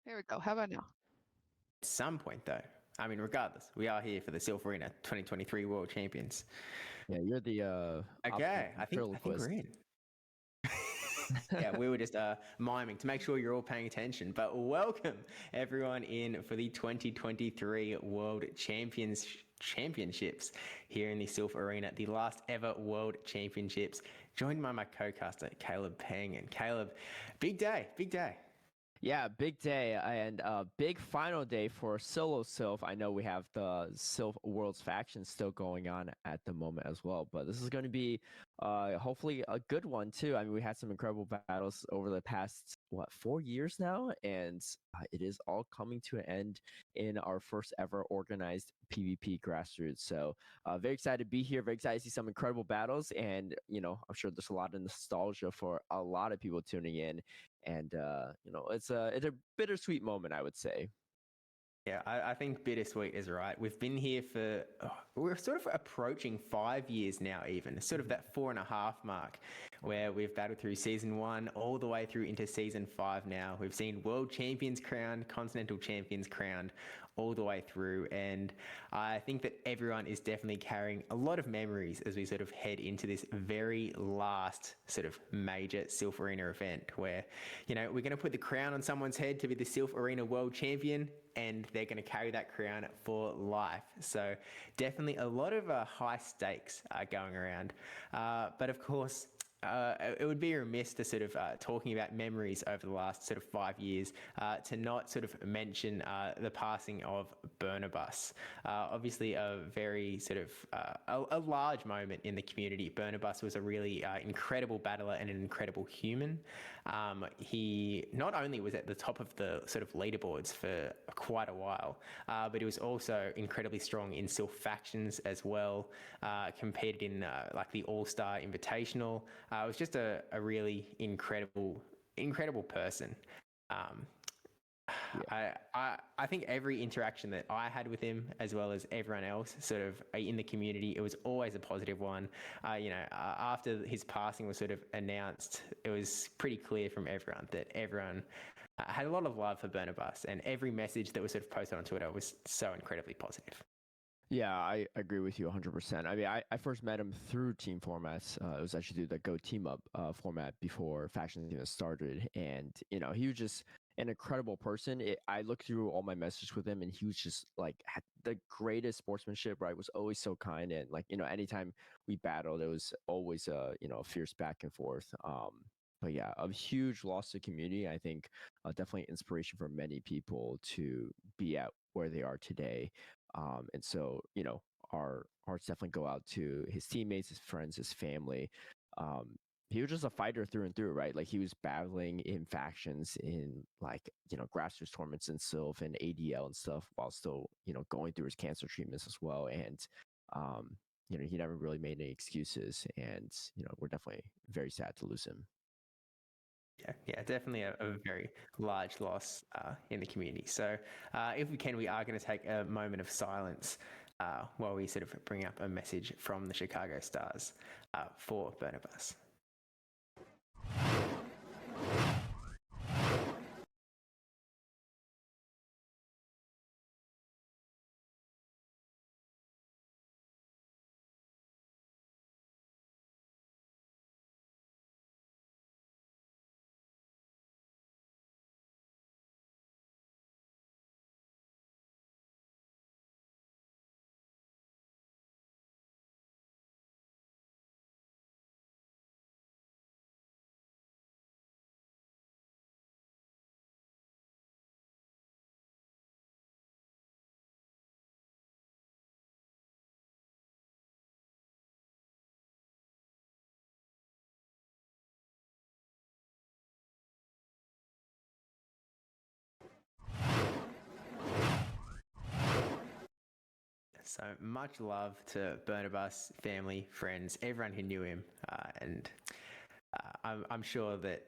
There we go. How about now? At some point, though, I mean, regardless, we are here for the Silph Arena 2023 World Champions. Yeah, you're the Okay, optimal I think we're ventriloquist. in. Yeah, we were just miming to make sure you're all paying attention. But welcome everyone in for the 2023 World Championships here in the Silph Arena, the last ever World Championships. Joined by my co-caster Caleb Peng, and Caleb, big day, big day. Yeah, big day and big final day for solo Silph. I know we have the Silph Worlds faction still going on at the moment as well, but this is going to be hopefully a good one too. I mean, we had some incredible battles over the past 4 years now, and it is all coming to an end in our first ever organized PvP grassroots. So very excited to be here. Very excited to see some incredible battles, and I'm sure there's a lot of nostalgia for a lot of people tuning in. And it's a bittersweet moment, I would say. Yeah, I think bittersweet is right. We've been here for, we're sort of approaching 5 years now, even sort of that 4.5 mark, where we've battled through season 1 all the way through into season 5 now. We've seen world champions crowned, continental champions crowned all the way through. And I think that everyone is definitely carrying a lot of memories as we sort of head into this very last sort of major Silph Arena event where, we're going to put the crown on someone's head to be the Silph Arena World Champion, and they're going to carry that crown for life. So definitely a lot of high stakes going around. But of course, it would be remiss to sort of talking about memories over the last sort of 5 years to not sort of mention the passing of Burnabus. Obviously a very sort of a large moment in the community. Burnabus was a really incredible battler and an incredible human. He not only was at the top of the sort of leaderboards for quite a while, but he was also incredibly strong in Silph factions as well, competed in like the All-Star Invitational. It was just a really incredible person. Yeah. I think every interaction that I had with him, as well as everyone else sort of in the community, it was always a positive one. After his passing was sort of announced, it was pretty clear from everyone that everyone had a lot of love for Burnabus, and every message that was sort of posted on Twitter was so incredibly positive. Yeah, I agree with you 100%. I mean, I first met him through team formats. It was actually through the Go Team Up format before Factions even started. And, he was just an incredible person. I looked through all my messages with him, and he was just like had the greatest sportsmanship, right? Was always so kind. And like, anytime we battled, it was always a fierce back and forth. But yeah, a huge loss to the community. I think definitely inspiration for many people to be at where they are today. And so, our hearts definitely go out to his teammates, his friends, his family. He was just a fighter through and through, right? Like he was battling in factions in like, grassroots tournaments in Silph and ADL and stuff while still, going through his cancer treatments as well. And, he never really made any excuses. And, we're definitely very sad to lose him. Yeah, definitely a very large loss in the community. So if we can, we are going to take a moment of silence while we sort of bring up a message from the Chicago Stars for Burnabus. So much love to Burnabus, family, friends, everyone who knew him. And I'm sure that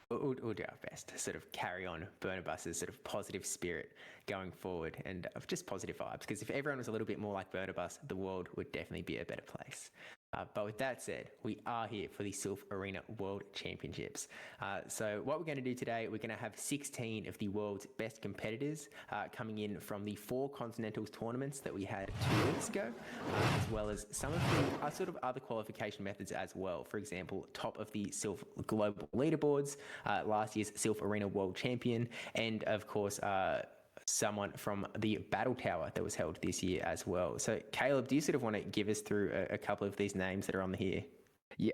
we'll do our best to sort of carry on Burnabus's sort of positive spirit going forward and of just positive vibes. Because if everyone was a little bit more like Burnabus, the world would definitely be a better place. But with that said, we are here for the Silph Arena World Championships. So what we're going to do today, we're going to have 16 of the world's best competitors coming in from the 4 Continentals tournaments that we had 2 weeks ago, as well as some of the sort of other qualification methods as well. For example, top of the Silph Global Leaderboards, last year's Silph Arena World Champion, and of course, someone from the battle tower that was held this year as well. So Caleb, do you sort of want to give us through a couple of these names that are on here? Yeah,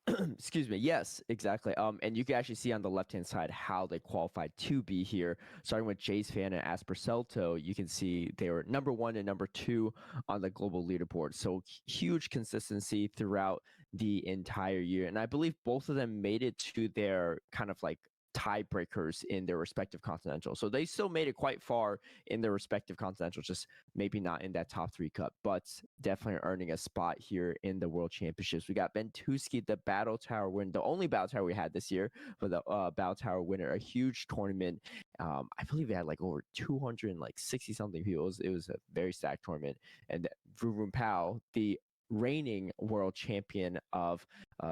excuse me. Yes, exactly. And you can actually see on the left-hand side how they qualified to be here. Starting with Jace Fan and Asper Celto, you can see they were number 1 and number 2 on the global leaderboard. So huge consistency throughout the entire year. And I believe both of them made it to their kind of like tiebreakers in their respective continental. So they still made it quite far in their respective continental, just maybe not in that top 3 cup, but definitely earning a spot here in the World Championships. We got Ventuski, the Battle Tower winner, the only Battle Tower we had this year, but the Battle Tower winner, a huge tournament. I believe it had like over 260 something people. It was a very stacked tournament. And Vroom Vroom Pow, the reigning world champion of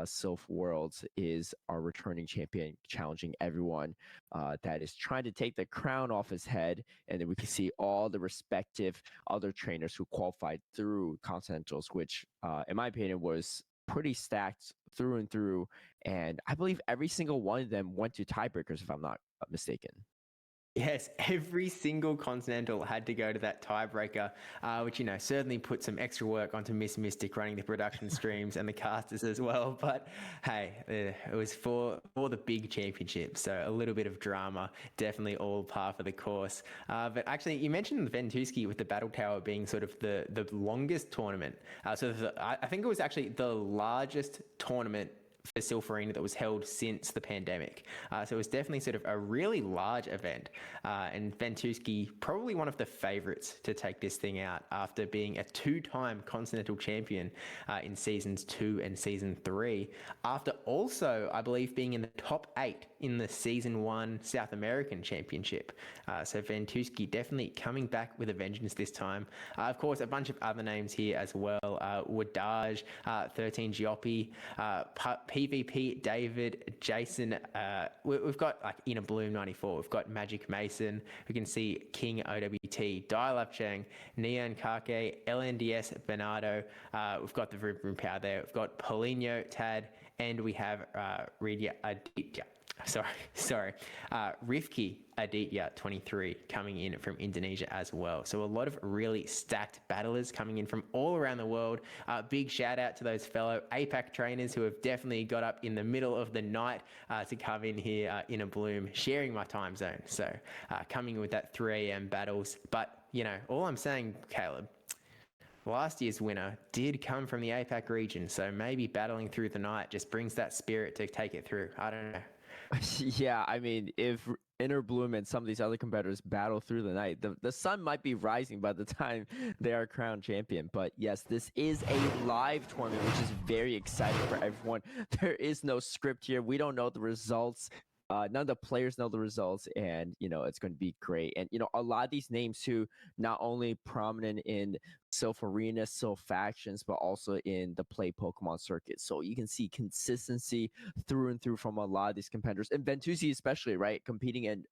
Silph Worlds, is our returning champion, challenging everyone that is trying to take the crown off his head. And then we can see all the respective other trainers who qualified through Continentals, which in my opinion was pretty stacked through and through. And I believe every single one of them went to tiebreakers, if I'm not mistaken. Yes, every single Continental had to go to that tiebreaker, which, certainly put some extra work onto Miss Mystic running the production streams and the casters as well. But hey, it was for the big championship, so a little bit of drama, definitely all par for the course. But actually, you mentioned Ventuski with the Battle Tower being sort of the longest tournament. I think it was actually the largest tournament for Silph Arena that was held since the pandemic. So it was definitely sort of a really large event. And Ventuski, probably one of the favorites to take this thing out after being a 2-time Continental champion in seasons 2 and season 3. After also, I believe, being in the top 8 in the season 1 South American Championship. So Ventuski definitely coming back with a vengeance this time. Of course, a bunch of other names here as well. Wadaj, 13 Gioppi, PvP, David, Jason. We've got like Inner Bloom 94. We've got Magic Mason. We can see King OWT, Dial-Up Chang, Neon Kake, LNDS Bernardo. We've got the Vroom Vroom Power there. We've got Paulinho, Tad, and we have Ridia Aditya. Rifki Aditya 23 coming in from Indonesia as well. So a lot of really stacked battlers coming in from all around the world. Big shout out to those fellow APAC trainers who have definitely got up in the middle of the night to come in here in a bloom, sharing my time zone. So coming with that 3 a.m. battles. But, all I'm saying, Caleb, last year's winner did come from the APAC region. So maybe battling through the night just brings that spirit to take it through. I don't know. Yeah, I mean, if Inner Bloom and some of these other competitors battle through the night, the sun might be rising by the time they are crowned champion. But yes, this is a live tournament, which is very exciting for everyone. There is no script here. We don't know the results. None of the players know the results, and it's going to be great. And a lot of these names too, not only prominent in Silph Arena, Silph factions, but also in the Play Pokemon circuit. So you can see consistency through and through from a lot of these competitors, and Ventusi especially, right? Competing in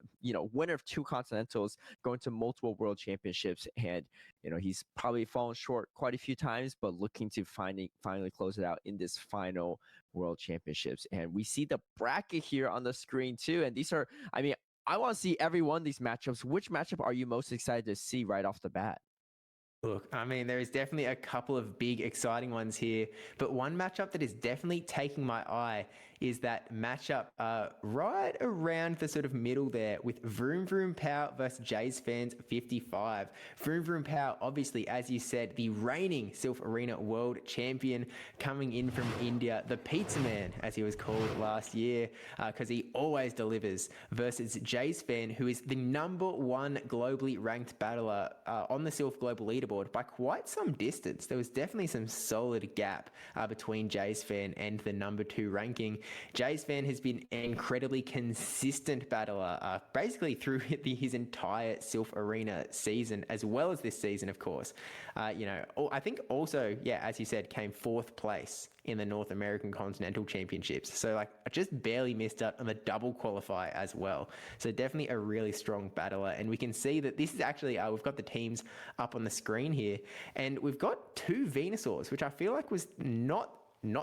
winner of 2 Continentals, going to multiple World Championships, and he's probably fallen short quite a few times, but looking to finally close it out in this final World Championships. And we see the bracket here on the screen too, and these are, I want to see every one of these matchups. Which matchup are you most excited to see right off the bat? Look, there is definitely a couple of big, exciting ones here, but one matchup that is definitely taking my eye is that matchup right around the sort of middle there with Vroom Vroom Pow versus Jay's Fans 55. Vroom Vroom Pow, obviously, as you said, the reigning Silph Arena World Champion, coming in from India, the Pizza Man, as he was called last year, because he always delivers, versus Jay's Fan, who is the #1 globally ranked battler on the Silph Global Leaderboard by quite some distance. There was definitely some solid gap between Jay's Fan and the #2 ranking. Jay's Fan has been an incredibly consistent battler, basically through his entire Silph Arena season, as well as this season, of course. I think also, yeah, as you said, came 4th place in the North American Continental Championships. So I just barely missed out on the double qualifier as well. So definitely a really strong battler. And we can see that this is actually, we've got the teams up on the screen here, and we've got 2 Venusaurs, which I feel like was not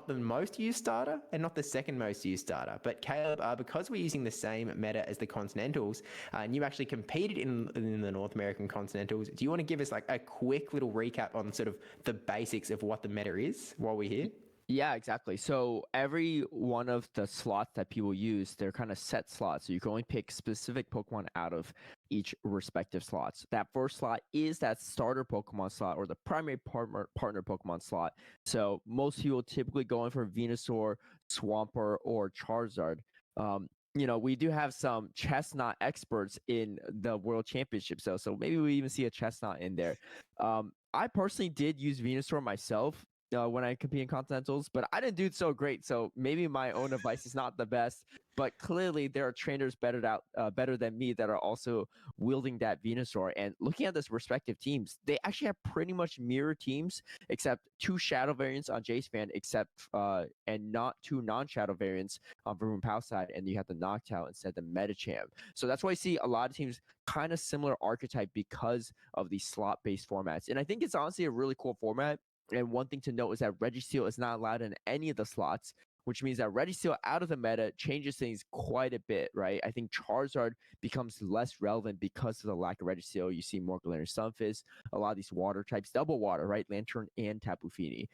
the most used starter and not the second most used starter. But Caleb, because we're using the same meta as the Continentals, and you actually competed in the North American Continentals, do you want to give us a quick little recap on sort of the basics of what the meta is while we're here? Yeah, exactly. So every one of the slots that people use, they're kind of set slots. So you can only pick specific Pokemon out of each respective slots. That first slot is that starter Pokemon slot or the primary partner Pokemon slot. So most people typically go in for Venusaur, Swampert, or Charizard. We do have some Chestnut experts in the World Championship, so maybe we even see a Chestnut in there. I personally did use Venusaur myself when I compete in Continentals, but I didn't do so great. So maybe my own advice is not the best. But clearly, there are trainers better than me that are also wielding that Venusaur. And looking at this respective teams, they actually have pretty much mirror teams, except 2 Shadow variants on Jace Fan, and not 2 non-Shadow variants on Vroom Pow side, and you have the Noctowl instead of the Medicham. So that's why I see a lot of teams kind of similar archetype because of these slot-based formats. And I think it's honestly a really cool format. And one thing to note is that Registeel is not allowed in any of the slots, which means that Registeel out of the meta changes things quite a bit, right? I think Charizard becomes less relevant because of the lack of Registeel. You see more Galarian Stunfisk, a lot of these water types, double water, right? Lantern and Tapu Fini.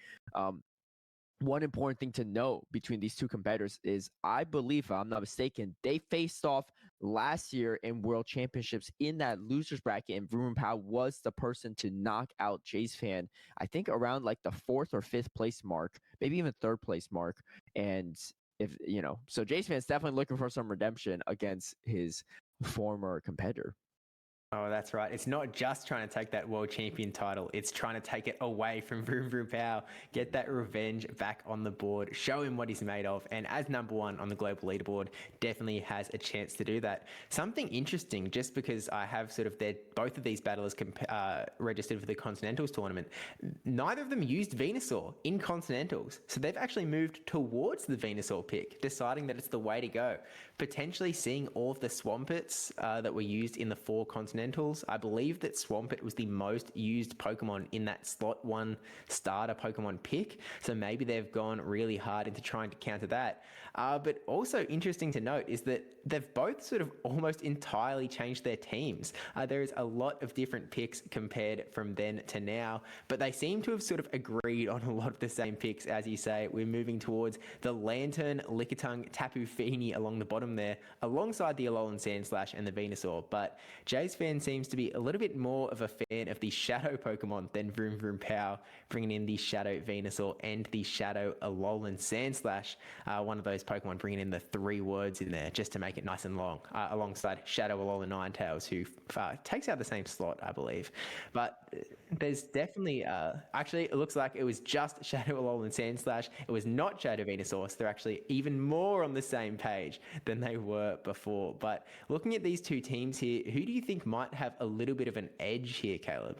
One important thing to note between these 2 competitors is, I believe, if I'm not mistaken, they faced off last year in World Championships in that losers bracket, and Vroom Pow was the person to knock out Jace Fan, I think around the 4th or 5th place mark, maybe even 3rd place mark. And so Jace Fan's definitely looking for some redemption against his former competitor. Oh, that's right. It's not just trying to take that world champion title. It's trying to take it away from Vroom Vroom Pow, get that revenge back on the board, show him what he's made of. And as number 1 on the global leaderboard, definitely has a chance to do that. Something interesting, just because I have sort of both of these battlers registered for the Continentals tournament, neither of them used Venusaur in Continentals. So they've actually moved towards the Venusaur pick, deciding that it's the way to go. Potentially seeing all of the Swamperts that were used in the 4 Continentals. I believe that Swampert was the most used Pokemon in that slot 1 starter Pokemon pick. So maybe they've gone really hard into trying to counter that. But also interesting to note is that they've both sort of almost entirely changed their teams. There is a lot of different picks compared from then to now, but they seem to have sort of agreed on a lot of the same picks. As you say, we're moving towards the Lantern, Lickitung, Tapu Fini along the bottom there, alongside the Alolan Sandslash and the Venusaur. But Jay's fan seems to be a little bit more of a fan of the Shadow Pokemon than Vroom Vroom Pow, bringing in the Shadow Venusaur and the Shadow Alolan Sandslash. One of those Pokemon bringing in the 3 words in there just to make it nice and long, alongside Shadow Alolan Ninetales, who takes out the same slot, I believe. But there's definitely, actually, it looks like it was just Shadow Alolan Sandslash. It was not Shadow Venusaur, so they're actually even more on the same page than they were before. But looking at these 2 teams here, who do you think might have a little bit of an edge here, Caleb?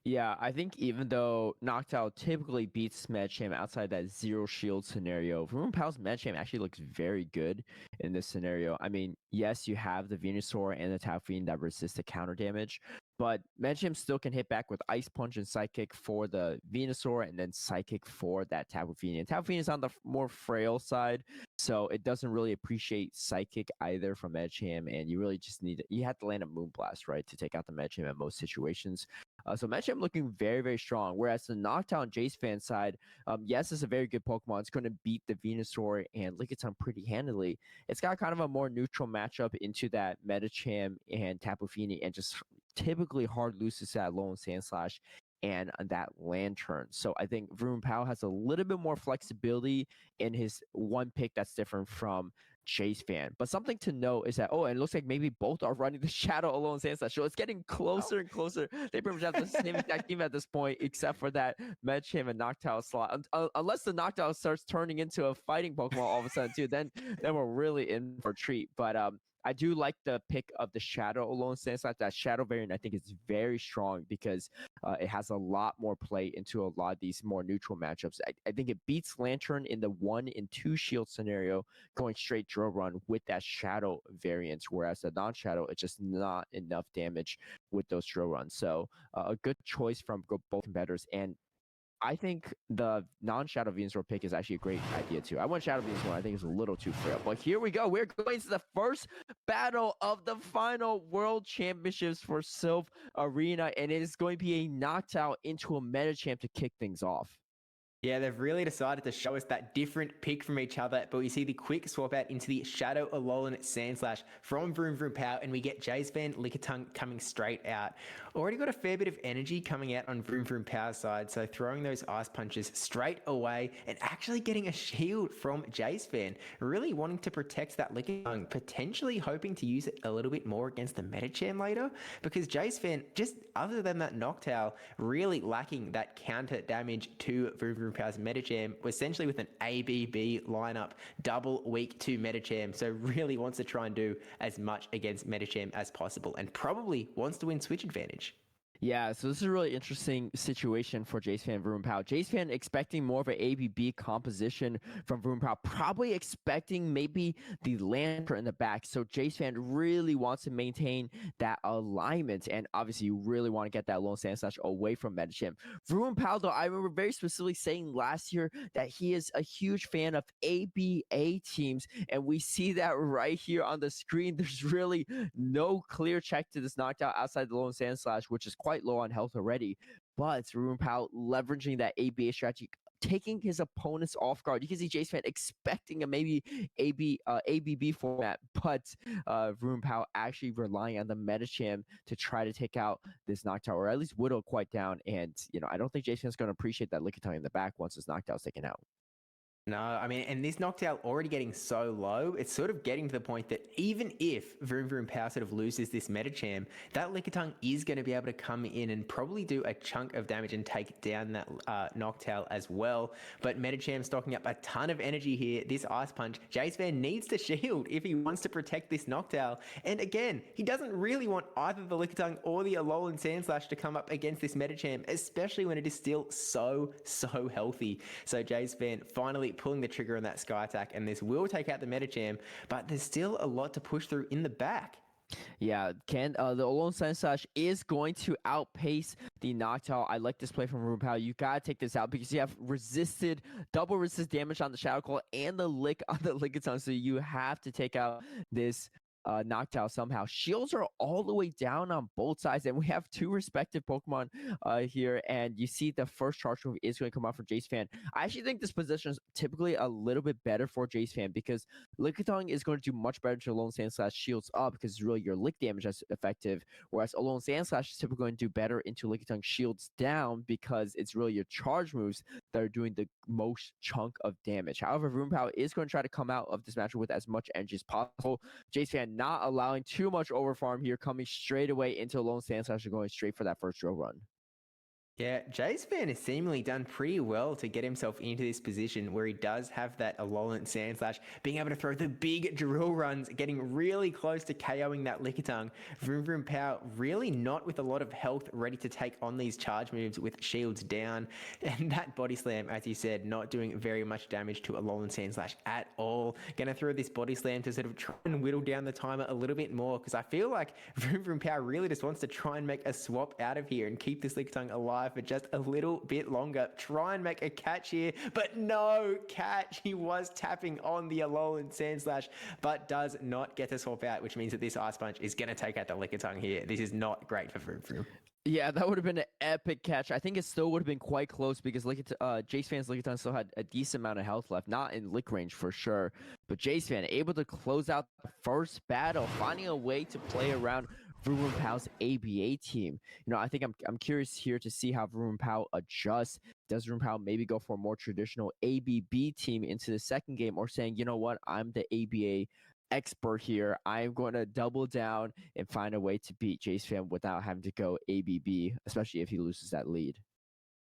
Yeah, I think even though Noctowl typically beats Medicham outside that 0 shield scenario, Vroom Pow's Medicham actually looks very good in this scenario. I mean, yes, you have the Venusaur and the Tapu Fini that resist the counter damage, but Medicham still can hit back with Ice Punch and Psychic for the Venusaur, and then Psychic for that Tapu Fini. And Tapu Fini is on the more frail side, so it doesn't really appreciate Psychic either from Medicham, and you really just you have to land a Moonblast, right, to take out the Medicham in most situations. So Medicham looking very, very strong. Whereas the Noctowl and Jace fan side, yes, it's a very good Pokemon. It's going to beat the Venusaur and Lickitung pretty handily. It's got kind of a more neutral matchup into that Medicham and Tapu Fini, and just typically hard loses that Alolan Sandslash and that Lantern. So I think Vroom Pow has a little bit more flexibility in his one pick that's different from Jace fan. But something to note is that, oh, and it looks like maybe both are running the Shadow Alone Sand Slash. So it's getting closer and closer. They pretty much have the same exact team at this point, except for that Medicham and Noctowl slot. Unless the Noctowl starts turning into a fighting Pokemon all of a sudden too, then we're really in for a treat. But I do like the pick of the Shadow Alone Sand Slash. That Shadow variant, I think, is very strong because it has a lot more play into a lot of these more neutral matchups. I think it beats Lantern in the 1 and 2 shield scenario, going straight drill run with that Shadow variant, whereas the non-Shadow, it's just not enough damage with those drill runs. So a good choice from both competitors. And I think the non-Shadow Venusaur pick is actually a great idea too. I want Shadow Venusaur. I think it's a little too frail. But here we go. We're going to the first battle of the final World Championships for Silph Arena, and it is going to be a Noctowl into a Medicham to kick things off. Yeah, they've really decided to show us that different pick from each other, but we see the quick swap out into the Shadow Alolan Sandslash from Vroom Vroom Power, and we get Jace Van Lickitung coming straight out. Already got a fair bit of energy coming out on Vroom Vroom Power side, so throwing those ice punches straight away and actually getting a shield from Jace Van, really wanting to protect that Lickitung, potentially hoping to use it a little bit more against the Medicham later, because Jace Van, just other than that Noctowl, really lacking that counter damage to Vroom Vroom Power's Medicham, essentially with an ABB lineup, double weak to Medicham, so really wants to try and do as much against Medicham as possible, and probably wants to win switch advantage. Yeah, so this is a really interesting situation for Jace Fan Vroom Pow. Jace Fan expecting more of an ABB composition from Vroom Pow, probably expecting maybe the Lantern in the back. So Jace Fan really wants to maintain that alignment, and obviously you really want to get that Lone Sand Slash away from Medicham. Vroom Pow, though, I remember very specifically saying last year that he is a huge fan of ABA teams, and we see that right here on the screen. There's really no clear check to this Noctowl outside the Lone Sand Slash, which is quite low on health already, but Vroom Pow leveraging that ABA strategy, taking his opponents off guard. You can see Jace Fan expecting a maybe ABB format, but Vroom Pow actually relying on the Medicham to try to take out this Noctowl, or at least whittle quite down. And, I don't think Jace Fan's going to appreciate that Lickitung in the back once this Noctowl's taken out. No, I mean, and this Noctowl already getting so low, it's sort of getting to the point that even if Vroom Vroom Power sort of loses this Medicham, that Lickitung is going to be able to come in and probably do a chunk of damage and take down that Noctowl as well. But Medicham stocking up a ton of energy here. This Ice Punch, Jace Van needs to shield if he wants to protect this Noctowl. And again, he doesn't really want either the Lickitung or the Alolan Sandslash to come up against this Medicham, especially when it is still so healthy. So Jace Van finally pulling the trigger on that Sky Attack, and this will take out the Medicham, but there's still a lot to push through in the back. Yeah, the Alolan Sandslash is going to outpace the Noctowl. I like this play from Vroom Pow. You gotta take this out because you have double resist damage on the Shadow Claw and the Lick on the Lickitung, so you have to take out this Noctowl somehow. Shields are all the way down on both sides, and we have two respective Pokemon here, and you see the first charge move is going to come out for Jace Fan. I actually think this position is typically a little bit better for Jace Fan because Lickitung is going to do much better to Alolan Sandslash shields up because it's really your lick damage that's effective, whereas Alolan Sandslash is typically going to do better into Lickitung shields down because it's really your charge moves that are doing the most chunk of damage. However, Vroom Pow is going to try to come out of this matchup with as much energy as possible. Jace Fan not allowing too much overfarm here, coming straight away into Alolan Sandslash and going straight for that first drill run. Yeah, Jace Fan has seemingly done pretty well to get himself into this position where he does have that Alolan Sandslash, being able to throw the big drill runs, getting really close to KOing that Lickitung. Vroom Vroom Power really not with a lot of health, ready to take on these charge moves with shields down. And that Body Slam, as you said, not doing very much damage to Alolan Sandslash at all. Gonna throw this Body Slam to sort of try and whittle down the timer a little bit more, because I feel like Vroom Vroom Power really just wants to try and make a swap out of here and keep this Lickitung alive for just a little bit longer. Try and make a catch here, but no catch. He was tapping on the Alolan Sandslash, but does not get to swap out, which means that this Ice Punch is going to take out the Lickitung here. This is not great for Vroom Vroom. Yeah, that would have been an epic catch. I think it still would have been quite close because Jace Fan's Lickitung still had a decent amount of health left. Not in lick range for sure, but Jace Fan able to close out the first battle, finding a way to play around Vroom Pow's ABA team. I think I'm curious here to see how Vroom Pow adjusts. Does Vroom Pow maybe go for a more traditional ABB team into the second game, or saying, you know what, I'm the ABA expert here. I'm going to double down and find a way to beat Jace Fan without having to go ABB, especially if he loses that lead.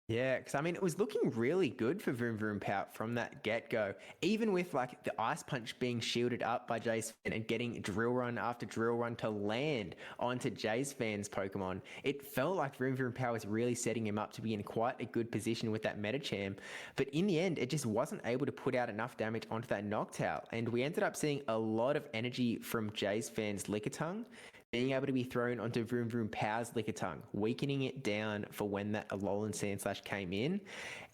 Yeah, because I mean, it was looking really good for Vroom Vroom Pout from that get-go. Even with like the Ice Punch being shielded up by Jace Fan and getting drill run after drill run to land onto Jace Fan's Pokemon, it felt like Vroom Vroom Pout was really setting him up to be in quite a good position with that Medicham. But in the end, it just wasn't able to put out enough damage onto that Noctowl, and we ended up seeing a lot of energy from Jace Fan's Lickitung being able to be thrown onto Vroom Vroom Pow's Lickitung, weakening it down for when that Alolan Sandslash came in,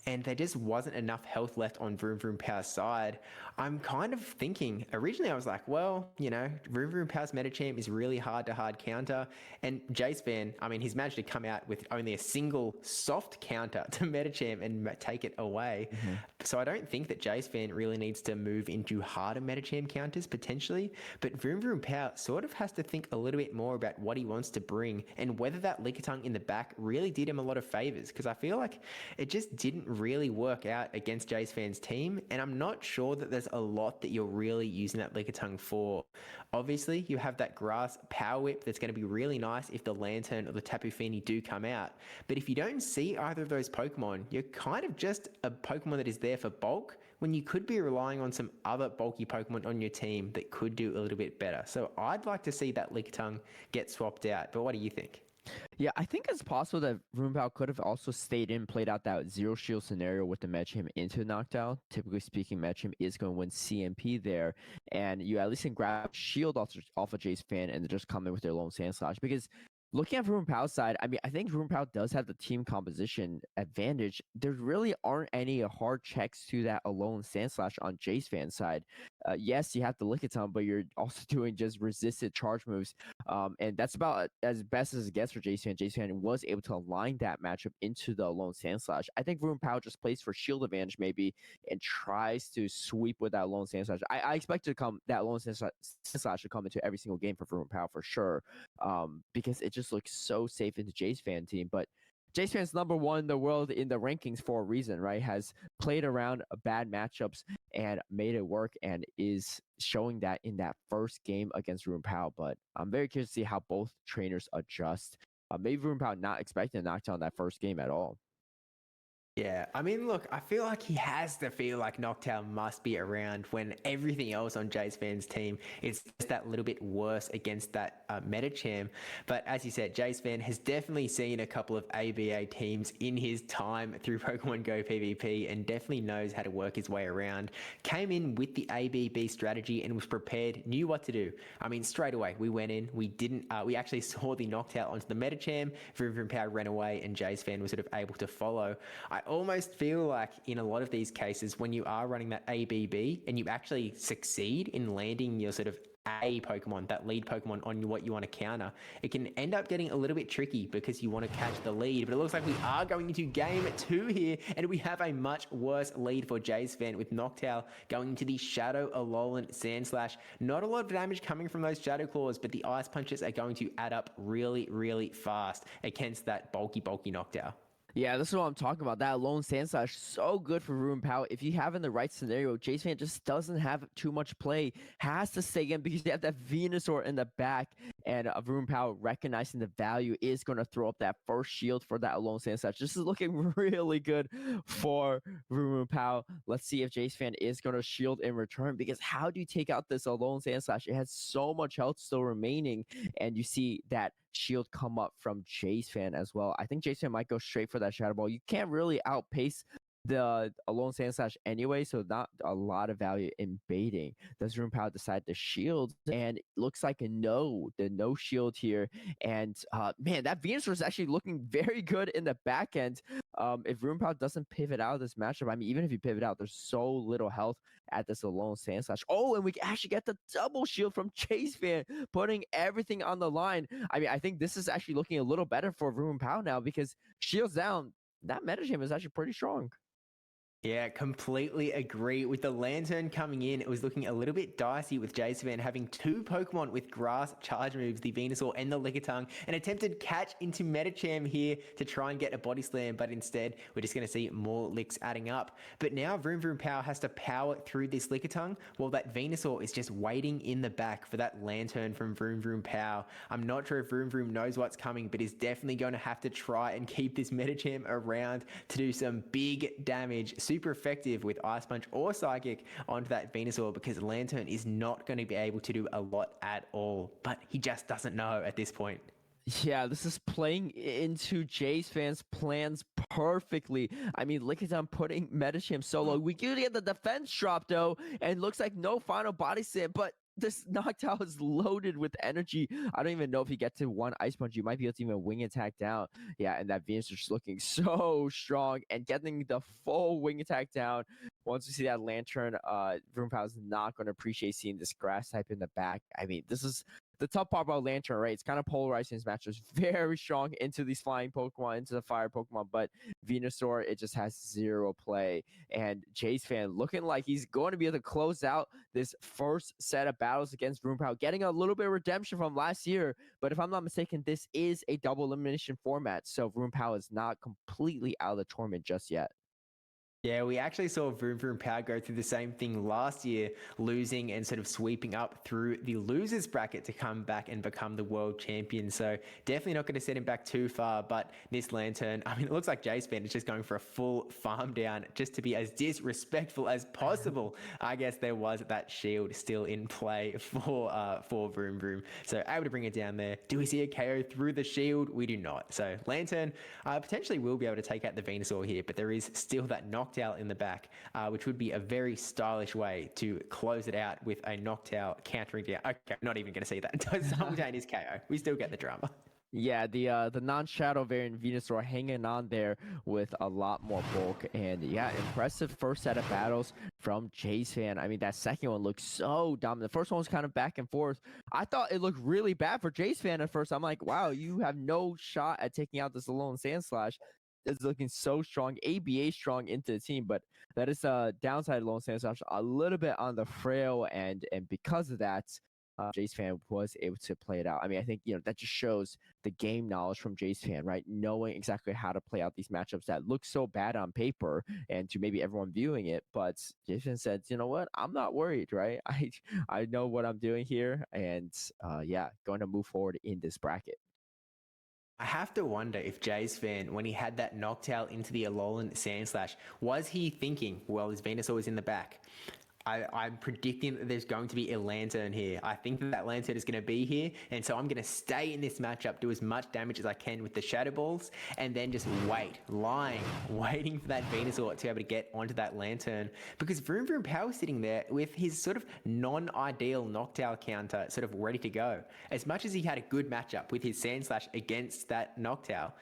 and there just wasn't enough health left on Vroom Vroom Pow's side. I'm kind of thinking, originally I was like, well, Vroom Vroom Pow's Medicham is really hard to hard counter, and Jace Fan, I mean, he's managed to come out with only a single soft counter to Medicham and take it away. Mm-hmm. So I don't think that Jace Fan really needs to move into harder Medicham counters potentially, but Vroom Vroom Pow sort of has to think a little bit more about what he wants to bring and whether that Lickitung in the back really did him a lot of favors, because I feel like it just didn't really work out against Jace Fan's team, and I'm not sure that there's a lot that you're really using that Lickitung for. Obviously, you have that Grass Power Whip that's going to be really nice if the Lantern or the Tapu Fini do come out, but if you don't see either of those Pokemon, you're kind of just a Pokemon that is there for bulk, when you could be relying on some other bulky Pokemon on your team that could do a little bit better. So I'd like to see that Lickitung get swapped out, but what do you think? Yeah, I think it's possible that Rumpao could have also stayed in, played out that zero shield scenario with the Medicham into Noctowl. Typically speaking, Medicham is going to win CMP there, and you at least can grab shield off of Jace Fan and just come in with their lone Sandslash. Because looking at Rumpao's side, I mean, I think Rumpao does have the team composition advantage. There really aren't any hard checks to that alone Sandslash on Jace Fan's side. Yes, you have the Lickitung, but you're also doing just resisted charge moves. And that's about as best as it gets for Jace Fan. Jace Fan was able to align that matchup into the lone Sandslash. I think Rumpao just plays for shield advantage maybe and tries to sweep with that lone Sandslash. I expect that lone Sandslash to come into every single game for Rumpao for sure. Because it just looks so safe into Jace Fan team. But Jace Fan's number one in the world in the rankings for a reason, right? Has played around bad matchups and made it work, and is showing that in that first game against Rumpao. But I'm very curious to see how both trainers adjust. Maybe Rumpao not expecting a knockdown in that first game at all. Yeah, I mean, look, I feel like he has to feel like Noctowl must be around when everything else on Jace Fan's team is just that little bit worse against that Medicham. But as you said, Jace Fan has definitely seen a couple of ABA teams in his time through Pokemon Go PvP and definitely knows how to work his way around. Came in with the ABB strategy and was prepared, knew what to do. I mean, straight away, we went in, we actually saw the Noctowl onto the Medicham, Vroom Vroom Power ran away, and Jace Fan was sort of able to follow. I almost feel like in a lot of these cases, when you are running that ABB and you actually succeed in landing your sort of A Pokemon, that lead Pokemon on what you want to counter, it can end up getting a little bit tricky because you want to catch the lead. But it looks like we are going into game 2 here, and we have a much worse lead for Jace Fan with Noctowl going into the Shadow Alolan Sandslash. Not a lot of damage coming from those Shadow Claws, but the Ice Punches are going to add up really, really fast against that bulky Noctowl. Yeah, this is what I'm talking about. That lone Sandslash, so good for Rumpao. If you have in the right scenario, Jace Fan just doesn't have too much play. Has to stay in because you have that Venusaur in the back, and Rumpao recognizing the value is going to throw up that first shield for that lone Sandslash. This is looking really good for Rumpao. Let's see if Jace Fan is going to shield in return, because how do you take out this lone Sandslash? It has so much health still remaining, and you see that shield come up from Jace Fan as well. I think Jace Fan might go straight for that Shadow Ball. You can't really outpace the Alolan Sandslash anyway, so not a lot of value in baiting. Does Rumpao decide to shield? And it looks like the no shield here. And man, that Venusaur is actually looking very good in the back end. If Rumpao doesn't pivot out of this matchup, I mean, even if you pivot out, there's so little health at this Alolan Sandslash. Oh, and we actually get the double shield from Jace Fan, putting everything on the line. I mean, I think this is actually looking a little better for Rumpao now, because shields down, that Medicham is actually pretty strong. Yeah, completely agree. With the Lantern coming in, it was looking a little bit dicey with Jacevan having two Pokemon with grass charge moves, the Venusaur and the Lickitung. An attempted catch into Medicham here to try and get a body slam, but instead we're just going to see more licks adding up. But now Vroom Vroom Power has to power through this Lickitung, while that Venusaur is just waiting in the back for that Lantern from Vroom Vroom Power. I'm not sure if Vroom Vroom knows what's coming, but is definitely going to have to try and keep this Medicham around to do some big damage. Super effective with Ice Punch or Psychic onto that Venusaur, because Lantern is not going to be able to do a lot at all. But he just doesn't know at this point. Yeah, this is playing into Jays fans' plans perfectly. I mean, Lickitung putting Medicham solo. We do get the defense drop though, and looks like no final body slam, but this Noctowl is loaded with energy. I don't even know if you get to one Ice Punch, you might be able to even wing attack down. Yeah, and that Venus is just looking so strong and getting the full wing attack down. Once we see that Lantern, Vroom is not going to appreciate seeing this grass type in the back. I mean, this is the tough part about Lantern, right? It's kind of polarizing his matchups. Very strong into these flying Pokemon, into the fire Pokemon, but Venusaur, it just has zero play. And Jace fan looking like he's going to be able to close out this first set of battles against Vroompao, getting a little bit of redemption from last year. But if I'm not mistaken, this is a double elimination format, so Vroompao is not completely out of the tournament just yet. Yeah, we actually saw Vroom Vroom Power go through the same thing last year, losing and sort of sweeping up through the losers bracket to come back and become the world champion. So definitely not going to set him back too far. But this Lantern, I mean, it looks like Jaceban is just going for a full farm down just to be as disrespectful as possible. I guess there was that shield still in play for Vroom Vroom. So able to bring it down there. Do we see a KO through the shield? We do not. So Lantern potentially will be able to take out the Venusaur here, but there is still that Noctowl in the back, which would be a very stylish way to close it out with a Noctowl countering down. Okay, not even going to see that. Simultaneous KO. We still get the drama. Yeah, the non-shadow variant Venusaur hanging on there with a lot more bulk. And yeah, impressive first set of battles from Jace fan. I mean, that second one looked so dominant. The first one was kind of back and forth. I thought it looked really bad for Jace fan at first. I'm like, wow, you have no shot at taking out this alone Sand Slash. Is looking so strong, ABA strong into the team, but that is a downside. Lone Sand Slash a little bit on the frail end, and because of that, Jace fan was able to play it out. I mean, I think that just shows the game knowledge from Jace fan, right? Knowing exactly how to play out these matchups that look so bad on paper, and to maybe everyone viewing it. But Jace fan said, you know what? I'm not worried, right? I know what I'm doing here, and yeah, going to move forward in this bracket. I have to wonder if Jay's fan, when he had that Noctowl into the Alolan Sandslash, was he thinking, well, his Venusaur was in the back? I'm predicting that there's going to be a Lantern here. I think that Lantern is going to be here, and so I'm going to stay in this matchup, do as much damage as I can with the Shadow Balls, and then just waiting for that Venusaur to be able to get onto that Lantern, because Vroom Vroom Power is sitting there with his sort of non-ideal Noctowl counter sort of ready to go. As much as he had a good matchup with his Sandslash against that Noctowl,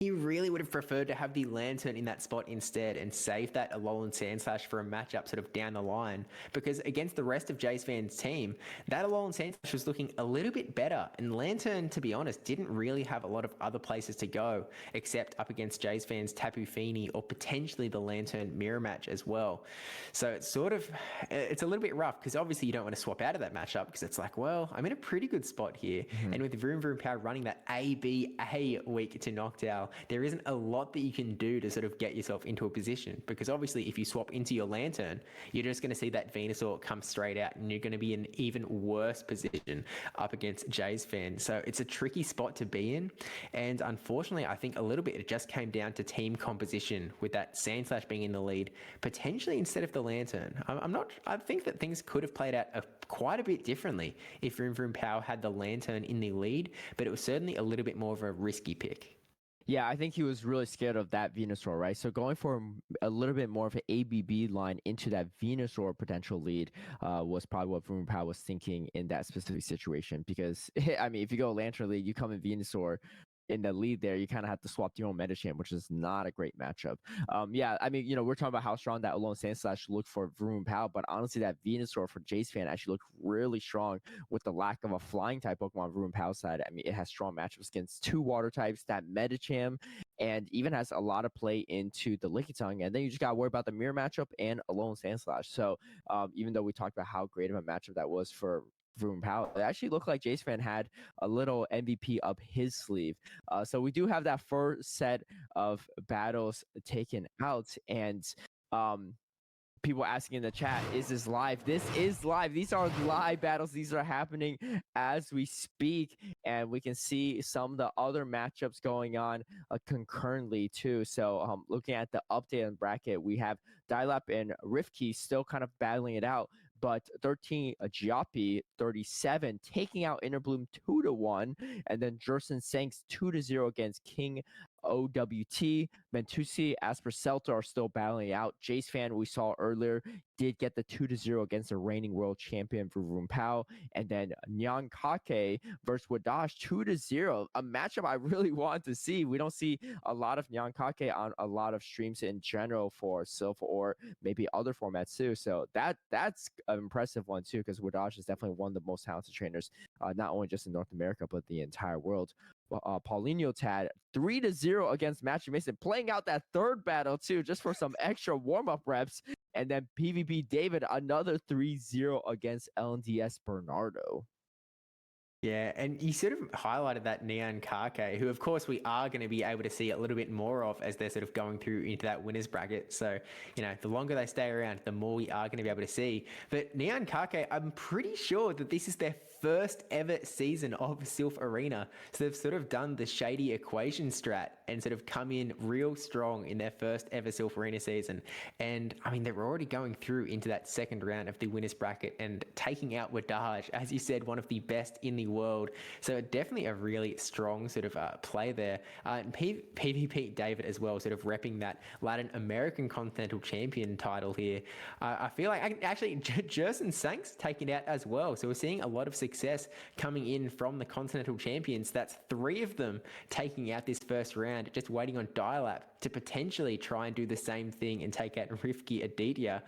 he really would have preferred to have the Lantern in that spot instead and save that Alolan Sandslash for a matchup sort of down the line, because against the rest of Jace Van's team, that Alolan Sandslash was looking a little bit better, and Lantern, to be honest, didn't really have a lot of other places to go except up against Jace Van's Tapu Fini or potentially the Lantern mirror match as well. So it's a little bit rough, because obviously you don't want to swap out of that matchup, because it's like, well, I'm in a pretty good spot here, and with Vroom Vroom Power running that ABA weak to Noctowl, there isn't a lot that you can do to sort of get yourself into a position, because obviously if you swap into your Lantern, you're just going to see that Venusaur come straight out, and you're going to be in an even worse position up against Jay's fan. So it's a tricky spot to be in, and unfortunately I think a little bit it just came down to team composition, with that Sandslash being in the lead potentially instead of the Lantern. I think that things could have played out quite a bit differently if Vroom Vroom Power had the Lantern in the lead, but it was certainly a little bit more of a risky pick. Yeah, I think he was really scared of that Venusaur, right? So going for a little bit more of an ABB line into that Venusaur potential lead was probably what Vroom Power was thinking in that specific situation. Because, I mean, if you go Lantern lead, you come in Venusaur in the lead there, you kind of have to swap your own Medicham, which is not a great matchup. Yeah, I mean, we're talking about how strong that Alone Sandslash looked for Vroom Pow, but honestly, that Venusaur for Jace fan actually looked really strong with the lack of a flying type Pokemon Vroom Pow side. I mean, it has strong matchups against two water types. That Medicham and even has a lot of play into the Lickitung. And then you just got to worry about the mirror matchup and Alone Sandslash. So even though we talked about how great of a matchup that was for Vroom Pow, it actually looked like Jace Fan had a little MVP up his sleeve. So we do have that first set of battles taken out, and people asking in the chat, is this live? This is live. These are live battles. These are happening as we speak, and we can see some of the other matchups going on concurrently too. So looking at the update on bracket, we have Dialap and Rifki still kind of battling it out, but 13 Giappi 37 taking out Interbloom 2-1, and then Jerson Sanks 2-0 against King OWT. Mentusi, as per Celta, are still battling out. Jace Fan, we saw earlier, did get the 2-0 against the reigning world champion for Vroom Pow. And then Nyan Kake versus Wadash 2-0, a matchup I really want to see. We don't see a lot of Nyan Kake on a lot of streams in general for Silph or maybe other formats too. So that's an impressive one too, because Wadash is definitely one of the most talented trainers, not only just in North America, but the entire world. Paulinho Tad 3-0 against Matthew Mason, playing out that third battle too, just for some extra warm-up reps. And then PvP David, another 3-0 against LNDS Bernardo. Yeah, and you sort of highlighted that Neon Kake, who of course we are going to be able to see a little bit more of as they're sort of going through into that winners bracket. So, the longer they stay around, the more we are going to be able to see. But Neon Kake, I'm pretty sure that this is their first ever season of Silph Arena. So they've sort of done the shady equation strat and sort of come in real strong in their first ever Silph Arena season. And I mean, they're already going through into that second round of the winners bracket and taking out Wadaj, as you said, one of the best in the world. So definitely a really strong sort of play there. And PvP David as well, sort of repping that Latin American Continental Champion title here. I feel like actually Jerson Sanks taking it out as well. So we're seeing a lot of success coming in from the Continental Champions. That's 3 of them taking out this first round, just waiting on Dialap to potentially try and do the same thing and take out Rifki Aditya.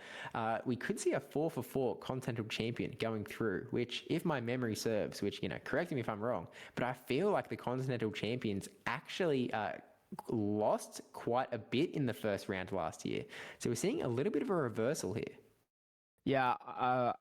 We could see a 4-for-4 Continental Champion going through, which, if my memory serves, which, correct me if I'm wrong, but I feel like the Continental Champions actually lost quite a bit in the first round last year. So we're seeing a little bit of a reversal here. Yeah,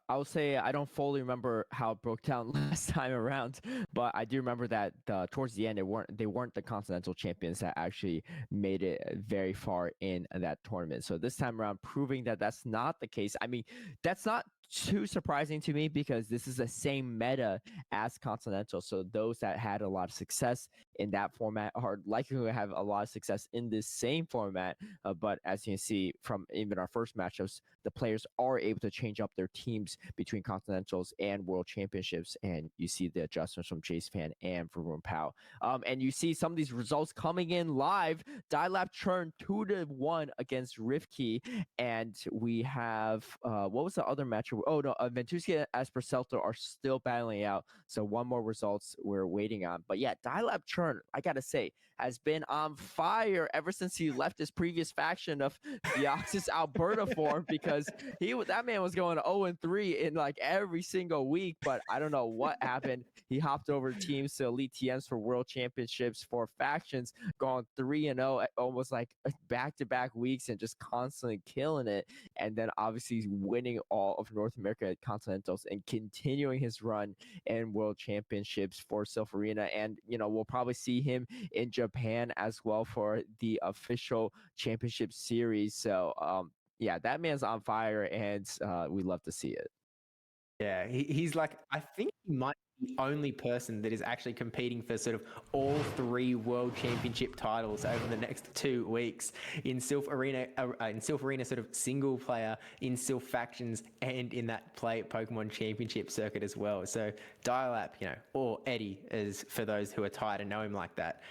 I'll say I don't fully remember how it broke down last time around, but I do remember that towards the end they weren't the Continental Champions that actually made it very far in that tournament. So this time around, proving that that's not the case. I mean, that's not too surprising to me because this is the same meta as Continental. So those that had a lot of success in that format are likely to have a lot of success in this same format. But as you can see from even our first matchups, the players are able to change up their teams between Continentals and World Championships. And you see the adjustments from Jace Fan and Vroom Pow. And you see some of these results coming in live. Dialap churn 2-1 against Rifki. And we have, what was the other match? Oh, no, Ventuski and as per Celta are still battling out. So one more results we're waiting on. But yeah, Dialap churn, I got to say, has been on fire ever since he left his previous faction of Deoxys Alberta form, because that man was going 0-3 in like every single week. But I don't know what happened. He hopped over teams to Elite TMs for World Championships for factions, going 3-0 almost like back-to-back weeks and just constantly killing it. And then obviously winning all of North America Continentals and continuing his run in World Championships for Silph Arena. And, we'll probably see him in Japan as well for the official championship series. So, yeah, that man's on fire, and we love to see it. Yeah, he's like, I think he might be the only person that is actually competing for sort of all 3 World Championship titles over the next 2 weeks in Silph Arena sort of single player, in Silph factions, and in that Pokemon Championship circuit as well. So Dialap, or Eddie, as for those who are tired and know him like that,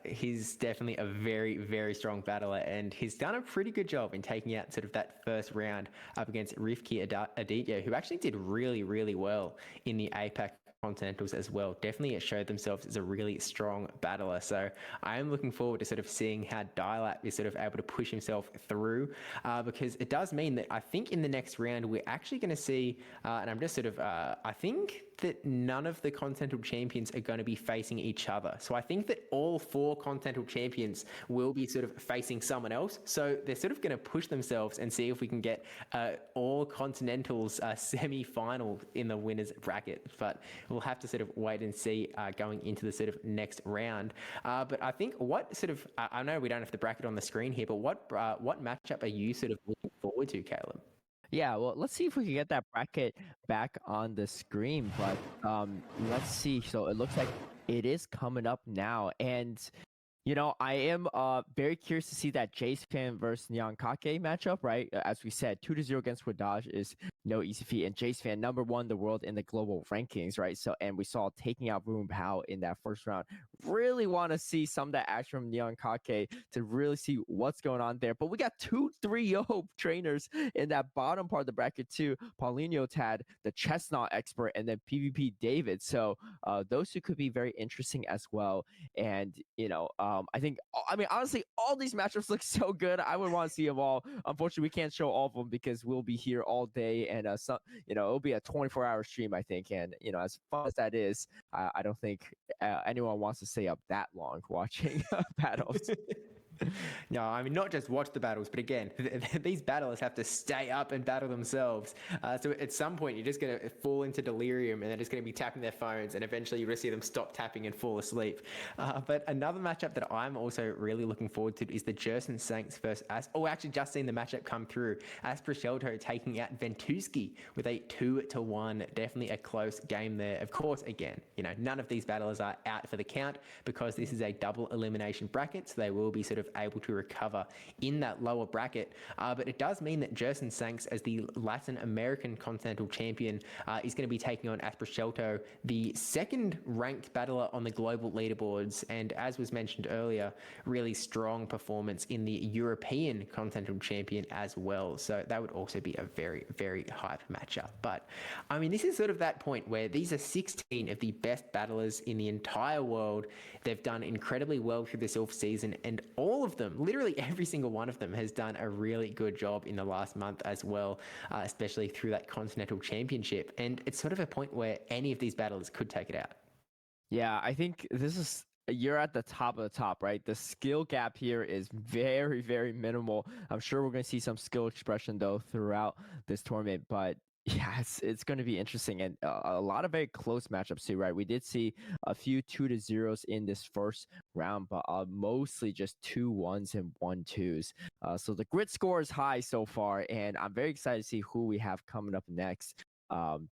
he's definitely a very, very strong battler, and he's done a pretty good job in taking out sort of that first round up against Rifki Aditya, who actually did really, really well in the APAC Continentals as well. Definitely it showed themselves as a really strong battler. So I am looking forward to sort of seeing how Dialap is sort of able to push himself through, because it does mean that I think in the next round we're actually going to see, and I'm just sort of, I think that none of the Continental champions are going to be facing each other. So I think that all 4 Continental champions will be sort of facing someone else. So they're sort of going to push themselves and see if we can get all Continentals semi-final in the winners bracket. But we'll have to sort of wait and see going into the sort of next round. But I think what sort of, I know we don't have the bracket on the screen here, but what matchup are you sort of looking forward to, Caleb? Yeah, well, let's see if we can get that bracket back on the screen. But let's see. So it looks like it is coming up now, and I am very curious to see that Jace Fan versus Nyankake matchup, right? As we said, 2-0 against Wadaj is no easy feat, and Jace Fan #1 in the world in the global rankings, right? So, and we saw taking out Boom Pow in that first round. Really want to see some of that action from Nyankake to really see what's going on there. But we got 2-3-0 trainers in that bottom part of the bracket too. Paulinho Tad, the Chestnut expert, and then PvP David. So those two could be very interesting as well. And I think, I mean, honestly, all these matchups look so good. I would want to see them all. Unfortunately, we can't show all of them because we'll be here all day, and it'll be a 24-hour stream, I think. And as fun as that is, I don't think anyone wants to stay up that long watching battles. No, I mean, not just watch the battles, but again, these battlers have to stay up and battle themselves. So at some point, you're just going to fall into delirium, and they're just going to be tapping their phones, and eventually you're going to see them stop tapping and fall asleep. But another matchup that I'm also really looking forward to is the Jerson Saints versus actually just seen the matchup come through. Asprashelto taking out Ventuski with a 2-1. Definitely a close game there. Of course, again, none of these battlers are out for the count because this is a double elimination bracket, so they will be sort of able to recover in that lower bracket. But it does mean that Jerson Sanks, as the Latin American Continental Champion, is going to be taking on Asprashelto, the second ranked battler on the global leaderboards. And as was mentioned earlier, really strong performance in the European Continental Champion as well. So that would also be a very, very hype matchup. But I mean, this is sort of that point where these are 16 of the best battlers in the entire world. They've done incredibly well through the Silph season, and all of them, literally every single one of them, has done a really good job in the last month as well, especially through that Continental Championship. And it's sort of a point where any of these battlers could take it out. Yeah, I think you're at the top of the top, right? The skill gap here is very, very minimal. I'm sure we're going to see some skill expression though throughout this tournament, but yeah, it's going to be interesting, and a lot of very close matchups too, right? We did see a few 2-0s in this first round, but mostly just 2-1s and 1-2s. So the grit score is high so far, and I'm very excited to see who we have coming up next,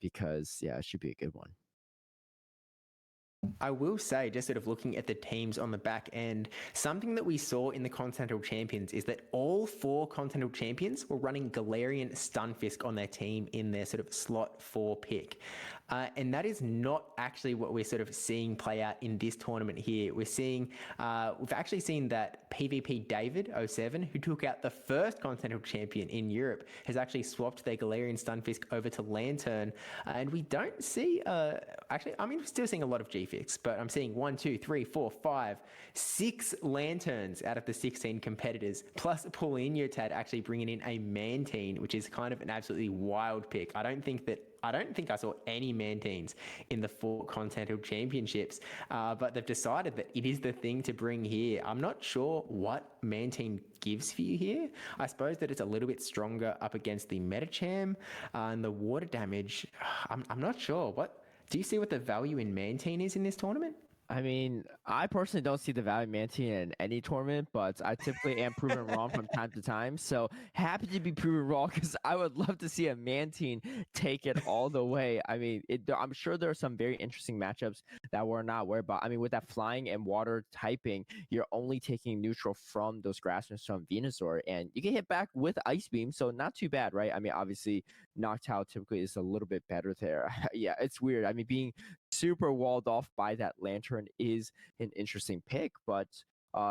because yeah, it should be a good one. I will say, just sort of looking at the teams on the back end, something that we saw in the Continental Champions is that all 4 Continental Champions were running Galarian Stunfisk on their team in their sort of slot 4 pick. And that is not actually what we're sort of seeing play out in this tournament here. We've actually seen that PvP David 07, who took out the first Continental Champion in Europe, has actually swapped their Galarian Stunfisk over to Lantern. And we don't see, we're still seeing a lot of GFIX, but I'm seeing 1, 2, 3, 4, 5, 6 Lanterns out of the 16 competitors, plus Paulinho Tad actually bringing in a Mantine, which is kind of an absolutely wild pick. I don't think I saw any Mantines in the 4 Continental Championships, but they've decided that it is the thing to bring here. I'm not sure what Mantine gives for you here. I suppose that it's a little bit stronger up against the Metacham, and the water damage. I'm not sure. Do you see what the value in Mantine is in this tournament? I mean, I personally don't see the value of Mantine in any tournament, but I typically am proven wrong from time to time. So happy to be proven wrong, because I would love to see a Mantine take it all the way. I mean, I'm sure there are some very interesting matchups that we're not aware about. I mean, with that flying and water typing, you're only taking neutral from those grasslands from Venusaur, and you can hit back with Ice Beam, so not too bad, right? I mean, obviously, Noctowl typically is a little bit better there. Yeah, it's weird. I mean, being super walled off by that Lantern is an interesting pick, but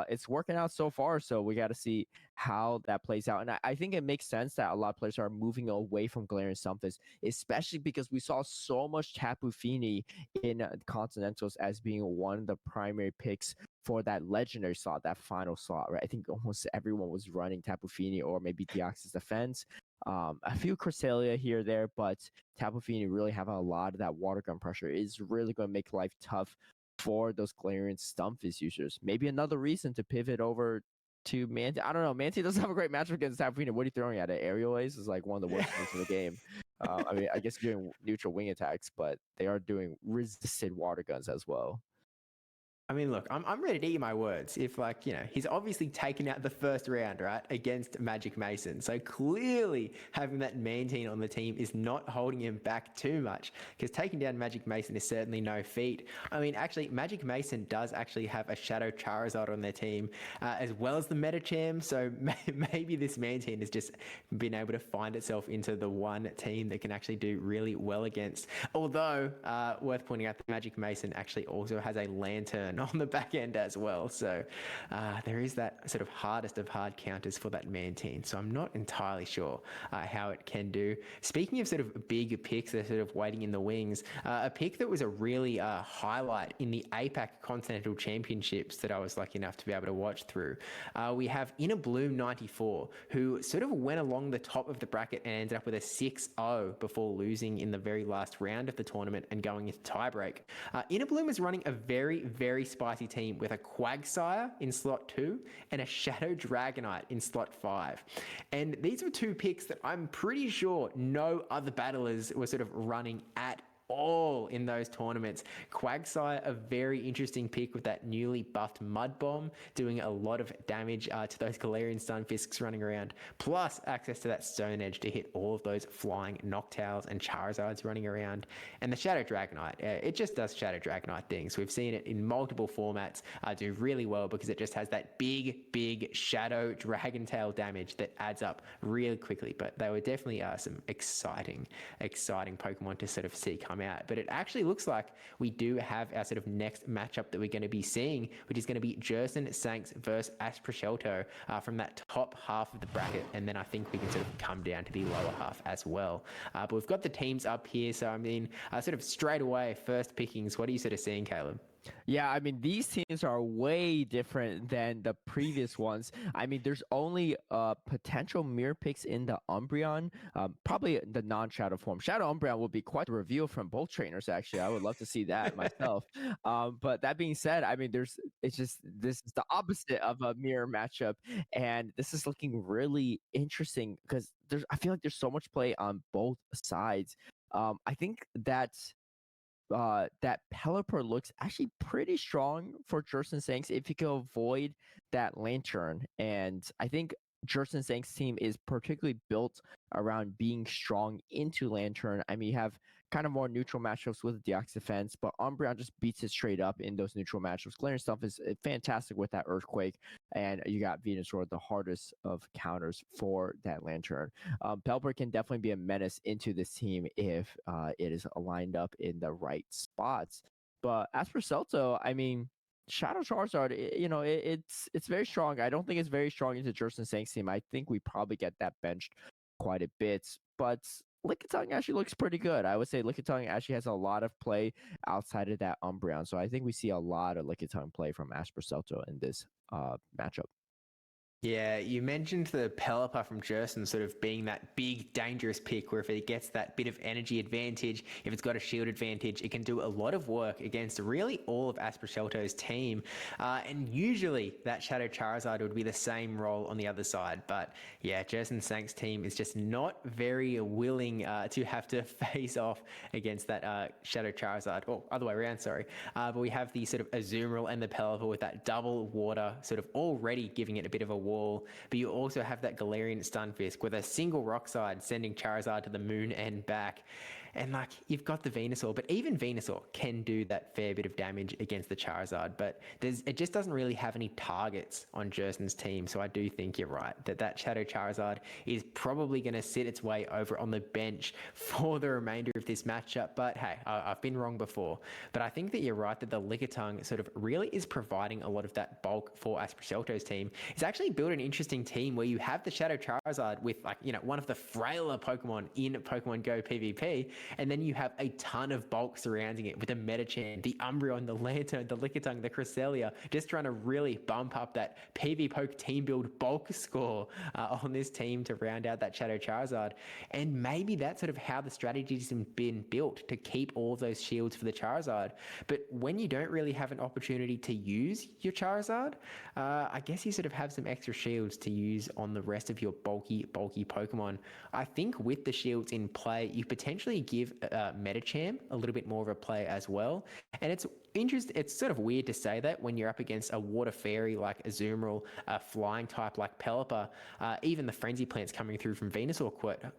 it's working out so far. So we got to see how that plays out. And I think it makes sense that a lot of players are moving away from Galarian Stunfisk, especially because we saw so much Tapu Fini in Continentals as being one of the primary picks for that legendary slot, that final slot, right? I think almost everyone was running Tapu Fini or maybe Deoxys Defense. A few Cresselia here or there, but Tapu Fini really having a lot of that water gun pressure is really going to make life tough for those Galarian Stunfisk users. Maybe another reason to pivot over to Manti. I don't know. Manti doesn't have a great matchup against Tapu Fini. What are you throwing at it? Aerial Ace is like one of the worst things in the game. I mean, I guess you're doing neutral wing attacks, but they are doing resisted water guns as well. I mean, look, I'm ready to eat my words. If, like, you know, he's obviously taken out the first round, right, against Magic Mason. So clearly having that Mantine on the team is not holding him back too much, because taking down Magic Mason is certainly no feat. I mean, actually, Magic Mason does actually have a Shadow Charizard on their team, as well as the Metacham. So maybe this Mantine has just been able to find itself into the one team that can actually do really well against. Although, worth pointing out, that Magic Mason actually also has a Lantern on the back end as well. So there is that sort of hardest of hard counters for that Mantine. So I'm not entirely sure how it can do. Speaking of sort of big picks that are sort of waiting in the wings, a pick that was a really highlight in the APAC Continental Championships that I was lucky enough to be able to watch through. We have Inner Bloom 94, who sort of went along the top of the bracket and ended up with a 6-0 before losing in the very last round of the tournament and going into tiebreak. Inner Bloom is running a very, very spicy team with a Quagsire in slot 2 and a Shadow Dragonite in slot 5. And these were two picks that I'm pretty sure no other battlers were sort of running at all in those tournaments. Quagsire, a very interesting pick with that newly buffed Mud Bomb, doing a lot of damage to those Galarian Stunfisks running around, plus access to that Stone Edge to hit all of those flying Noctowls and Charizards running around. And the Shadow Dragonite, it just does Shadow Dragonite things. We've seen it in multiple formats do really well because it just has that big Shadow Dragon Tail damage that adds up really quickly. But they were definitely some exciting Pokemon to sort of see come out. But it actually looks like we do have our sort of next matchup that we're going to be seeing, which is going to be Jerson Sanks versus Asproshelto from that top half of the bracket, and then I think we can sort of come down to the lower half as well. But we've got the teams up here, so I mean, sort of straight away, first pickings, what are you sort of seeing, Caleb? Yeah, I mean, these teams are way different than the previous ones. I mean, there's only potential mirror picks in the Umbreon, probably the non-Shadow form. Shadow Umbreon will be quite a reveal from both trainers, actually. I would love to see that myself. But that being said, I mean, this is the opposite of a mirror matchup, and this is looking really interesting because I feel like there's so much play on both sides. I think that Pelipper looks actually pretty strong for Jerson Sanks if he can avoid that Lantern. And I think Jerson Sanks' team is particularly built around being strong into Lantern. I mean, you have kind of more neutral matchups with Deoxys Defense, but Umbreon just beats it straight up in those neutral matchups. Galarian stuff is fantastic with that Earthquake, and you got Venusaur, the hardest of counters for that Lantern. Pelipper can definitely be a menace into this team if it is aligned up in the right spots. But as for Celto, I mean, Shadow Charizard, it's very strong. I don't think it's very strong into Jerson Sanks' team. I think we probably get that benched quite a bit. But Lickitung actually looks pretty good. I would say Lickitung actually has a lot of play outside of that Umbreon. So I think we see a lot of Lickitung play from Aspercelto in this matchup. Yeah, you mentioned the Pelipper from Jerson sort of being that big, dangerous pick where if it gets that bit of energy advantage, if it's got a shield advantage, it can do a lot of work against really all of Asproshelto's team. And usually that Shadow Charizard would be the same role on the other side. But yeah, Jerson Sanks' team is just not very willing to have to face off against that Shadow Charizard. Or other way around, sorry. But we have the sort of Azumarill and the Pelipper with that double water sort of already giving it a bit of a wall. But you also have that Galarian Stunfisk with a single Rock Slide sending Charizard to the moon and back. And like, you've got the Venusaur, but even Venusaur can do that fair bit of damage against the Charizard, but it just doesn't really have any targets on Jerson's team. So I do think you're right that Shadow Charizard is probably going to sit its way over on the bench for the remainder of this matchup. But hey, I've been wrong before. But I think that you're right that the Lickitung sort of really is providing a lot of that bulk for Aspercelto's team. It's actually built an interesting team where you have the Shadow Charizard with, like, you know, one of the frailer Pokemon in Pokemon Go PvP, and then you have a ton of bulk surrounding it with the Medicham, the Umbreon, the Lantern, the Lickitung, the Cresselia, just trying to really bump up that PvPoke team build bulk score on this team to round out that Shadow Charizard. And maybe that's sort of how the strategy's been built, to keep all of those shields for the Charizard. But when you don't really have an opportunity to use your Charizard, I guess you sort of have some extra shields to use on the rest of your bulky Pokemon. I think with the shields in play, you potentially give Medicham a little bit more of a play as well. And it's sort of weird to say that when you're up against a water fairy like Azumarill, a flying type like Pelipper, even the Frenzy Plants coming through from Venusaur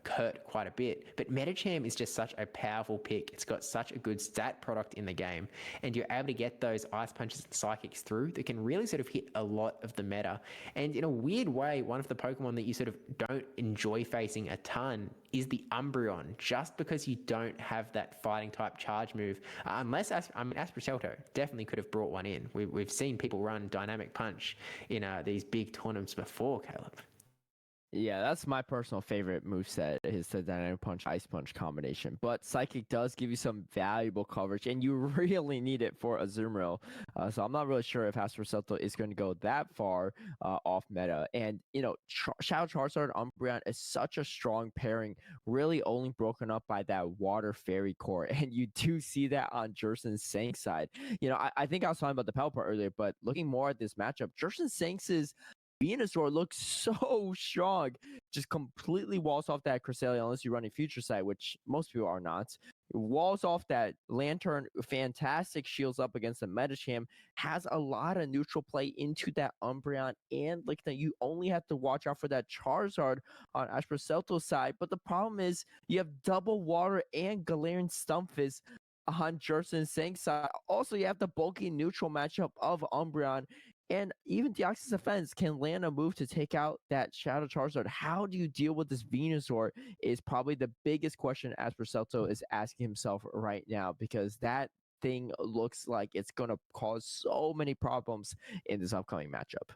hurt quite a bit. But Medicham is just such a powerful pick. It's got such a good stat product in the game, and you're able to get those Ice Punches and Psychics through that can really sort of hit a lot of the meta. And in a weird way, one of the Pokemon that you sort of don't enjoy facing a ton is the Umbreon, just because you don't have that fighting type charge move. Unless, Aspercelto definitely could have brought one in. We've seen people run Dynamic Punch in these big tournaments before, Caleb. Yeah, that's my personal favorite moveset, is the Dynamic Punch Ice Punch combination. But Psychic does give you some valuable coverage, and you really need it for Azumarill. So I'm not really sure if Aspercelto is going to go that far off meta. And, you know, Shadow Charizard and Umbreon is such a strong pairing, really only broken up by that Water Fairy core. And you do see that on Jerson's Sank side. You know, I think I was talking about the Pelipper earlier, but looking more at this matchup, Jerson Sank's Venusaur looks so strong. Just completely walls off that Cresselia, unless you're running Future Sight, which most people are not. Walls off that Lantern, fantastic shields up against the Medicham, has a lot of neutral play into that Umbreon, and like that, you only have to watch out for that Charizard on Aspercelto's side. But the problem is you have double Water and Galarian Stunfisk on Jerson Sank's side. Also, you have the bulky neutral matchup of Umbreon. And even Deoxys Defense can land a move to take out that Shadow Charizard. How do you deal with this Venusaur is probably the biggest question Aspercelto is asking himself right now, because that thing looks like it's going to cause so many problems in this upcoming matchup.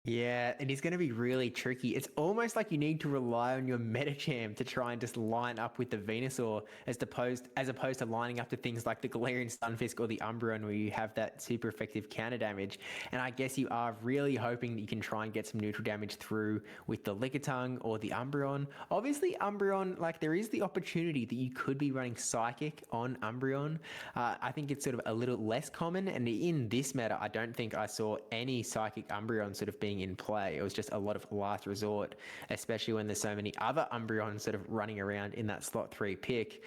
Yeah, and he's going to be really tricky. It's almost like you need to rely on your Medicham to try and just line up with the Venusaur, as opposed to lining up to things like the Galarian Stunfisk or the Umbreon, where you have that super effective counter damage. And I guess you are really hoping that you can try and get some neutral damage through with the Lickitung or the Umbreon. Obviously, Umbreon, like, there is the opportunity that you could be running Psychic on Umbreon. I think it's sort of a little less common, and in this meta, I don't think I saw any Psychic Umbreon sort of being in play. It was just a lot of last resort, especially when there's so many other Umbreons sort of running around in that slot 3 pick.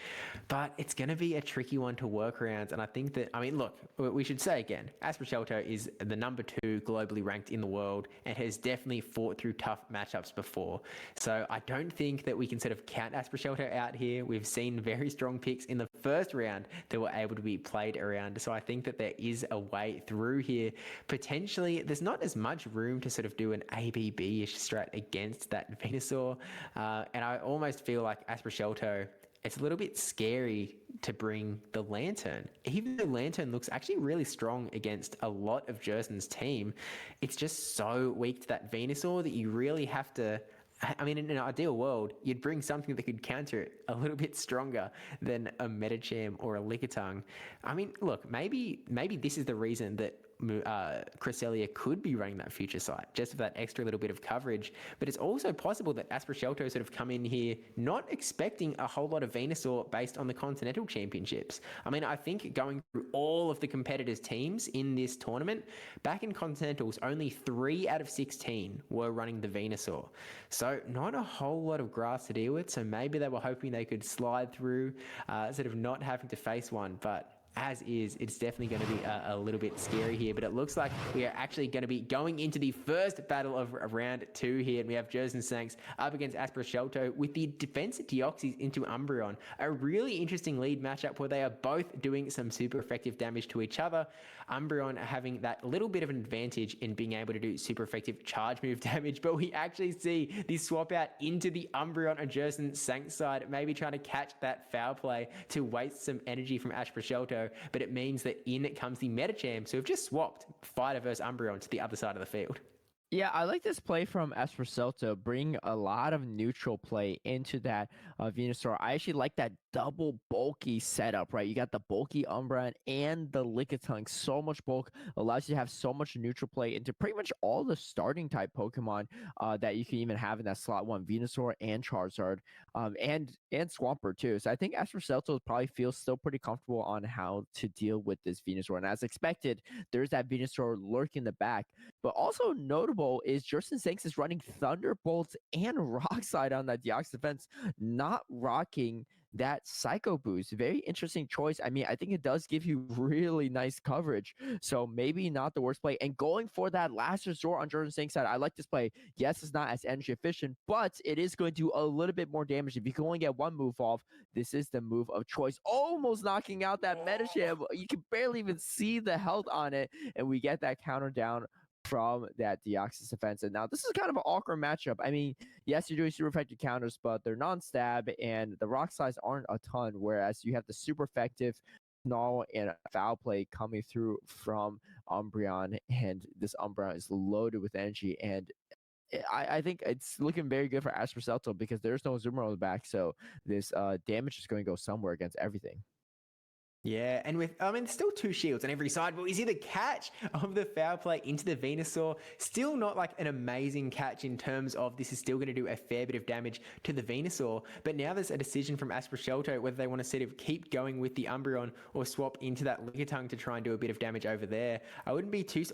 But it's going to be a tricky one to work around. And I think that, I mean, look, we should say again, Aspercelto is the number 2 globally ranked in the world and has definitely fought through tough matchups before. So I don't think that we can sort of count Aspercelto out here. We've seen very strong picks in the first round that were able to be played around. So I think that there is a way through here. Potentially, there's not as much room to sort of do an ABB-ish strat against that Venusaur. And I almost feel like Aspercelto, it's a little bit scary to bring the Lantern. Even though Lantern looks actually really strong against a lot of Jerson's team, it's just so weak to that Venusaur that you really have to... I mean, in an ideal world, you'd bring something that could counter it a little bit stronger than a Medicham or a Lickitung. I mean, look, maybe this is the reason that Cresselia could be running that Future Sight, just for that extra little bit of coverage. But it's also possible that Aspercelto sort of come in here not expecting a whole lot of Venusaur based on the Continental Championships. I mean, I think going through all of the competitors' teams in this tournament, back in Continentals, only 3 out of 16 were running the Venusaur. So not a whole lot of grass to deal with. So maybe they were hoping they could slide through, sort of not having to face one. But as is, it's definitely going to be a little bit scary here. But it looks like we are actually going to be going into the first battle of round 2 here. And we have Jersen Sanks up against Aspera Shelto with the defense Deoxys into Umbreon. A really interesting lead matchup where they are both doing some super effective damage to each other. Umbreon having that little bit of an advantage in being able to do super effective charge move damage, but we actually see the swap out into the Umbreon and Jersen Sanks side, maybe trying to catch that foul play to waste some energy from Aspera Shelto, but it means that in comes the Metacham, so we've just swapped Fighter versus Umbreon to the other side of the field. Yeah, I like this play from Espresso, bring a lot of neutral play into that Venusaur. I actually like that double bulky setup, right? You got the bulky Umbreon and the Lickitung. So much bulk allows you to have so much neutral play into pretty much all the starting type Pokemon that you can even have in that slot 1, Venusaur and Charizard, and Swampert too. So I think Espresso probably feels still pretty comfortable on how to deal with this Venusaur. And as expected, there's that Venusaur lurking in the back. But also notable is Jersen Sanks is running Thunderbolts and Rock Slide on that Deoxys defense, not rocking that Psycho Boost. Very interesting choice. I mean, I think it does give you really nice coverage. So maybe not the worst play. And going for that last resort on Jersen Sanks' side, I like this play. Yes, it's not as energy efficient, but it is going to do a little bit more damage. If you can only get one move off, this is the move of choice. Almost knocking out that Metacham. You can barely even see the health on it. And we get that counter down from that Deoxys defense. And now this is kind of an awkward matchup. I mean, yes, you're doing super effective counters, but they're non-stab and the rock slides aren't a ton, whereas you have the super effective Snarl and foul play coming through from Umbreon, and this Umbreon is loaded with energy. And I think it's looking very good for Aspercelto because there's no Zoomer on the back, so this damage is going to go somewhere against everything. Yeah, and there's still 2 shields on every side, but we see the catch of the foul play into the Venusaur. Still not like an amazing catch in terms of this is still going to do a fair bit of damage to the Venusaur, but now there's a decision from Aspera Shelto whether they want to sort of keep going with the Umbreon or swap into that Lickitung to try and do a bit of damage over there. I wouldn't be too...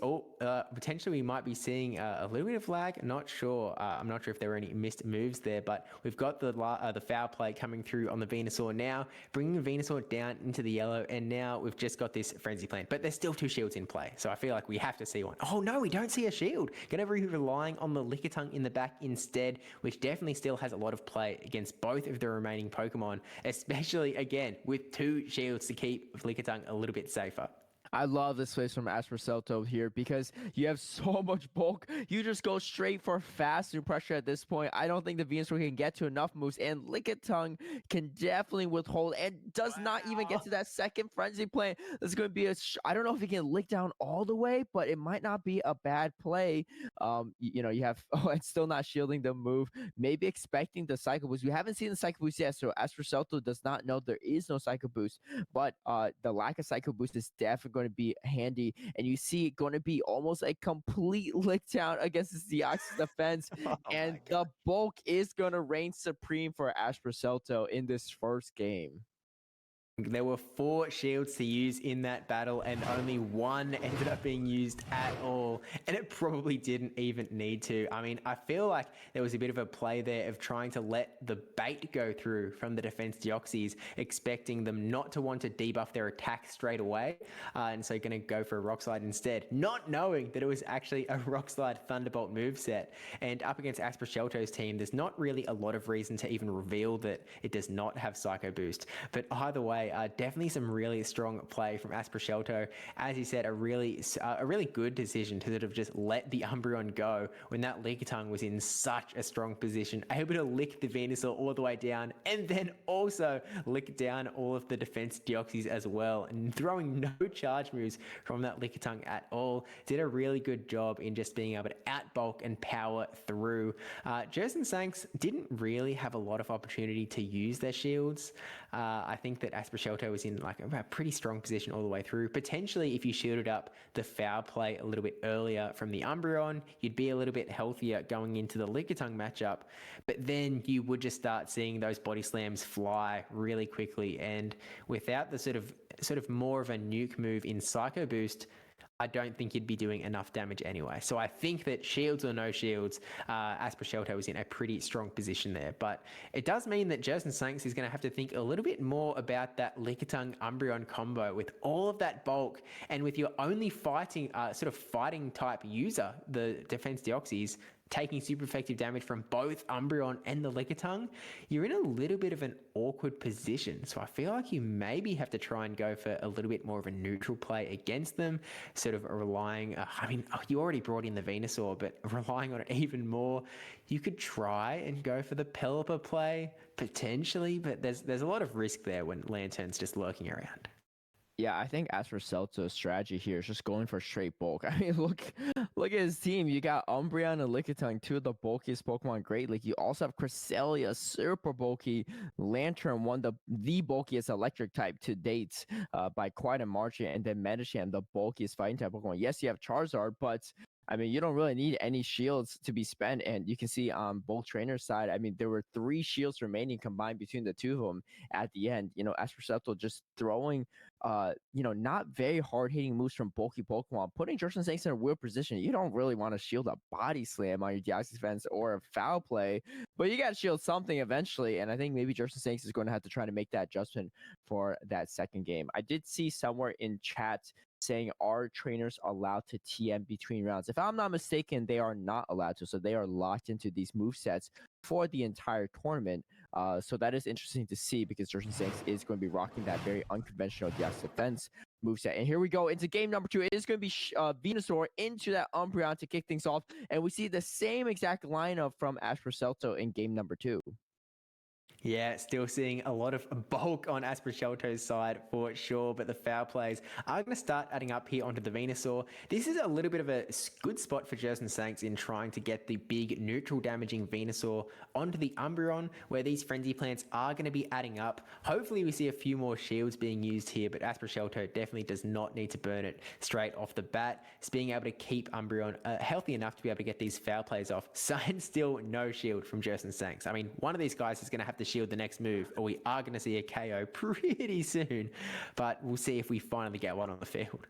potentially we might be seeing a little bit of lag, not sure. I'm not sure if there were any missed moves there, but we've got the foul play coming through on the Venusaur now, bringing the Venusaur down into the yellow, and now we've just got this Frenzy Plant, but there's still 2 shields in play, so I feel like we have to see one. Oh no, we don't see a shield. Gonna be relying on the Lickitung in the back instead, which definitely still has a lot of play against both of the remaining Pokemon, especially again with 2 shields to keep Lickitung a little bit safer. I love this place from Aspercelto here because you have so much bulk. You just go straight for fast new pressure at this point. I don't think the Venusaur can get to enough moves, and Lickitung can definitely withhold and does not even get to that second Frenzy Plant. This is going to be I don't know if he can lick down all the way, but it might not be a bad play. You have, and still not shielding the move. Maybe expecting the Psycho Boost. We haven't seen the Psycho Boost yet, so Aspercelto does not know there is no Psycho Boost, but the lack of Psycho Boost is definitely going to be handy, and you see it going to be almost a complete lick down against this Deoxys defense, and the bulk is going to reign supreme for Aspercelto in this first game. There were 4 shields to use in that battle, and only 1 ended up being used at all, and it probably didn't even need to. I mean, I feel like there was a bit of a play there of trying to let the bait go through from the defense Deoxys, expecting them not to want to debuff their attack straight away, and so going to go for a Rock Slide instead, not knowing that it was actually a Rock Slide Thunderbolt moveset. And up against Aspera Shelto's team, there's not really a lot of reason to even reveal that it does not have Psycho Boost, but either way, definitely some really strong play from Aspera Shelto. As you said, a really good decision to sort of just let the Umbreon go when that Lickitung was in such a strong position, able to lick the Venusaur all the way down, and then also lick down all of the defense Deoxys as well, and throwing no charge moves from that Lickitung at all. Did a really good job in just being able to outbulk and power through. Jersen Sanks didn't really have a lot of opportunity to use their shields. I think that Aspera Shelto was in like a pretty strong position all the way through. Potentially, if you shielded up the foul play a little bit earlier from the Umbreon, you'd be a little bit healthier going into the Lickitung matchup. But then you would just start seeing those body slams fly really quickly. And without the sort of more of a nuke move in Psycho Boost, I don't think you'd be doing enough damage anyway. So I think that shields or no shields, Aspera Shelter was in a pretty strong position there. But it does mean that Jerson Sanks is going to have to think a little bit more about that Lickitung Umbreon combo with all of that bulk, and with your only fighting, sort of fighting type user, the Defense Deoxys, taking super effective damage from both Umbreon and the Lickitung, you're in a little bit of an awkward position. So I feel like you maybe have to try and go for a little bit more of a neutral play against them, sort of relying, you already brought in the Venusaur, but relying on it even more. You could try and go for the Pelipper play, potentially, but there's a lot of risk there when Lantern's just lurking around. Yeah, I think as for Celto's strategy here is just going for straight bulk. I mean, look at his team. You got Umbreon and Lickitung, two of the bulkiest Pokemon Great League. You also have Cresselia, super bulky. Lantern, one of the bulkiest electric type to date by quite a margin. And then Medicham, the bulkiest fighting type Pokemon. Yes, you have Charizard, but I mean, you don't really need any shields to be spent. And you can see on both trainers' side, I mean, there were 3 shields remaining combined between the two of them at the end. As for Celto just throwing not very hard-hitting moves from bulky Pokemon, putting Jerson Sanks in a weird position. You don't really want to shield a body slam on your Deoxys defense or a foul play, but you got to shield something eventually, and I think maybe Jerson Sanks is going to have to try to make that adjustment for that second game. I did see somewhere in chat saying, are trainers allowed to TM between rounds? If I'm not mistaken, they are not allowed to, so they are locked into these movesets for the entire tournament. So that is interesting to see because Jerson Sanks is going to be rocking that very unconventional Deoxys defense moveset. And here we go into game number 2. It is going to be Venusaur into that Umbreon to kick things off. And we see the same exact lineup from Aspera Celto in game number 2. Yeah, still seeing a lot of bulk on Aspera Shelto's side for sure, but the foul plays are going to start adding up here onto the Venusaur. This is a little bit of a good spot for Jerson Sanks in trying to get the big neutral damaging Venusaur onto the Umbreon, where these Frenzy Plants are going to be adding up. Hopefully we see a few more shields being used here, but Aspera Shelto definitely does not need to burn it straight off the bat. It's being able to keep Umbreon healthy enough to be able to get these foul plays off. And still no shield from Jerson Sanks. I mean, one of these guys is going to have to shield the next move, or we are going to see a KO pretty soon, but we'll see if we finally get one on the field.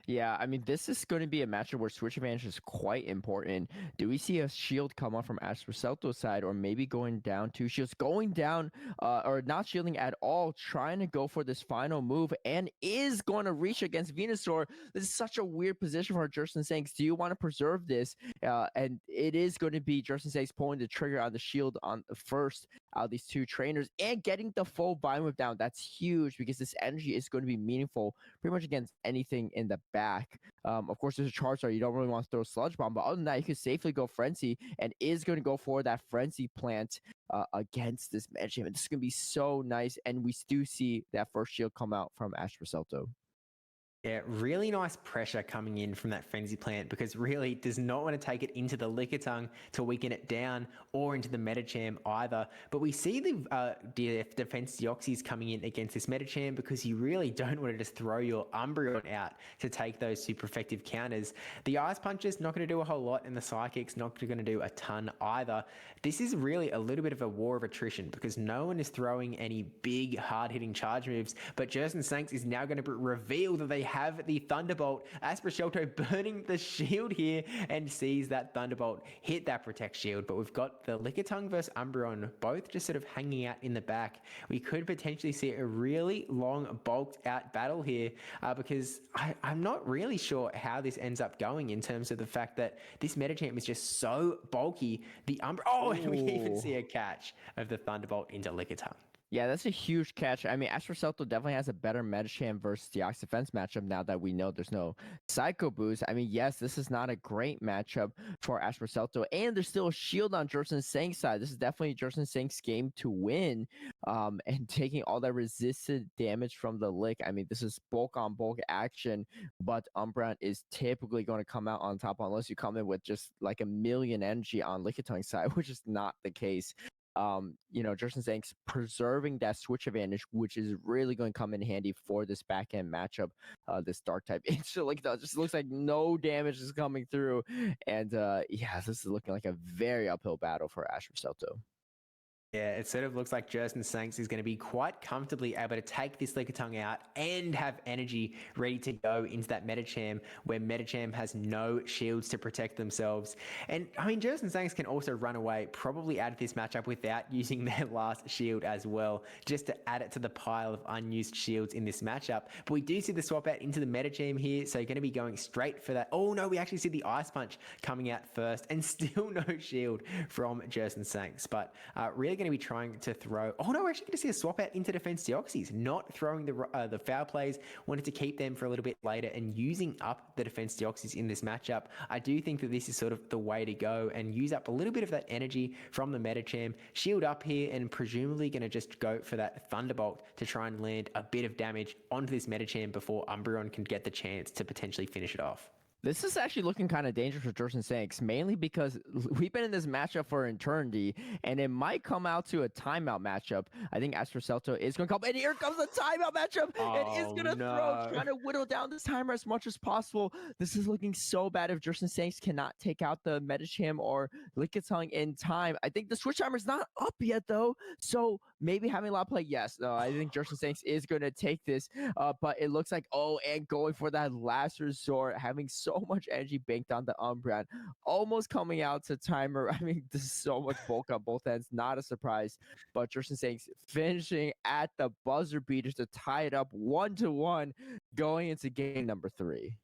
Yeah, I mean, this is going to be a matchup where switch advantage is quite important. Do we see a shield come up from Aspera Celto's side, or maybe going down 2 shields, going down or not shielding at all, trying to go for this final move, and is going to reach against Venusaur? This is such a weird position for Jerson Sanks. Do you want to preserve this? And it is going to be Jerson Sanks pulling the trigger on the shield on the first out of these 2 trainers and getting the full bind whip down. That's huge because this energy is going to be meaningful pretty much against anything in the back. Of course, there's a Charizard. You don't really want to throw a Sludge Bomb, but other than that, you could safely go Frenzy and is going to go for that Frenzy Plant against this Medicham. This is going to be so nice, and we do see that first shield come out from Aspera Celto. Yeah, really nice pressure coming in from that Frenzy Plant, because really it does not want to take it into the Lickitung to weaken it down, or into the Medicham either. But we see the Defense Deoxys coming in against this Medicham because you really don't want to just throw your Umbreon out to take those super effective counters. The Ice Puncher's not going to do a whole lot, and the Psychic's not going to do a ton either. This is really a little bit of a war of attrition because no one is throwing any big hard-hitting charge moves, but Jerson Sanks is now going to reveal that they have the Thunderbolt. Aspera Shelto burning the shield here and sees that Thunderbolt hit that Protect shield, but we've got the Lickitung versus Umbreon both just sort of hanging out in the back. We could potentially see a really long bulked out battle here because I'm not really sure how this ends up going in terms of the fact that this Medicham is just so bulky. The we even see a catch of the Thunderbolt into Lickitung. Yeah, that's a huge catch. I mean, Aspera Celto definitely has a better Medicham versus Deoxys defense matchup now that we know there's no Psycho Boost. I mean, yes, this is not a great matchup for Aspera Celto, and there's still a shield on Jerson Sanks' side. This is definitely Jerson Sanks' game to win, and taking all that resisted damage from the Lick. I mean, this is bulk on bulk action, but Umbreon is typically going to come out on top unless you come in with just like a million energy on Lickitung side, which is not the case. Jerson Sanks preserving that switch advantage, which is really going to come in handy for this back end matchup. This dark type, it just looks like no damage is coming through, and this is looking like a very uphill battle for Aspera Celto. Yeah, it sort of looks like Jerson Sanks is going to be quite comfortably able to take this Lickitung out and have energy ready to go into that Medicham, where Medicham has no shields to protect themselves. And I mean, Jerson Sanks can also run away probably out of this matchup without using their last shield as well, just to add it to the pile of unused shields in this matchup. But we do see the swap out into the Medicham here, so you're going to be going straight for that. Oh no, we actually see the Ice Punch coming out first, and still no shield from Jerson Sanks. But really going to be trying to throw. Oh no, we're actually going to see a swap out into Defense Deoxys, not throwing the foul plays. Wanted to keep them for a little bit later and using up the Defense Deoxys in this matchup. I do think that this is sort of the way to go and use up a little bit of that energy from the Medicham. Shield up here and presumably going to just go for that Thunderbolt to try and land a bit of damage onto this Medicham before Umbreon can get the chance to potentially finish it off. This is actually looking kind of dangerous for Jerson Sanks, mainly because we've been in this matchup for eternity, and it might come out to a timeout matchup. I think Astrocelto is going to come, and here comes the timeout matchup, and it's going to throw, trying to whittle down this timer as much as possible. This is looking so bad if Jerson Sanks cannot take out the Medicham or Lickitung in time. I think the switch timer is not up yet, though, so maybe having a lot of play, yes. No, I think Jerson Sanks is going to take this, but it looks like, and going for that last resort, having so much energy banked on the Umbreon, almost coming out to timer. I mean, this is so much bulk on both ends, not a surprise, but Jerson Sanks finishing at the buzzer beaters to tie it up 1-1 going into game number 3.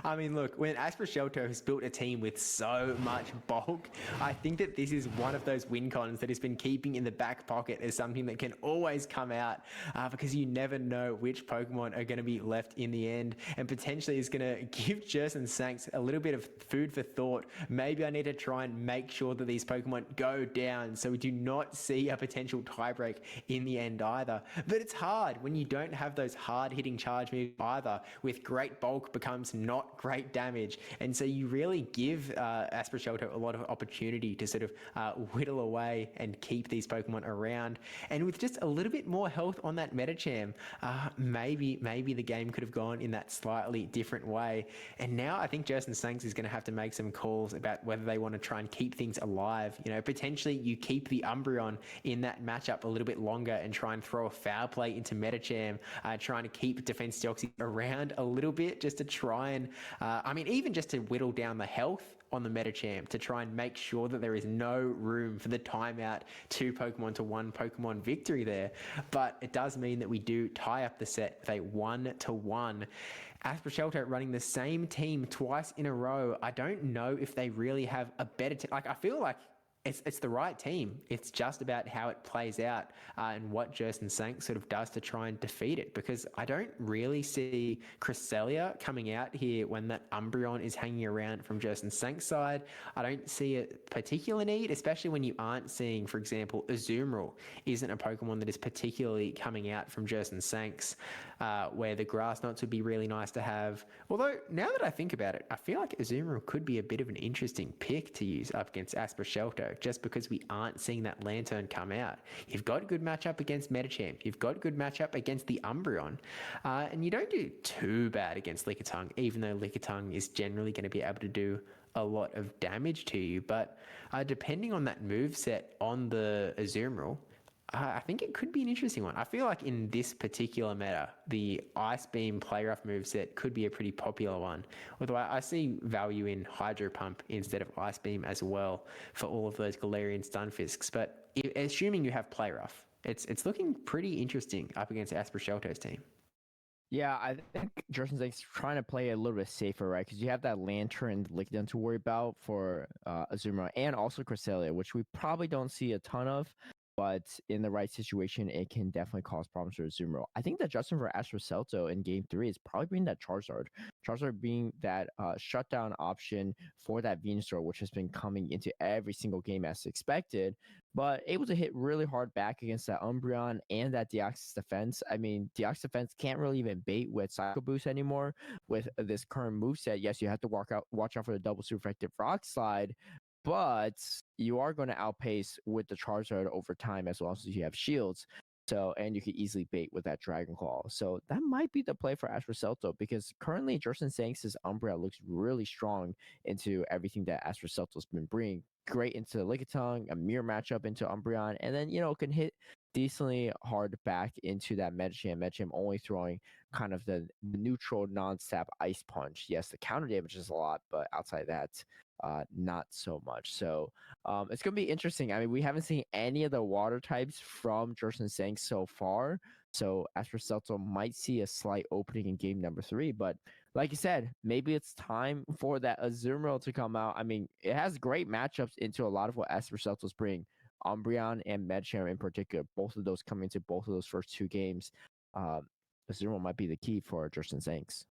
I mean, look, when Aspercelto has built a team with so much bulk, I think that this is one of those win cons that has been keeping in the back pocket as something that can always come out because you never know which Pokemon are going to be left in the end, and potentially is going to give Jerson Sanks a little bit of food for thought. Maybe I need to try and make sure that these Pokemon go down so we do not see a potential tiebreak in the end either. But it's hard when you don't have those hard-hitting charge moves either, with great bulk becomes not great damage, and so you really give Aspercelto a lot of opportunity to sort of whittle away and keep these Pokemon around. And with just a little bit more health on that Medicham, maybe the game could have gone in that slightly different way. And now I think Jerson Sanks is going to have to make some calls about whether they want to try and keep things alive. You know, potentially you keep the Umbreon in that matchup a little bit longer and try and throw a foul play into Medicham, trying to keep Defense Deoxys around a little bit just to try and, I mean, even just to whittle down the health on the Medicham to try and make sure that there is no room for the timeout 2 Pokemon to 1 Pokemon victory there. But it does mean that we do tie up the set with a 1-1. Aspercelto running the same team twice in a row. I don't know if they really have a better team. Like, I feel like it's the right team. It's just about how it plays out and what Jerson Sanks sort of does to try and defeat it, because I don't really see Cresselia coming out here when that Umbreon is hanging around from Jerson Sanks' side. I don't see a particular need, especially when you aren't seeing, for example, Azumarill isn't a Pokemon that is particularly coming out from Jerson Sanks, where the Grass Knots would be really nice to have. Although, now that I think about it, I feel like Azumarill could be a bit of an interesting pick to use up against Aspercelto, just because we aren't seeing that Lantern come out. You've got a good matchup against Medicham. You've got a good matchup against the Umbreon. And you don't do too bad against Lickitung, even though Lickitung is generally going to be able to do a lot of damage to you. But depending on that moveset on the Azumarill, I think it could be an interesting one. I feel like in this particular meta, the Ice Beam Play Rough moveset could be a pretty popular one. Although I see value in Hydro Pump instead of Ice Beam as well for all of those Galarian Stunfisks. But assuming you have Play Rough, it's looking pretty interesting up against Aspercelto's team. Yeah, I think Jerson Sanks trying to play a little bit safer, right? Because you have that Lantern Lickitung to worry about for Azumarill and also Cresselia, which we probably don't see a ton of. But in the right situation, it can definitely cause problems for Azumarill. I think that Justin for Astrocelto in Game 3 is probably being that Charizard. Charizard being that shutdown option for that Venusaur, which has been coming into every single game as expected, but able to hit really hard back against that Umbreon and that Deoxys defense. I mean, Deoxys defense can't really even bait with Psycho Boost anymore with this current moveset. Yes, you have to watch out for the double super effective Rock Slide, but you are going to outpace with the Charizard over time as long as you have shields. So, and you could easily bait with that Dragon Claw. So that might be the play for Asper Celto because currently Jerson Sanks' Umbreon looks really strong into everything that Asper Celto's been bringing. Great into Lickitung, a mirror matchup into Umbreon, and then, can hit decently hard back into that Medicham. Medicham only throwing kind of the neutral non-stab Ice Punch. Yes, the counter damage is a lot, but outside that, not so much. So it's going to be interesting. I mean, we haven't seen any of the water types from Jerson Sang so far. So Asper Celto might see a slight opening in game number 3. But like you said, maybe it's time for that Azumarill to come out. I mean, it has great matchups into a lot of what Asper Celto's bring. Umbreon and Medicham in particular, both of those coming into both of those first 2 games. Azumarill might be the key for Jerson Sanks.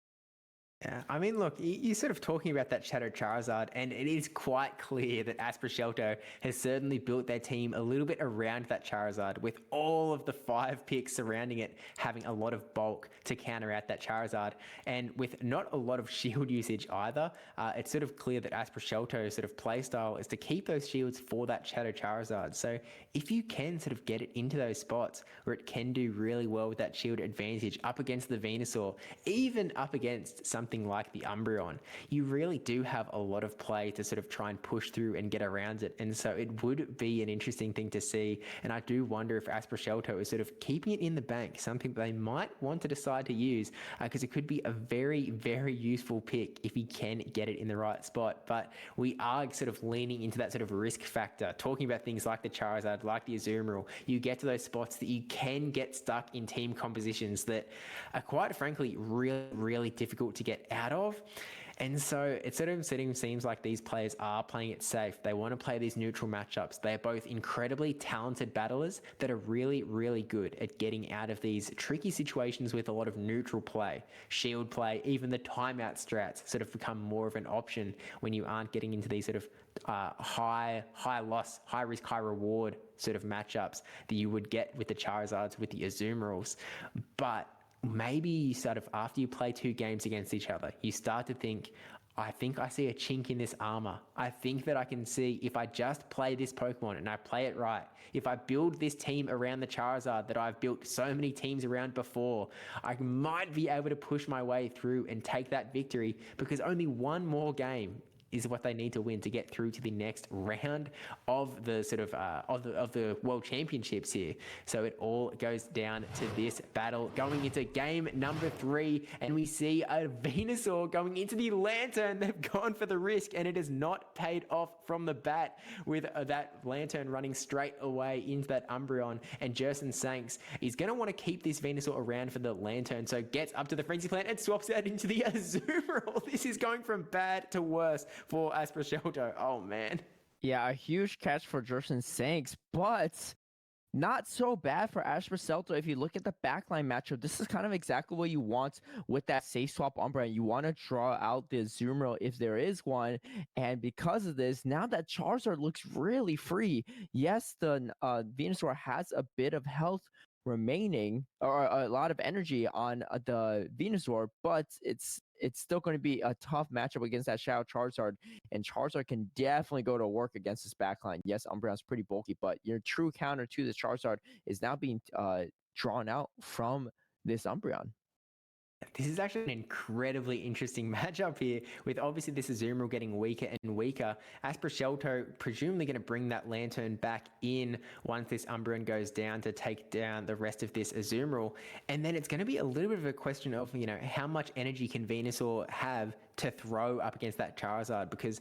Yeah, I mean, look, you're sort of talking about that Shadow Charizard, and it is quite clear that Asper Celto has certainly built their team a little bit around that Charizard, with all of the 5 picks surrounding it having a lot of bulk to counter out that Charizard, and with not a lot of shield usage either. It's sort of clear that Asper Celto's sort of playstyle is to keep those shields for that Shadow Charizard. So if you can sort of get it into those spots where it can do really well with that shield advantage up against the Venusaur, even up against something like the Umbreon, you really do have a lot of play to sort of try and push through and get around it. And so it would be an interesting thing to see. And I do wonder if Asper Celto is sort of keeping it in the bank, something they might want to decide to use, because it could be a very, very useful pick if he can get it in the right spot. But we are sort of leaning into that sort of risk factor, talking about things like the Charizard, like the Azumarill. You get to those spots that you can get stuck in team compositions that are quite frankly really, really difficult to get out of. And so it sort of seems like these players are playing it safe. They want to play these neutral matchups. They are both incredibly talented battlers that are really, really good at getting out of these tricky situations with a lot of neutral play. Shield play, even the timeout strats sort of become more of an option when you aren't getting into these sort of high loss, high risk, high reward sort of matchups that you would get with the Charizards, with the Azumarills. But maybe sort of after you play 2 games against each other, you start to think, I think I see a chink in this armor. I think that I can see if I just play this Pokemon and I play it right, if I build this team around the Charizard that I've built so many teams around before, I might be able to push my way through and take that victory, because only one more game is what they need to win to get through to the next round of the sort of the World Championships here. So it all goes down to this battle going into game number 3, and we see a Venusaur going into the Lantern. They've gone for the risk, and it has not paid off from the bat, with that Lantern running straight away into that Umbreon. And Jerson Sanks is going to want to keep this Venusaur around for the Lantern, so gets up to the Frenzy Plant and swaps out into the Azumarill. This is going from bad to worse for Asper Celto. Oh, man. Yeah, a huge catch for Jerson Sanks, but not so bad for Asper Celto. If you look at the backline matchup, this is kind of exactly what you want with that safe swap Umbreon. You want to draw out the Azumarill if there is one, and because of this, now that Charizard looks really free. Yes, the Venusaur has a bit of health remaining, or a lot of energy on the Venusaur, but it's still going to be a tough matchup against that Shadow Charizard, and Charizard can definitely go to work against this backline. Yes, Umbreon's pretty bulky, but your true counter to this Charizard is now being drawn out from this Umbreon. This is actually an incredibly interesting matchup here, with obviously this Azumarill getting weaker and weaker. Asper Celto presumably going to bring that Lantern back in once this Umbreon goes down to take down the rest of this Azumarill. And then it's going to be a little bit of a question of, how much energy can Venusaur have to throw up against that Charizard, because,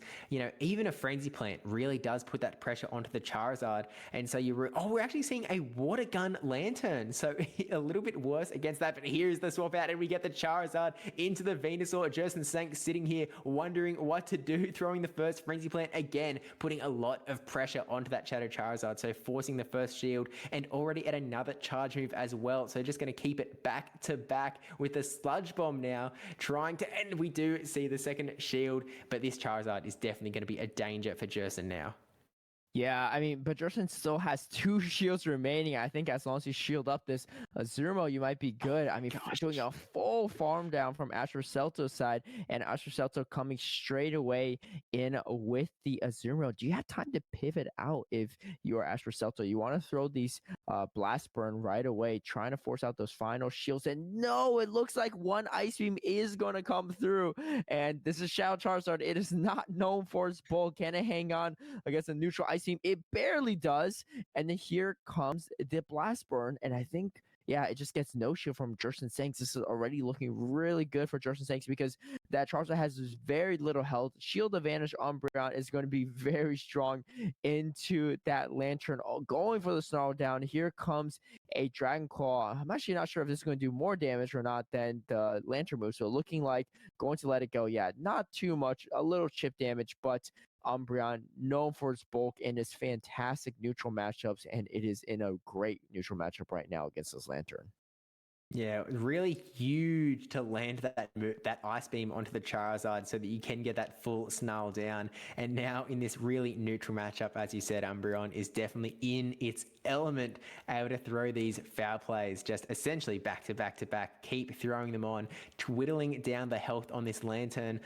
even a Frenzy Plant really does put that pressure onto the Charizard. And so we're actually seeing a Water Gun Lantern. So a little bit worse against that, but here's the swap out, and we get the Charizard into the Venusaur. Jerson Sanks sitting here wondering what to do, throwing the first Frenzy Plant again, putting a lot of pressure onto that Shadow Charizard, so forcing the first shield, and already at another charge move as well. So just going to keep it back to back with the Sludge Bomb now, trying to, and we do see the second shield, but this Charizard is definitely going to be a danger for Jerson now. Yeah, I mean, but Jerson still has 2 shields remaining. I think as long as you shield up this Azurmo, you might be good. I mean, doing a full farm down from Astro Celto's side, and Astro Celto coming straight away in with the Azurmo. Do you have time to pivot out if you are Astro Celto? You want to throw these Blast Burn right away, trying to force out those final shields. And no, it looks like one Ice Beam is going to come through. And this is Shadow Charizard. It is not known for its bulk. Can it hang on against a neutral Ice Beam? It barely does. And then here comes the Blast Burn. And I think, yeah, it just gets no shield from Jerson Sanks. This is already looking really good for Jerson Sanks because that Charizard has very little health. Shield advantage on Umbreon is going to be very strong into that Lantern. Going for the Snarl down. Here comes a Dragon Claw. I'm actually not sure if this is going to do more damage or not than the Lantern move. So looking like going to let it go. Yeah, not too much. A little chip damage, but Umbreon, known for its bulk and its fantastic neutral matchups, and it is in a great neutral matchup right now against this Lantern. Yeah, really huge to land that Ice Beam onto the Charizard so that you can get that full Snarl down. And now in this really neutral matchup, as you said, Umbreon is definitely in its element, able to throw these foul plays just essentially back to back to back, keep throwing them on, twiddling down the health on this Lantern.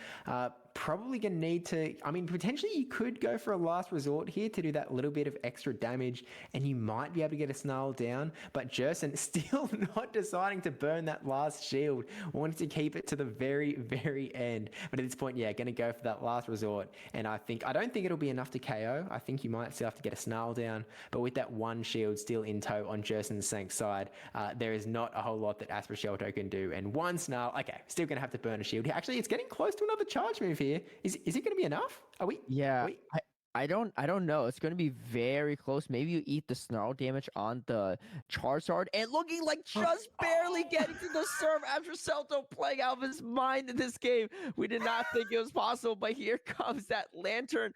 Probably going to need to, I mean, potentially you could go for a last resort here to do that little bit of extra damage and you might be able to get a Snarl down, but Jerson still not deciding to burn that last shield, wanted to keep it to the very, very end. But at this point, yeah, going to go for that last resort. And I don't think it'll be enough to KO. I think you might still have to get a Snarl down, but with that one shield still in tow on Jerson Sank's side, there is not a whole lot that Aspera Shelto can do. And one Snarl, okay, still going to have to burn a shield. Actually, it's getting close to another charge move here. Is it going to be enough? Yeah, I don't know. It's going to be very close. Maybe you eat the Snarl damage on the Charizard and looking like just barely getting to the serve after Celto playing out of his mind in this game. We did not think it was possible, but here comes that Lantern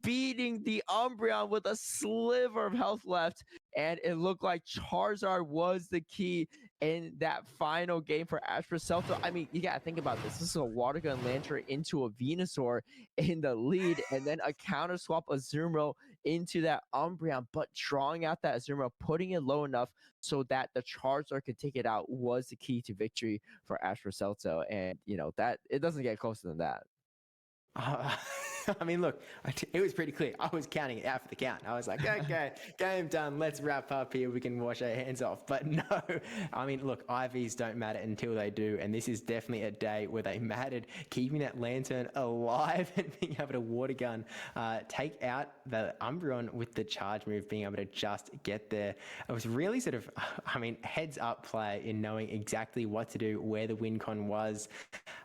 beating the Umbreon with a sliver of health left. And it looked like Charizard was the key in that final game for Ashra Celto. I mean, you got to think about this. This is a Water Gun Lantern into a Venusaur in the lead, and then a counter swap Azumarill into that Umbreon, but drawing out that Azumarill, putting it low enough so that the Charizard could take it out was the key to victory for Ashra Celto. And, that it doesn't get closer than that. I mean, look, it was pretty clear. I was counting it out for the count. I was like, okay, game done. Let's wrap up here. We can wash our hands off. But no, I mean, look, IVs don't matter until they do. And this is definitely a day where they mattered, keeping that Lantern alive and being able to water gun, take out the Umbreon with the charge move, being able to just get there. It was really sort of, I mean, heads up play in knowing exactly what to do, where the win con was.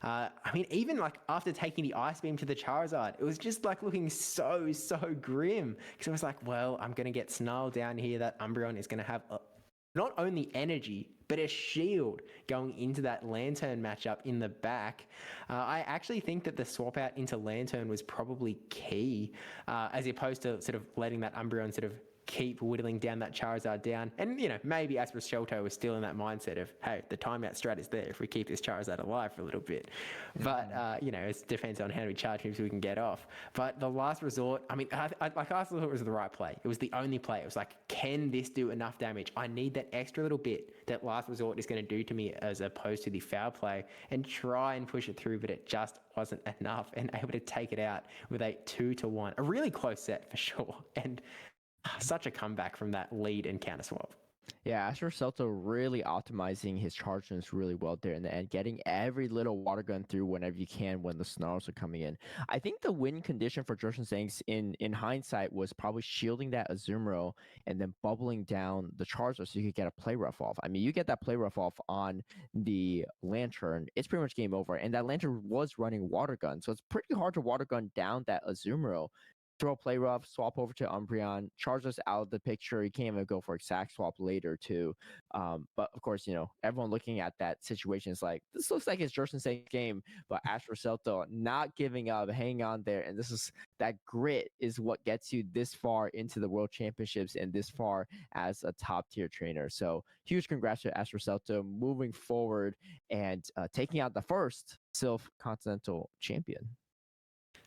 I mean, even like after taking the Ice Beam to the Charizard, it was just like looking so grim, because I was like, well, I'm going to get Snarl down here. That Umbreon is going to have not only energy, but a shield going into that Lantern matchup in the back. I actually think that the swap out into Lantern was probably key, as opposed to sort of letting that Umbreon sort of keep whittling down that Charizard down. And, maybe Aspera Shelto was still in that mindset of, hey, the timeout strat is there if we keep this Charizard alive for a little bit. But, it depends on how many charge moves we can get off. But the last resort, I mean, I thought it was the right play. It was the only play. It was like, can this do enough damage? I need that extra little bit that last resort is going to do to me, as opposed to the foul play, and try and push it through, but it just wasn't enough, and able to take it out with a 2-1. A really close set for sure. And such a comeback from that lead and counter swap. Yeah, Astro Celto really optimizing his charge moves really well there in the end, getting every little water gun through whenever you can when the Snarls are coming in. I think the win condition for Jerson Sanks in hindsight was probably shielding that Azumarill and then bubbling down the Charizard so you could get a play rough off. I mean, you get that play rough off on the Lantern, it's pretty much game over. And that Lantern was running water gun, so it's pretty hard to water gun down that Azumarill. Throw a play rough, swap over to Umbreon, Charizard's out of the picture. You can't even go for exact swap later too. But of course, everyone looking at that situation is like, this looks like it's Jerson Sank's game, but Astro Celto not giving up, hanging on there. And that grit is what gets you this far into the World Championships and this far as a top tier trainer. So huge congrats to Astro Celto moving forward and taking out the first Silph Continental Champion.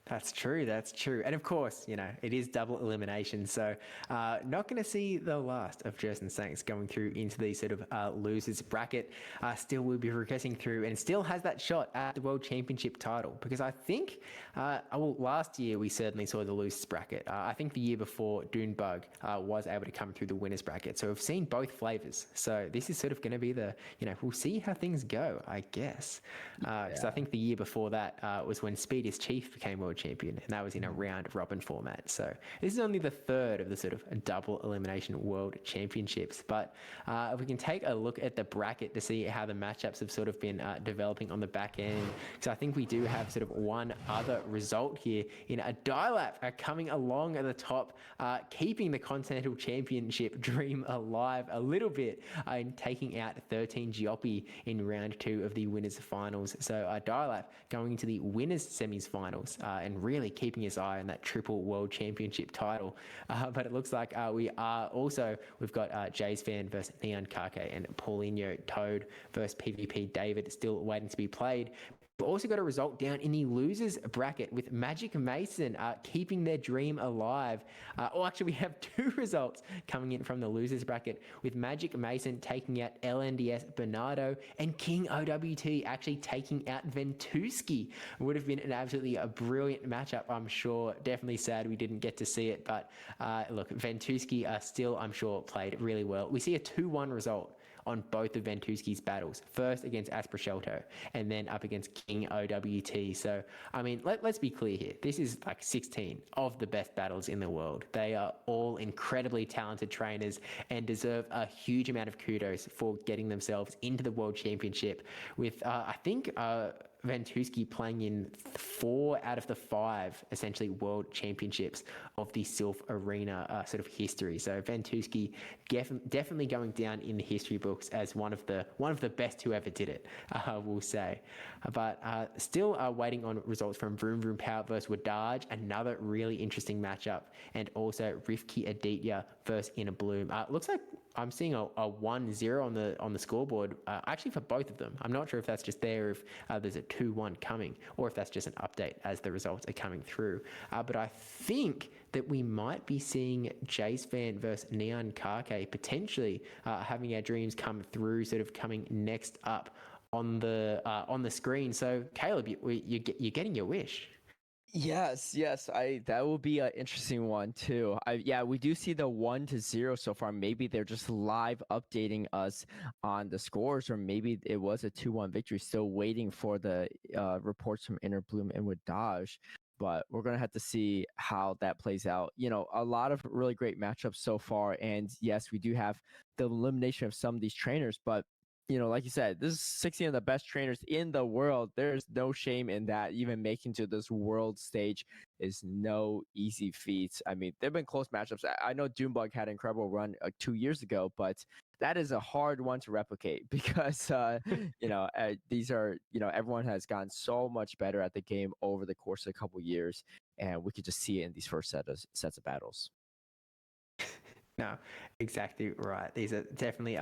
That's true. That's true. And of course, it is double elimination. So not going to see the last of Jerson Saints going through into the sort of losers bracket. Still will be progressing through and still has that shot at the World Championship title. Because I think, last year we certainly saw the losers bracket. I think the year before, Dunebug was able to come through the winners bracket. So we've seen both flavors. So this is sort of going to be we'll see how things go, I guess. Because I think the year before that was when Speediest Chief became World Champion, and that was in a round robin format. So this is only the third of the sort of double elimination World Championships. But if we can take a look at the bracket to see how the matchups have sort of been developing on the back end. So I think we do have sort of one other result here in a Dialap coming along at the top, keeping the Continental Championship dream alive a little bit and taking out 13 Giopi in round 2 of the winners finals. So Dialap going into the winners semi-finals and really keeping his eye on that triple World Championship title. But it looks like we've got Jay's Fan versus Neon Kake and Paulinho Toad versus PvP David still waiting to be played. We've also got a result down in the losers bracket with Magic Mason keeping their dream alive. We have 2 results coming in from the losers bracket with Magic Mason taking out LNDS Bernardo and King OWT actually taking out Ventuski. It would have been an absolutely brilliant matchup, I'm sure. Definitely sad we didn't get to see it, but look, Ventuski still, I'm sure, played really well. We see a 2-1 result on both of Ventuski's battles. First against Asprashelto and then up against King OWT. So, I mean, let's be clear here. This is like 16 of the best battles in the world. They are all incredibly talented trainers and deserve a huge amount of kudos for getting themselves into the World Championship with, I think, Ventuski playing in 4 out of the 5 essentially World Championships of the Silph Arena sort of history. So Ventuski definitely going down in the history books as one of the best who ever did it, we'll say. But still waiting on results from Vroom Vroom Power versus Wadaj, another really interesting matchup, and also Rifki Aditya versus Inner Bloom. Looks like I'm seeing a 1-0 on the scoreboard, actually for both of them. I'm not sure if that's just there, if there's a 2-1 coming, or if that's just an update as the results are coming through. But I think that we might be seeing Jace Fan versus Neon Kake potentially having our dreams come through, sort of coming next up on the screen. So Caleb, you're getting your wish. Yes, that will be an interesting one too. We do see the 1-0 so far. Maybe they're just live updating us on the scores, or maybe it was a 2-1 victory. Still waiting for the reports from Inner Bloom and Wadaj. But we're gonna have to see how that plays out. A lot of really great matchups so far, and yes, we do have the elimination of some of these trainers, but like you said, this is 16 of the best trainers in the world. There's no shame in that. Even making to this world stage is no easy feat. I mean, there've been close matchups. I know Dunebug had an incredible run 2 years ago, but that is a hard one to replicate because, these are, everyone has gotten so much better at the game over the course of a couple years, and we could just see it in these first sets of battles. No, exactly right. These are definitely,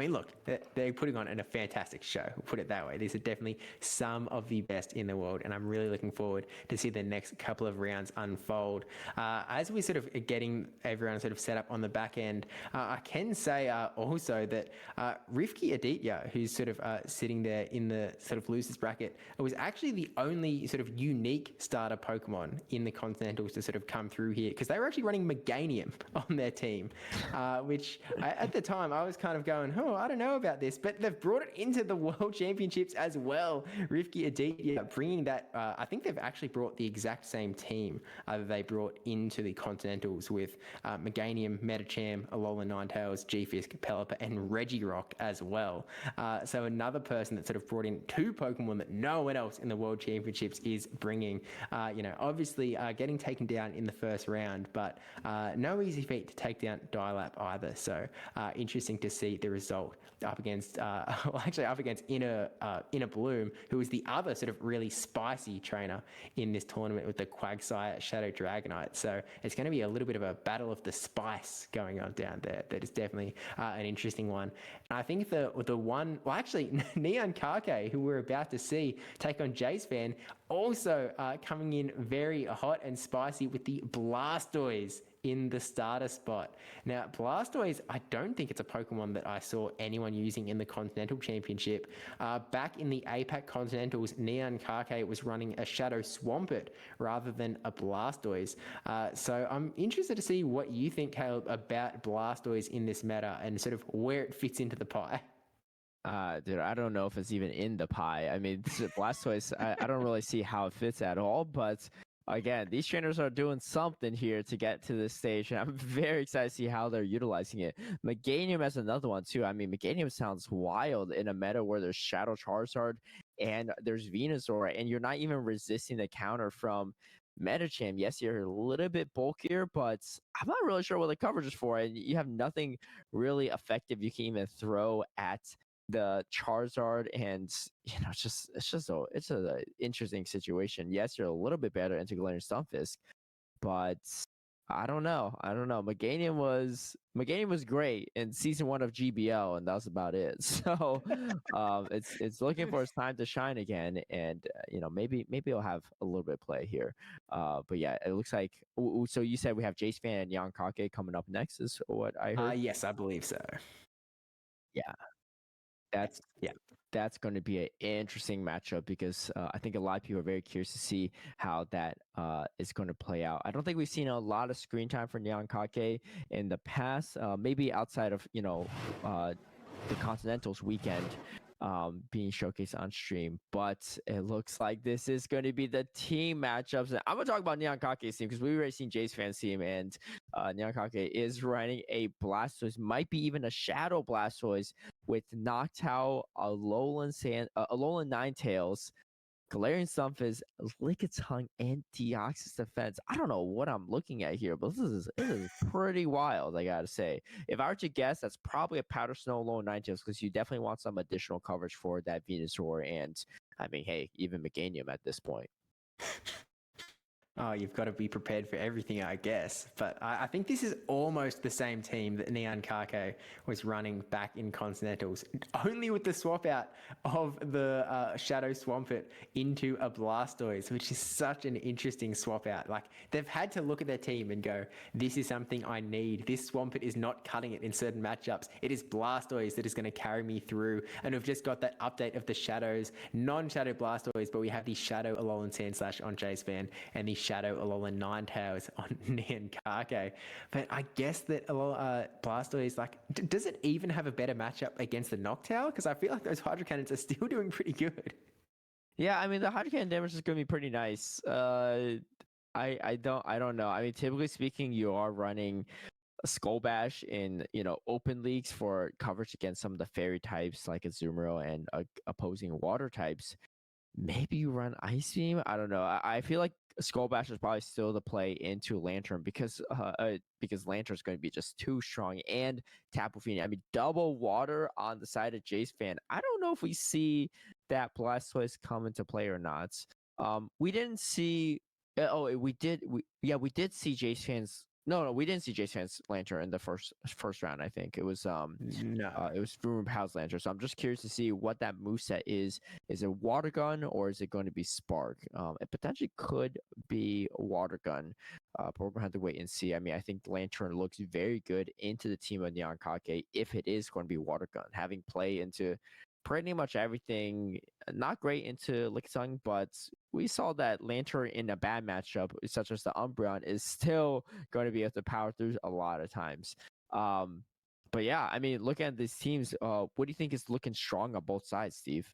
look, they're putting on a fantastic show, we'll put it that way. These are definitely some of the best in the world, and I'm really looking forward to see the next couple of rounds unfold. As we sort of getting everyone sort of set up on the back end, I can say also that Rifki Aditya, who's sort of sitting there in the sort of losers bracket, was actually the only sort of unique starter Pokemon in the Continentals to sort of come through here, because they were actually running Meganium on their team. Which at the time I was kind of going, I don't know about this, but they've brought it into the World Championships as well. Rifki Aditya bringing that, I think they've actually brought the exact same team that they brought into the Continentals with Meganium, Metacham, Alola Ninetales, G-Fisk, Pelipper, and Regirock as well. So another person that sort of brought in 2 Pokemon that no one else in the World Championships is bringing. Obviously getting taken down in the first round, but no easy feat to take down Dialap either. So interesting to see the result up against, up against Inner Bloom, who is the other sort of really spicy trainer in this tournament with the Quagsire Shadow Dragonite. So it's going to be a little bit of a battle of the spice going on down there. That is definitely an interesting one. And I think the one, well, actually, Neon Kake, who we're about to see take on Jace Fan, also coming in very hot and spicy with the Blastoise in the starter spot. Now, Blastoise, I don't think it's a Pokemon that I saw anyone using in the Continental Championship. Back in the APAC Continentals, Neon Kake was running a Shadow Swampert rather than a Blastoise. So I'm interested to see what you think, Caleb, about Blastoise in this meta and sort of where it fits into the pie. Dude, I don't know if it's even in the pie. I mean, Blastoise, I don't really see how it fits at all. But again, these trainers are doing something here to get to this stage, and I'm very excited to see how they're utilizing it. Meganium as another one too. I mean, Meganium sounds wild in a meta where there's Shadow Charizard and there's Venusaur, and you're not even resisting the counter from Metacham. Yes, you're a little bit bulkier, but I'm not really sure what the coverage is for, and you have nothing really effective you can even throw at the Charizard, and it's an interesting situation. Yes, you're a little bit better into Galarian Stunfisk, but I don't know. Meganium was great in season 1 of GBL, and that's about it. So it's looking for its time to shine again, and maybe it'll have a little bit of play here. But yeah, it looks like. So you said we have Jace Fan and Yankake coming up next, is what I heard. Yes, I believe so. Yeah. That's yeah. That's going to be an interesting matchup because I think a lot of people are very curious to see how that is going to play out. I don't think we've seen a lot of screen time for Neon Kake in the past, maybe outside of the Continentals weekend being showcased on stream, but it looks like this is going to be the team matchups. And I'm going to talk about Neon Kake's team because we've already seen Jace Fan's team, and Neon Kake is running a Blastoise, might be even a Shadow Blastoise with Noctowl, Alolan Ninetales, Galarian Stunfisk, Lickitung, and Deoxys Defense. I don't know what I'm looking at here, but this is pretty wild, I gotta say. If I were to guess, that's probably a Powder Snow Alolan Ninetales because you definitely want some additional coverage for that Venusaur, and I mean, hey, even Meganium at this point. Oh, you've got to be prepared for everything, I guess. But I think this is almost the same team that Neon Kake was running back in Continentals, only with the swap out of the Shadow Swampert into a Blastoise, which is such an interesting swap out. Like, they've had to look at their team and go, this is something I need. This Swampert is not cutting it in certain matchups. It is Blastoise that is going to carry me through. And we've just got that update of the Shadows, non-Shadow Blastoise, but we have the Shadow Alolan Sandslash on Jace Fan and the Shadow Alolan Ninetales on Neon Kake. But I guess that Blastoise, like, does it even have a better matchup against the Noctowl? Because I feel like those Hydro Cannons are still doing pretty good. Yeah, I mean, the Hydro Cannon damage is going to be pretty nice. I don't know. I mean, typically speaking, you are running a Skull Bash in open leagues for coverage against some of the fairy types like Azumarill and opposing water types. Maybe you run Ice Beam. I don't know. I feel like Skull Bash is probably still the play into Lantern because Lantern is going to be just too strong, and Tapu Fini. I mean, double water on the side of Jace Fan. I don't know if we see that Blastoise come into play or not. We didn't see. We did. We did see Jace Fan's. No, we didn't see Jace Fan's Lantern in the first round. I think it was it was Vroom Pow's Lantern. So I'm just curious to see what that moveset is. Is it Water Gun or is it going to be Spark? It potentially could be Water Gun, but we're gonna have to wait and see. I mean, I think Lantern looks very good into the team of Neon Kake if it is going to be Water Gun, having play into pretty much everything. Not great into Lickitung, but we saw that Lantern in a bad matchup, such as the Umbreon, is still going to be able to power through a lot of times. But yeah, I mean, looking at these teams, what do you think is looking strong on both sides, Steve?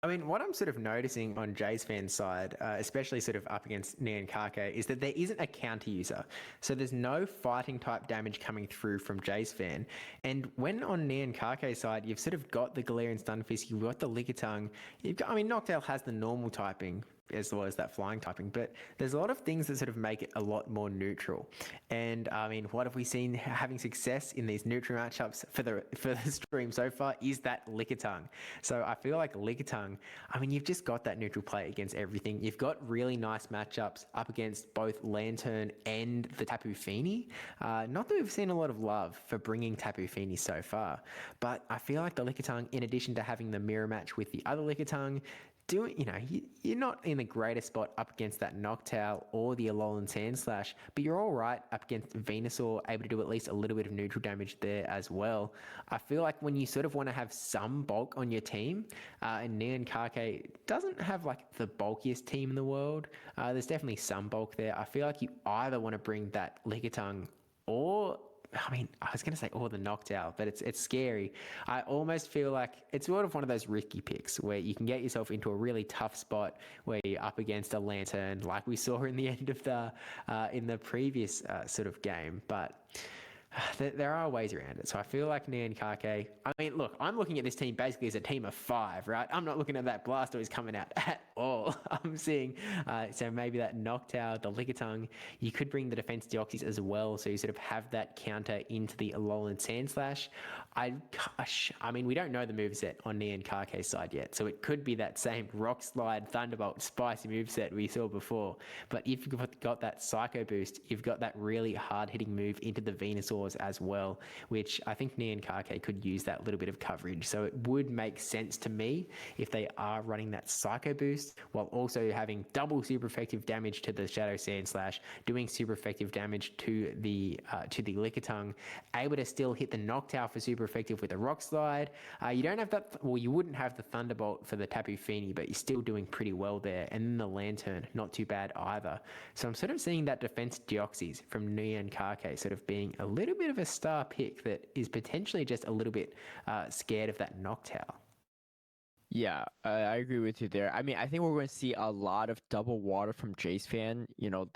I mean, what I'm sort of noticing on Jay's fan side, especially sort of up against Neon Kake, is that there isn't a counter user. So there's no fighting type damage coming through from Jay's fan. And when on Neon Kake's side, you've sort of got the Galarian Stunfisk, you've got the Lickitung. Noctowl has the normal typing, as well as that flying typing. But there's a lot of things that sort of make it a lot more neutral. And I mean, what have we seen having success in these neutral matchups for the stream so far is that Lickitung. So I feel like Lickitung, I mean, you've just got that neutral play against everything. You've got really nice matchups up against both Lantern and the Tapu Fini. Not that we've seen a lot of love for bringing Tapu Fini so far, but I feel like the Lickitung, in addition to having the mirror match with the other Lickitung, you're not in the greatest spot up against that Noctowl or the Alolan Sandslash, but you're all right up against Venusaur, able to do at least a little bit of neutral damage there as well. I feel like when you sort of want to have some bulk on your team, and Neon Kake doesn't have like the bulkiest team in the world, there's definitely some bulk there. I feel like you either want to bring that Lickitung or, I mean, I was going to say, the Noctowl, but it's scary. I almost feel like it's sort of one of those risky picks where you can get yourself into a really tough spot where you're up against a Lantern, like we saw in the end of in the previous sort of game. But there are ways around it. So I feel like Neon Kake, I mean, look, I'm looking at this team basically as a team of 5, right? I'm not looking at that Blastoise coming out at all. I'm seeing, so maybe that Noctowl, the Lickitung, you could bring the Defense Deoxys as well, so you sort of have that counter into the Alolan Sandslash. I mean, we don't know the moveset on Neon Kake's side yet, so it could be that same Rock Slide, Thunderbolt, spicy moveset we saw before. But if you've got that Psycho Boost, you've got that really hard-hitting move into the Venusaurs as well, which I think Neon Kake could use that little bit of coverage. So it would make sense to me if they are running that Psycho Boost while also having double super effective damage to the Shadow Sandslash, doing super effective damage to the Lickitung, able to still hit the Noctowl for super effective with a Rock Slide. You don't have that, well, you wouldn't have the Thunderbolt for the Tapu Fini, but you're still doing pretty well there. And then the Lantern, not too bad either. So I'm sort of seeing that Defense Deoxys from Neon Kake sort of being a little bit of a star pick that is potentially just a little bit scared of that Noctowl. Yeah, I agree with you there. I mean, I think we're going to see a lot of double water from Jace fan. You know,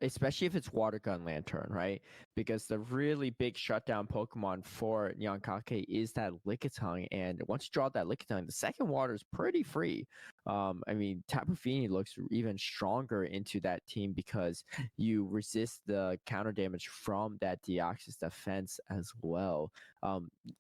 especially if it's Water Gun Lantern, right? Because the really big shutdown Pokemon for Neon Kake is that Lickitung, and once you draw that Lickitung, the second water is pretty free. I mean, Tapu Fini looks even stronger into that team because you resist the counter damage from that Deoxys defense as well.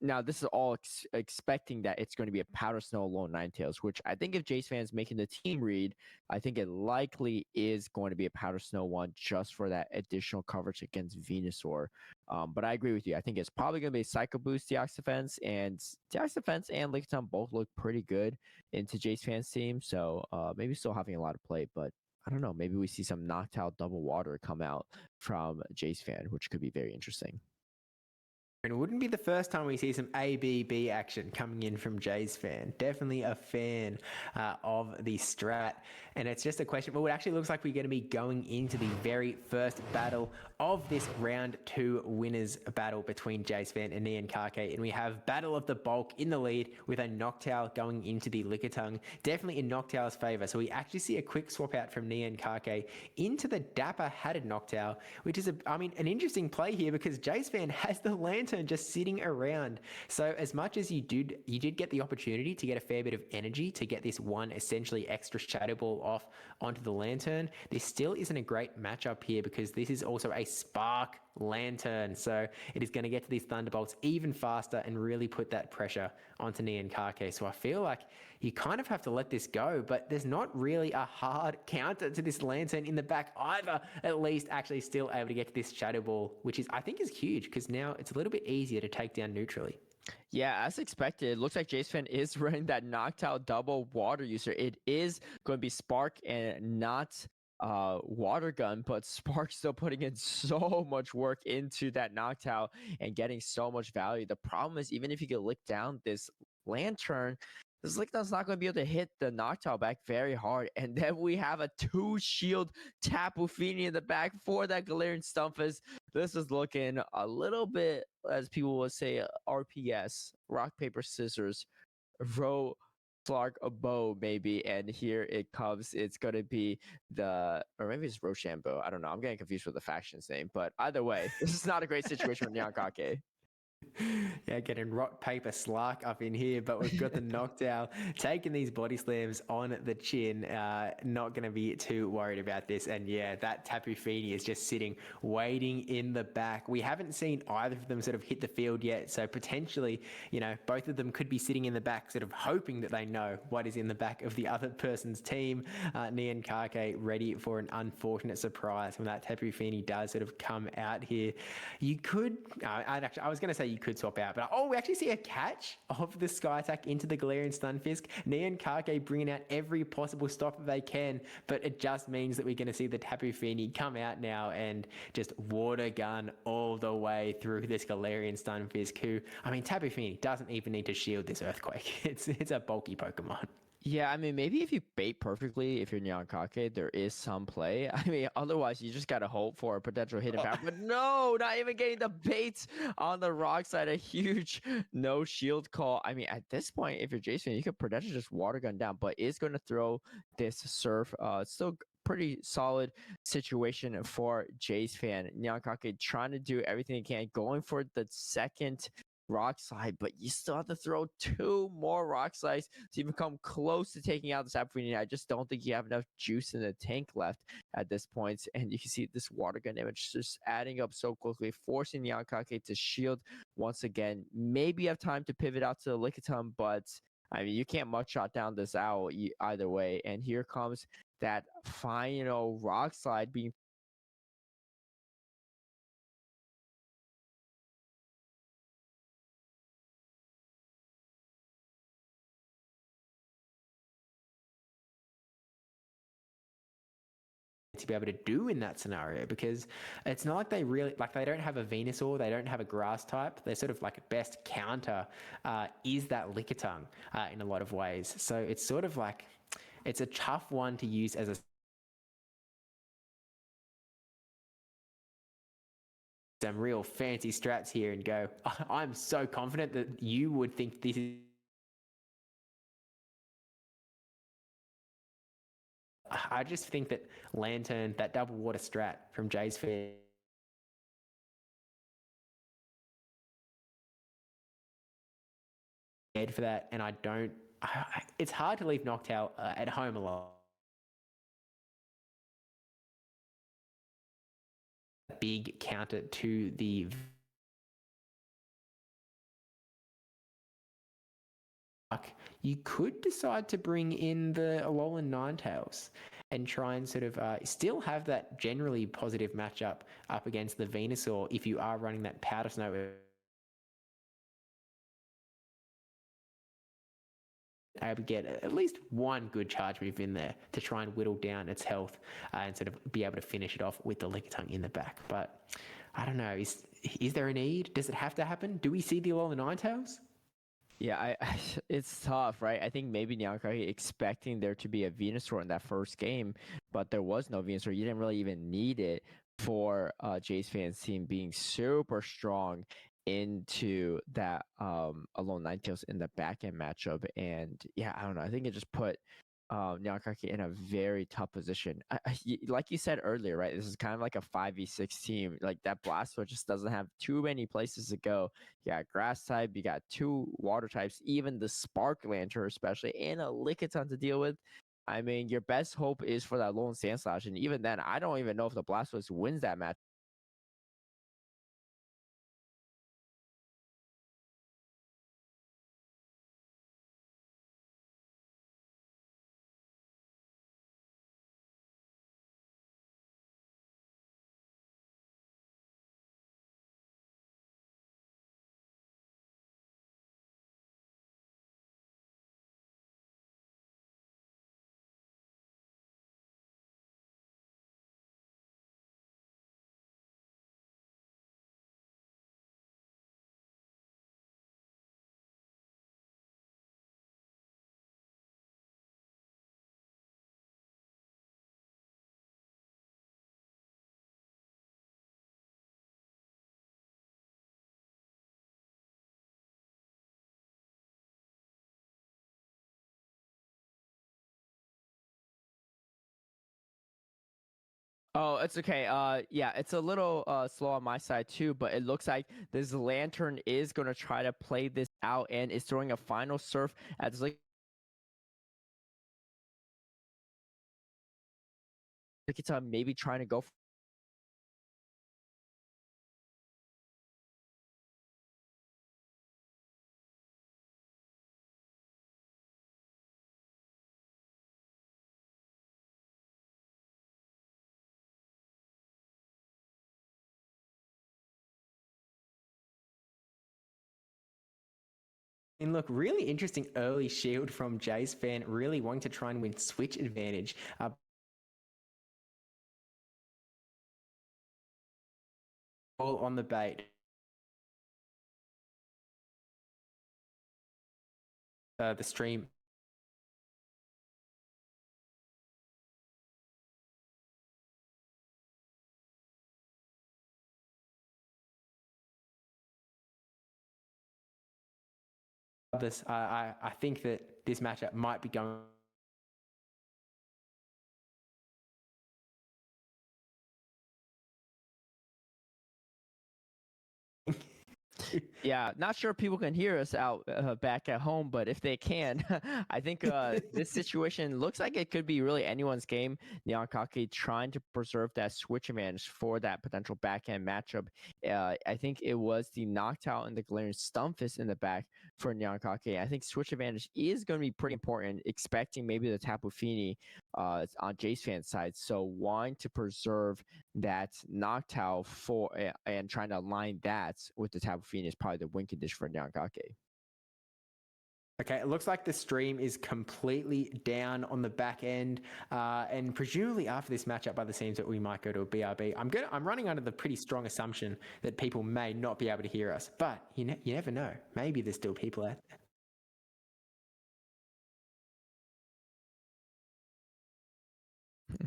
Now, this is all expecting that it's going to be a Powder Snow Alolan Ninetales, which I think if Jace fan's making the team read, I think it likely is going to be a Powder Snow one just for that additional coverage against Venusaur. But I agree with you. I think it's probably going to be Psycho Boost, Deoxys Defense, and Deoxys Defense and Lickitung both look pretty good into Jace fan's team. So maybe still having a lot of play, but I don't know. Maybe we see some Noctowl double water come out from Jace fan, which could be very interesting. And it wouldn't be the first time we see some ABB action coming in from Jay's fan. Definitely a fan of the strat. And it's just a question, but it actually looks like we're going to be going into the very first battle of this round 2 winners battle between Jay's fan and Neon Kake. And we have Battle of the Bulk in the lead with a Noctowl going into the Lickitung. Definitely in Noctowl's favor. So we actually see a quick swap out from Neon Kake into the Dapper Hatted Noctowl, which is, an interesting play here because Jay's fan has the Lantern just sitting around. So as much as you did get the opportunity to get a fair bit of energy to get this one essentially extra Shadow Ball off onto the Lantern, this still isn't a great matchup here because this is also a Spark Lantern. So it is going to get to these Thunderbolts even faster and really put that pressure onto Neon Kake. So I feel like you kind of have to let this go, but there's not really a hard counter to this Lantern in the back either, at least actually still able to get to this Shadow Ball, which I think is huge because now it's a little bit easier to take down neutrally. Yeah, as expected, it looks like Jace fan is running that Noctowl double water user. It is going to be Spark and not Water Gun, but Spark still putting in so much work into that Noctowl and getting so much value. The problem is, even if you get licked down this Lantern, this Lickitun's not going to be able to hit the Noctowl back very hard. And then we have a 2-shield Tapu Fini in the back for that Galarian Stunfisk. This is looking a little bit, as people would say, RPS, rock, paper, scissors, row, Clark, a bow, maybe. And here it comes. It's going to be or maybe it's Rochambeau. I don't know. I'm getting confused with the faction's name. But either way, this is not a great situation for Neon Kake. Yeah, getting rock, paper, slark up in here, but we've got the Noctowl taking these body slams on the chin. Not going to be too worried about this. And yeah, that Tapu Fini is just sitting, waiting in the back. We haven't seen either of them sort of hit the field yet. So potentially, both of them could be sitting in the back, sort of hoping that they know what is in the back of the other person's team. Nian Kake ready for an unfortunate surprise when that Tapu Fini does sort of come out here. You could, I was going to say you could swap out, but we actually see a catch of the Sky Attack into the Galarian Stunfisk. Nian Kake bringing out every possible stopper they can, but it just means that we're going to see the Tapu Fini come out now and just water gun all the way through this Galarian Stunfisk, who, I mean, Tapu Fini doesn't even need to shield this Earthquake. It's a bulky Pokemon. Yeah, I mean, maybe if you bait perfectly, if you're Nyankake, there is some play. I mean, otherwise, you just got to hope for a potential hidden power. But no, not even getting the baits on the rock side. A huge no shield call. I mean, at this point, if you're Jason, you could potentially just water gun down, but is going to throw this Surf. Still pretty solid situation for Jace fan. Nyankake trying to do everything he can, going for the second rock slide, but you still have to throw 2 more rock slides to even come close to taking out this Tapu Fini. I just don't think you have enough juice in the tank left at this point. And you can see this water gun damage just adding up so quickly, forcing Nyankake to shield once again. Maybe you have time to pivot out to the Lickitung, but I mean, you can't much shot down this owl either way. And here comes that final rock slide being to be able to do in that scenario, because it's not like they don't have a Venusaur, they don't have a grass type. They're sort of like best counter is that Lickitung in a lot of ways. So it's sort of like it's a tough one to use as a some real fancy strats here and go, I'm so confident that you would think this is. I just think that Lantern, that double water strat from Jay's Fair, for that, and I don't. It's hard to leave Noctowl at home alone. Big counter to the. You could decide to bring in the Alolan Ninetales and try and sort of still have that generally positive matchup up against the Venusaur if you are running that Powder Snow. Able to get at least one good charge move in there to try and whittle down its health and sort of be able to finish it off with the Lickitung in the back. But I don't know, is there a need? Does it have to happen? Do we see the Alolan Ninetales? Yeah, it's tough, right? I think maybe Nyankake expecting there to be a Venusaur in that first game, but there was no Venusaur. You didn't really even need it for Jace fans team being super strong into that Alone Ninetales in the back end matchup. And yeah, I don't know. I think it just put Nyankake in a very tough position. Like you said earlier, right? This is kind of like a 5v6 team. Like that Blastoise just doesn't have too many places to go. You got grass type, you got 2 water types, even the Spark Lantern, especially, and a Lickitung to deal with. I mean, your best hope is for that lone Sandslash, and even then, I don't even know if the Blastoise wins that match. Oh, it's okay. Yeah, it's a little slow on my side too, but it looks like this lantern is gonna try to play this out and is throwing a final surf as like it's maybe trying to go. And look, really interesting early shield from Jay's fan, really wanting to try and win switch advantage. All on the bait. The stream. This, I think that this matchup might be going. Yeah, not sure if people can hear us out back at home, but if they can, I think this situation looks like it could be really anyone's game. Nyankake trying to preserve that switch advantage for that potential backhand matchup. I think it was the knocked out and the glaring Stunfist in the back for Nyankake. I think switch advantage is going to be pretty important, expecting maybe the Tapu Fini on Jace fan's side. So wanting to preserve that knocked out for and trying to align that with the Tapu Fini is probably the win condition for Nyankake. Okay, it looks like the stream is completely down on the back end, and presumably after this matchup, by the seems that we might go to a BRB. I'm running under the pretty strong assumption that people may not be able to hear us, but you never know. Maybe there's still people out there.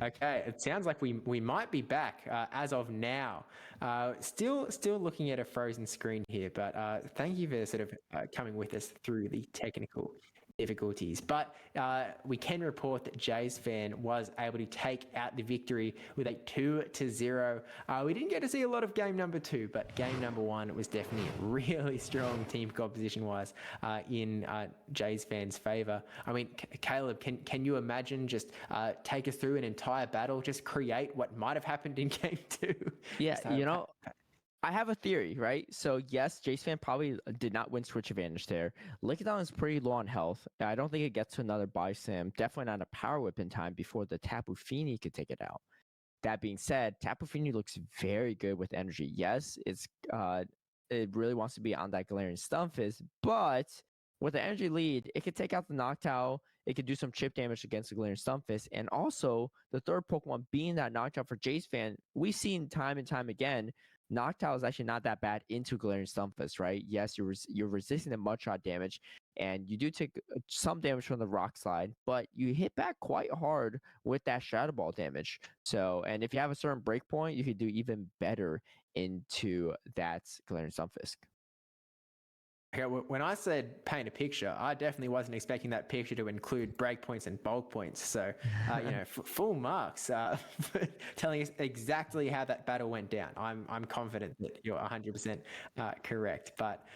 Okay, it sounds like we might be back as of now. Still looking at a frozen screen here, but thank you for sort of coming with us through the technical difficulties. But we can report that Jay's fan was able to take out the victory with a 2-0. We didn't get to see a lot of game number 2, but game number 1 was definitely really strong team composition wise in Jay's fan's favor. I mean, Caleb, can you imagine just take us through an entire battle, just create what might have happened in game 2? Yeah, I have a theory, right? So yes, Jace fan probably did not win switch advantage there. Lickitung is pretty low on health. I don't think it gets to another body slam. Definitely not a power whip in time before the Tapu Fini could take it out. That being said, Tapu Fini looks very good with energy. Yes, it really wants to be on that Galarian Stunfisk, but with the energy lead, it could take out the Noctowl. It could do some chip damage against the Galarian Stunfisk, and also the third Pokemon being that Noctowl for Jace fan, we've seen time and time again. Noctowl is actually not that bad into Galarian Stunfisk, right? Yes, you're resisting the mud shot damage, and you do take some damage from the rock slide, but you hit back quite hard with that shadow ball damage. So, and if you have a certain breakpoint, you could do even better into that Galarian Stunfisk. Okay, when I said paint a picture, I definitely wasn't expecting that picture to include breakpoints and bulk points. So, full marks for telling us exactly how that battle went down. I'm confident that you're 100% correct. But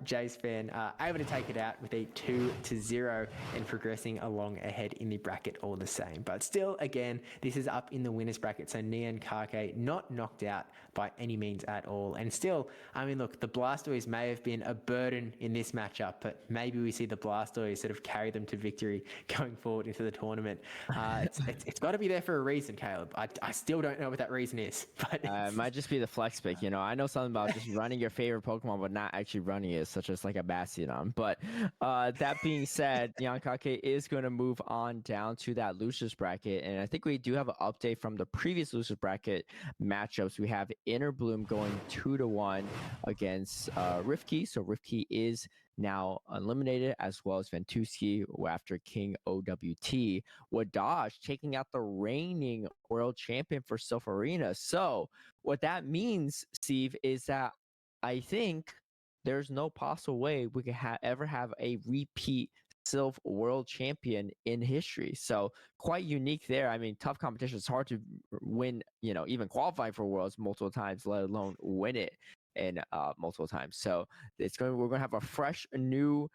Jay's fan able to take it out with a 2-0 and progressing along ahead in the bracket all the same. But still, again, this is up in the winners bracket. So Nyankake not knocked out by any means at all. And still, I mean, look, the Blastoise may have been a burden in this matchup, but maybe we see the Blastoise sort of carry them to victory going forward into the tournament. It's got to be there for a reason, Caleb. I still don't know what that reason is, but it might just be the flex pick. I know something about just running your favorite Pokemon, but not actually running it, such as like a Bastion. But that being said, Nyankake is going to move on down to that losers bracket, and I think we do have an update from the previous losers bracket matchups. We have Inner Bloom going 2-1 against Rifki. So Rifki is now eliminated, as well as Ventuski after King OWT. Wadaj taking out the reigning world champion for Silph Arena. So what that means, Steve, is that I think there's no possible way we could ever have a repeat Silph World Champion in history. So quite unique there. I mean, tough competition. It's hard to win, even qualifying for Worlds multiple times, let alone win it in multiple times. So we're going to have a fresh new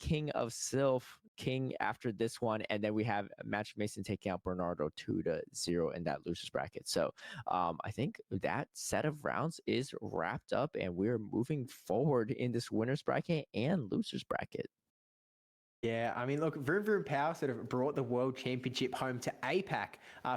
King of Silph King after this one, and then we have Magic Mason taking out Bernardo 2-0 in that losers bracket. So I think that set of rounds is wrapped up, and we're moving forward in this winners bracket and losers bracket. Yeah, I mean, look, Vroom Vroom Power sort of brought the World Championship home to APAC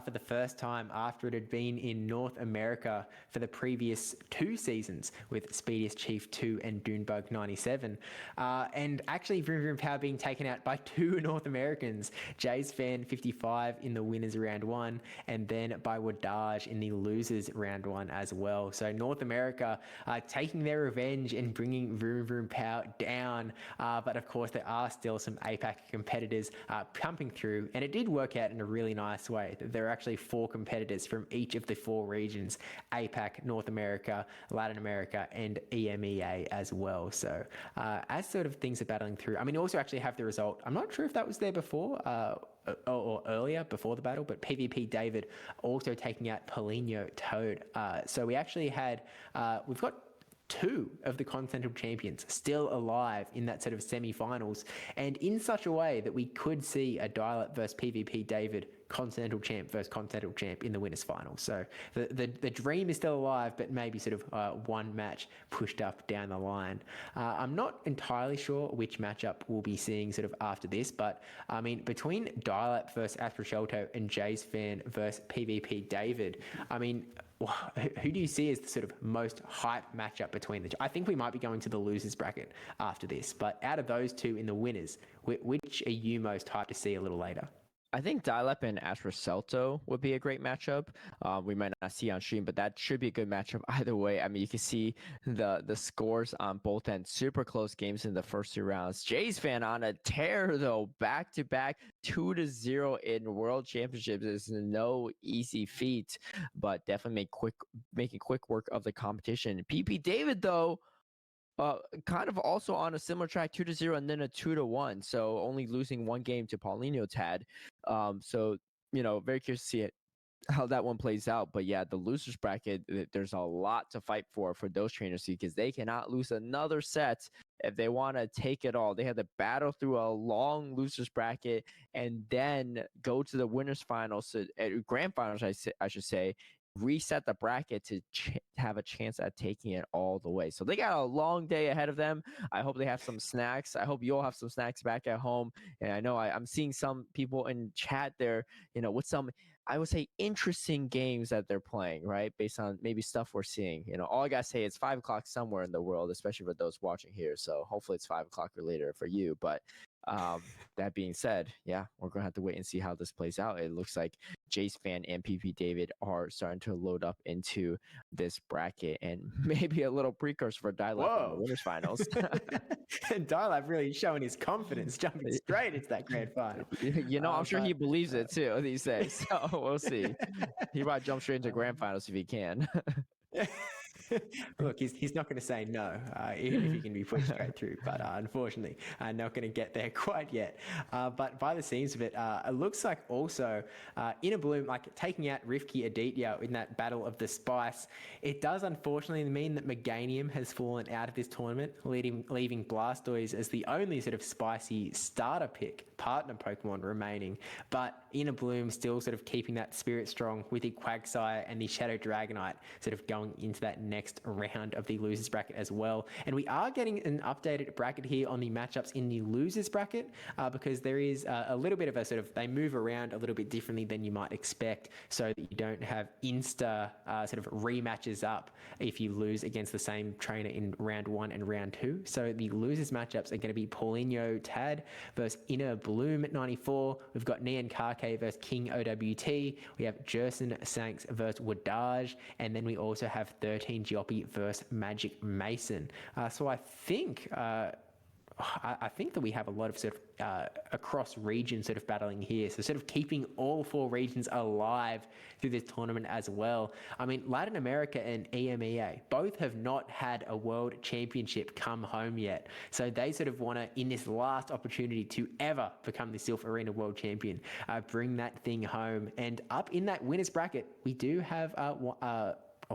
for the first time after it had been in North America for the previous 2 seasons with Speediest Chief 2 and Dunebug 97. And actually, Vroom Vroom Power being taken out by 2 North Americans, Jay's Fan 55 in the winners round 1, and then by Wadaj in the losers round 1 as well. So North America taking their revenge and bringing Vroom Vroom Power down. But of course, there are still some APAC competitors pumping through, and it did work out in a really nice way. There are actually 4 competitors from each of the 4 regions: APAC, North America, Latin America, and EMEA as well. So as sort of things are battling through, I mean, you also actually have the result. I'm not sure if that was there before or earlier before the battle, but PvP David also taking out Paulinho Toad. So we actually had, we've got 2 of the Continental champions still alive in that sort of semi-finals, and in such a way that we could see a Dial-Up versus PvP David Continental champ versus Continental champ in the winners final. So the dream is still alive, but maybe sort of one match pushed up down the line. I'm not entirely sure which matchup we'll be seeing sort of after this, but I mean, between Dial-Up versus Astroshelto and Jay's Fan versus PvP David, I mean, who do you see as the sort of most hype matchup between the two? I think we might be going to the losers bracket after this, but out of those 2 in the winners, which are you most hyped to see a little later? I think Dial-Up and Astraselto would be a great matchup. We might not see on stream, but that should be a good matchup either way. I mean, you can see the scores on both ends. Super close games in the first 2 rounds. Jay's Fan on a tear, though. Back-to-back 2-0 in World Championships is no easy feat, but definitely making quick work of the competition. PP David, though, kind of also on a similar track, 2-0 and then a 2-1. So only losing 1 game to Paulinho Tad. So, very curious to see how that one plays out. But yeah, the losers bracket, there's a lot to fight for those trainers, because they cannot lose another set if they want to take it all. They have to battle through a long losers bracket and then go to the winners finals, grand finals, I should say, reset the bracket to have a chance at taking it all the way. So they got a long day ahead of them. I hope they have some snacks. I hope you'll have some snacks back at home. And I know I'm seeing some people in chat there, with some, I would say, interesting games that they're playing, right? Based on maybe stuff we're seeing. All I got to say, it's 5 o'clock somewhere in the world, especially for those watching here. So hopefully it's 5 o'clock or later for you. But that being said, yeah, we're going to have to wait and see how this plays out. It looks like Jay's Fan and PP David are starting to load up into this bracket, and maybe a little precursor for Dial-Up in the winners finals. And Dial-Up really showing his confidence, jumping straight into that grand final. I'm sure he believes it too these days. So we'll see. He might jump straight into grand finals if he can. Look, he's not going to say no, even if he can be pushed straight through. But unfortunately, not going to get there quite yet. But by the seams of it, it looks like also Inner Bloom, like taking out Rifki Aditya in that battle of the Spice, it does unfortunately mean that Meganium has fallen out of this tournament, leaving Blastoise as the only sort of spicy starter pick partner Pokemon remaining. But Inner Bloom still sort of keeping that spirit strong with the Quagsire and the Shadow Dragonite sort of going into that next round of the losers bracket as well. And we are getting an updated bracket here on the matchups in the losers bracket because there is a little bit of a sort of, they move around a little bit differently than you might expect, so that you don't have insta sort of rematches up if you lose against the same trainer in round 1 and round 2. So the losers matchups are going to be Paulinho Tad versus Inner Bloom at 94. We've got Nian Kake versus King OWT. We have Jerson Sanks versus Wadaj. And then we also have 13 Gioppy versus Magic Mason. So I think I think that we have a lot of sort of across region sort of battling here. So sort of keeping all 4 regions alive through this tournament as well. I mean, Latin America and EMEA both have not had a world championship come home yet. So they sort of want to, in this last opportunity to ever become the Silph Arena World Champion, bring that thing home. And up in that winners bracket, we do have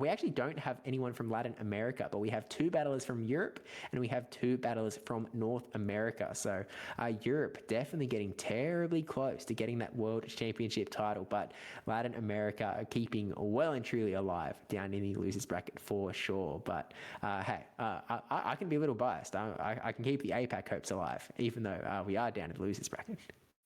we actually don't have anyone from Latin America, but we have 2 battlers from Europe and we have 2 battlers from North America. So Europe definitely getting terribly close to getting that World Championship title, but Latin America are keeping well and truly alive down in the losers bracket for sure. But hey, I can be a little biased. I can keep the APAC hopes alive, even though we are down in the losers bracket.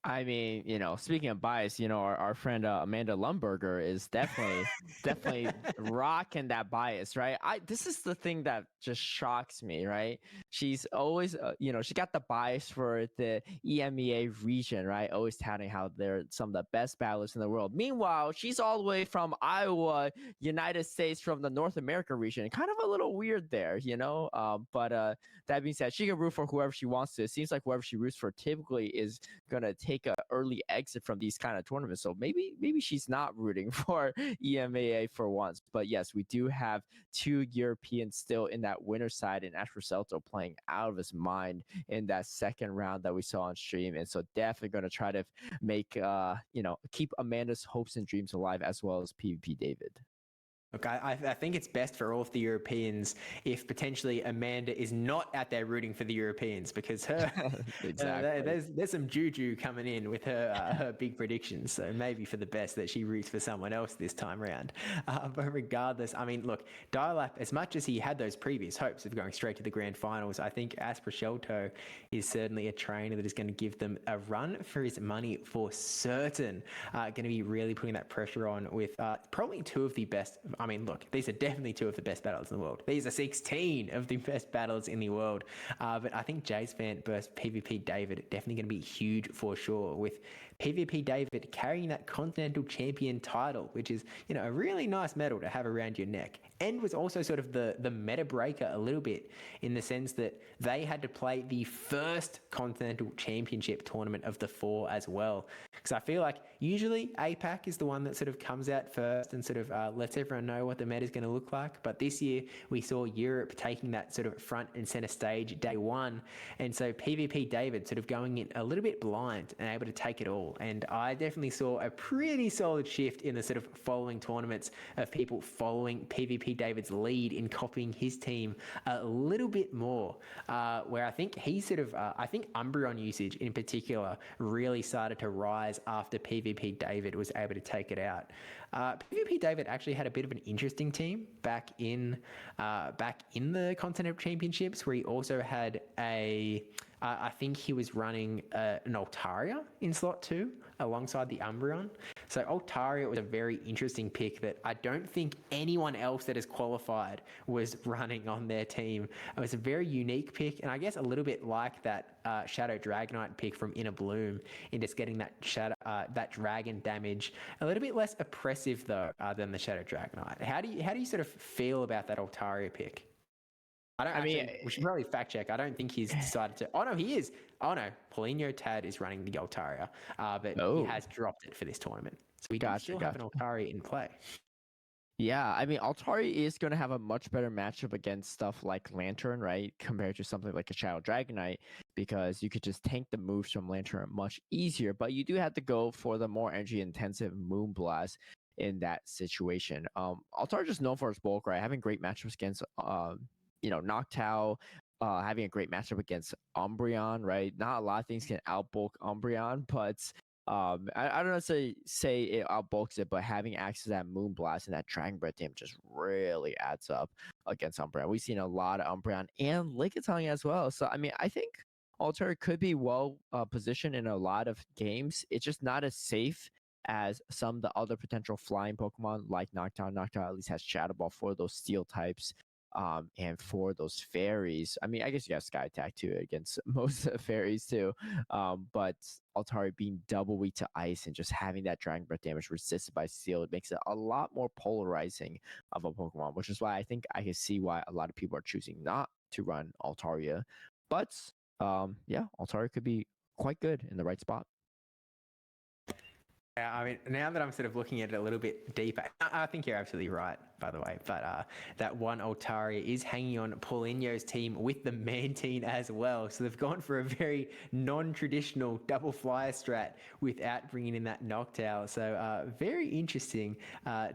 I mean, speaking of bias, our friend Amanda Lumberger is definitely rocking that bias, right? This is the thing that just shocks me, right? She's always, she got the bias for the EMEA region, right? Always touting how they're some of the best battlers in the world. Meanwhile, she's all the way from Iowa, United States, from the North America region. Kind of a little weird there, But that being said, she can root for whoever she wants to. It seems like whoever she roots for typically is gonna take a early exit from these kind of tournaments. So maybe she's not rooting for EMEA for once. But yes, we do have 2 Europeans still in that winner side, and Asher Celto playing out of his mind in that second round that we saw on stream. And so definitely going to try to make keep Amanda's hopes and dreams alive, as well as PvP David. Look, I think it's best for all of the Europeans if potentially Amanda is not out there rooting for the Europeans, because her exactly. There's some juju coming in with her big predictions. So maybe for the best that she roots for someone else this time around. But regardless, I mean, look, Dialap, as much as he had those previous hopes of going straight to the grand finals, I think Asper Shelto is certainly a trainer that is going to give them a run for his money for certain. Going to be really putting that pressure on with probably 2 of the best. I mean, look, these are definitely 2 of the best battlers in the world. These are 16 of the best battlers in the world. But I think Jays Fan versus PvP David definitely going to be huge for sure, with PvP David carrying that Continental Champion title, which is, a really nice medal to have around your neck, and was also sort of the meta breaker a little bit, in the sense that they had to play the first Continental Championship tournament of the 4 as well. Because I feel like usually APAC is the one that sort of comes out first and sort of lets everyone know what the meta is going to look like. But this year we saw Europe taking that sort of front and center stage day 1. And so PvP David sort of going in a little bit blind and able to take it all. And I definitely saw a pretty solid shift in the sort of following tournaments of people following PvP David's lead in copying his team a little bit more, where I think he sort of, I think Umbreon usage in particular really started to rise after PvP David was able to take it out. PvP David actually had a bit of an interesting team back in the Continental Championships, where he also had I think he was running an Altaria in slot 2 alongside the Umbreon. So Altaria was a very interesting pick that I don't think anyone else that has qualified was running on their team. It was a very unique pick, and I guess a little bit like that Shadow Dragonite pick from Inner Bloom, in just getting that dragon damage a little bit less oppressive though than the Shadow Dragonite. How do you sort of feel about that Altaria pick? We should probably fact check. I don't think he's decided to. Oh no, he is. Oh no, Paulinho Tad is running the Altaria, but he has dropped it for this tournament. So we still have an Altaria in play. Yeah, I mean, Altari is going to have a much better matchup against stuff like Lantern, right? Compared to something like a Shadow Dragonite, because you could just tank the moves from Lantern much easier. But you do have to go for the more energy-intensive Moonblast in that situation. Altari is just known for his bulk, right? Having great matchups against, Noctowl, having a great matchup against Umbreon, right? Not a lot of things can outbulk Umbreon, but I don't necessarily say it outbulks it, but having access to that Moonblast and that Dragon Breath damage just really adds up against Umbreon. We've seen a lot of Umbreon and Lickitung as well. So, I mean, I think Altair could be well positioned in a lot of games. It's just not as safe as some of the other potential flying Pokemon like Noctowl. Noctowl at least has Shadow Ball for those steel types. And for those fairies, I mean, I guess you have Sky Attack too against most of the fairies too. But Altari being double weak to ice and just having that Dragon Breath damage resisted by steel, it makes it a lot more polarizing of a Pokemon, which is why I think I can see why a lot of people are choosing not to run Altaria. But yeah, Altari could be quite good in the right spot. Yeah, I mean, now that I'm sort of looking at it a little bit deeper, I think you're absolutely right, by the way. But that one Altaria is hanging on Paulinho's team with the Mantine as well. So they've gone for a very non-traditional double flyer strat without bringing in that Noctowl. So very interesting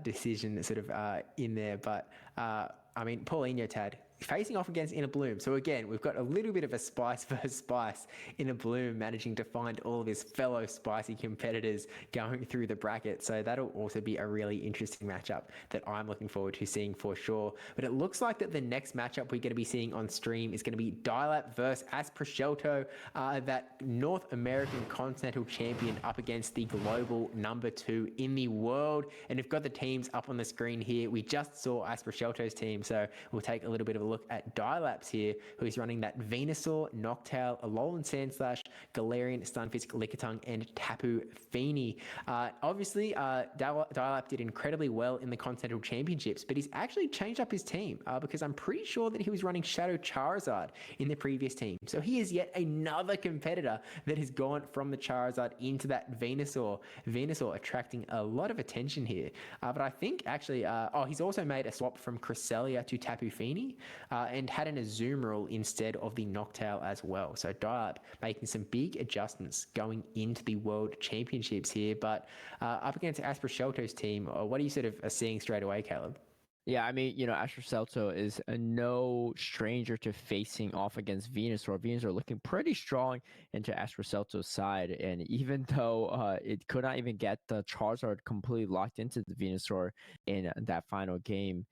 decision sort of in there. But I mean, Paulinho, Tad, facing off against Inner Bloom. So again, we've got a little bit of a spice versus spice. Inner Bloom managing to find all of his fellow spicy competitors going through the bracket. So that'll also be a really interesting matchup that I'm looking forward to seeing for sure. But it looks like that the next matchup we're going to be seeing on stream is going to be Dialap versus Asprashelto, that North American Continental Champion up against the global number 2 in the world. And we've got the teams up on the screen here. We just saw Asprashelto's team, so we'll take a little bit of a look at Dialap's here, who's running that Venusaur, Noctowl, Alolan Sandslash, Galarian, Stunfisk, Lickitung, and Tapu Fini. Obviously, Dialap did incredibly well in the Continental Championships, but he's actually changed up his team because I'm pretty sure that he was running Shadow Charizard in the previous team. So he is yet another competitor that has gone from the Charizard into that Venusaur. Venusaur attracting a lot of attention here. But I think actually, he's also made a swap from Cresselia to Tapu Fini. And had an Azumarill instead of the Noctowl as well. So Dialap making some big adjustments going into the World Championships here. But up against Asprashelto's team, what are you sort of seeing straight away, Caleb? Yeah, I mean, Astrocelto is no stranger to facing off against Venusaur. Venusaur looking pretty strong into Astrocelto's side, and even though it could not even get the Charizard completely locked into the Venusaur in that final game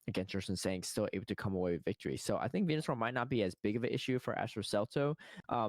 against Jerson Sang, still able to come away with victory. So I think Venusaur might not be as big of an issue for Astrocelto.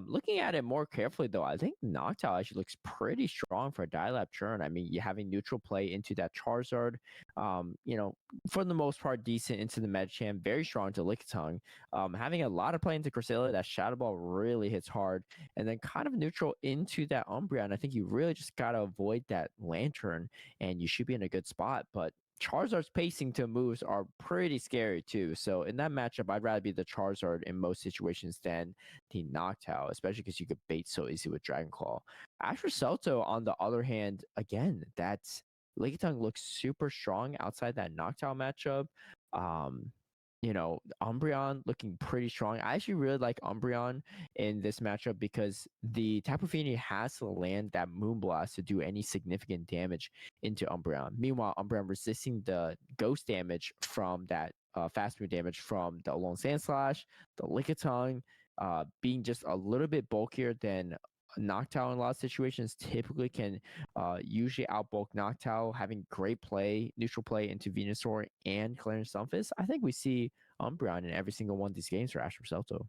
Looking at it more carefully, though, I think Noctowl actually looks pretty strong for a Dialap churn. I mean, you having neutral play into that Charizard, for the most part, decent into the Medicham, very strong to Lickitung. Having a lot of play into Cresselia, that Shadow Ball really hits hard, and then kind of neutral into that Umbreon. I think you really just got to avoid that Lantern, and you should be in a good spot. But Charizard's pacing to moves are pretty scary too. So in that matchup, I'd rather be the Charizard in most situations than the Noctowl, especially because you could bait so easy with Dragon Claw. Astrocelto, on the other hand, again, that's Lickitung looks super strong outside that Noctowl matchup. Umbreon looking pretty strong. I actually really like Umbreon in this matchup because the Tapu Fini has to land that Moonblast to do any significant damage into Umbreon. Meanwhile, Umbreon resisting the ghost damage from that fast move damage from the Alolan Sandslash, the Lickitung, being just a little bit bulkier than Noctowl in a lot of situations typically can usually outbulk Noctowl, having great play, neutral play into Venusaur and Galarian Stunfisk. I think we see Umbreon in every single one of these games for Astrocelto.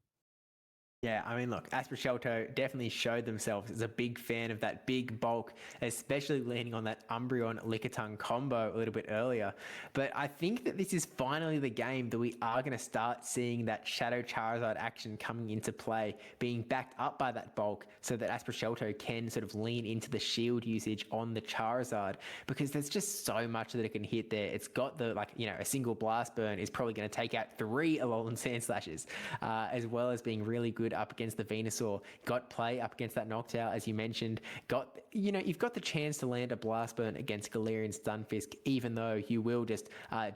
Yeah, I mean, look, Asprashelto definitely showed themselves as a big fan of that big bulk, especially leaning on that Umbreon Lickitung combo a little bit earlier. But I think that this is finally the game that we are going to start seeing that Shadow Charizard action coming into play, being backed up by that bulk so that Asprashelto can sort of lean into the shield usage on the Charizard, because there's just so much that it can hit there. It's got the, a single Blast Burn is probably going to take out 3 Alolan Sandslashes, as well as being really good up against the Venusaur. Got play up against that Noctowl, as you mentioned. You've got the chance to land a Blast Burn against Galarian Stunfisk, even though you will just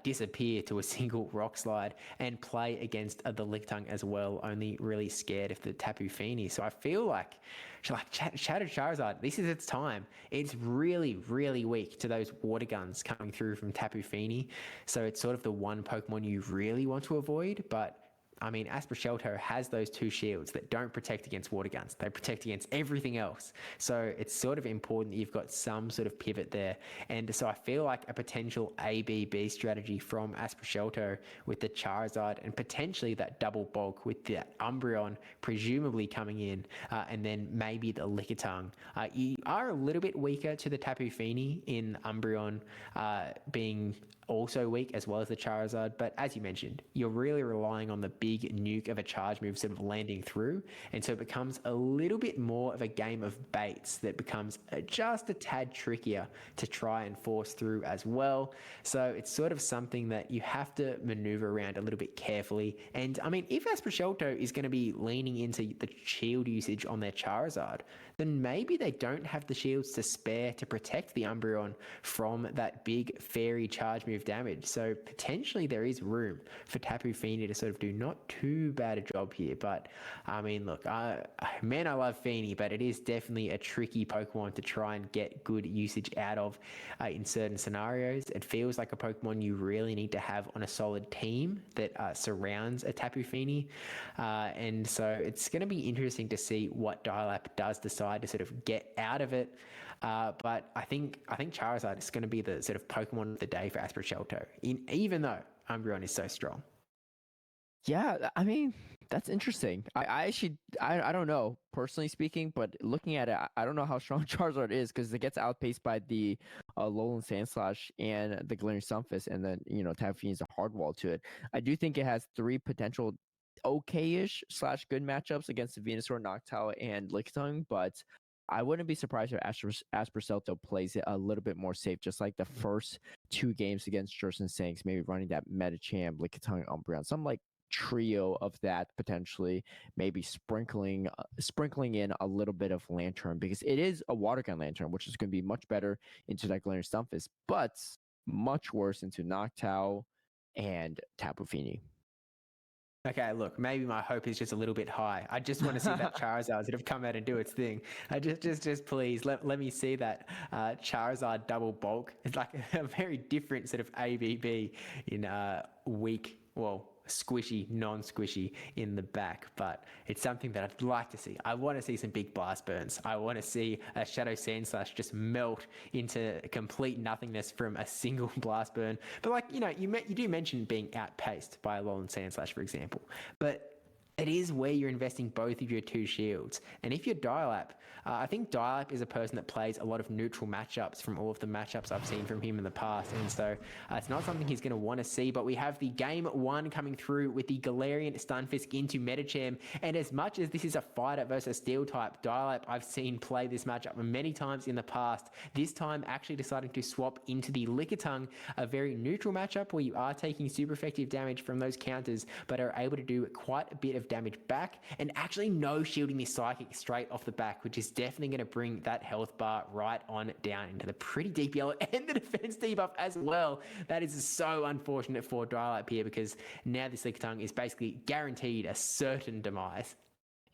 disappear to a single Rock Slide, and play against the Lickitung as well, only really scared of the Tapu Fini. So I feel like Shadow Charizard, this is its time. It's really, really weak to those water guns coming through from Tapu Fini. So it's sort of the one Pokemon you really want to avoid, but I mean, Asprashelto has those 2 shields that don't protect against water guns. They protect against everything else. So it's sort of important that you've got some sort of pivot there. And so I feel like a potential ABB strategy from Asprashelto with the Charizard and potentially that double bulk with the Umbreon presumably coming in, and then maybe the Lickitung. You are a little bit weaker to the Tapu Fini in Umbreon being also weak, as well as the Charizard. But as you mentioned, you're really relying on the big nuke of a charge move sort of landing through. And so it becomes a little bit more of a game of baits that becomes just a tad trickier to try and force through as well. So it's sort of something that you have to maneuver around a little bit carefully. And I mean, if Aspercelto is going to be leaning into the shield usage on their Charizard, then maybe they don't have the shields to spare to protect the Umbreon from that big fairy charge move damage. So potentially there is room for Tapu Fini to sort of do not too bad a job here. But I mean, look, I love Fini, but it is definitely a tricky Pokemon to try and get good usage out of in certain scenarios. It feels like a Pokemon you really need to have on a solid team that surrounds a Tapu Fini. And so it's going to be interesting to see what Dialab does decide to sort of get out of it. But I think Charizard is going to be the sort of Pokemon of the day for Aspercelto, even though Umbreon is so strong. Yeah, I mean, that's interesting. I actually, I don't know, personally speaking, but looking at it, I don't know how strong Charizard is because it gets outpaced by the Alolan Sandslash and the Glaring Stunfisk, and then, Tapu Fini is a hard wall to it. I do think it has three potential okay-ish / good matchups against the Venusaur, Noctowl, and Lickitung, but I wouldn't be surprised if Aspercelto plays it a little bit more safe, just like the first two games against Jerson Sanks, maybe running that Medicham, Lickitung, Umbreon, some like trio of that potentially, maybe sprinkling in a little bit of Lantern, because it is a Water Gun Lantern, which is going to be much better into that Glaring Stunfisk, but much worse into Noctowl and Tapu Fini. Okay, look, maybe my hope is just a little bit high. I just want to see that Charizard sort of come out and do its thing. Just please let me see that Charizard double bulk. It's like a very different sort of ABB in weak, well, squishy, non-squishy in the back, but it's something that I'd like to see. I want to see some big blast burns. I want to see a Shadow Sandslash just melt into complete nothingness from a single blast burn. But like, you do mention being outpaced by a Alolan Sandslash, for example, but it is where you're investing both of your two shields. And if you're Dialab, I think Dialab is a person that plays a lot of neutral matchups from all of the matchups I've seen from him in the past. And so it's not something he's going to want to see. But we have the game one coming through with the Galarian Stunfisk into Medicham. And as much as this is a fighter versus steel type, Dialab I've seen play this matchup many times in the past. This time actually deciding to swap into the Lickitung, a very neutral matchup where you are taking super effective damage from those counters, but are able to do quite a bit of damage back, and actually no shielding this Psychic straight off the back, which is definitely going to bring that health bar right on down into the pretty deep yellow and the defense debuff as well. That is so unfortunate for Dialab here, because now this Lickitung is basically guaranteed a certain demise.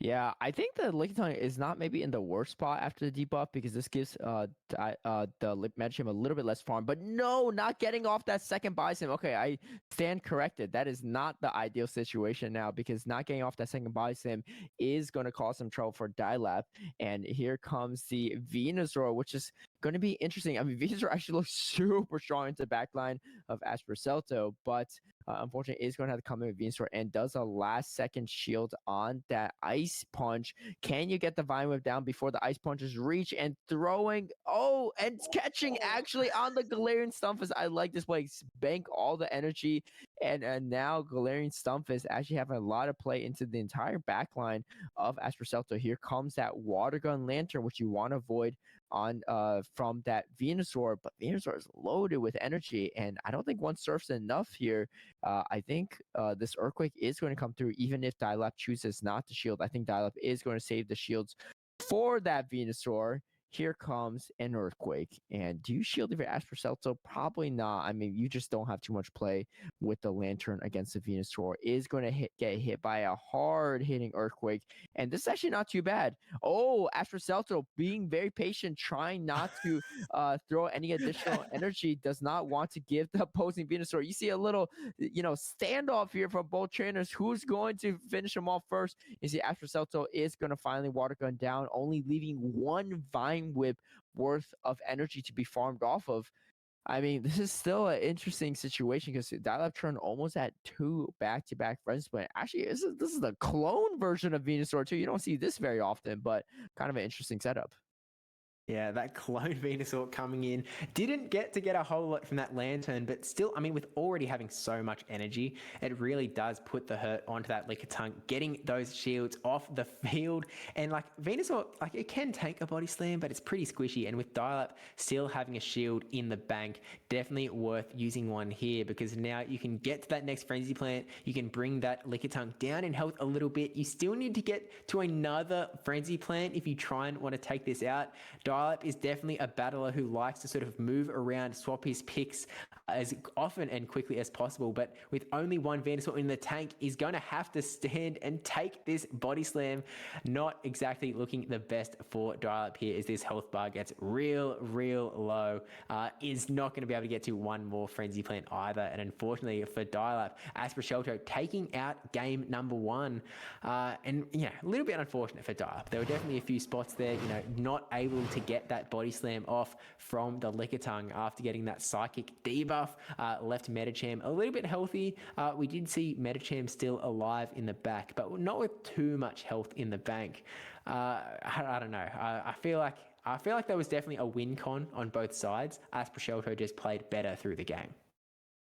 Yeah, I think the Lickitung is not maybe in the worst spot after the debuff, because this gives the Medicham a little bit less farm. But no, not getting off that second Bison. Okay, I stand corrected. That is not the ideal situation now, because not getting off that second Bison is going to cause some trouble for Dialab. And here comes the Venusaur, which is going to be interesting. I mean, Venusaur actually looks super strong into the backline of Aspercelto, but unfortunately is going to have to come in with Venusaur and does a last second shield on that Ice Punch. Can you get the Vine Whip down before the Ice Punches reach, and throwing, and catching actually on the Galarian Stunfisk? I like this play. Bank all the energy, and now Galarian Stunfisk actually having a lot of play into the entire backline of Aspercelto. Here comes that Water Gun Lantern, which you want to avoid on from that Venusaur, but Venusaur is loaded with energy, and I don't think one surf's enough here. I think this Earthquake is going to come through, even if Dialab chooses not to shield. I think Dialab is going to save the shields for that Venusaur. Here comes an Earthquake. And do you shield if you're Aspercelto? Probably not. I mean, you just don't have too much play with the Lantern against the Venusaur. Is going to get hit by a hard-hitting Earthquake. And this is actually not too bad. Oh, Aspercelto being very patient, trying not to throw any additional energy, does not want to give the opposing Venusaur. You see a little, standoff here from both trainers. Who's going to finish him off first? You see Aspercelto is going to finally Water Gun down, only leaving one Vine Whip worth of energy to be farmed off of. I mean, this is still an interesting situation, because Dialab turned almost at 2 back-to-back friends, but actually this is the clone version of Venusaur too. You don't see this very often, but kind of an interesting setup. Yeah, that clone Venusaur coming in didn't get to get a whole lot from that Lantern, but still, I mean, with already having so much energy, it really does put the hurt onto that Lickitung, getting those shields off the field. And like Venusaur, like it can take a body slam, but it's pretty squishy. And with Dial-Up still having a shield in the bank, definitely worth using one here because now you can get to that next Frenzy Plant. You can bring that Lickitung down in health a little bit. You still need to get to another Frenzy Plant if you try and want to take this out. Dial-Up is definitely a battler who likes to sort of move around, swap his picks as often and quickly as possible. But with only one Venusaur in the tank, he's going to have to stand and take this body slam. Not exactly looking the best for Dial-Up here as this health bar gets real low. Is not going to be able to get to one more Frenzy Plant either. And unfortunately for Dial-Up, Aspercelto taking out game number 1. And, a little bit unfortunate for Dial-Up. There were definitely a few spots there, not able to get that body slam off from the Lickitung after getting that psychic debuff. Left Medicham a little bit healthy. We did see Medicham still alive in the back, but not with too much health in the bank. I don't know. I feel like there was definitely a win con on both sides. Aspercelto just played better through the game.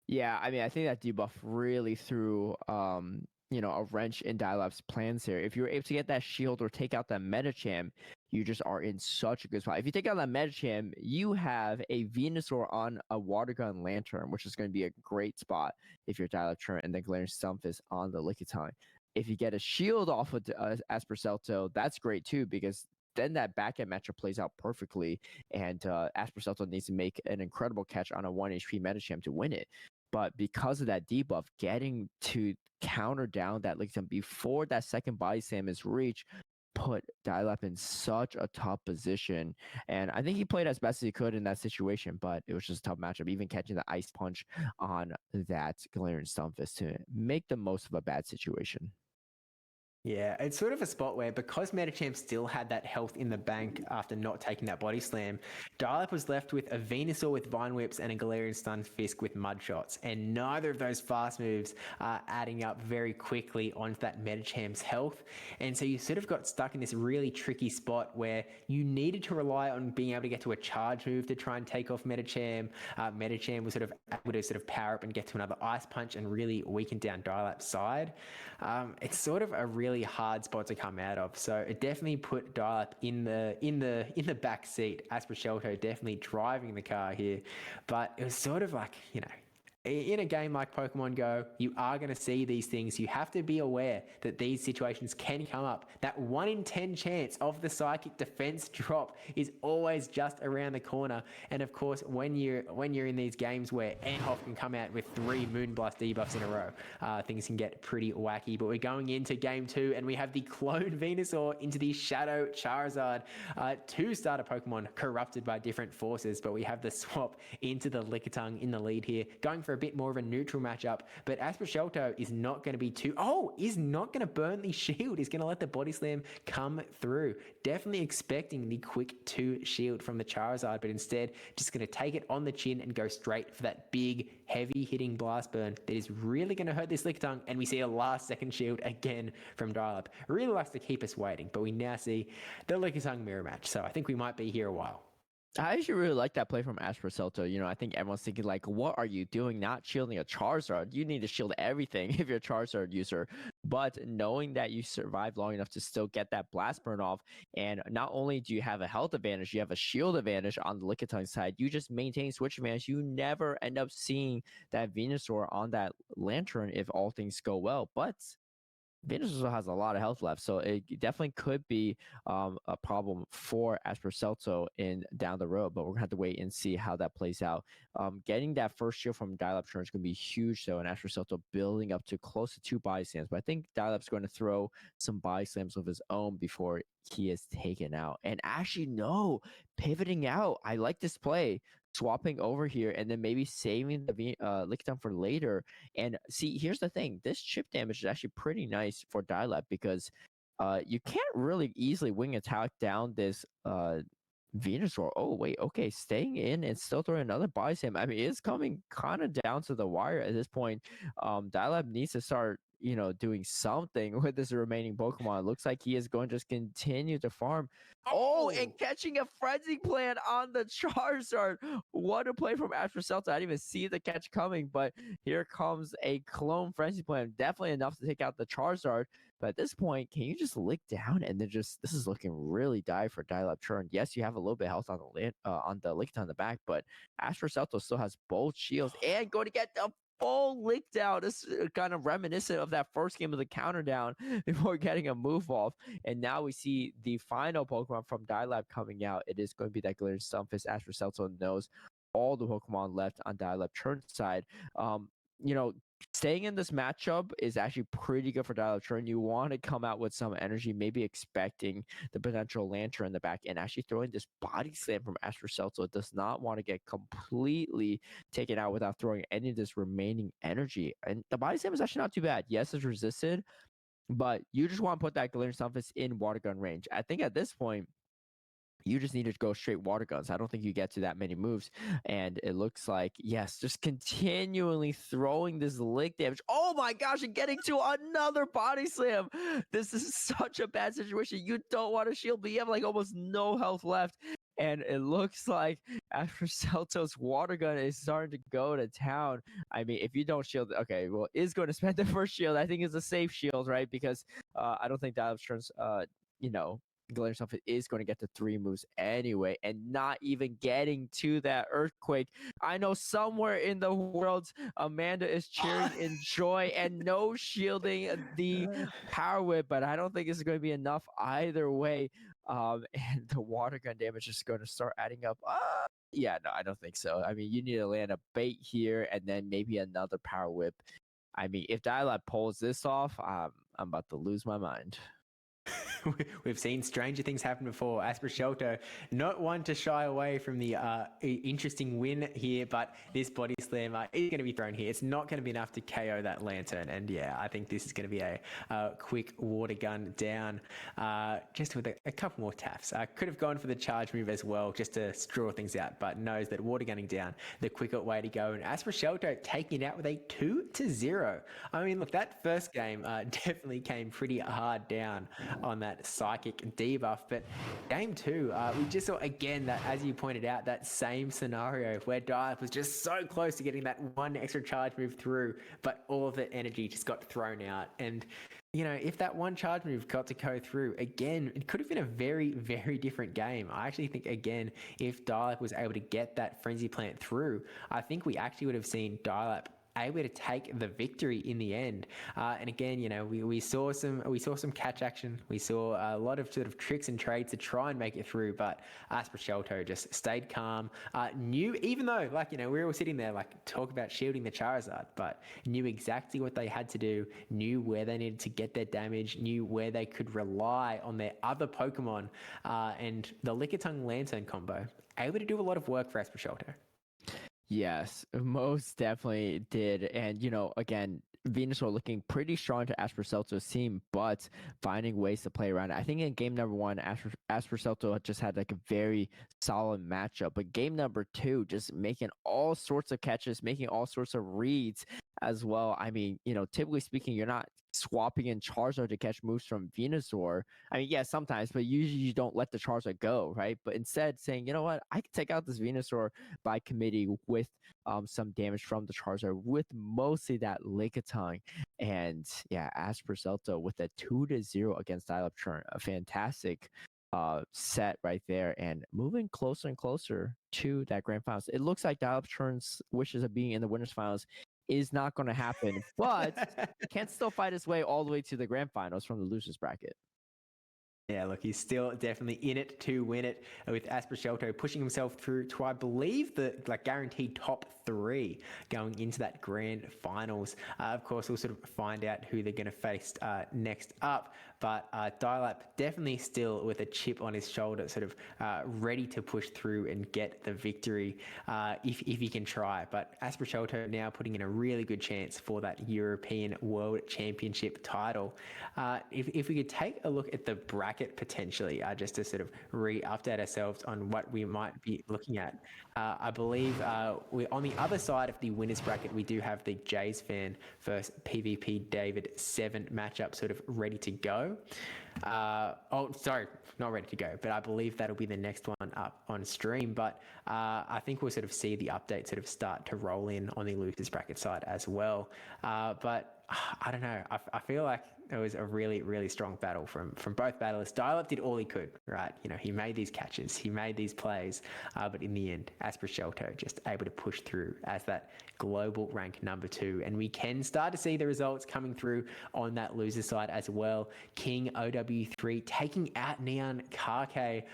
Yeah, I mean, I think that debuff really threw a wrench in Dial-Up's plans here. If you're able to get that shield or take out that Medicham, you just are in such a good spot. If you take out that Medicham, you have a Venusaur on a Water Gun Lantern, which is going to be a great spot if you're Dial-Up turn, and then Galarian Stunfisk on the Lickitung. If you get a shield off of Aspercelto, that's great too, because then that back-end matchup plays out perfectly, and Aspercelto needs to make an incredible catch on a 1 HP Medicham to win it. But because of that debuff, getting to counter down that Lickitung before that second body slam is reached put Dial-Up in such a tough position. And I think he played as best as he could in that situation, but it was just a tough matchup, even catching the Ice Punch on that Galarian Stunfisk to make the most of a bad situation. Yeah, it's sort of a spot where because Medicham still had that health in the bank after not taking that body slam, Dial-Up was left with a Venusaur with Vine Whips and a Galarian Stunfisk with Mud Shots, and neither of those fast moves are adding up very quickly onto that Medicham's health, and so you sort of got stuck in this really tricky spot where you needed to rely on being able to get to a charge move to try and take off Medicham. Medicham was sort of able to sort of power up and get to another Ice Punch and really weaken down Dial-Up's side. It's sort of a really hard spot to come out of. So it definitely put Dial-Up in the back seat. Aspercelto definitely driving the car here, but it was sort of like, in a game like Pokemon Go, you are going to see these things. You have to be aware that these situations can come up. That 1 in 10 chance of the Psychic Defense drop is always just around the corner. And of course, when you're in these games where Anhoff can come out with 3 Moonblast debuffs in a row, things can get pretty wacky. But we're going into game 2, and we have the clone Venusaur into the Shadow Charizard. 2 starter Pokemon corrupted by different forces, but we have the swap into the Lickitung in the lead here, going for a bit more of a neutral matchup, but Aspercelto is not going to be is not going to burn the shield. He's going to let the body slam come through. Definitely expecting the quick 2 shield from the Charizard, but instead just going to take it on the chin and go straight for that big, heavy hitting blast burn that is really going to hurt this Lickitung, and we see a last second shield again from Dial-Up. Really likes to keep us waiting, but we now see the Lickitung mirror match, so I think we might be here a while. I actually really like that play from Aspercelto. I think everyone's thinking like, what are you doing not shielding a Charizard? You need to shield everything if you're a Charizard user. But knowing that you survived long enough to still get that blast burn off, and not only do you have a health advantage, you have a shield advantage on the Lickitung side, you just maintain switch advantage. You never end up seeing that Venusaur on that Lantern if all things go well. But Venusaur has a lot of health left, so it definitely could be a problem for Aspercelto in down the road. But we're gonna have to wait and see how that plays out. Getting that first shield from Dial-Up turn is gonna be huge, though, and Aspercelto building up to close to 2 body slams. But I think Dial-Up's going to throw some body slams of his own before he is taken out. And actually, no, pivoting out. I like this play. Swapping over here and then maybe saving the Lickitung for later. And see, here's the thing. This chip damage is actually pretty nice for Dial-Up because you can't really easily wing attack down this Venusaur. Oh, wait. Okay. Staying in and still throwing another body slam. I mean, it's coming kind of down to the wire at this point. Dial-Up needs to start doing something with this remaining Pokemon. It looks like he is going to just continue to farm. Oh, and catching a Frenzy Plant on the Charizard. What a play from Ash Celta. I didn't even see the catch coming, but here comes a clone Frenzy Plant. Definitely enough to take out the Charizard. But at this point, can you just lick down and then this is looking really dire for Dialab Churn. Yes, you have a little bit of health on the Lickitung on the back, but Astro Celto still has both shields and going to get the full lick down. This is kind of reminiscent of that first game of the counter down before getting a move off. And now we see the final Pokemon from Dialab coming out. It is going to be that Glitter Stunfisk. Astro Celto knows all the Pokemon left on Dialab Churn's side. Staying in this matchup is actually pretty good for Dialab Churn. You want to come out with some energy, maybe expecting the potential Lantern in the back and actually throwing this body slam from Astro Celto. It does not want to get completely taken out without throwing any of this remaining energy. And the body slam is actually not too bad. Yes, it's resisted, but you just want to put that Glitter Stunfisk in Water Gun range. I think at this point, you just need to go straight water guns. I don't think you get to that many moves. And it looks like, yes, just continually throwing this lick damage. Oh my gosh, and getting to another body slam. This is such a bad situation. You don't want to shield, but you have like almost no health left. And it looks like after Celto's water gun is starting to go to town. I mean, if you don't shield, okay, well, is going to spend the first shield. I think it's a safe shield, right? Because I don't think Dialab Churn's, Glitter Stunfisk is going to get to 3 moves anyway, and not even getting to that Earthquake. I know somewhere in the world, Amanda is cheering in joy and no shielding the Power Whip, but I don't think it's going to be enough either way. And the water gun damage is going to start adding up. Yeah, no, I don't think so. I mean, you need to land a bait here and then maybe another Power Whip. I mean, if Dialab pulls this off, I'm about to lose my mind. We've seen stranger things happen before. Aspercelto, not one to shy away from the interesting win here, but this body slam is going to be thrown here. It's not going to be enough to KO that Lantern, and yeah, I think this is going to be a quick water gun down, just with a couple more taps. Could have gone for the charge move as well, just to draw things out, but knows that water gunning down the quicker way to go. And Aspercelto taking it out with a 2-0. I mean, look, that first game definitely came pretty hard down on that psychic debuff, but game 2 we just saw again that, as you pointed out, that same scenario where Dialab was just so close to getting that one extra charge move through, but all of the energy just got thrown out. And if that one charge move got to go through again, it could have been a very, very different game. I actually think, again, if Dialab was able to get that Frenzy Plant through, I think we actually would have seen Dialab able to take the victory in the end. And again, we saw some catch action. We saw a lot of sort of tricks and trades to try and make it through, but Aspercelto just stayed calm. Knew, even though we were all sitting there talk about shielding the Charizard, but knew exactly what they had to do, knew where they needed to get their damage, knew where they could rely on their other Pokemon, and the Lickitung Lantern combo able to do a lot of work for Aspercelto. Yes, most definitely did. And, again, Venusaur looking pretty strong to Aspercelto's team, but finding ways to play around it. I think in game number 1, Aspercelto just had a very solid matchup. But game number 2, just making all sorts of catches, making all sorts of reads as well. I mean, typically speaking, you're not swapping in Charizard to catch moves from Venusaur. I mean, yeah, sometimes, but usually you don't let the Charizard go, right? But instead saying, you know what, I can take out this Venusaur by committee with some damage from the Charizard with mostly that Lickitung. And yeah, Aspercelto with a 2-0 against Dialab Churn. A fantastic set right there, and moving closer and closer to that grand finals. It looks like Dialab Churn's wishes of being in the winners finals is not going to happen, but can still fight his way all the way to the grand finals from the losers bracket. Yeah, look, he's still definitely in it to win it, with Aspercelto pushing himself through to, I believe, the guaranteed top 3 going into that grand finals. Of course, we'll sort of find out who they're going to face next up, but Dialab definitely still with a chip on his shoulder, sort of ready to push through and get the victory if he can try. But Aspercelto now putting in a really good chance for that European World Championship title. If we could take a look at the bracket bracket potentially, just to sort of re-update ourselves on what we might be looking at. I believe we're on the other side of the winners bracket. We do have the Jays fan versus PvP David 7 matchup sort of ready to go. Sorry, not ready to go, but I believe that'll be the next one up on stream. But I think we'll sort of see the update sort of start to roll in on the losers bracket side as well. But I don't know. I feel like it was a really, really strong battle from both battlers. Dial-Up did all he could, right? You know, he made these catches, he made these plays, but in the end, Aspera Shelto just able to push through as that global rank number 2. And we can start to see the results coming through on that loser side as well. King OW3 taking out Neon Karke.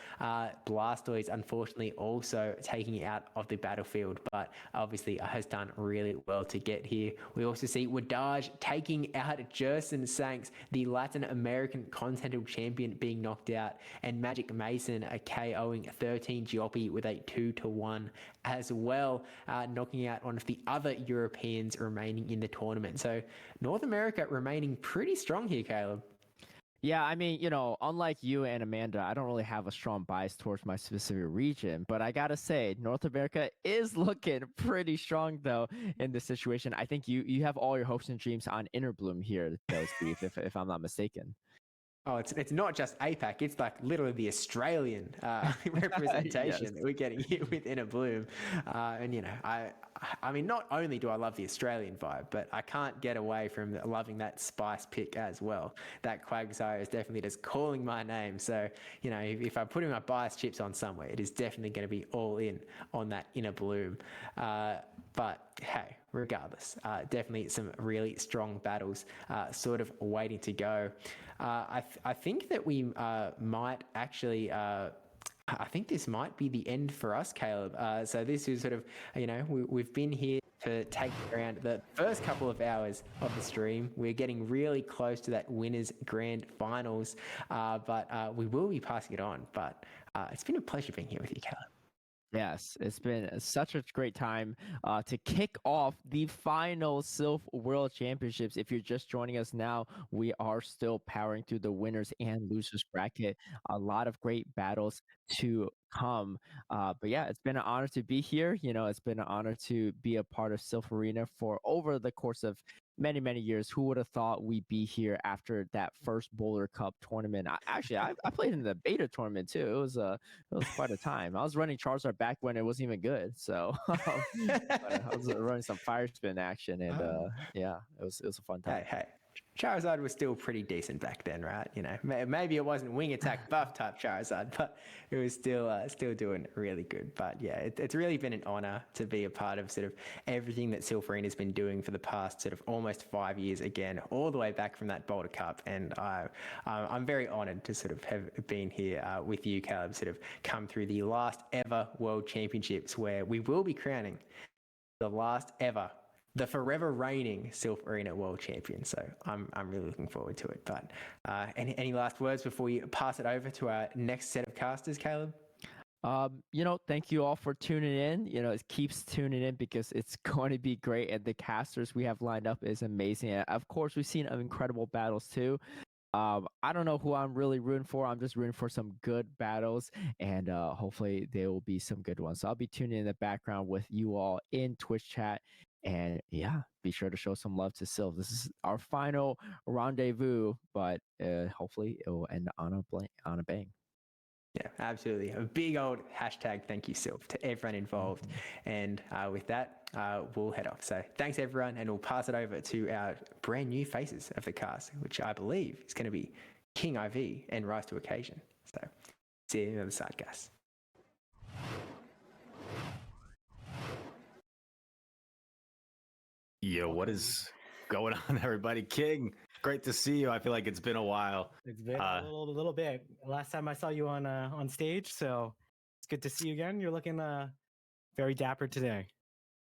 Blastoise, unfortunately, also taking it out of the battlefield, but obviously has done really well to get here. We also see Wadaj taking out Jerson Sanks, the Latin American Continental Champion, being knocked out, and Magic Mason KOing 13 Giopi with a 2-1 as well, knocking out one of the other Europeans remaining in the tournament. So North America remaining pretty strong here, Caleb. Yeah, I mean, you know, unlike you and Amanda, I don't really have a strong bias towards my specific region, but I gotta say, North America is looking pretty strong though in this situation. I think you have all your hopes and dreams on Interbloom here, though, Steve, if I'm not mistaken. Oh, it's not just APAC. It's like literally the Australian representation Yes. that we're getting here with Interbloom. And, you know, I mean, not only do I love the Australian vibe, but I can't get away from loving that spice pick as well. That Quagsire is definitely just calling my name. So, you know, if I'm putting my bias chips on somewhere, it is definitely going to be all in on that Interbloom. But hey, regardless, definitely some really strong battles sort of waiting to go. I think that we might actually... I think this might be the end for us, Caleb. So this is sort of, you know, we've been here to take around the first couple of hours of the stream. We're getting really close to that winners grand finals, but we will be passing it on. But it's been a pleasure being here with you, Caleb. Yes, it's been such a great time to kick off the final Silph World Championships. If you're just joining us now, we are still powering through the winners and losers bracket. A lot of great battles to come. But yeah, it's been an honor to be here. You know, it's been an honor to be a part of Silph Arena for over the course of many, many years. Who would have thought we'd be here after that first Boulder Cup tournament? I played in the beta tournament too. It was quite a time. I was running Charizard back when it wasn't even good. So I was running some fire spin action, and yeah, it was a fun time. Hey. Charizard was still pretty decent back then, right? You know, maybe it wasn't wing attack buff type Charizard, but it was still doing really good. But yeah, it's really been an honor to be a part of sort of everything that Silph Arena has been doing for the past sort of almost 5 years again, all the way back from that Boulder Cup. And I'm very honored to sort of have been here with you, Caleb, sort of come through the last ever World Championships, where we will be crowning the last ever, the forever reigning Silph Arena World Champion. So I'm really looking forward to it. But any last words before we pass it over to our next set of casters, Caleb? You know, thank you all for tuning in. You know, it keeps tuning in because it's going to be great, and the casters we have lined up is amazing. And of course, we've seen incredible battles too. I don't know who I'm really rooting for. I'm just rooting for some good battles, and hopefully there will be some good ones. So I'll be tuning in the background with you all in Twitch chat. And yeah, be sure to show some love to Silph. This is our final rendezvous, but hopefully it will end on a bang. Yeah, absolutely. A big old hashtag thank you, Silph, to everyone involved. And with that, we'll head off. So thanks, everyone, and we'll pass it over to our brand new faces of the cast, which I believe is going to be King IV and Rise to Occasion. So see you on the other side, guys. Yo, what is going on, everybody? King, great to see you. I feel like it's been a while. It's been a little bit. Last time I saw you on stage, so it's good to see you again. You're looking very dapper today.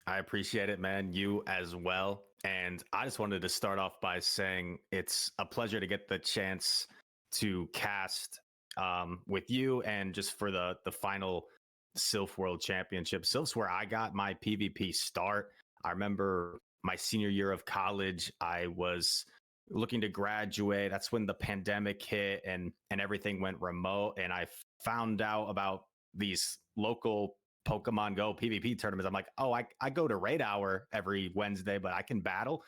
I appreciate it, man. You as well. And I just wanted to start off by saying it's a pleasure to get the chance to cast with you, and just for the final Silph World Championship. Silph's where I got my PvP start. I remember my senior year of college, I was looking to graduate. That's when the pandemic hit and everything went remote. And I found out about these local Pokemon Go PvP tournaments. I'm like, oh, I go to Raid Hour every Wednesday, but I can battle.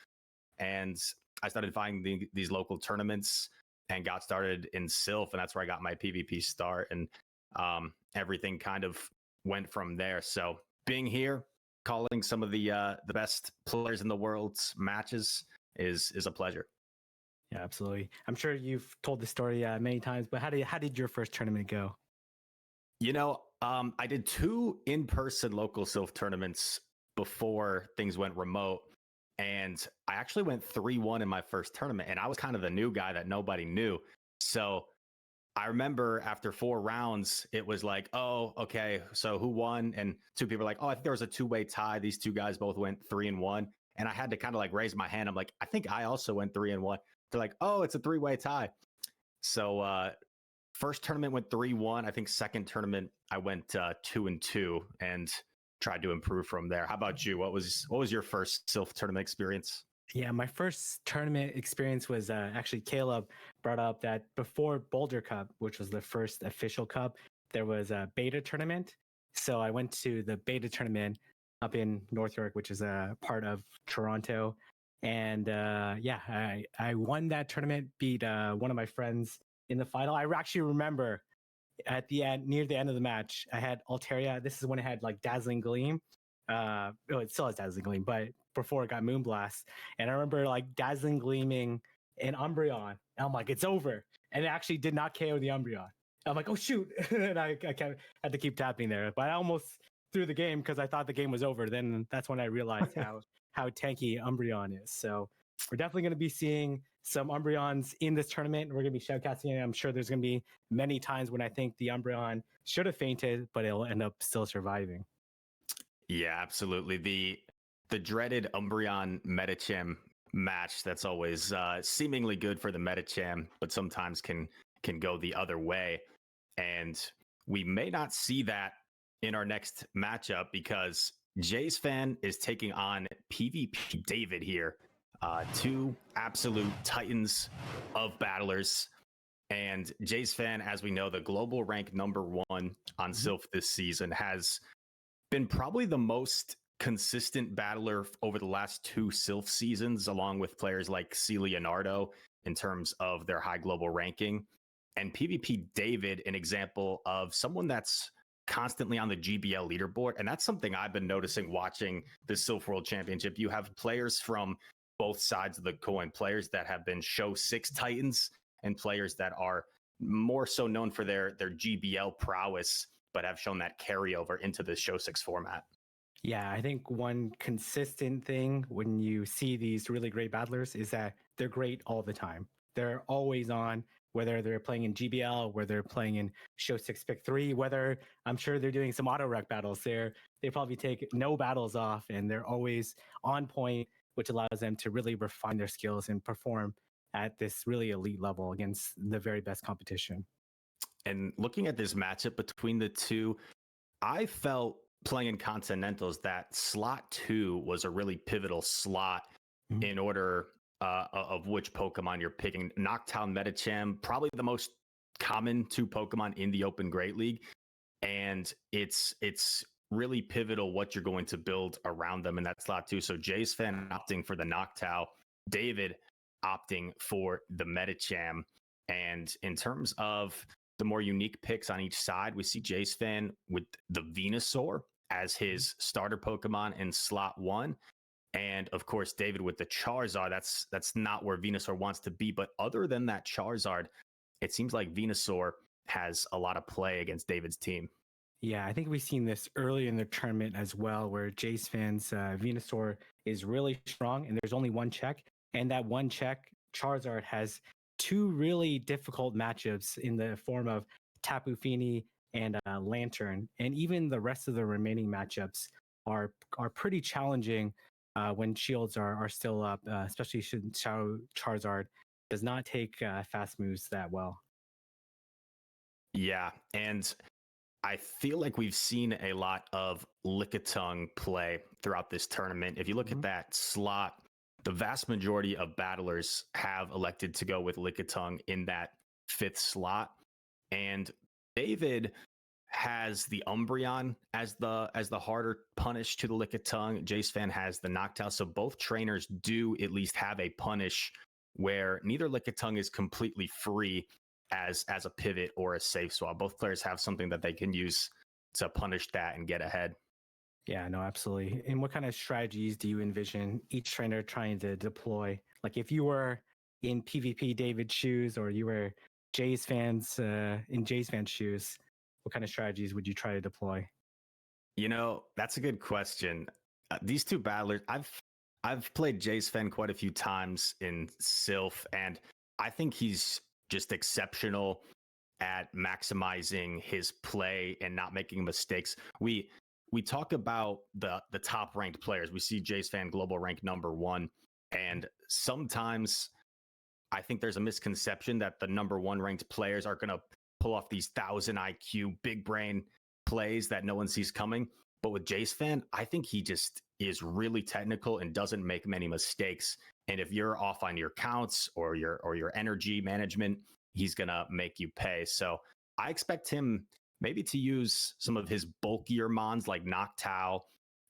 And I started finding these local tournaments and got started in Silph, and that's where I got my PvP start. And everything kind of went from there. So being here, calling some of the best players in the world's matches is a pleasure. Yeah, absolutely. I'm sure you've told the story many times, but how did your first tournament go? You know, I did 2 in-person local Silph tournaments before things went remote. And I actually went 3-1 in my first tournament. And I was kind of the new guy that nobody knew. So I remember after 4 rounds, it was like, oh, okay, so who won? And 2 people were like, oh, I think there was a 2-way tie. These 2 guys both went 3-1. And I had to kind of like raise my hand. I'm like, I think I also went 3-1. They're like, oh, it's a 3-way tie. So first tournament went 3-1. I think second tournament I went 2-2 and tried to improve from there. How about you? What was your first Silph tournament experience? Yeah, my first tournament experience was actually Caleb brought up that before Boulder Cup, which was the first official cup, there was a beta tournament. So I went to the beta tournament up in North York, which is a part of Toronto. And yeah, I won that tournament, beat one of my friends in the final. I actually remember at the end, near the end of the match, I had Altaria. This is when it had like Dazzling Gleam. It still has Dazzling Gleam, but before it got Moonblast. And I remember like Dazzling Gleaming and Umbreon. And I'm like, it's over. And it actually did not KO the Umbreon. I'm like, oh shoot. And I had to keep tapping there. But I almost threw the game because I thought the game was over. Then that's when I realized how tanky Umbreon is. So we're definitely going to be seeing some Umbreons in this tournament. We're going to be shoutcasting it. I'm sure there's going to be many times when I think the Umbreon should have fainted, but it'll end up still surviving. Yeah, absolutely. The dreaded Umbreon Metacham match that's always seemingly good for the Metacham, but sometimes can go the other way. And we may not see that in our next matchup because Jay's fan is taking on PvP David here. 2 absolute titans of battlers. And Jay's fan, as we know, the global rank #1 on Silph this season, has been probably the most consistent battler over the last 2 Silph seasons, along with players like C. Leonardo in terms of their high global ranking. And PvP David, an example of someone that's constantly on the GBL leaderboard. And that's something I've been noticing watching the Silph World Championship. You have players from both sides of the coin, players that have been Show 6 Titans and players that are more so known for their GBL prowess, but have shown that carryover into the Show 6 format. Yeah, I think one consistent thing when you see these really great battlers is that they're great all the time. They're always on, whether they're playing in GBL, whether they're playing in Show 6 Pick 3, whether I'm sure they're doing some auto rec battles there. They probably take no battles off and they're always on point, which allows them to really refine their skills and perform at this really elite level against the very best competition. And looking at this matchup between the two, I felt playing in Continentals that slot 2 was a really pivotal slot in order of which Pokemon you're picking. Noctowl Metacham, probably the most common 2 Pokemon in the Open Great League. And it's really pivotal what you're going to build around them in that slot 2. So Jay's fan opting for the Noctowl, David opting for the Metacham. And in terms of the more unique picks on each side, we see Jay's fan with the Venusaur as his starter Pokemon in slot 1. And of course, David with the Charizard. That's not where Venusaur wants to be. But other than that Charizard, it seems like Venusaur has a lot of play against David's team. Yeah, I think we've seen this early in the tournament as well, where Jace fans, Venusaur is really strong, and there's only one check. And that one check, Charizard has 2 really difficult matchups in the form of Tapu Fini and Lantern. And even the rest of the remaining matchups are pretty challenging when shields are still up, especially since Charizard does not take fast moves that well. Yeah, and I feel like we've seen a lot of Lickitung play throughout this tournament. If you look at that slot the vast majority of battlers have elected to go with Lickitung in that 5th slot. And David has the Umbreon as the harder punish to the Lickitung. Jace Fan has the Noctowl. So both trainers do at least have a punish where neither Lickitung is completely free as a pivot or a safe swap. Both players have something that they can use to punish that and get ahead. Yeah, no, absolutely. And what kind of strategies do you envision each trainer trying to deploy? Like if you were in PvP David's shoes or you were Jay's fans in Jay's fans' shoes, what kind of strategies would you try to deploy? You know, that's a good question. These two battlers, I've played Jay's Fan quite a few times in Silph, and I think he's just exceptional at maximizing his play and not making mistakes. We talk about the top ranked players. We see Jay's Fan global rank #1, and sometimes I think there's a misconception that the #1 ranked players are going to pull off these 1,000 IQ big brain plays that no one sees coming. But with Jay's Fan, I think he just is really technical and doesn't make many mistakes. And if you're off on your counts or your energy management, he's gonna make you pay. So I expect him maybe to use some of his bulkier mons like Noctowl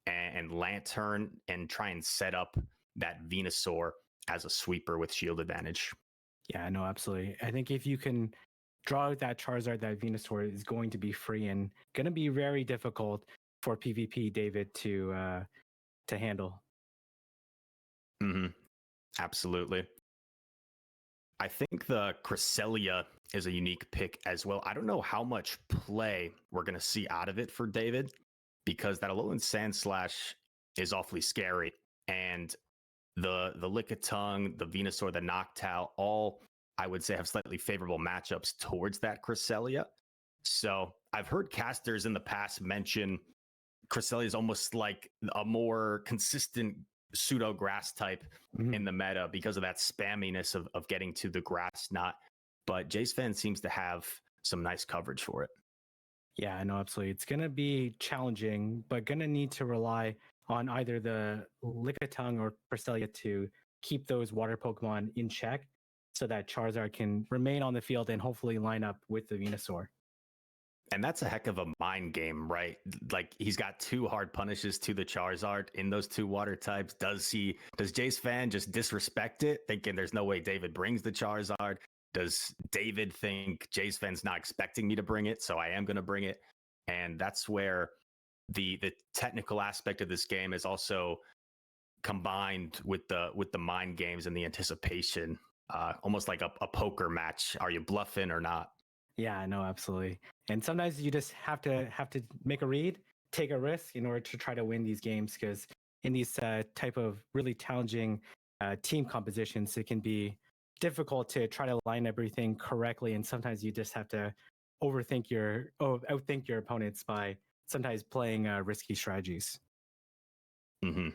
and Lantern and try and set up that Venusaur as a sweeper with shield advantage. Yeah, no, absolutely. I think if you can draw out that Charizard, that Venusaur is going to be free and going to be very difficult for PvP David to handle. Mm-hmm. Absolutely. I think the Cresselia is a unique pick as well. I don't know how much play we're going to see out of it for David because that Alolan Sandslash is awfully scary. And the Lickitung, the Venusaur, the Noctowl, all I would say have slightly favorable matchups towards that Cresselia. So I've heard casters in the past mention Cresselia is almost like a more consistent pseudo grass type in the meta because of that spamminess of getting to the grass knot. But Jay's Fan seems to have some nice coverage for it. Yeah, I know, absolutely. It's going to be challenging, but going to need to rely on either the Lickitung or Cresselia to keep those water Pokemon in check so that Charizard can remain on the field and hopefully line up with the Venusaur. And that's a heck of a mind game, right? Like he's got 2 hard punishes to the Charizard in those 2 water types. Does Jay's Fan just disrespect it, thinking there's no way David brings the Charizard? Does David think Jay's Fan's not expecting me to bring it, so I am going to bring it? And that's where the technical aspect of this game is also combined with the mind games and the anticipation, almost like a poker match. Are you bluffing or not? Yeah, no, absolutely. And sometimes you just have to make a read, take a risk in order to try to win these games. Because in these type of really challenging team compositions, it can be difficult to try to line everything correctly. And sometimes you just have to outthink your opponents by sometimes playing risky strategies. Mm-hmm.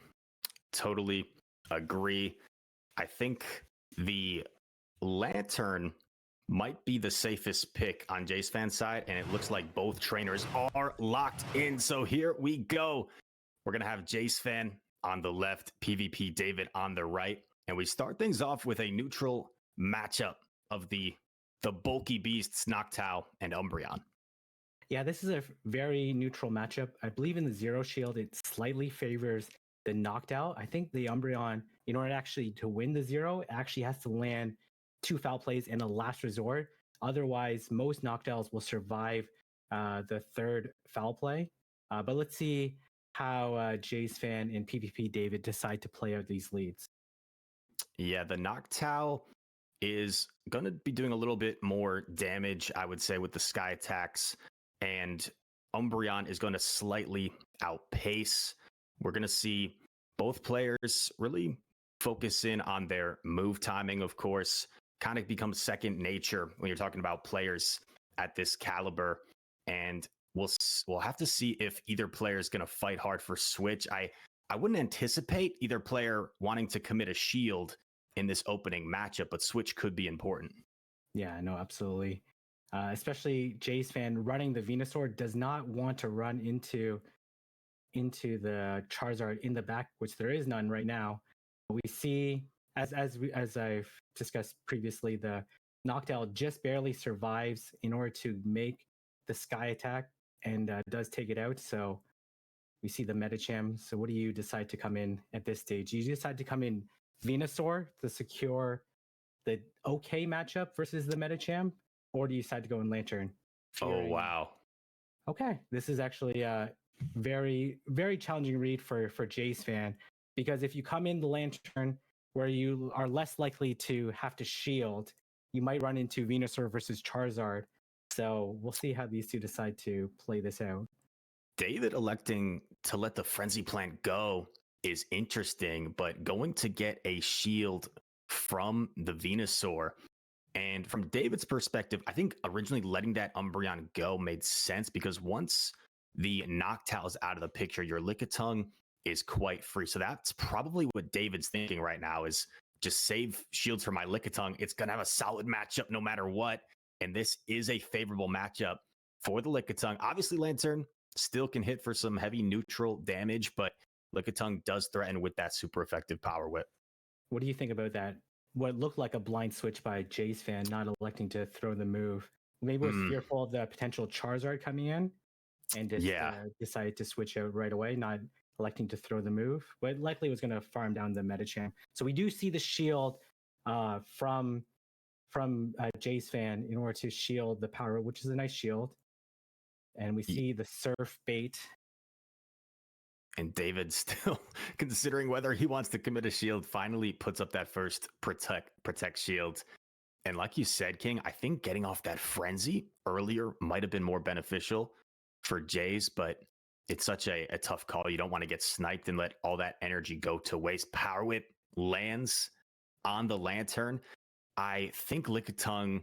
Totally agree. I think the Lantern might be the safest pick on Jay's Fan side, and it looks like both trainers are locked in. So here we go. We're going to have Jay's Fan on the left, PvP David on the right, and we start things off with a neutral matchup of the bulky beasts Noctowl and Umbreon. Yeah, this is a very neutral matchup. I believe in the Zero Shield, it slightly favors the Noctowl. I think the Umbreon, in order actually to win the Zero, it actually has to land 2 foul plays in a last resort. Otherwise, most Noctowls will survive the 3rd foul play. But let's see how Jay's Fan and PvP David decide to play out these leads. Yeah, the Noctowl is going to be doing a little bit more damage, I would say, with the Sky attacks. And Umbreon is going to slightly outpace. We're going to see both players really focus in on their move timing, of course. Kind of becomes second nature when you're talking about players at this caliber. And we'll have to see if either player is going to fight hard for switch. I wouldn't anticipate either player wanting to commit a shield in this opening matchup, but switch could be important. Yeah, no, absolutely. Especially Jay's Fan running the Venusaur does not want to run into the Charizard in the back, which there is none right now. We see, as I've discussed previously, the Noctowl just barely survives in order to make the Sky attack and does take it out. So we see the Medicham. So what do you decide to come in at this stage? You decide to come in Venusaur to secure the okay matchup versus the Medicham, or do you decide to go in Lantern? Oh, wow. Okay, this is actually a very, very challenging read for Jay's fan, because if you come in the Lantern where you are less likely to have to shield, you might run into Venusaur versus Charizard. So we'll see how these two decide to play this out. David electing to let the Frenzy Plant go is interesting, but going to get a shield from the Venusaur. And from David's perspective, I think originally letting that Umbreon go made sense because once the Noctowl is out of the picture, your Lickitung is quite free. So that's probably what David's thinking right now is just save shields for my Lickitung. It's going to have a solid matchup no matter what. And this is a favorable matchup for the Lickitung. Obviously, Lantern still can hit for some heavy neutral damage, but Lickitung does threaten with that super effective Power Whip. What do you think about that? What looked like a blind switch by Jay's fan, not electing to throw the move. Maybe was fearful of the potential Charizard coming in and just decided to switch out right away, not electing to throw the move, but likely was going to farm down the Medicham. So we do see the shield from Jay's fan in order to shield the power, which is a nice shield. And we see the Surf bait. And David, still considering whether he wants to commit a shield, finally puts up that first protect shield. And like you said, King, I think getting off that Frenzy earlier might have been more beneficial for Jays, but it's such a tough call. You don't want to get sniped and let all that energy go to waste. Power Whip lands on the Lantern. I think Lickitung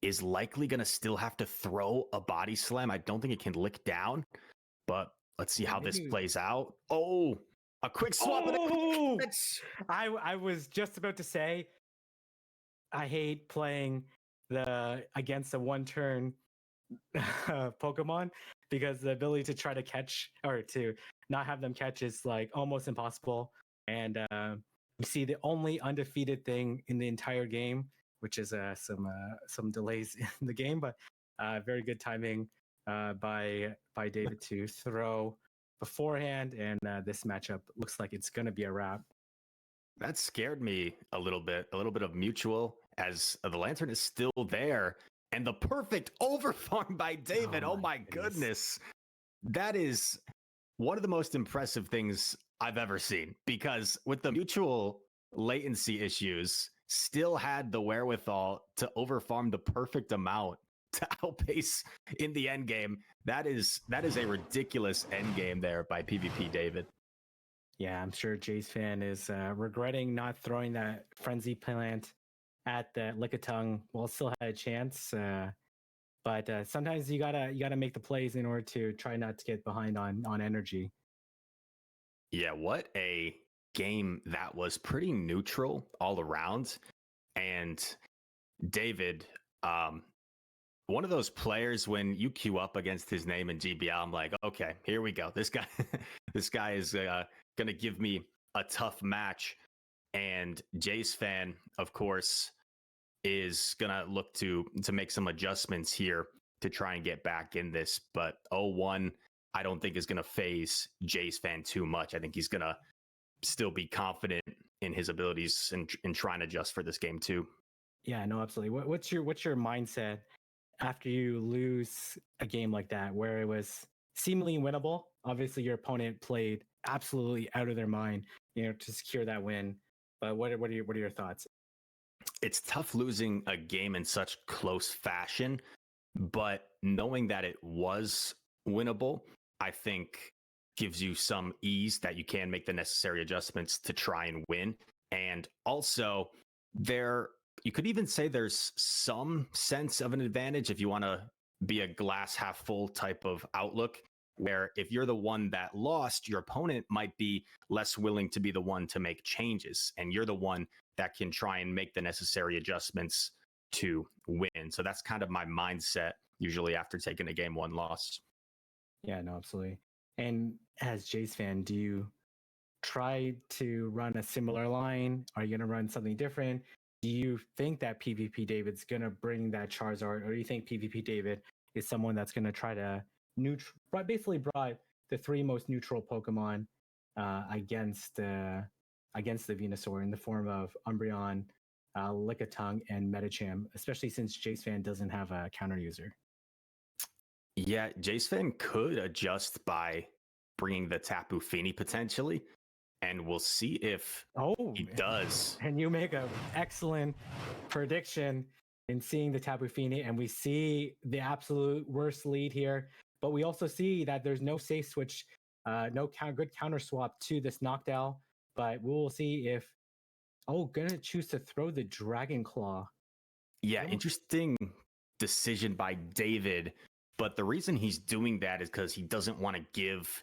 is likely going to still have to throw a Body Slam. I don't think it can lick down, but let's see how this plays out. Oh, a quick swap. Oh! I was just about to say, I hate playing against a one-turn Pokemon because the ability to try to catch or to not have them catch is like almost impossible. And we see the only undefeated thing in the entire game, which is some delays in the game, but very good timing by David to throw beforehand, and this matchup looks like it's going to be a wrap. That scared me a little bit of mutual as the Lantern is still there, and the perfect overfarm by David. Oh my goodness. That is one of the most impressive things I've ever seen, because with the mutual latency issues, still had the wherewithal to overfarm the perfect amount to outpace in the end game. That is a ridiculous end game there by PvP David. Yeah, I'm sure Jay's fan is regretting not throwing that Frenzy Plant at the Lickitung. Well, still had a chance, but sometimes you gotta make the plays in order to try not to get behind on energy. Yeah, what a game that was. Pretty neutral all around. And David, one of those players when you queue up against his name in GBL, I'm like, okay, here we go. This guy is going to give me a tough match. And Jay's fan, of course, is going to look to make some adjustments here to try and get back in this. But 0-1, I don't think is going to phase Jay's fan too much. I think he's going to still be confident in his abilities and try and adjust for this game too. Yeah, no, absolutely. What's your mindset after you lose a game like that, where it was seemingly winnable? Obviously, your opponent played absolutely out of their mind, to secure that win. But what are your thoughts? It's tough losing a game in such close fashion, but knowing that it was winnable, I think gives you some ease that you can make the necessary adjustments to try and win. And also, you could even say there's some sense of an advantage if you want to be a glass half full type of outlook, where if you're the one that lost, your opponent might be less willing to be the one to make changes, and you're the one that can try and make the necessary adjustments to win. So that's kind of my mindset usually after taking a game one loss. Yeah, no, absolutely. And as Jay's fan, do you try to run a similar line? Are you going to run something different? Do you think that PvP David's going to bring that Charizard, or do you think PvP David is someone that's going to try to basically brought the three most neutral Pokemon against the Venusaur in the form of Umbreon, Lickitung, and Medicham, especially since Jace Fan doesn't have a counter user? Yeah, Jace Fan could adjust by bringing the Tapu Fini potentially, and we'll see if he does. And you make an excellent prediction in seeing the Tapu Fini, and we see the absolute worst lead here. But we also see that there's no safe switch, no good counter swap to this Noctowl. But we will see if gonna choose to throw the Dragon Claw. Yeah, interesting decision by David. But the reason he's doing that is because he doesn't want to give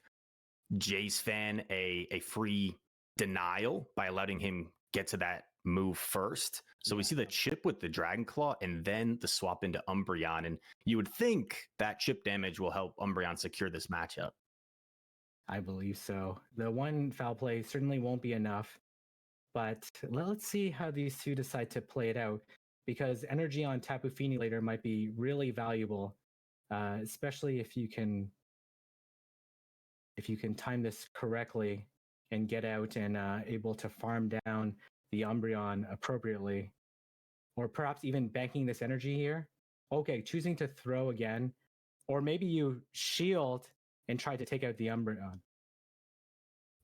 Jace Fan a free denial by letting him get to that move first. So we see the chip with the Dragon Claw and then the swap into Umbreon. And you would think that chip damage will help Umbreon secure this matchup. I believe so. The one foul play certainly won't be enough. But let's see how these two decide to play it out, because energy on Tapu Fini later might be really valuable, especially if you can time this correctly and get out and able to farm down the Umbreon appropriately, or perhaps even banking this energy here. Okay, choosing to throw again, or maybe you shield and try to take out the Umbreon.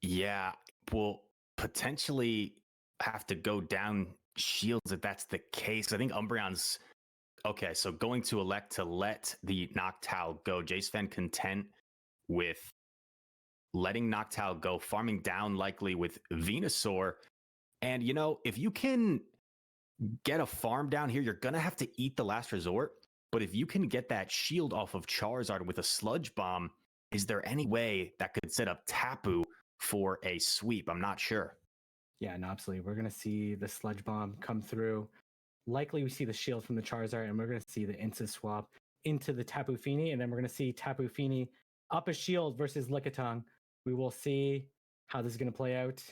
Yeah, we'll potentially have to go down shields if that's the case. I think Umbreon's okay. So going to elect to let the Noctowl go. Jace Fan content with letting Noctowl go, farming down likely with Venusaur. And, you know, if you can get a farm down here, you're going to have to eat the last resort. But if you can get that shield off of Charizard with a Sludge Bomb, is there any way that could set up Tapu for a sweep? I'm not sure. Yeah, no, absolutely. We're going to see the Sludge Bomb come through. Likely we see the shield from the Charizard, and we're going to see the instant swap into the Tapu Fini, and then we're going to see Tapu Fini up a shield versus Lickitung. We will see how this is going to play out.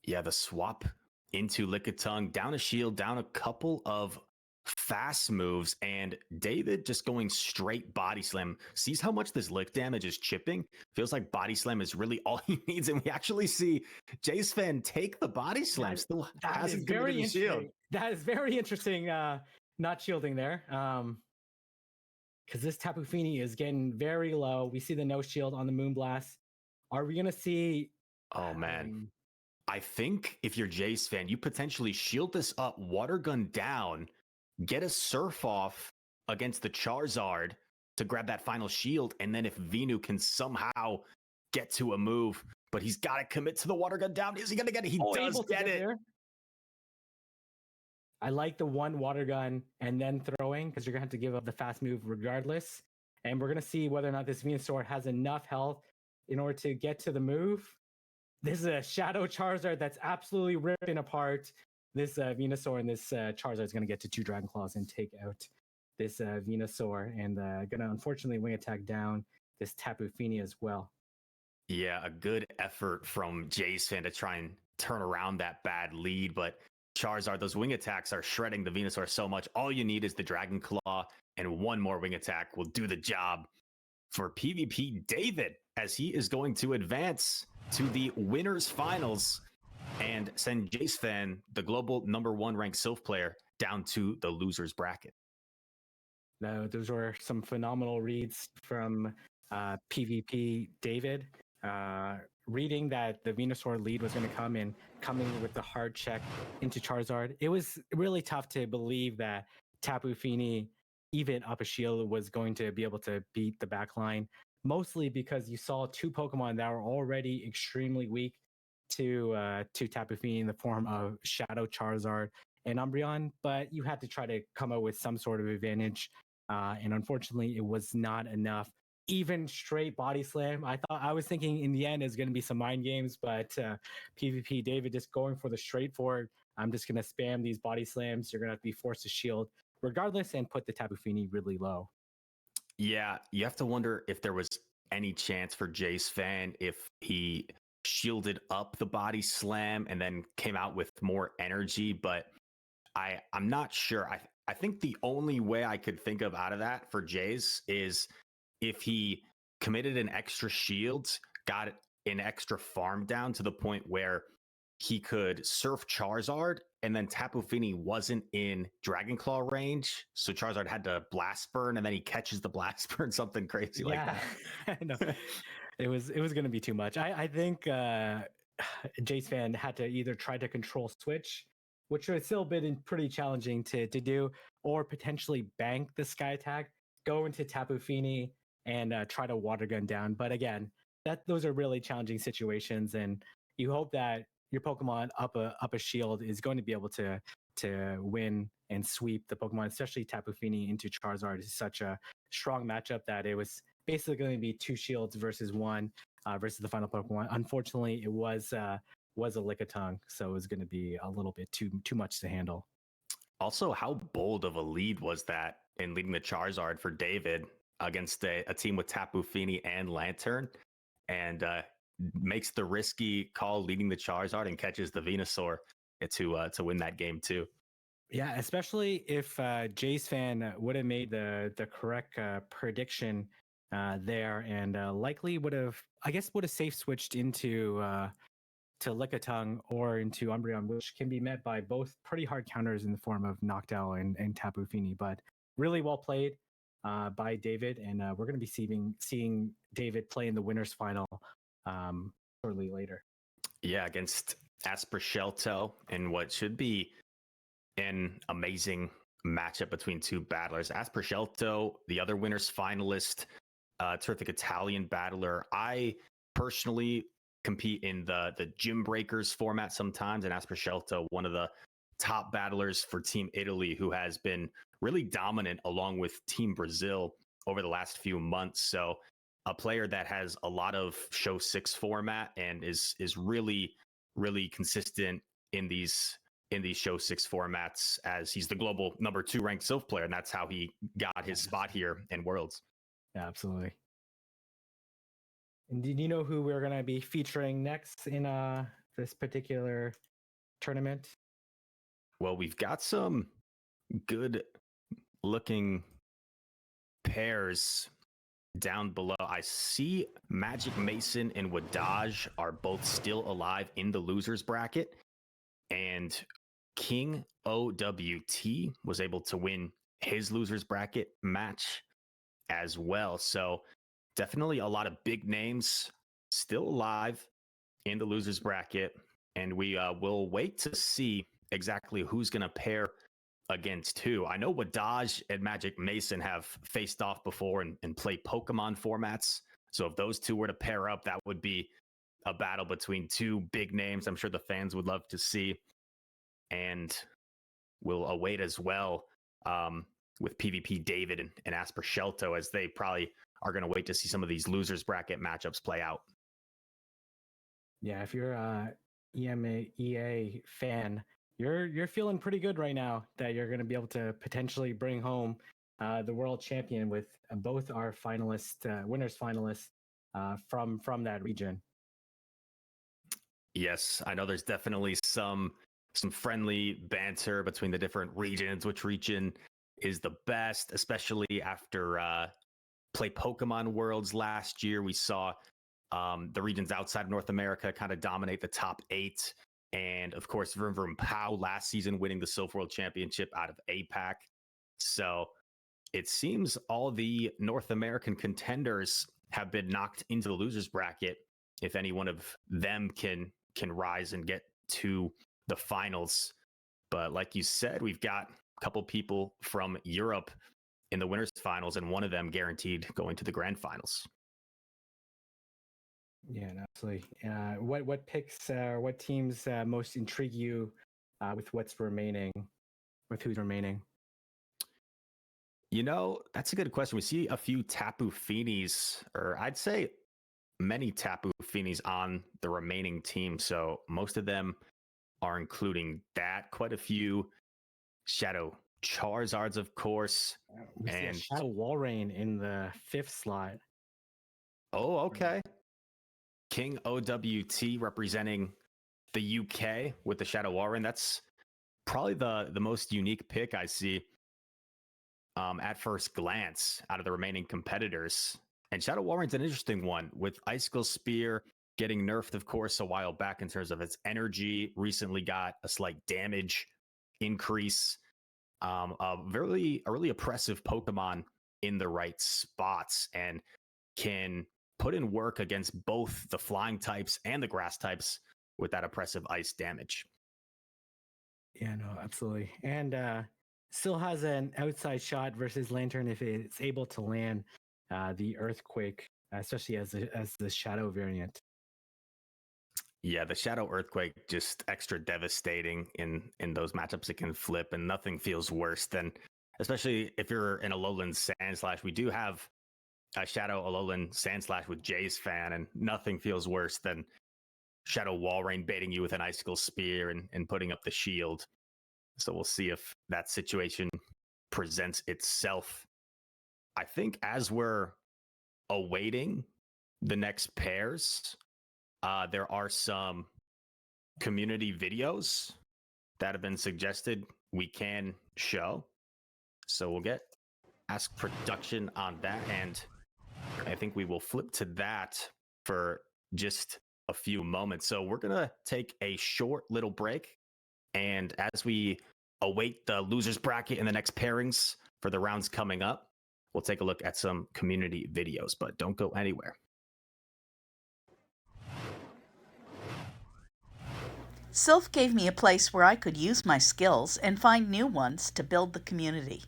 Yeah, the swap into Lickitung, down a shield, down a couple of fast moves, and David just going straight body slam. Sees how much this lick damage is chipping. Feels like body slam is really all he needs, and we actually see Jace Fan take the body slam. Still hasn't committed the shield. That is very interesting. Not shielding there. Because this Tapu Fini is getting very low. We see the no shield on the Moonblast. Are we gonna see? Oh man. I think if you're Jace Fan, you potentially shield this up, water gun down, get a surf off against the Charizard to grab that final shield, and then if Venu can somehow get to a move, but he's got to commit to the water gun down. Is he going to get it? He does get it. There. I like the one water gun and then throwing, because you're going to have to give up the fast move regardless. And we're going to see whether or not this Venusaur has enough health in order to get to the move. This is a Shadow Charizard that's absolutely ripping apart this Venusaur, and this Charizard is going to get to 2 Dragon Claws and take out this Venusaur, and going to unfortunately wing attack down this Tapu Fini as well. Yeah, a good effort from Jace Fan to try and turn around that bad lead, but Charizard, those wing attacks are shredding the Venusaur so much. All you need is the Dragon Claw, and one more wing attack will do the job for PvP David, as he is going to advance to the winners finals and send Jace Fan, the global #1 ranked Silph player, down to the losers bracket. No, those were some phenomenal reads from PvP David. Reading that the Venusaur lead was going to come in, coming with the hard check into Charizard. It was really tough to believe that Tapu Fini, even up a shield, was going to be able to beat the backline. Mostly because you saw 2 Pokemon that were already extremely weak to Tapu Fini in the form of Shadow Charizard and Umbreon, but you had to try to come up with some sort of advantage, and unfortunately, it was not enough. Even straight body slam. I was thinking in the end it's going to be some mind games, but PvP David just going for the straightforward. I'm just going to spam these body slams. You're going to have to be forced to shield regardless and put the Tapu Fini really low. Yeah, you have to wonder if there was any chance for Jace Fan if he shielded up the body slam and then came out with more energy, but I'm not sure. I think the only way I could think of out of that for Jays is if he committed an extra shield, got an extra farm down to the point where he could surf Charizard, and then Tapu Fini wasn't in Dragon Claw range, so Charizard had to blast burn, and then he catches the blast burn, something crazy like that. No, it was going to be too much. I think Jace fan had to either try to control switch, which would still been pretty challenging to do, or potentially bank the sky attack, go into Tapu Fini, and try to water gun down. But again, those are really challenging situations, and you hope that your Pokemon up a shield is going to be able to win and sweep the Pokemon, especially Tapu Fini into Charizard. Is such a strong matchup that it was basically going to be 2 shields versus 1 versus the final Pokemon. Unfortunately, it was a Lickitung, so it was going to be a little bit too much to handle. Also, how bold of a lead was that in leading the Charizard for David against a team with Tapu Fini and Lantern, and makes the risky call leading the Charizard and catches the Venusaur to win that game too. Yeah, especially if Jace fan would have made the correct prediction there, and likely would have safe switched into to Lickitung or into Umbreon, which can be met by both pretty hard counters in the form of Noctowl and Tapu Fini. But really well played by David, and we're going to be seeing David play in the winners final shortly later. Yeah, against Aspercelto in what should be an amazing matchup between two battlers. Aspercelto, the other winners finalist, terrific Italian battler. I personally compete in the Gym Breakers format sometimes, and Aspercelto, one of the top battlers for Team Italy, who has been really dominant along with Team Brazil over the last few months. So a player that has a lot of show 6 format and is really consistent in these show 6 formats, as he's the global number 2 ranked Silph player, and that's how he got his spot here in Worlds. Yeah, absolutely. And did you know who we're going to be featuring next in this particular tournament? Well, we've got some good looking pairs down below. I see Magic Mason and Wadaj are both still alive in the losers bracket, and King OWT was able to win his losers bracket match as well. So definitely a lot of big names still alive in the losers bracket, and we will wait to see exactly who's going to pair against who. I know Wadaj and Magic Mason have faced off before and played Pokemon formats. So if those two were to pair up, that would be a battle between two big names I'm sure the fans would love to see. And we'll await as well with PvP David and Aspercelto, as they probably are going to wait to see some of these losers bracket matchups play out. Yeah, if you're a EA fan, you're feeling pretty good right now that you're going to be able to potentially bring home the world champion with both our winners finalists from that region. Yes, I know there's definitely some friendly banter between the different regions. Which region is the best, especially after Play Pokemon Worlds last year? We saw the regions outside of North America kind of dominate the top 8. And of course, Vroom Vroom Pow last season winning the Silph World Championship out of APAC. So it seems all the North American contenders have been knocked into the losers bracket. If any one of them can rise and get to the finals. But like you said, we've got a couple people from Europe in the winners finals, and one of them guaranteed going to the grand finals. Yeah, absolutely. What picks or what teams most intrigue you with who's remaining? You know, that's a good question. We see a few Tapu Finis, or I'd say many Tapu Finis on the remaining team. So most of them are including that. Quite a few Shadow Charizards, of course. We see a Shadow Walrein in the 5th slot. Oh, okay. King OWT representing the UK with the Shadow Warren. That's probably the most unique pick I see at first glance out of the remaining competitors. And Shadow Warren's an interesting one with Icicle Spear getting nerfed, of course, a while back in terms of its energy. Recently got a slight damage increase. A really oppressive Pokemon in the right spots and can put in work against both the flying types and the grass types with that oppressive ice damage. Yeah, no, absolutely. And still has an outside shot versus Lantern if it's able to land the Earthquake, especially as the Shadow variant. Yeah, the Shadow Earthquake just extra devastating in those matchups. It can flip, and nothing feels worse than, especially if you're in a Alolan Sandslash. We do have a Shadow Alolan Sandslash with Jay's fan, and nothing feels worse than Shadow Walrein baiting you with an Icicle Spear and putting up the shield. So we'll see if that situation presents itself. I think as we're awaiting the next pairs, there are some community videos that have been suggested we can show. So we'll get Ask Production on that. And I think we will flip to that for just a few moments. So we're going to take a short little break. And as we await the losers bracket and the next pairings for the rounds coming up, we'll take a look at some community videos, but don't go anywhere. Silph gave me a place where I could use my skills and find new ones to build the community.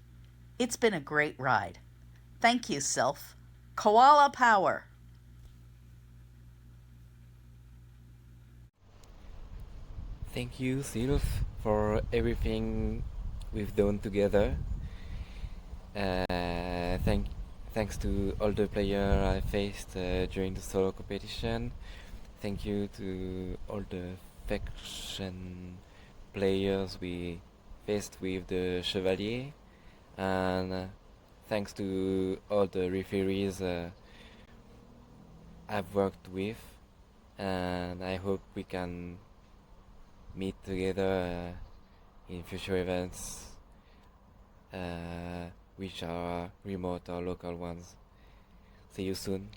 It's been a great ride. Thank you, Silph. Koala power! Thank you, Silph, for everything we've done together. Thanks to all the players I faced during the solo competition. Thank you to all the faction players we faced with the Chevalier. And thanks to all the referees I've worked with. And I hope we can meet together in future events, which are remote or local ones. See you soon.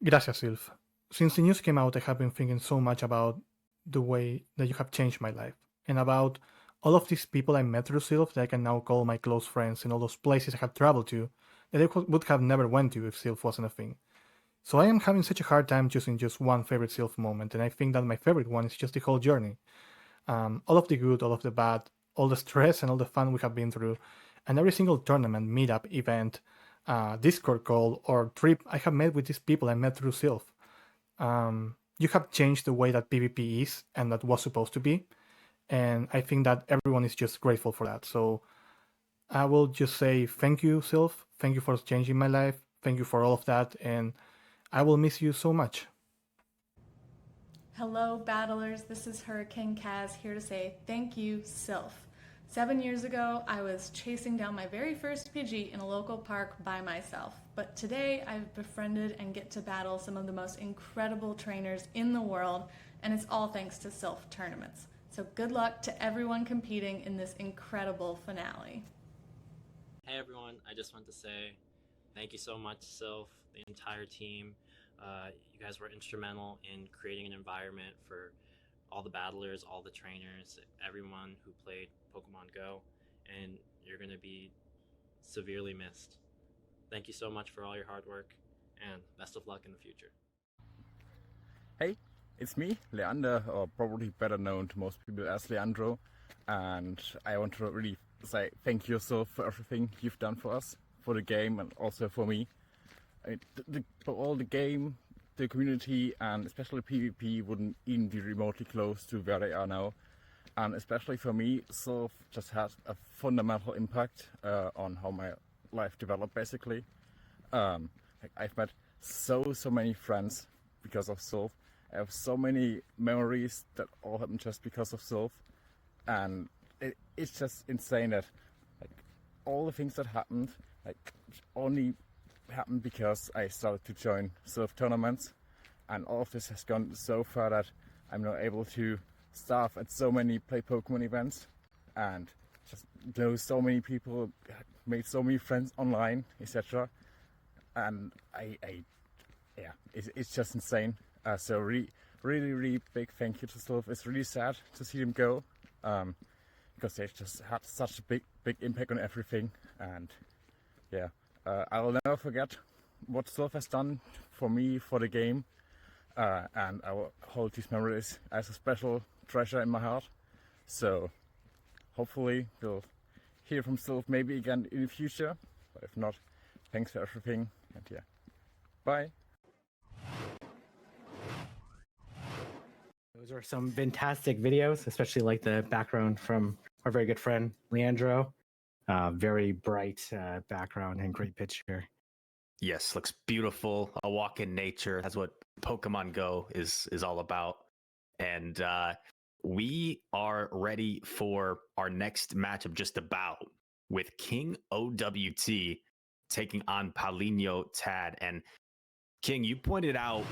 Gracias, Silph. Since the news came out, I have been thinking so much about the way that you have changed my life, and about all of these people I met through Silph that I can now call my close friends, and all those places I have traveled to that I would have never went to if Silph wasn't a thing. So I am having such a hard time choosing just one favorite Silph moment, and I think that my favorite one is just the whole journey. All of the good, all of the bad, all the stress and all the fun we have been through, and every single tournament, meetup, event, Discord call, or trip I have met with these people I met through Silph. You have changed the way that PvP is and that was supposed to be, and I think that everyone is just grateful for that. So I will just say thank you, Silph. Thank you for changing my life. Thank you for all of that, and I will miss you so much. Hello, battlers. This is Hurricane Kaz here to say thank you, Silph. 7 years ago, I was chasing down my very first Pidgey in a local park by myself. But today, I've befriended and get to battle some of the most incredible trainers in the world, and it's all thanks to Silph tournaments. So good luck to everyone competing in this incredible finale. Hey everyone, I just want to say thank you so much, Silph, the entire team. You guys were instrumental in creating an environment for all the battlers, all the trainers, everyone who played Pokemon Go, and you're going to be severely missed. Thank you so much for all your hard work, and best of luck in the future. Hey, it's me, Leander, or probably better known to most people as Leandro, and I want to really say thank you, Silph, for everything you've done for us, for the game, and also for me. For all the game, the community, and especially PvP wouldn't even be remotely close to where they are now. And especially for me, Silph just had a fundamental impact on how my life developed, basically. I've met so many friends because of Silph. I have so many memories that all happened just because of Silph. And it's just insane that all the things that happened only happened because I started to join Silph tournaments, and all of this has gone so far that I'm now able to staff at so many Play Pokemon events and just know so many people, made so many friends online, etc. And yeah, it's just insane. So really big thank you to Silph. It's really sad to see them go, because they've just had such a big impact on everything. And yeah, I will never forget what Silph has done for me, for the game, and I will hold these memories as a special treasure in my heart. So hopefully we'll hear from Silph maybe again in the future, but if not, thanks for everything, and yeah, bye. Those are some fantastic videos, especially like the background from our very good friend Leandro. Very bright background and great picture. Yes, looks beautiful. A walk in nature. That's what Pokemon Go is all about. And we are ready for our next matchup just about, with King OWT taking on Paulinho Tad. And King, you pointed out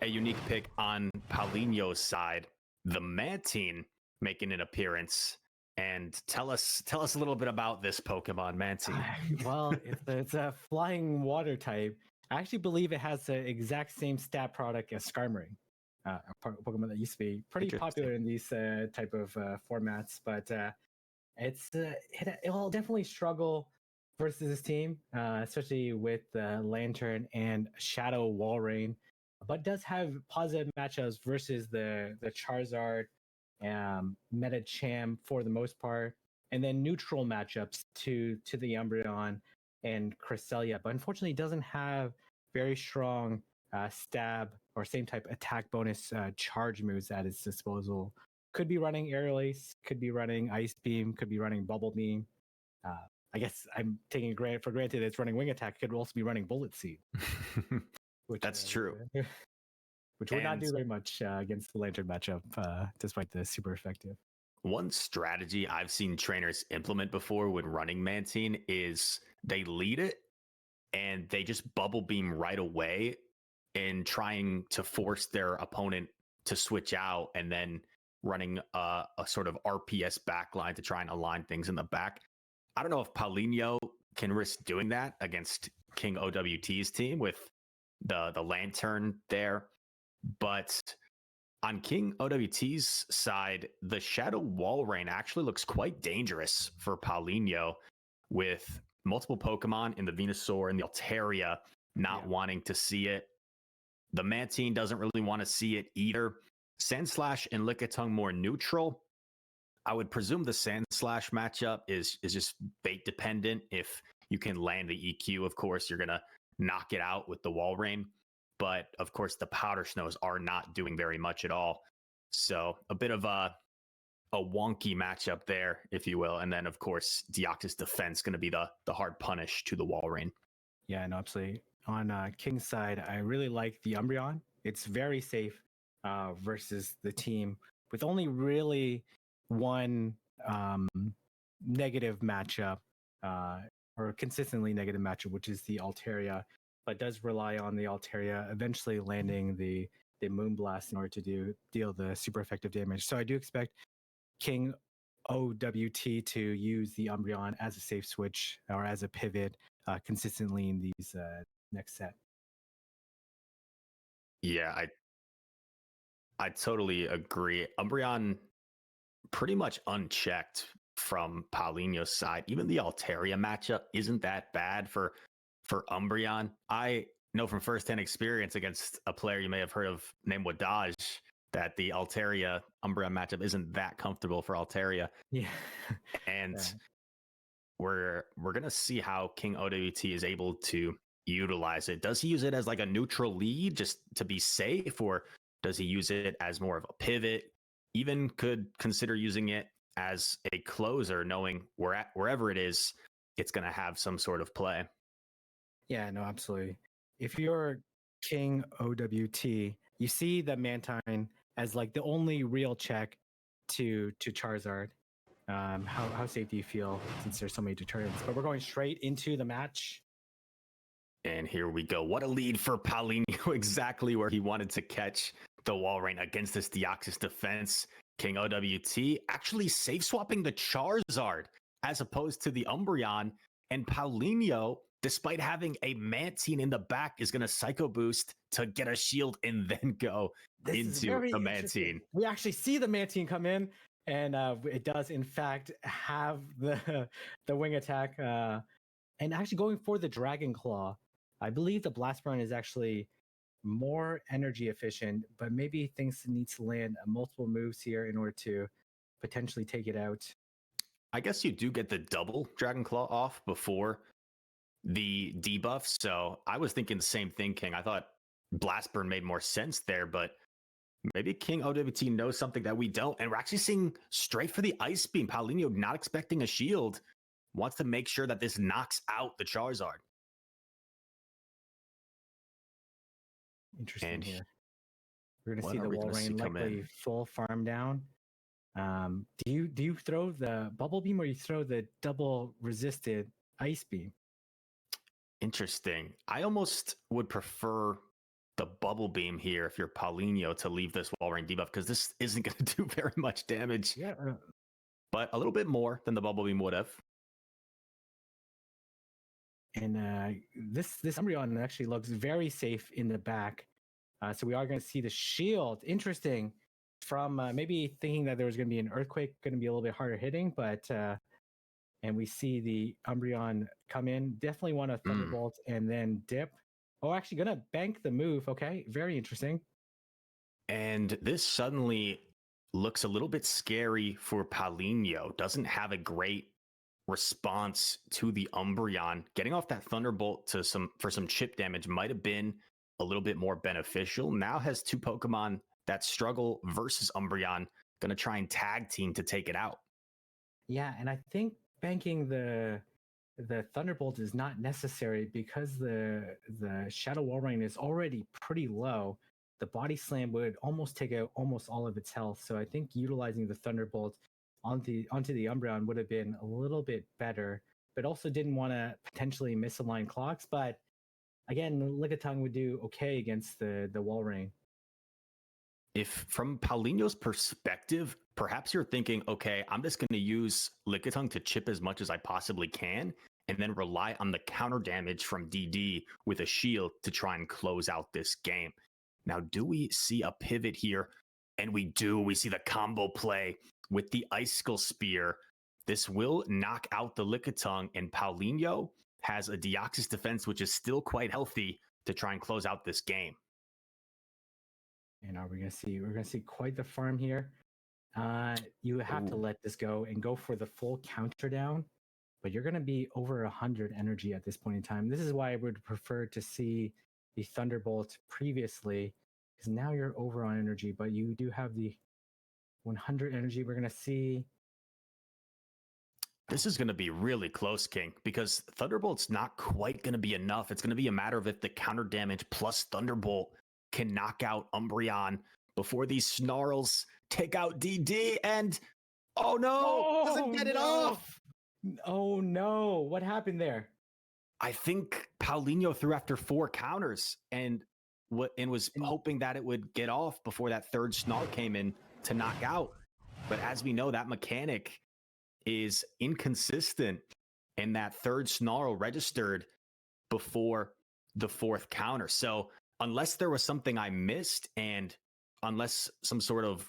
a unique pick on Paulinho's side, the Mantine making an appearance. And tell us a little bit about this Pokemon, Mantine. Well, it's a flying water type. I actually believe it has the exact same stat product as Skarmory, a Pokemon that used to be pretty popular in these type of formats. But it'll definitely struggle versus this team, especially with Lantern and Shadow Walrein, but does have positive matchups versus the Charizard, Medicham for the most part, and then neutral matchups to the Umbreon and Cresselia, but unfortunately doesn't have very strong stab or same type attack bonus charge moves at its disposal. Could be running Aerial Ace, could be running Ice Beam, could be running Bubble Beam. I guess I'm taking it for granted it's running Wing Attack. Could also be running Bullet Seed. That's true. Which would not do very much against the Lantern matchup, despite the super effective. One strategy I've seen trainers implement before when running Mantine is they lead it and they just Bubble Beam right away in trying to force their opponent to switch out, and then running a sort of RPS backline to try and align things in the back. I don't know if Paulinho can risk doing that against King OWT's team with the Lantern there. But on King OWT's side, the Shadow Walrein actually looks quite dangerous for Paulinho, with multiple Pokemon in the Venusaur and the Altaria not wanting to see it. The Mantine doesn't really want to see it either. Sandslash and Lickitung more neutral. I would presume the Sandslash matchup is just bait dependent. If you can land the EQ, of course, you're going to knock it out with the Walrein. But of course, the Powder Snows are not doing very much at all. So a bit of a wonky matchup there, if you will. And then, of course, Deoxys Defense going to be the hard punish to the Walrein. Yeah, no, absolutely. On King's side, I really like the Umbreon. It's very safe versus the team, with only really one negative matchup, or consistently negative matchup, which is the Altaria, but does rely on the Altaria eventually landing the Moonblast in order to deal the super effective damage. So I do expect King OWT to use the Umbreon as a safe switch or as a pivot consistently in these next set. Yeah, I totally agree. Umbreon pretty much unchecked from Paulinho's side. Even the Altaria matchup isn't that bad for Umbreon. I know from firsthand experience against a player you may have heard of named Wadaj that the Altaria Umbreon matchup isn't that comfortable for Altaria. Yeah. And we're gonna see how King OWT is able to utilize it. Does he use it as like a neutral lead just to be safe, or does he use it as more of a pivot? Even could consider using it as a closer, knowing wherever it is, it's going to have some sort of play. Yeah, no, absolutely. If you're King OWT, you see the Mantine as like the only real check to Charizard. How safe do you feel since there's so many deterrents? But we're going straight into the match. And here we go. What a lead for Paulinho, exactly where he wanted to catch the Walrein against this Deoxys defense. King OWT actually safe swapping the Charizard as opposed to the Umbreon. And Paulinho, despite having a Mantine in the back, is going to Psycho Boost to get a shield and then go into the Mantine. We actually see the Mantine come in, and it does, in fact, have the wing attack. And actually going for the Dragon Claw. I believe the Blast Burn is actually more energy efficient, but maybe things need to land multiple moves here in order to potentially take it out. I guess you do get the double Dragon Claw off before the debuff. So I was thinking the same thing, King. I thought Blast Burn made more sense there, but maybe King OWT knows something that we don't. And we're actually seeing straight for the Ice Beam. Paulinho not expecting a shield, wants to make sure that this knocks out the Charizard. Interesting here. We're going to see the Walrein likely full farm down. Do you throw the Bubble Beam or you throw the double resisted Ice Beam? Interesting. I almost would prefer the Bubble Beam here if you're Paulinho to leave this Walrein debuff, because this isn't going to do very much damage. Yeah. But a little bit more than the Bubble Beam would have. And this Umbreon actually looks very safe in the back. So we are going to see the shield. Interesting. From maybe thinking that there was going to be an Earthquake, going to be a little bit harder hitting, but and we see the Umbreon come in. Definitely want to Thunderbolt and then dip. Oh, actually going to bank the move. Okay, very interesting. And this suddenly looks a little bit scary for Paulinho. Doesn't have a great response to the Umbreon. Getting off that Thunderbolt for some chip damage might have been a little bit more beneficial. Now has two Pokemon that struggle versus Umbreon, going to try and tag team to take it out. Yeah, and I think banking the Thunderbolt is not necessary because the Shadow Walrein is already pretty low. The Body Slam would almost take out almost all of its health. So I think utilizing the Thunderbolt onto the Umbreon would have been a little bit better, but also didn't want to potentially misalign clocks. But again, Lickitung would do okay against the Walrein. If from Paulinho's perspective, perhaps you're thinking, okay, I'm just going to use Lickitung to chip as much as I possibly can, and then rely on the counter damage from DD with a shield to try and close out this game. Now, do we see a pivot here? And we do. We see the combo play with the Icicle Spear. This will knock out the Lickitung, and Paulinho has a Deoxys defense, which is still quite healthy to try and close out this game. And we're going to see quite the farm here. You have to let this go and go for the full counter down, but you're going to be over 100 energy at this point in time. This is why I would prefer to see the Thunderbolt previously, because now you're over on energy, but you do have the 100 energy. We're going to see. This is going to be really close, King, because Thunderbolt's not quite going to be enough. It's going to be a matter of if the counter damage plus Thunderbolt can knock out Umbreon before these Snarls take out DD, and oh no, doesn't get it off. Oh no, what happened there? I think Paulinho threw after 4 counters and was hoping that it would get off before that third Snarl came in to knock out. But as we know, that mechanic is inconsistent, and that third Snarl registered before the 4th counter. So unless there was something I missed, and unless some sort of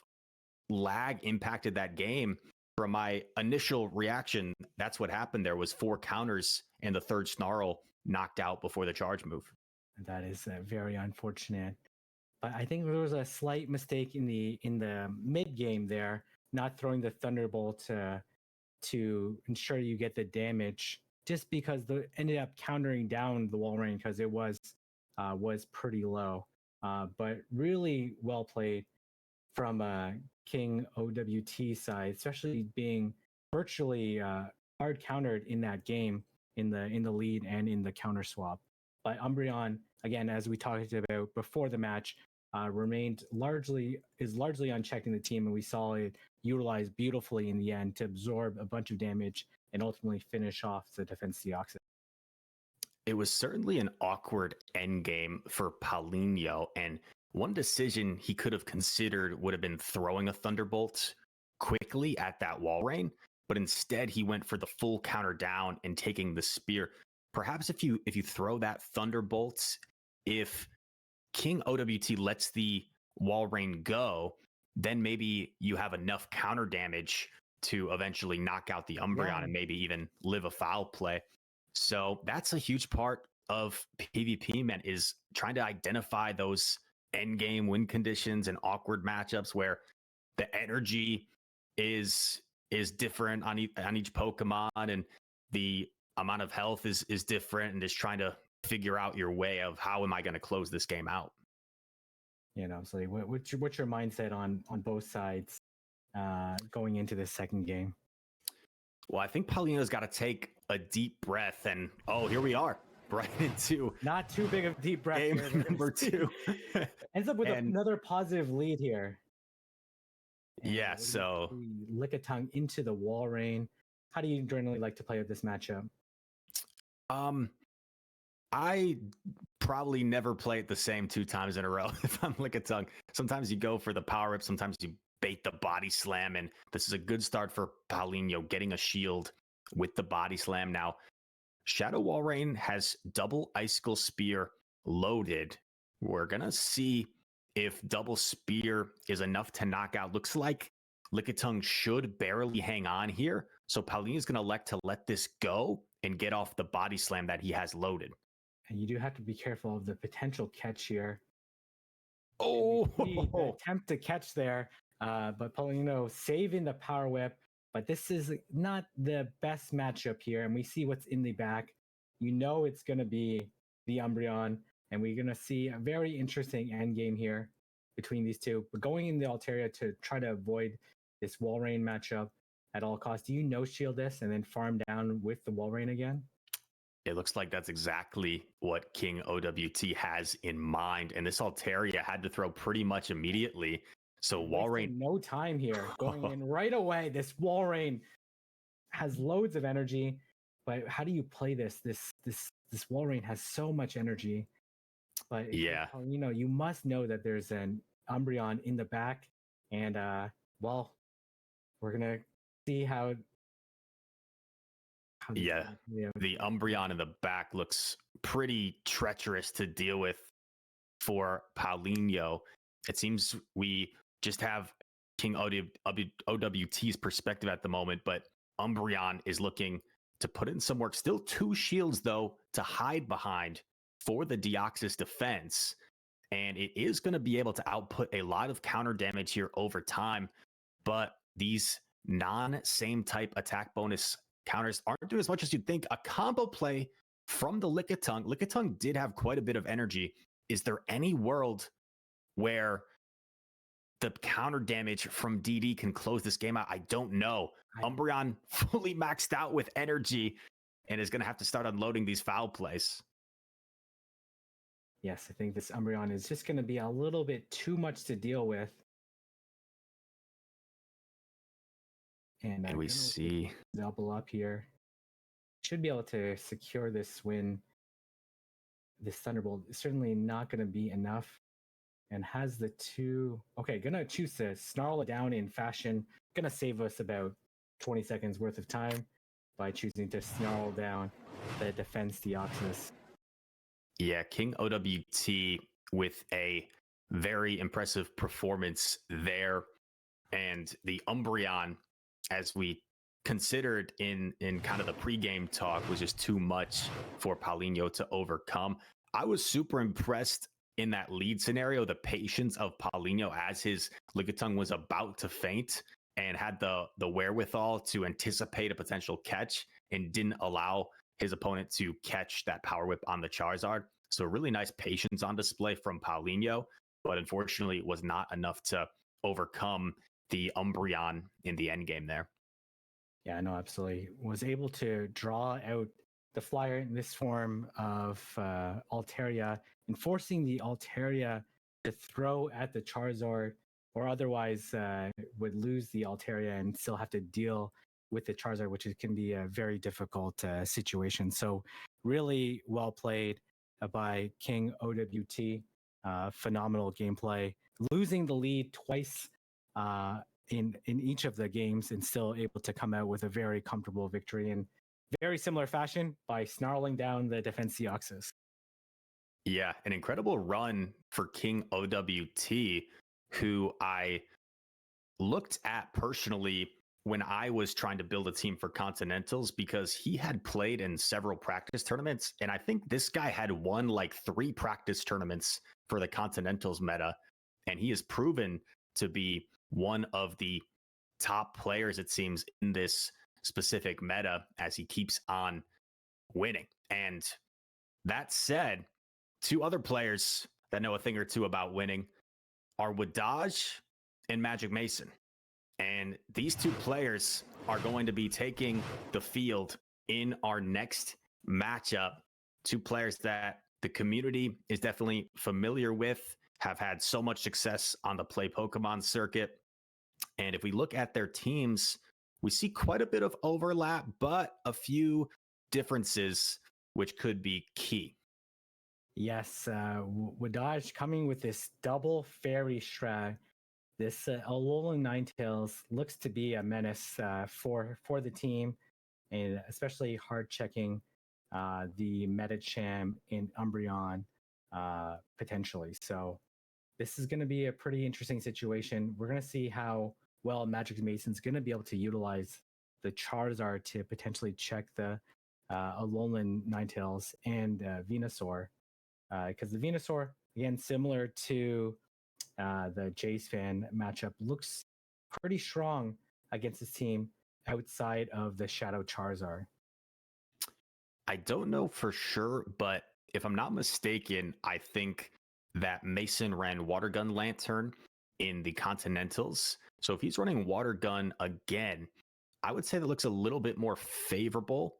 lag impacted that game, from my initial reaction, that's what happened. There was 4 counters, and the third Snarl knocked out before the charge move. That is very unfortunate. But I think there was a slight mistake in the mid game there, not throwing the Thunderbolt to ensure you get the damage, just because ended up countering down the Walrein because it was pretty low. But really well played from King OWT side, especially being virtually hard countered in that game in the lead and in the counter swap. But Umbreon, again, as we talked about before the match, is largely unchecked in the team, and we saw it utilized beautifully in the end to absorb a bunch of damage and ultimately finish off the defense Deoxys. it was certainly an awkward endgame for Paulinho, and one decision he could have considered would have been throwing a Thunderbolt quickly at that wall rain, but instead he went for the full counter down and taking the spear. Perhaps if you throw that Thunderbolt, if King OWT lets the wall rain go, then maybe you have enough counter damage to eventually knock out the Umbreon and maybe even live a foul play. So that's a huge part of PvP, man, is trying to identify those end game win conditions and awkward matchups where the energy is different on each Pokemon, and the amount of health is different, and just trying to figure out your way of how am I going to close this game out. You know, so what's your mindset on both sides going into this second game? Well, I think Paulino's got to take a deep breath, and here we are, right into not too big of a deep breath game here, number 2. Ends up with another positive lead here. And yeah, so Lickitung into the wall rain. How do you generally like to play with this matchup? I probably never play it the same 2 times in a row if I'm Lickitung. Sometimes you go for the power up, sometimes you bait the body slam, and this is a good start for Paulinho, getting a shield with the body slam. Now, Shadow Wall Rain has double Icicle Spear loaded. We're going to see if double spear is enough to knock out. Looks like Lickitung should barely hang on here. So Paulinho is going to elect to let this go and get off the body slam that he has loaded. And you do have to be careful of the potential catch here. Oh, the attempt to catch there, but Paulinho saving the power whip. But this is not the best matchup here, and we see what's in the back. You know it's going to be the Umbreon, and we're going to see a very interesting end game here between these two. But going in the Altaria to try to avoid this wall rain matchup at all costs. Do you no shield this and then farm down with the wall rain again? It looks like that's exactly what King OWT has in mind, and this Altaria had to throw pretty much immediately. So wall rain, no time here, going in right away. This wall rain has loads of energy, but how do you play this? This wall rain has so much energy, but yeah, you must know that there's an Umbreon in the back, and we're gonna see how. Yeah, the Umbreon in the back looks pretty treacherous to deal with for Paulinho. It seems we just have King OWT's perspective at the moment, but Umbreon is looking to put in some work. Still 2 shields, though, to hide behind for the Deoxys defense, and it is going to be able to output a lot of counter damage here over time, but these non-same type attack bonus counters aren't doing as much as you'd think. A combo play from the Lickitung. Lickitung did have quite a bit of energy. Is there any world where the counter damage from DD can close this game out? I don't know. Umbreon fully maxed out with energy and is going to have to start unloading these foul plays. Yes, I think this Umbreon is just going to be a little bit too much to deal with. And we see double up here. Should be able to secure this win. This Thunderbolt is certainly not going to be enough. And has the 2. Okay, gonna choose to snarl it down in fashion. Gonna save us about 20 seconds worth of time by choosing to snarl down the defense Deoxys. Yeah, King OWT with a very impressive performance there. And the Umbreon, as we considered in kind of the pregame talk, was just too much for Paulinho to overcome. I was super impressed in that lead scenario, the patience of Paulinho as his Lickitung was about to faint and had the wherewithal to anticipate a potential catch and didn't allow his opponent to catch that power whip on the Charizard. So really nice patience on display from Paulinho, but unfortunately it was not enough to overcome the Umbreon in the end game there. Yeah, no, absolutely. Was able to draw out the flyer in this form of Altaria, and forcing the Altaria to throw at the Charizard, or otherwise would lose the Altaria and still have to deal with the Charizard, which can be a very difficult situation. So really well played by King OWT. Phenomenal gameplay, losing the lead twice in each of the games, and still able to come out with a very comfortable victory in very similar fashion by snarling down the defense Deoxys. Yeah, an incredible run for King OWT, who I looked at personally when I was trying to build a team for Continentals, because he had played in several practice tournaments. And I think this guy had won like 3 practice tournaments for the Continentals meta. And he has proven to be one of the top players, it seems, in this specific meta as he keeps on winning. And that said, 2 other players that know a thing or two about winning are Wadaj and Magic Mason. And these 2 players are going to be taking the field in our next matchup. 2 players that the community is definitely familiar with, have had so much success on the Play Pokemon circuit. And if we look at their teams, we see quite a bit of overlap, but a few differences, which could be key. Yes, Wadaj coming with this double fairy strat. This Alolan Ninetales looks to be a menace for the team, and especially hard checking the Medicham in Umbreon potentially. So this is going to be a pretty interesting situation. We're going to see how well Magic Mason's going to be able to utilize the Charizard to potentially check the Alolan Ninetales and Venusaur. Because the Venusaur, again, similar to the Jace fan matchup, looks pretty strong against this team outside of the Shadow Charizard. I don't know for sure, but if I'm not mistaken, I think that Mason ran Water Gun Lantern in the Continentals. So if he's running Water Gun again, I would say that looks a little bit more favorable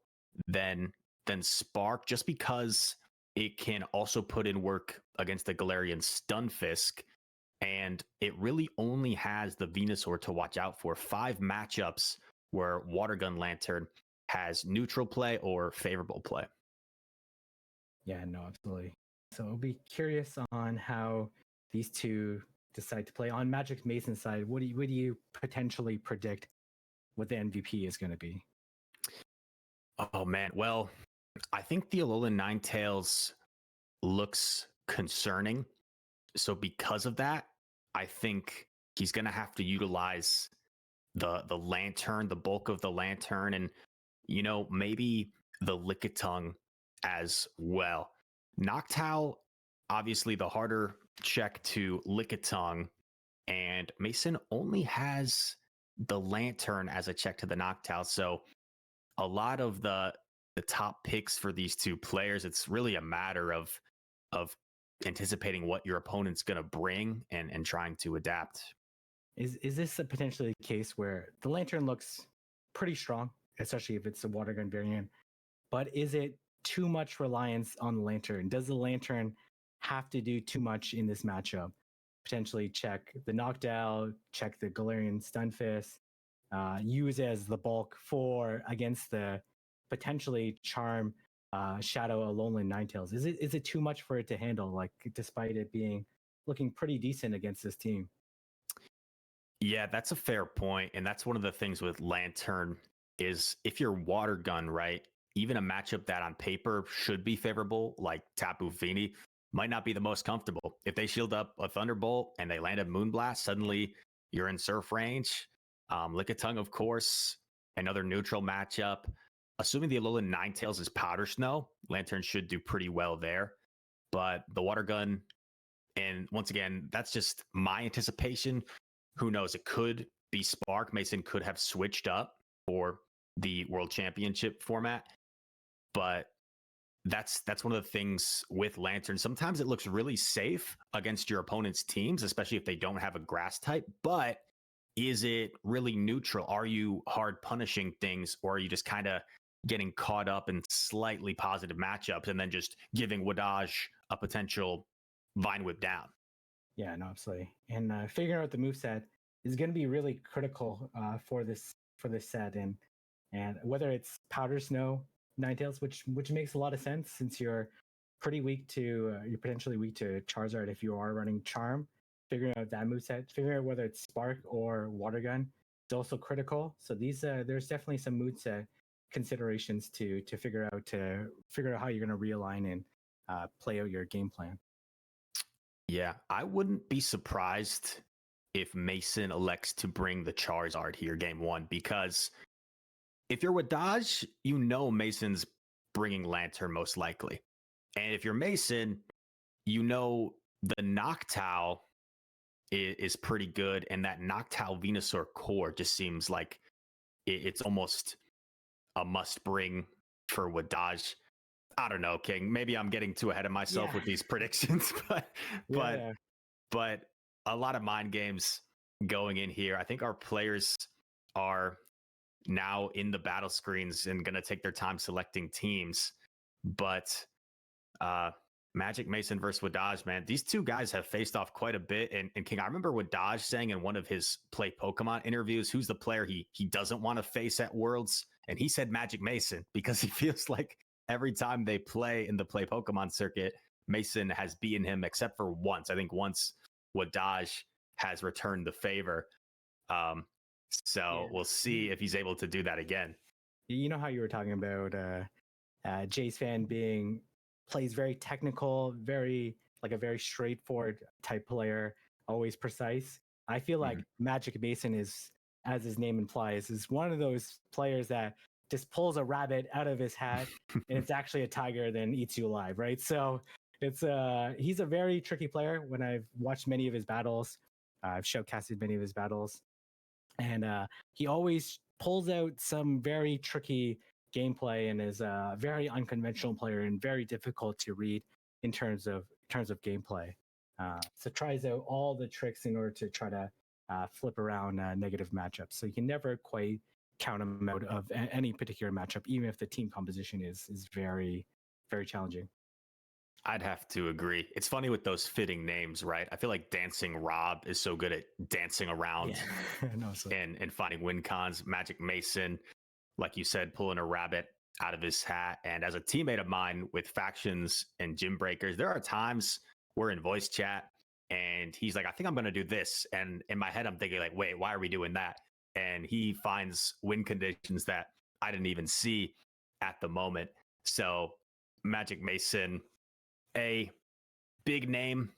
than Spark, just because it can also put in work against the Galarian Stunfisk. And it really only has the Venusaur to watch out for. 5 matchups where Water Gun Lantern has neutral play or favorable play. Yeah, no, absolutely. So I'll be curious on how these 2 decide to play. On Magic Mason's side, what do you potentially predict what the MVP is going to be? Oh, man. Well, I think the Alolan Ninetales looks concerning. So because of that, I think he's going to have to utilize the lantern, the bulk of the lantern, and, you know, maybe the Lickitung as well. Noctowl, obviously the harder check to Lickitung, and Mason only has the lantern as a check to the Noctowl. So a lot of the top picks for these 2 players, it's really a matter of anticipating what your opponent's going to bring and trying to adapt. Is this a potentially a case where the lantern looks pretty strong, especially if it's a water gun variant, but is it too much reliance on the lantern? Does the lantern have to do too much in this matchup? Potentially check the knockdown, check the Galarian Stunfisk, use as the bulk for against the potentially charm Shadow Alolan Ninetales. Is it too much for it to handle, like, despite it being looking pretty decent against this team? Yeah, that's a fair point. And that's one of the things with Lantern is if you're Water Gun, right, even a matchup that on paper should be favorable, like Tapu Fini, might not be the most comfortable. If they shield up a Thunderbolt and they land a Moonblast, suddenly you're in Surf range. Lickitung, of course, another neutral matchup. Assuming the Alolan Ninetales is Powder Snow, Lantern should do pretty well there. But the Water Gun, and once again, that's just my anticipation. Who knows? It could be Spark. Mason could have switched up for the World Championship format. But that's one of the things with Lantern. Sometimes it looks really safe against your opponent's teams, especially if they don't have a grass type. But is it really neutral? Are you hard punishing things, or are you just kind of getting caught up in slightly positive matchups and then just giving Wadaj a potential Vine Whip down? Yeah, no, absolutely. And figuring out the moveset is going to be really critical for this set, and whether it's Powder Snow Ninetales, which makes a lot of sense since you're pretty weak to you're potentially weak to Charizard if you are running Charm. Figuring out that moveset, figuring out whether it's Spark or Water Gun is also critical. So these there's definitely some moveset considerations to figure out how you're going to realign and play out your game plan. Yeah, I wouldn't be surprised if Mason elects to bring the Charizard here game one, because if you're with Dodge, you know Mason's bringing Lantern most likely. And if you're Mason, you know the Noctowl is pretty good, and that Noctowl Venusaur core just seems like it's almost a must bring for Wadaj. I don't know, King. Maybe I'm getting too ahead of myself with these predictions, but a lot of mind games going in here. I think our players are now in the battle screens and going to take their time selecting teams. But Magic Mason versus Wadaj, man, these two guys have faced off quite a bit. And King, I remember Wadaj saying in one of his Play Pokemon interviews, who's the player he doesn't want to face at Worlds? And he said Magic Mason, because he feels like every time they play in the Play Pokemon circuit, Mason has beaten him except for once. I think once Wadaj has returned the favor. We'll see if he's able to do that again. You know how you were talking about Jace Fan plays very technical, very straightforward type player, always precise. I feel like Magic Mason is, as his name implies, is one of those players that just pulls a rabbit out of his hat and it's actually a tiger, then eats you alive, right? So it's he's a very tricky player. When I've watched many of his battles, I've showcasted many of his battles, and he always pulls out some very tricky gameplay and is a very unconventional player and very difficult to read in terms of gameplay. So tries out all the tricks in order to try to flip around negative matchups. So you can never quite count him out of any particular matchup, even if the team composition is very, very challenging. I'd have to agree. It's funny with those fitting names, right? I feel like Dancing Rob is so good at dancing around and finding win cons. Magic Mason, like you said, pulling a rabbit out of his hat. And as a teammate of mine with factions and gym breakers, there are times we're in voice chat and he's like, I think I'm going to do this. And in my head, I'm thinking like, wait, why are we doing that? And he finds win conditions that I didn't even see at the moment. So Magic Mason, a big name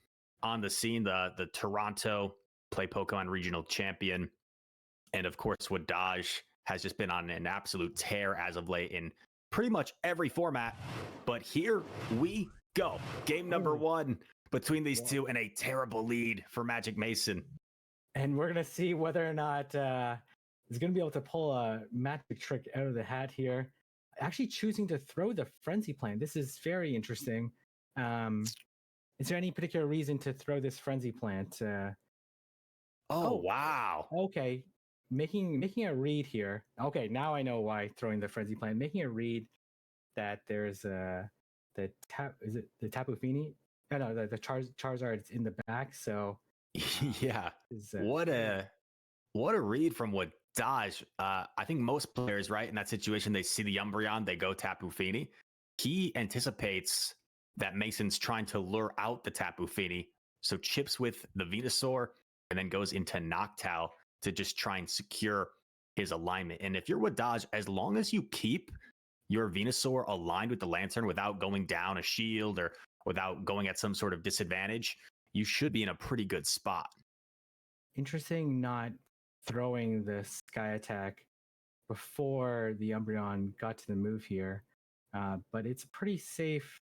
on the scene, the Toronto Play Pokemon Regional Champion. And of course, Wadaj has just been on an absolute tear as of late in pretty much every format. But here we go. Game number one between these two, and a terrible lead for Magic Mason. And we're going to see whether or not he's going to be able to pull a magic trick out of the hat here. Actually choosing to throw the Frenzy Plant. This is very interesting. Is there any particular reason to throw this Frenzy Plant? Wow. Okay. Making a read here. Okay, now I know why throwing the Frenzy Plant. Making a read that there's is it the Tapu Fini? No, the Charizard's in the back. So yeah, what a read from Wadaj. I think most players, right, in that situation, they see the Umbreon, they go Tapu Fini. He anticipates that Mason's trying to lure out the Tapu Fini, so chips with the Venusaur and then goes into Noctowl to just try and secure his alignment. And if you're Wadaj, as long as you keep your Venusaur aligned with the Lantern without going down a shield or without going at some sort of disadvantage, you should be in a pretty good spot. Interesting not throwing the Sky Attack before the Umbreon got to the move here, but it's pretty safe.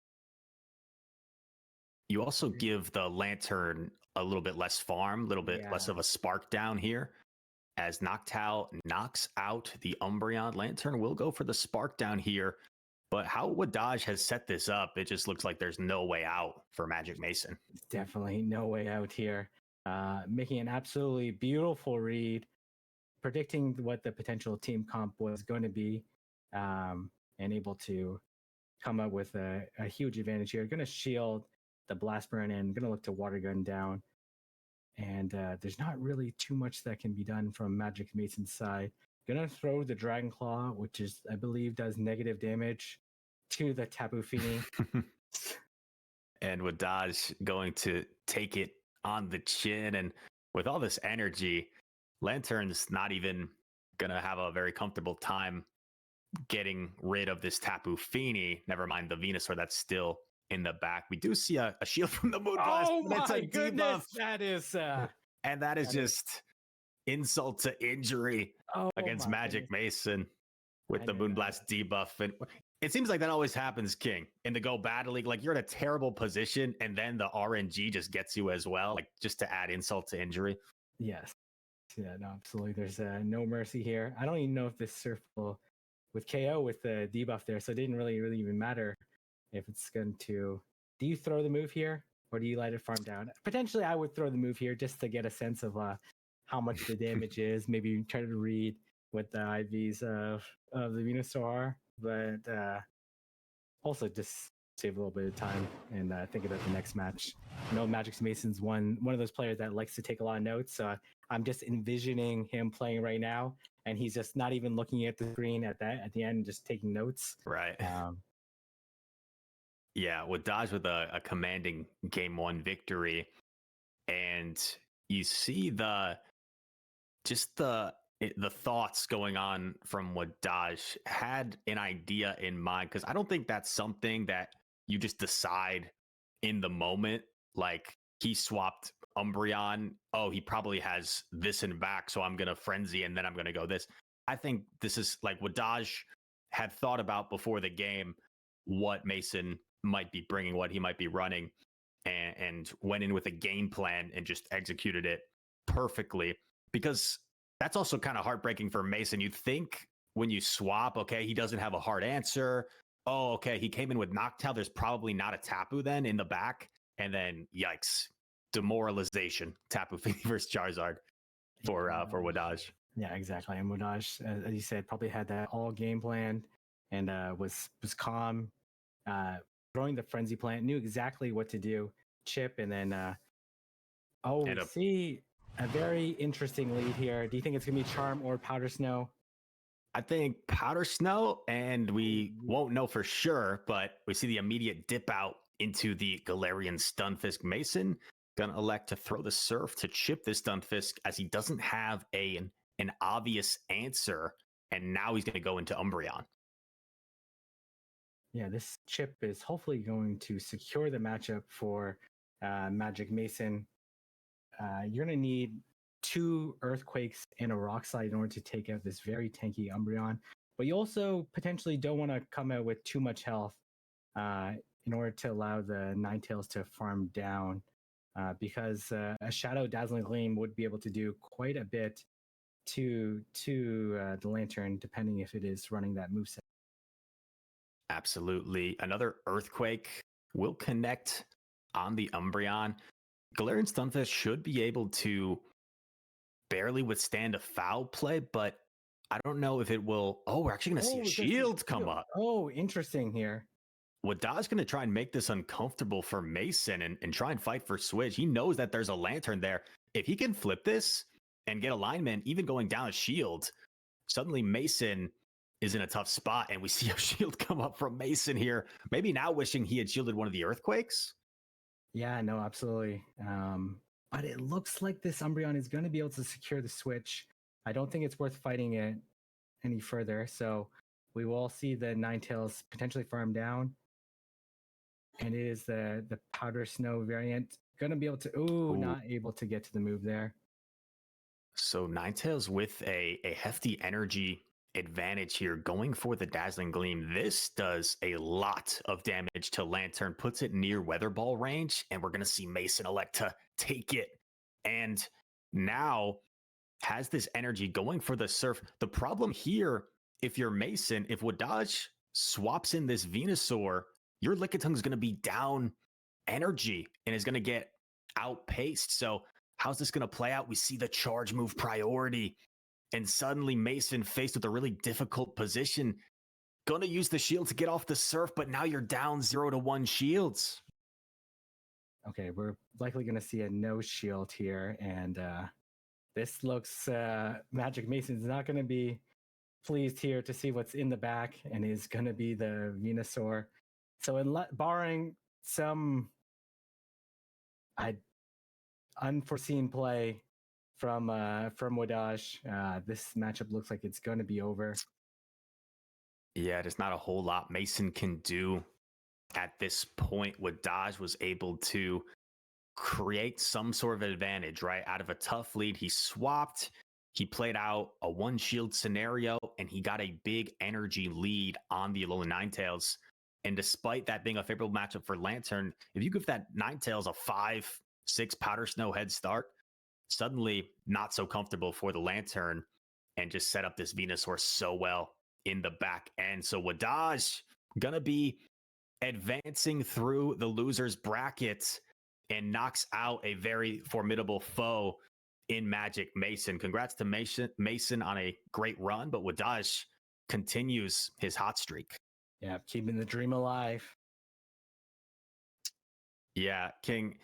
You also give the Lantern a little bit less farm, a little bit less of a spark down here. As Noctowl knocks out the Umbreon, Lantern will go for the spark down here. But how Wadaj has set this up, it just looks like there's no way out for Magic Mason. Definitely no way out here. Making an absolutely beautiful read, predicting what the potential team comp was going to be, and able to come up with a huge advantage here. Going to shield the Blast Burn and going to look to Water Gun down. And there's not really too much that can be done from Magic Mason's side. Gonna throw the Dragon Claw, which is, I believe, does negative damage to the Tapu Fini. And Wadaj going to take it on the chin. And with all this energy, Lantern's not even going to have a very comfortable time getting rid of this Tapu Fini. Never mind the Venusaur that's still in the back. We do see a shield from the Moonblast. Oh but it's my a goodness, debuff. that is And that is just insult to injury against my Magic goodness. Mason with the Moonblast debuff. And it seems like that always happens, King, in the Go Battle League. Like, you're in a terrible position, and then the RNG just gets you as well, like, just to add insult to injury. Yes. Yeah, no, absolutely. There's no mercy here. I don't even know if this Surf will, with KO with the debuff there, so it didn't really even matter if it's going to. Do you throw the move here, or do you let it farm down? Potentially, I would throw the move here just to get a sense of how much the damage is. Maybe try to read what the IVs of the Venusaur are, but also just save a little bit of time and think about the next match. I know Magic Mason's one of those players that likes to take a lot of notes, so I'm just envisioning him playing right now, and he's just not even looking at the screen at the end, just taking notes. Right. Yeah, with Dodge with a commanding game 1 victory, and you see the thoughts going on from what Dodge had an idea in mind, because I don't think that's something that you just decide in the moment. Like, he swapped Umbreon. Oh, he probably has this in back, so I'm going to Frenzy, and then I'm going to go this. I think this is like what Dodge had thought about before the game, what Mason might be bringing, what he might be running, and went in with a game plan and just executed it perfectly. Because that's also kind of heartbreaking for Mason. You'd think when you swap, okay, he doesn't have a hard answer. Oh, okay, he came in with Noctowl. There's probably not a Tapu then in the back. And then, yikes, demoralization. Tapu Fini versus Charizard for Wadaj. Yeah, exactly. And Wadaj, as you said, probably had that all game planned and was calm. Throwing the Frenzy plant, knew exactly what to do. Chip, and then see a very interesting lead here. Do you think it's gonna be Charm or Powder Snow? I think Powder Snow, and we won't know for sure, but we see the immediate dip out into the Galarian Stunfisk. Mason gonna elect to throw the Surf to chip this Stunfisk, as he doesn't have an obvious answer, and now he's gonna go into Umbreon. Yeah, this chip is hopefully going to secure the matchup for Magic Mason. You're going to need 2 Earthquakes and a Rock Slide in order to take out this very tanky Umbreon. But you also potentially don't want to come out with too much health in order to allow the Ninetales to farm down, because a Shadow Dazzling Gleam would be able to do quite a bit to the Lantern, depending if it is running that moveset. Absolutely. Another Earthquake will connect on the Umbreon. Galarian Stunfisk should be able to barely withstand a foul play, but I don't know if it will. Oh, we're actually going to see a shield come up. Oh, interesting here. Wadaj's going to try and make this uncomfortable for Mason and try and fight for Switch. He knows that there's a Lantern there. If he can flip this and get alignment, even going down a shield, suddenly Mason is in a tough spot, and we see a shield come up from Mason here. Maybe now wishing he had shielded one of the Earthquakes. Yeah, no, absolutely. But it looks like this Umbreon is going to be able to secure the Switch. I don't think it's worth fighting it any further. So we will see the Ninetales potentially farm down. And it is the Powder Snow variant. Going to be able to, not able to get to the move there. So Ninetales with a hefty energy advantage here, going for the Dazzling Gleam. This does a lot of damage to Lantern, puts it near Weather Ball range, and we're going to see Mason elect to take it. And now has this energy going for the Surf. The problem here, if you're Mason, if Wadaj swaps in this Venusaur, your Lickitung is going to be down energy and is going to get outpaced. So how's this going to play out? We see the charge move priority, and suddenly Mason, faced with a really difficult position, going to use the shield to get off the Surf, but now you're down 0-1 shields. Okay, we're likely going to see a no shield here, and this looks Magic Mason's not going to be pleased here to see what's in the back, and is going to be the Venusaur. So, barring some unforeseen play from Wadaj, this matchup looks like it's going to be over. Yeah, there's not a whole lot Mason can do at this point. Wadaj was able to create some sort of advantage, right? Out of a tough lead, he swapped, he played out a one shield scenario, and he got a big energy lead on the Alolan Ninetales. And despite that being a favorable matchup for Lantern, if you give that Ninetales a 5-6 Powder Snow head start, suddenly not so comfortable for the Lantern, and just set up this Venusaur so well in the back end. So Wadaj gonna be advancing through the losers bracket and knocks out a very formidable foe in Magic Mason. Congrats to Mason on a great run, but Wadaj continues his hot streak. Yeah, keeping the dream alive. Yeah, King,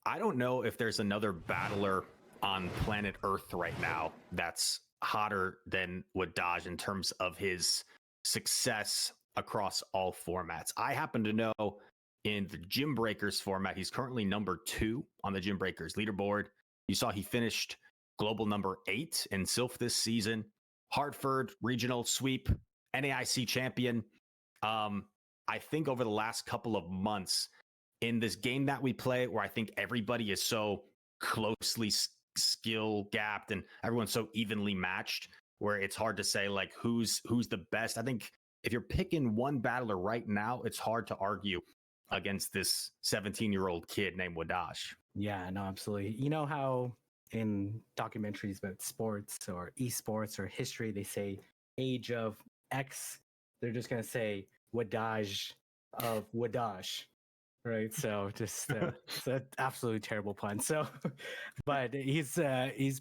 I don't know if there's another battler on planet Earth right now that's hotter than Wadaj in terms of his success across all formats. I happen to know in the Gym Breakers format, he's currently number 2 on the Gym Breakers leaderboard. You saw he finished global number 8 in Silph this season. Hartford regional sweep, NAIC champion. I think over the last couple of months in this game that we play, where I think everybody is so closely skill gapped and everyone's so evenly matched, where it's hard to say like who's the best. I think if you're picking one battler right now, it's hard to argue against this 17-year-old kid named Wadaj. Yeah, no, absolutely. You know how in documentaries about sports or esports or history, they say age of X, they're just going to say Wadaj of Wadaj, right? So just it's an absolutely terrible pun. So, but he's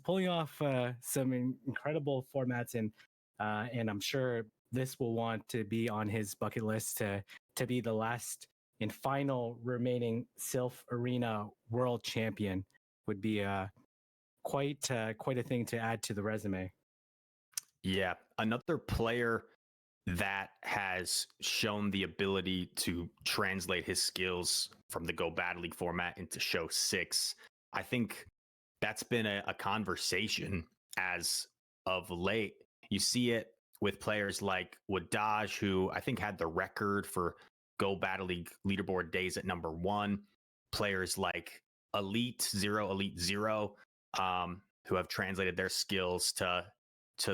pulling off some incredible formats, and I'm sure this will want to be on his bucket list to be the last and final remaining Silph Arena World Champion. Would be quite a thing to add to the resume. Yeah, another player that has shown the ability to translate his skills from the Go Battle League format into Show 6. I think that's been a conversation as of late. You see it with players like Wadaj, who I think had the record for Go Battle League leaderboard days at number 1. Players like Elite Zero, who have translated their skills to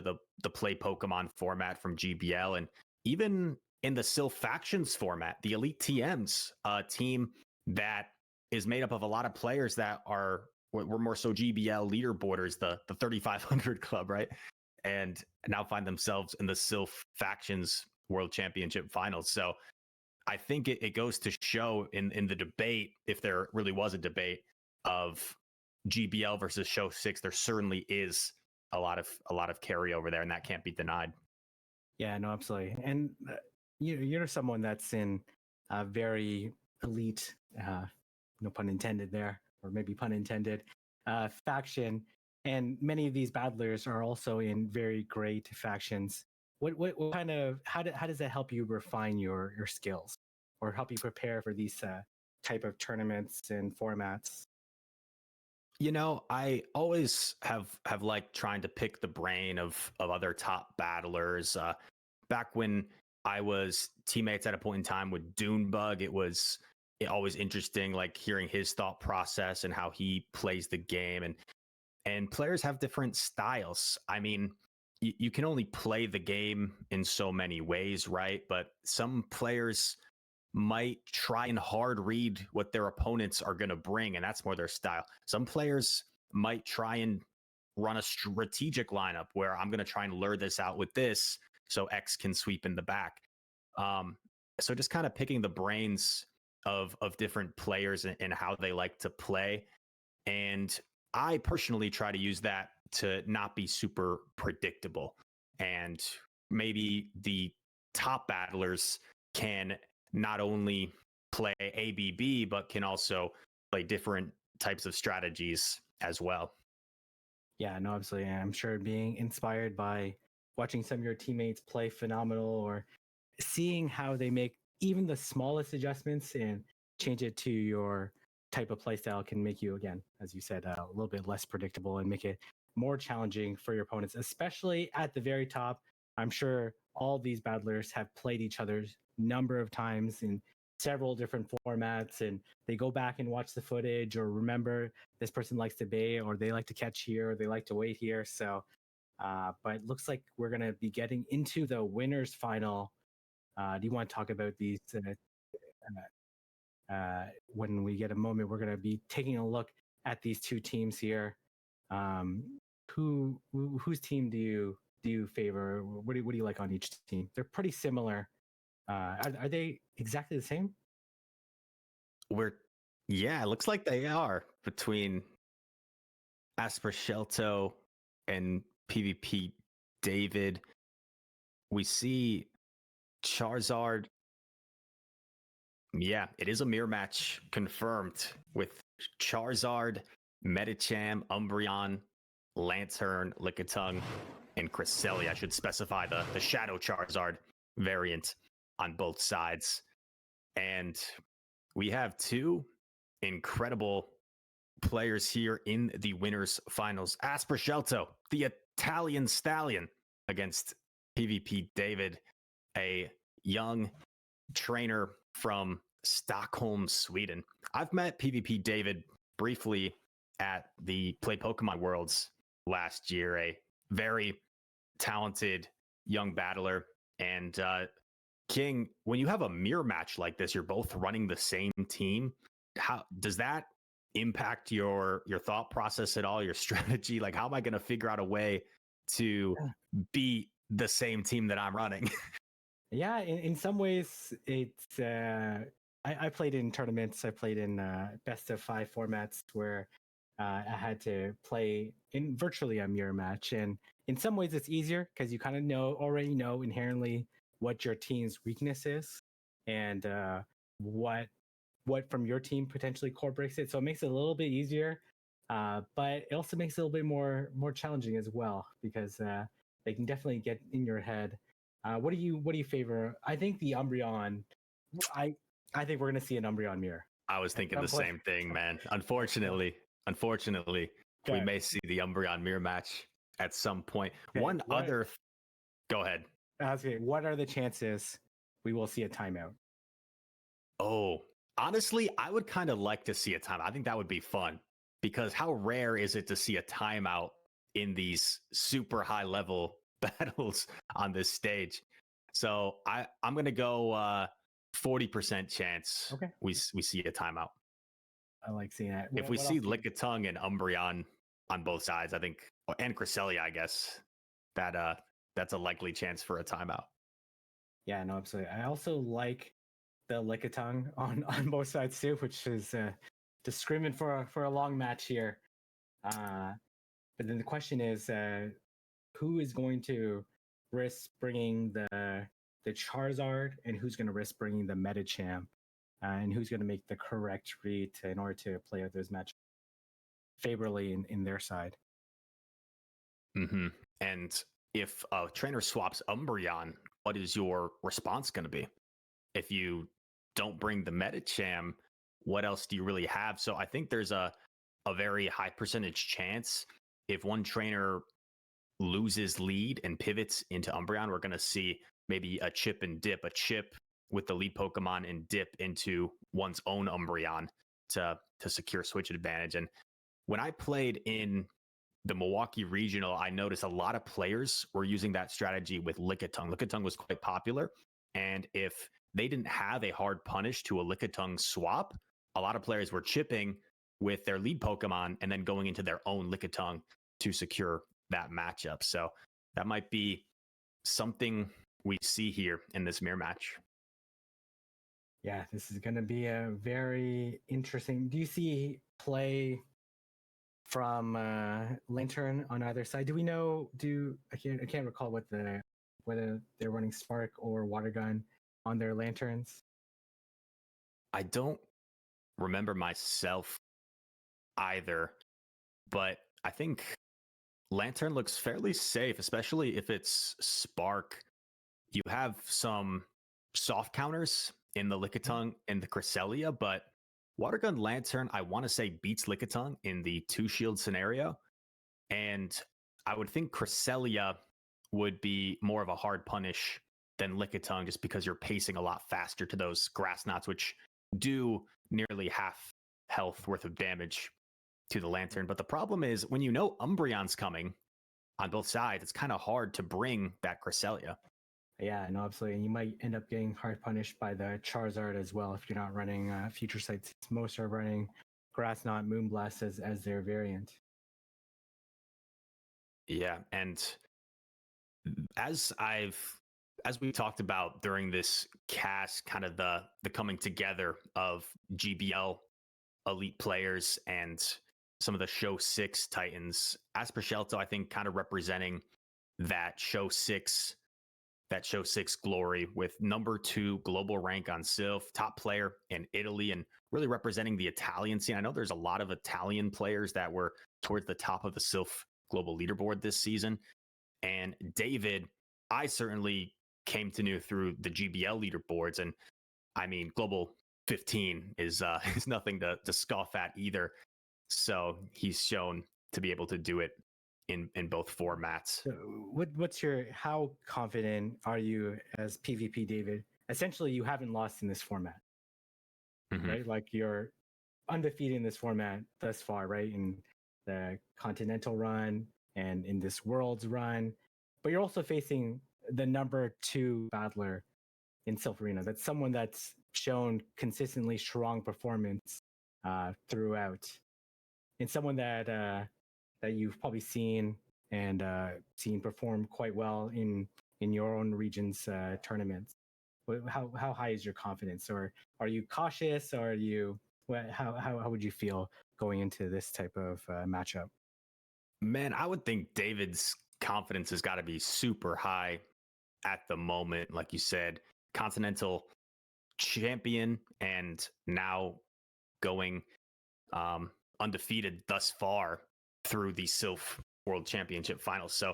the play Pokemon format from GBL, and even in the Silph Factions format, the Elite TMs, a team that is made up of a lot of players that were more so GBL leaderboarders, the 3500 club, right? And now find themselves in the Silph Factions World Championship finals. So I think it goes to show in the debate, if there really was a debate of GBL versus Show 6, there certainly is a lot of carryover there, and that can't be denied. Yeah, no, absolutely. And you're someone that's in a very elite, no pun intended there, or maybe pun intended, faction, and many of these battlers are also in very great factions. What kind of how does that help you refine your skills, or help you prepare for these type of tournaments and formats? You know, I always have liked trying to pick the brain of other top battlers. Back when I was teammates at a point in time with Dunebug, it was always interesting, like hearing his thought process and how he plays the game. And players have different styles. I mean, you can only play the game in so many ways, right? But some players might try and hard read what their opponents are going to bring, and that's more their style. Some players might try and run a strategic lineup where I'm going to try and lure this out with this so X can sweep in the back. So just kind of picking the brains of different players and how they like to play. And I personally try to use that to not be super predictable. And maybe the top battlers can not only play ABB, but can also play different types of strategies as well. Yeah, no, absolutely. I'm sure being inspired by watching some of your teammates play phenomenal, or seeing how they make even the smallest adjustments and change it to your type of playstyle can make you, again, as you said, a little bit less predictable and make it more challenging for your opponents, especially at the very top. I'm sure all these battlers have played each other's number of times in several different formats, and they go back and watch the footage or remember this person likes to bait, or they like to catch here, or they like to wait here. So, but it looks like we're going to be getting into the winners final. Do you want to talk about these? When we get a moment, we're going to be taking a look at these two teams here. Whose team do you favor? What do you like on each team? They're pretty similar. Are they exactly the same? Yeah, it looks like they are between Asper Shelto and PvP David. We see Charizard. Yeah, it is a mirror match confirmed with Charizard, Medicham, Umbreon, Lantern, Lickitung, and Cresselia. I should specify the Shadow Charizard variant on both sides. And we have two incredible players here in the winners finals. Asper Shelto, the Italian stallion, against PvP David, a young trainer from Stockholm, Sweden. I've met PvP David briefly at the Play Pokemon Worlds last year, a very talented young battler. And King, when you have a mirror match like this, you're both running the same team. How does that impact your thought process at all, your strategy? Like, how am I going to figure out a way to beat the same team that I'm running? Yeah, in some ways, it's. I played in tournaments. I played in best of 5 formats where I had to play in virtually a mirror match, and in some ways, it's easier because you kind of already know inherently what your team's weakness is, and what from your team potentially core breaks it. So it makes it a little bit easier, but it also makes it a little bit more challenging as well, because they can definitely get in your head. What do you favor? I think the Umbreon. I think we're gonna see an Umbreon mirror. I was thinking the same thing, man. Unfortunately, Okay. we may see the Umbreon mirror match at some point. Okay, Go ahead. Okay, what are the chances we will see a timeout? Oh, honestly, I would kind of like to see a timeout. I think that would be fun, because how rare is it to see a timeout in these super high level battles on this stage? So I'm gonna go 40% chance we see a timeout. I like seeing that. If we see Lickitung and Umbreon on both sides, I think, and Cresselia, I guess that's a likely chance for a timeout. Yeah, no, absolutely. I also like the Lickitung on both sides too, which is just screaming for a long match here. But then the question is, who is going to risk bringing the Charizard, and who's going to risk bringing the Medicham, and who's going to make the correct read in order to play out those matches favorably in their side. Mm-hmm. And if a trainer swaps Umbreon, what is your response going to be? If you don't bring the Medicham, what else do you really have? So I think there's a very high percentage chance if one trainer loses lead and pivots into Umbreon, we're going to see maybe a chip and dip, a chip with the lead Pokemon and dip into one's own Umbreon to secure switch advantage. And when I played in the Milwaukee Regional, I noticed a lot of players were using that strategy with Lickitung. Lickitung was quite popular. And if they didn't have a hard punish to a Lickitung swap, a lot of players were chipping with their lead Pokemon and then going into their own Lickitung to secure that matchup. So that might be something we see here in this mirror match. Yeah, this is going to be a very interesting. Do you see play from Lantern on either side? Do we know? I can't recall whether they're running Spark or Water Gun on their Lanterns. I don't remember myself either, but I think Lantern looks fairly safe, especially if it's Spark. You have some soft counters in the Lickitung and the Cresselia, but Watergun Lantern, I want to say, beats Lickitung in the 2-shield scenario. And I would think Cresselia would be more of a hard punish than Lickitung, just because you're pacing a lot faster to those grass knots, which do nearly half health worth of damage to the Lantern. But the problem is, when you know Umbreon's coming on both sides, it's kind of hard to bring that Cresselia. Yeah, no, absolutely. And you might end up getting hard punished by the Charizard as well if you're not running Future Sights. Most are running Grass Knot, Moonblast as their variant. Yeah, and as we talked about during this cast, kind of the coming together of GBL elite players and some of the Show 6 Titans, Aspercelto, I think, kind of representing that Show 6 glory, with number 2 global rank on Silph, top player in Italy, and really representing the Italian scene. I know there's a lot of Italian players that were towards the top of the Silph global leaderboard this season. And David, I certainly came to know through the GBL leaderboards, and I mean, global 15 is nothing to scoff at either. So he's shown to be able to do it in both formats. So how confident are you as PvP David? Essentially, you haven't lost in this format, right? Like, you're undefeated in this format thus far, right? In the Continental run and in this Worlds run, but you're also facing the number 2 battler in Silph Arena. That's someone that's shown consistently strong performance throughout, and someone that you've probably seen perform quite well in your own region's tournaments. How high is your confidence, or are you cautious, or are you how would you feel going into this type of matchup? Man, I would think David's confidence has got to be super high at the moment. Like you said, Continental champion, and now going undefeated thus far through the Silph World Championship finals. So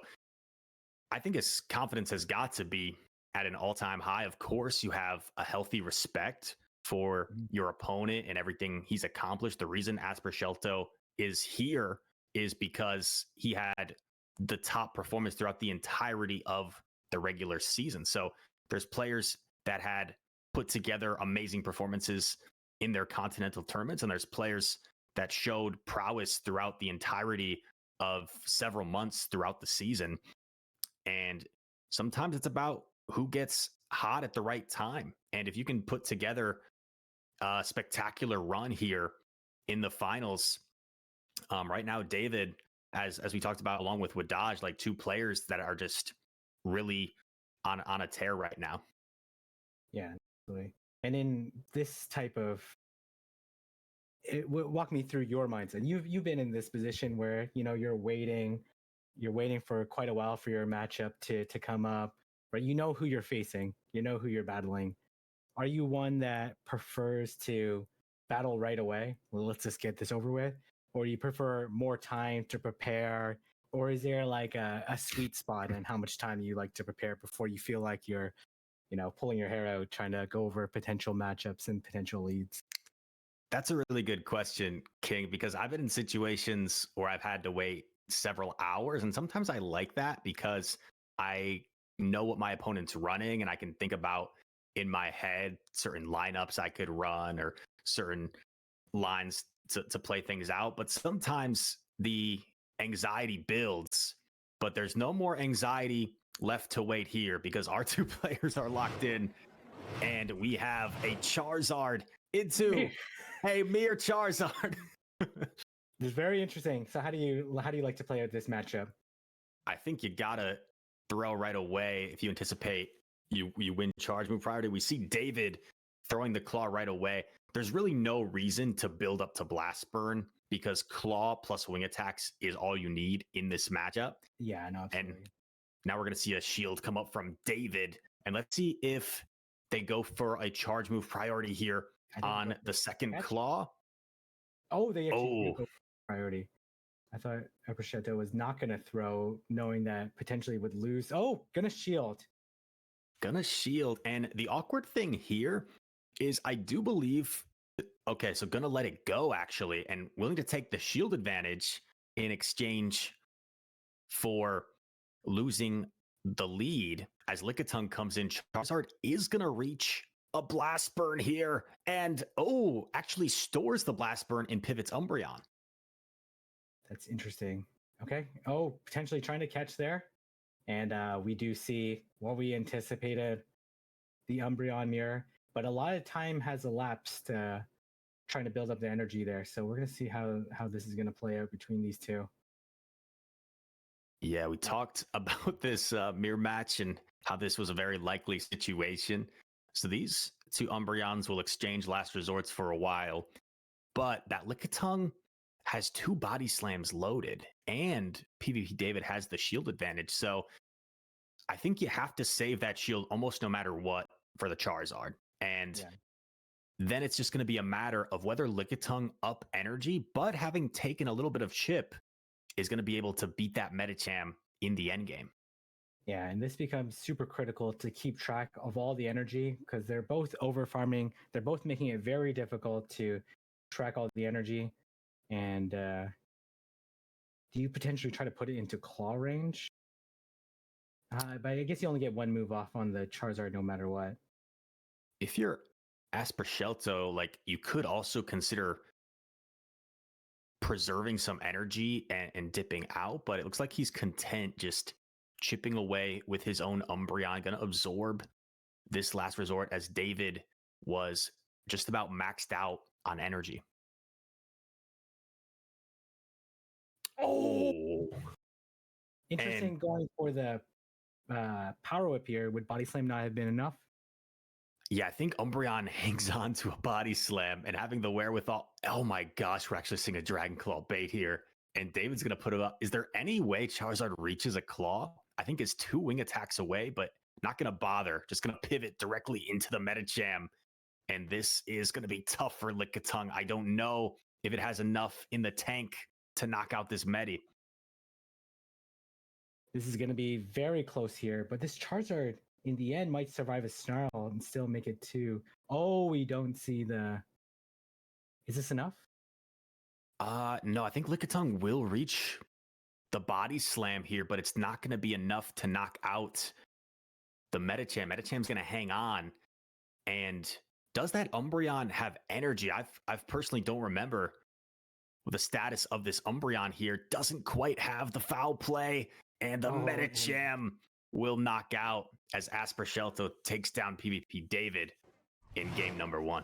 I think his confidence has got to be at an all-time high. Of course, you have a healthy respect for your opponent and everything he's accomplished. The reason Aspercelto is here is because he had the top performance throughout the entirety of the regular season. So there's players that had put together amazing performances in their continental tournaments, and there's players that showed prowess throughout the entirety of several months throughout the season. And sometimes it's about who gets hot at the right time. And if you can put together a spectacular run here in the finals, right now, David, as we talked about, along with Wadaj, like 2 players that are just really on a tear right now. Yeah, absolutely. And in this type of walk me through your mindset. You've been in this position where, you know, you're waiting for quite a while for your matchup to come up, right? You know who you're facing, you know who you're battling. Are you one that prefers to battle right away? Well, let's just get this over with. Or do you prefer more time to prepare? Or is there like a sweet spot in how much time you like to prepare before you feel like you're, you know, pulling your hair out, trying to go over potential matchups and potential leads? That's a really good question, King, because I've been in situations where I've had to wait several hours, and sometimes I like that because I know what my opponent's running, and I can think about in my head certain lineups I could run or certain lines to play things out. But sometimes the anxiety builds, but there's no more anxiety left to wait here, because our 2 players are locked in, and we have a Charizard into a mere Charizard. It's very interesting. So how do you like to play out this matchup? I think you gotta throw right away if you anticipate you win charge move priority. We see David throwing the Claw right away. There's really no reason to build up to Blast Burn, because Claw plus Wing Attacks is all you need in this matchup. Yeah, no, absolutely. And now we're going to see a shield come up from David. And let's see if they go for a charge move priority here on the second Claw. Oh, they actually do go for priority. I thought Aprichetto was not going to throw, knowing that potentially would lose. Oh, gonna shield. Gonna shield. And the awkward thing here is I do believe, okay, so gonna let it go actually, and willing to take the shield advantage in exchange for losing the lead as Lickitung comes in. Charizard is gonna reach a blast burn here, and actually stores the blast burn and pivots Umbreon. That's interesting. Okay. Oh, potentially trying to catch there. And we do see what we anticipated, the Umbreon mirror. But a lot of time has elapsed trying to build up the energy there. So we're going to see how this is going to play out between these two. Yeah, we talked about this mirror match and how this was a very likely situation. So these two Umbreons will exchange last resorts for a while. But that Lickitung has 2 body slams loaded, and PvP David has the shield advantage. So I think you have to save that shield almost no matter what for the Charizard. And then it's just going to be a matter of whether Lickitung up energy, but having taken a little bit of chip, is going to be able to beat that Medicham in the end game. Yeah, and this becomes super critical to keep track of all the energy because they're both over farming. They're both making it very difficult to track all the energy. And do you potentially try to put it into claw range? But I guess you only get one move off on the Charizard no matter what. If you're Aspercelto, like you could also consider preserving some energy and dipping out, but it looks like he's content just chipping away with his own Umbreon, going to absorb this last resort as David was just about maxed out on energy. Oh, Interesting. And going for the power whip here. Would Body Slam not have been enough? Yeah, I think Umbreon hangs on to a Body Slam and having the wherewithal. Oh my gosh, we're actually seeing a Dragon Claw bait here. And David's going to put it up. Is there any way Charizard reaches a Claw? I think it's 2 wing attacks away, but not going to bother. Just going to pivot directly into the Medicham. And this is going to be tough for Lickitung. I don't know if it has enough in the tank to knock out this Medi. This is going to be very close here, but this Charizard in the end might survive a Snarl and still make it 2. Oh, we don't see the... Is this enough? No, I think Lickitung will reach the Body Slam here, but it's not going to be enough to knock out the Medicham. Medicham's going to hang on. And does that Umbreon have energy? I've personally don't remember the status of this Umbreon here. Doesn't quite have the foul play, and the Medicham will knock out as Aspercelto takes down PvP David in game number 1.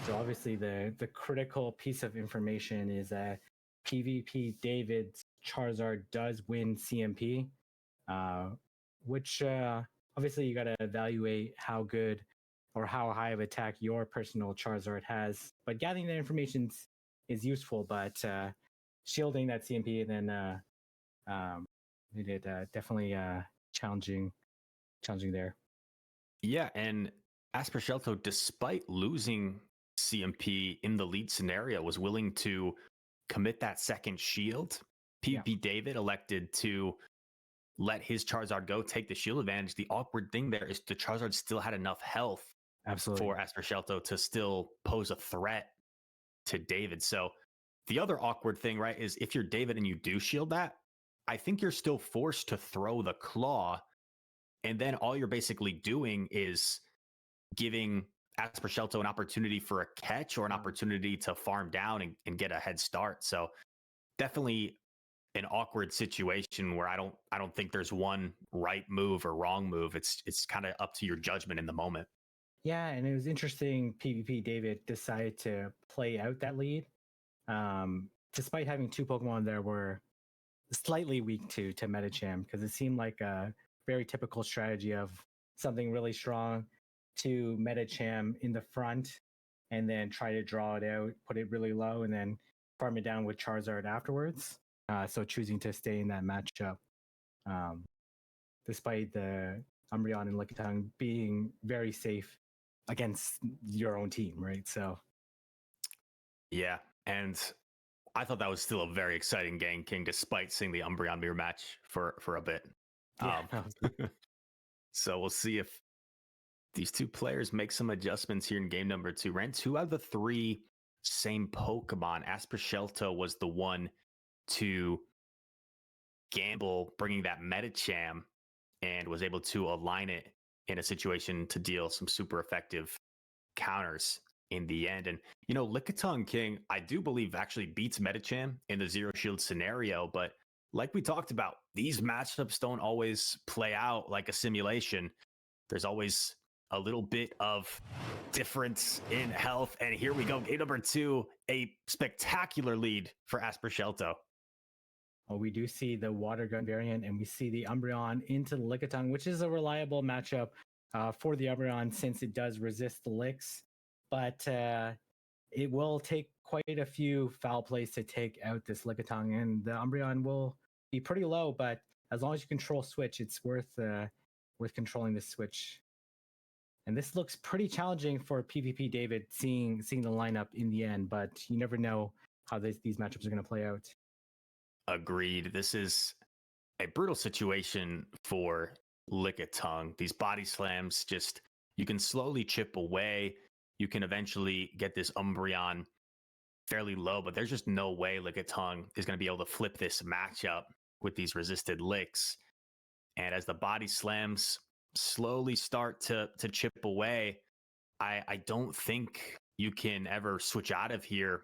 So obviously the critical piece of information is that PvP David's Charizard does win CMP, which obviously you got to evaluate how good or how high of attack your personal Charizard has. But gathering that information is useful, but shielding that CMP and then made it definitely challenging there. Yeah, and Aspercelto, despite losing CMP in the lead scenario, was willing to commit that second shield. PvP David elected to let his Charizard go, take the shield advantage. The awkward thing there is the Charizard still had enough health for Aspercelto to still pose a threat to David. So the other awkward thing, right, is if you're David and you do shield that, I think you're still forced to throw the claw, and then all you're basically doing is giving Aspercelto an opportunity for a catch or an opportunity to farm down and get a head start. So definitely an awkward situation where I don't think there's one right move or wrong move. It's kind of up to your judgment in the moment. Yeah, and it was interesting. PvP David decided to play out that lead, despite having 2 Pokemon there were slightly weak to Medicham, because it seemed like a very typical strategy of something really strong to Medicham in the front and then try to draw it out, put it really low, and then farm it down with Charizard afterwards. So choosing to stay in that matchup, despite the Umbreon and Lickitung being very safe against your own team, right? So yeah, and I thought that was still a very exciting game, King, despite seeing the Umbreon mirror match for a bit. Yeah, So we'll see if these two players make some adjustments here in game number 2. Ran 2 out of the 3 same Pokemon. Aspercelto was the one to gamble, bringing that Medicham, and was able to align it in a situation to deal some super effective counters in the end. And, you know, Lickitung, King, I do believe actually beats Medicham in the Zero Shield scenario. But like we talked about, these matchups don't always play out like a simulation. There's always a little bit of difference in health. And here we go. Game number 2, a spectacular lead for Aspercelto. well, we do see the Water Gun variant, and we see the Umbreon into the Lickitung, which is a reliable matchup for the Umbreon since it does resist the licks. But it will take quite a few foul plays to take out this Lickitung, and the Umbreon will be pretty low. But as long as you control switch, it's worth controlling the switch. And this looks pretty challenging for PvP David, seeing the lineup in the end. But you never know how these matchups are going to play out. Agreed. This is a brutal situation for Lickitung. These body slams, just you can slowly chip away. You can eventually get this Umbreon fairly low, but there's just no way Lickitung is going to be able to flip this matchup with these resisted licks. And as the body slams slowly start to chip away, I don't think you can ever switch out of here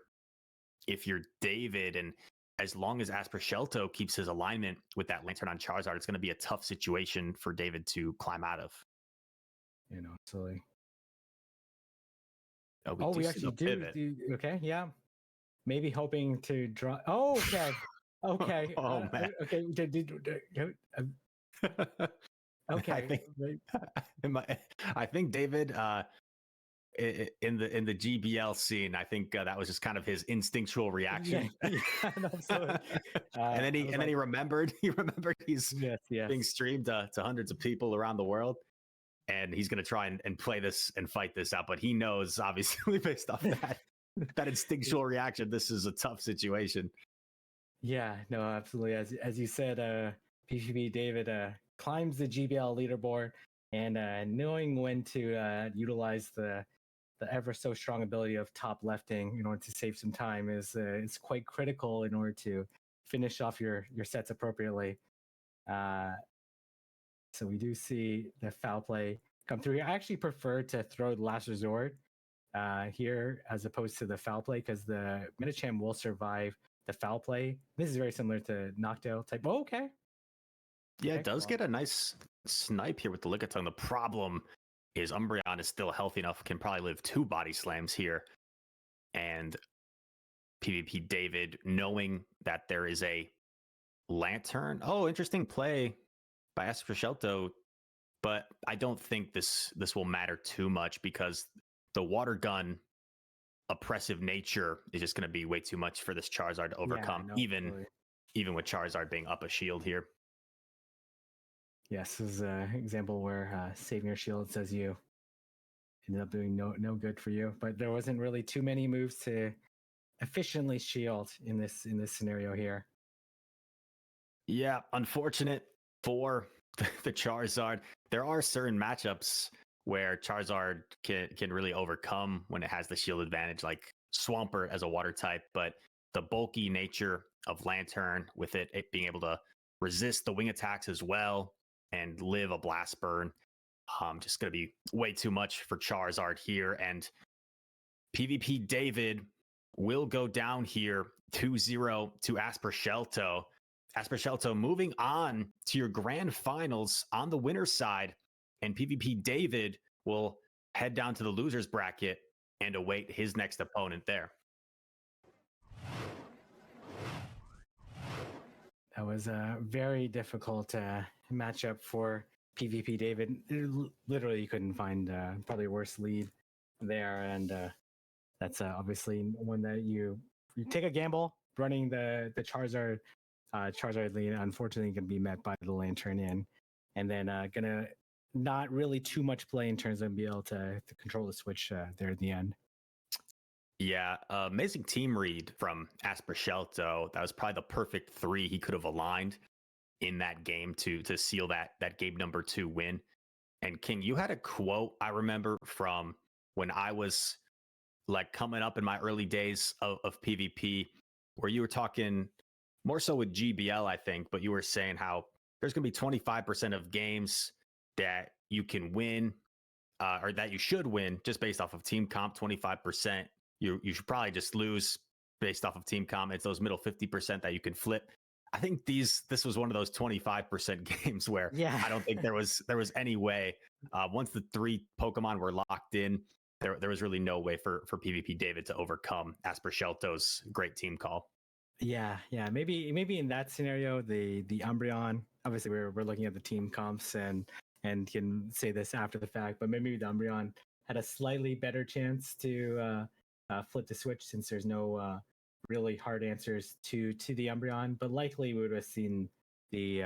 if you're David. And as long as Aspercelto keeps his alignment with that Lantern on Charizard, it's going to be a tough situation for David to climb out of. You know, silly. Oh, We actually do. Okay, yeah. Maybe hoping to draw. Oh, okay. Okay. Oh, man. Okay. Okay. I think David, in the GBL scene, I think that was just kind of his instinctual reaction. Yeah, absolutely. And then he remembered. He remembered he's yes. being streamed to hundreds of people around the world, and he's going to try and play this and fight this out. But he knows, obviously, based off that instinctual reaction, this is a tough situation. Yeah. No. Absolutely. As you said, PvP David climbs the GBL leaderboard, and knowing when to utilize the ever so strong ability of top lefting in order to save some time is quite critical in order to finish off your sets appropriately. So we do see the foul play come through here. I actually prefer to throw the last resort here as opposed to the foul play, because the Medicham will survive the foul play. This is very similar to Noctowl type. Oh, okay. Yeah, it does get a nice snipe here with the Lickitung. The problem is Umbreon is still healthy enough, can probably live 2 body slams here. And PvP David, knowing that there is a Lantern. Oh, interesting play by Aspercelto, but I don't think this will matter too much, because the Water Gun oppressive nature is just going to be way too much for this Charizard to overcome, even with Charizard being up a shield here. Yes, this is an example where saving your shield says you ended up doing no good for you. But there wasn't really too many moves to efficiently shield in this scenario here. Yeah, unfortunate for the Charizard. There are certain matchups where Charizard can really overcome when it has the shield advantage, like Swampert as a water type, but the bulky nature of Lantern, with it being able to resist the wing attacks as well and live a blast burn, just going to be way too much for Charizard here. And PvP David will go down here 2-0 to Aspercelto. Aspercelto moving on to your grand finals on the winner's side, and PvP David will head down to the loser's bracket and await his next opponent there. That was a very difficult matchup for PvP David. Literally, you couldn't find probably a worse lead there, and that's obviously one that you take a gamble running the Charizard lead. Unfortunately, can be met by the Lantern in, and then gonna not really too much play in terms of being able to control the switch there at the end. Yeah, amazing team read from Asper Shelto. That was probably the perfect three he could have aligned in that game to seal that game number 2 win. And King, you had a quote I remember from when I was like coming up in my early days of PvP, where you were talking more so with GBL, I think, but you were saying how there's going to be 25% of games that you can win or that you should win just based off of team comp. 25% you should probably just lose based off of team comp. It's those middle 50% that you can flip. I think this was one of those 25% games where I don't think there was any way once the 3 Pokemon were locked in, there was really no way for PvP David to overcome Asper Shelto's great team call. Yeah. Maybe in that scenario, the Umbreon. Obviously, we're looking at the team comps and can say this after the fact, but maybe the Umbreon had a slightly better chance to flip the switch since there's no really hard answers to the Umbreon. But likely we would have seen the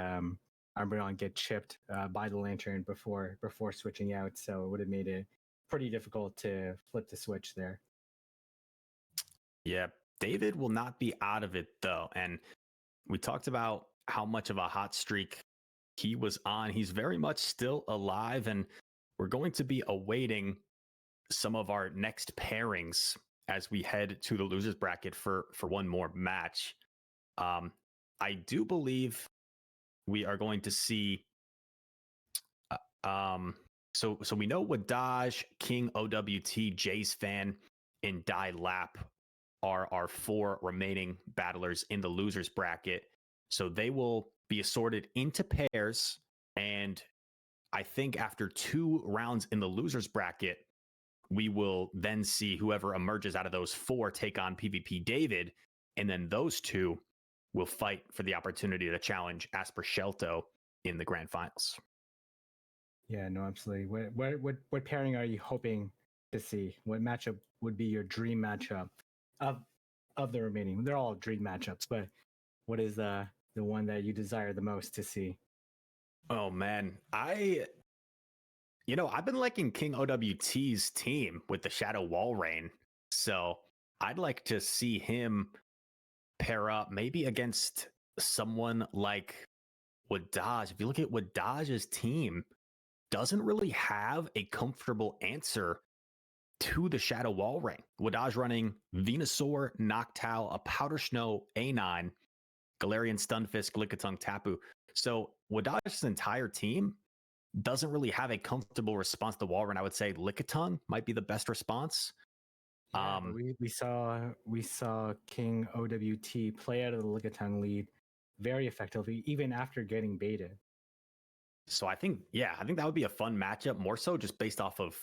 Umbreon get chipped by the Lantern before switching out, so it would have made it pretty difficult to flip the switch there. Yeah, David will not be out of it though. And we talked about how much of a hot streak he was on. He's very much still alive, and we're going to be awaiting some of our next pairings as we head to the losers bracket for one more match. I do believe we are going to see so we know Wadaj, King, OWT, Jace Fan, and Dai Lap are our 4 remaining battlers in the losers bracket. So they will be assorted into pairs, and I think after 2 rounds in the losers bracket, we will then see whoever emerges out of those 4 take on PvP David, and then those 2 will fight for the opportunity to challenge Asper Shelto in the grand finals. Yeah, no, absolutely. What pairing are you hoping to see? What matchup would be your dream matchup of the remaining? They're all dream matchups, but what is the one that you desire the most to see? Oh man, I've been liking King OWT's team with the Shadow Wall Rain, so I'd like to see him pair up maybe against someone like Wadaj. If you look at Wadaj's team, doesn't really have a comfortable answer to the Shadow Wall Rain. Wadaj running Venusaur, Noctowl, a Powder Snow A9, Galarian Stunfisk, Lickitung, Tapu. So Wadaj's entire team doesn't really have a comfortable response to Wall Rain. I would say Lickitung might be the best response. Yeah, we saw King OWT play out of the Lickitung lead very effectively, even after getting baited. So I think that would be a fun matchup, more so just based off of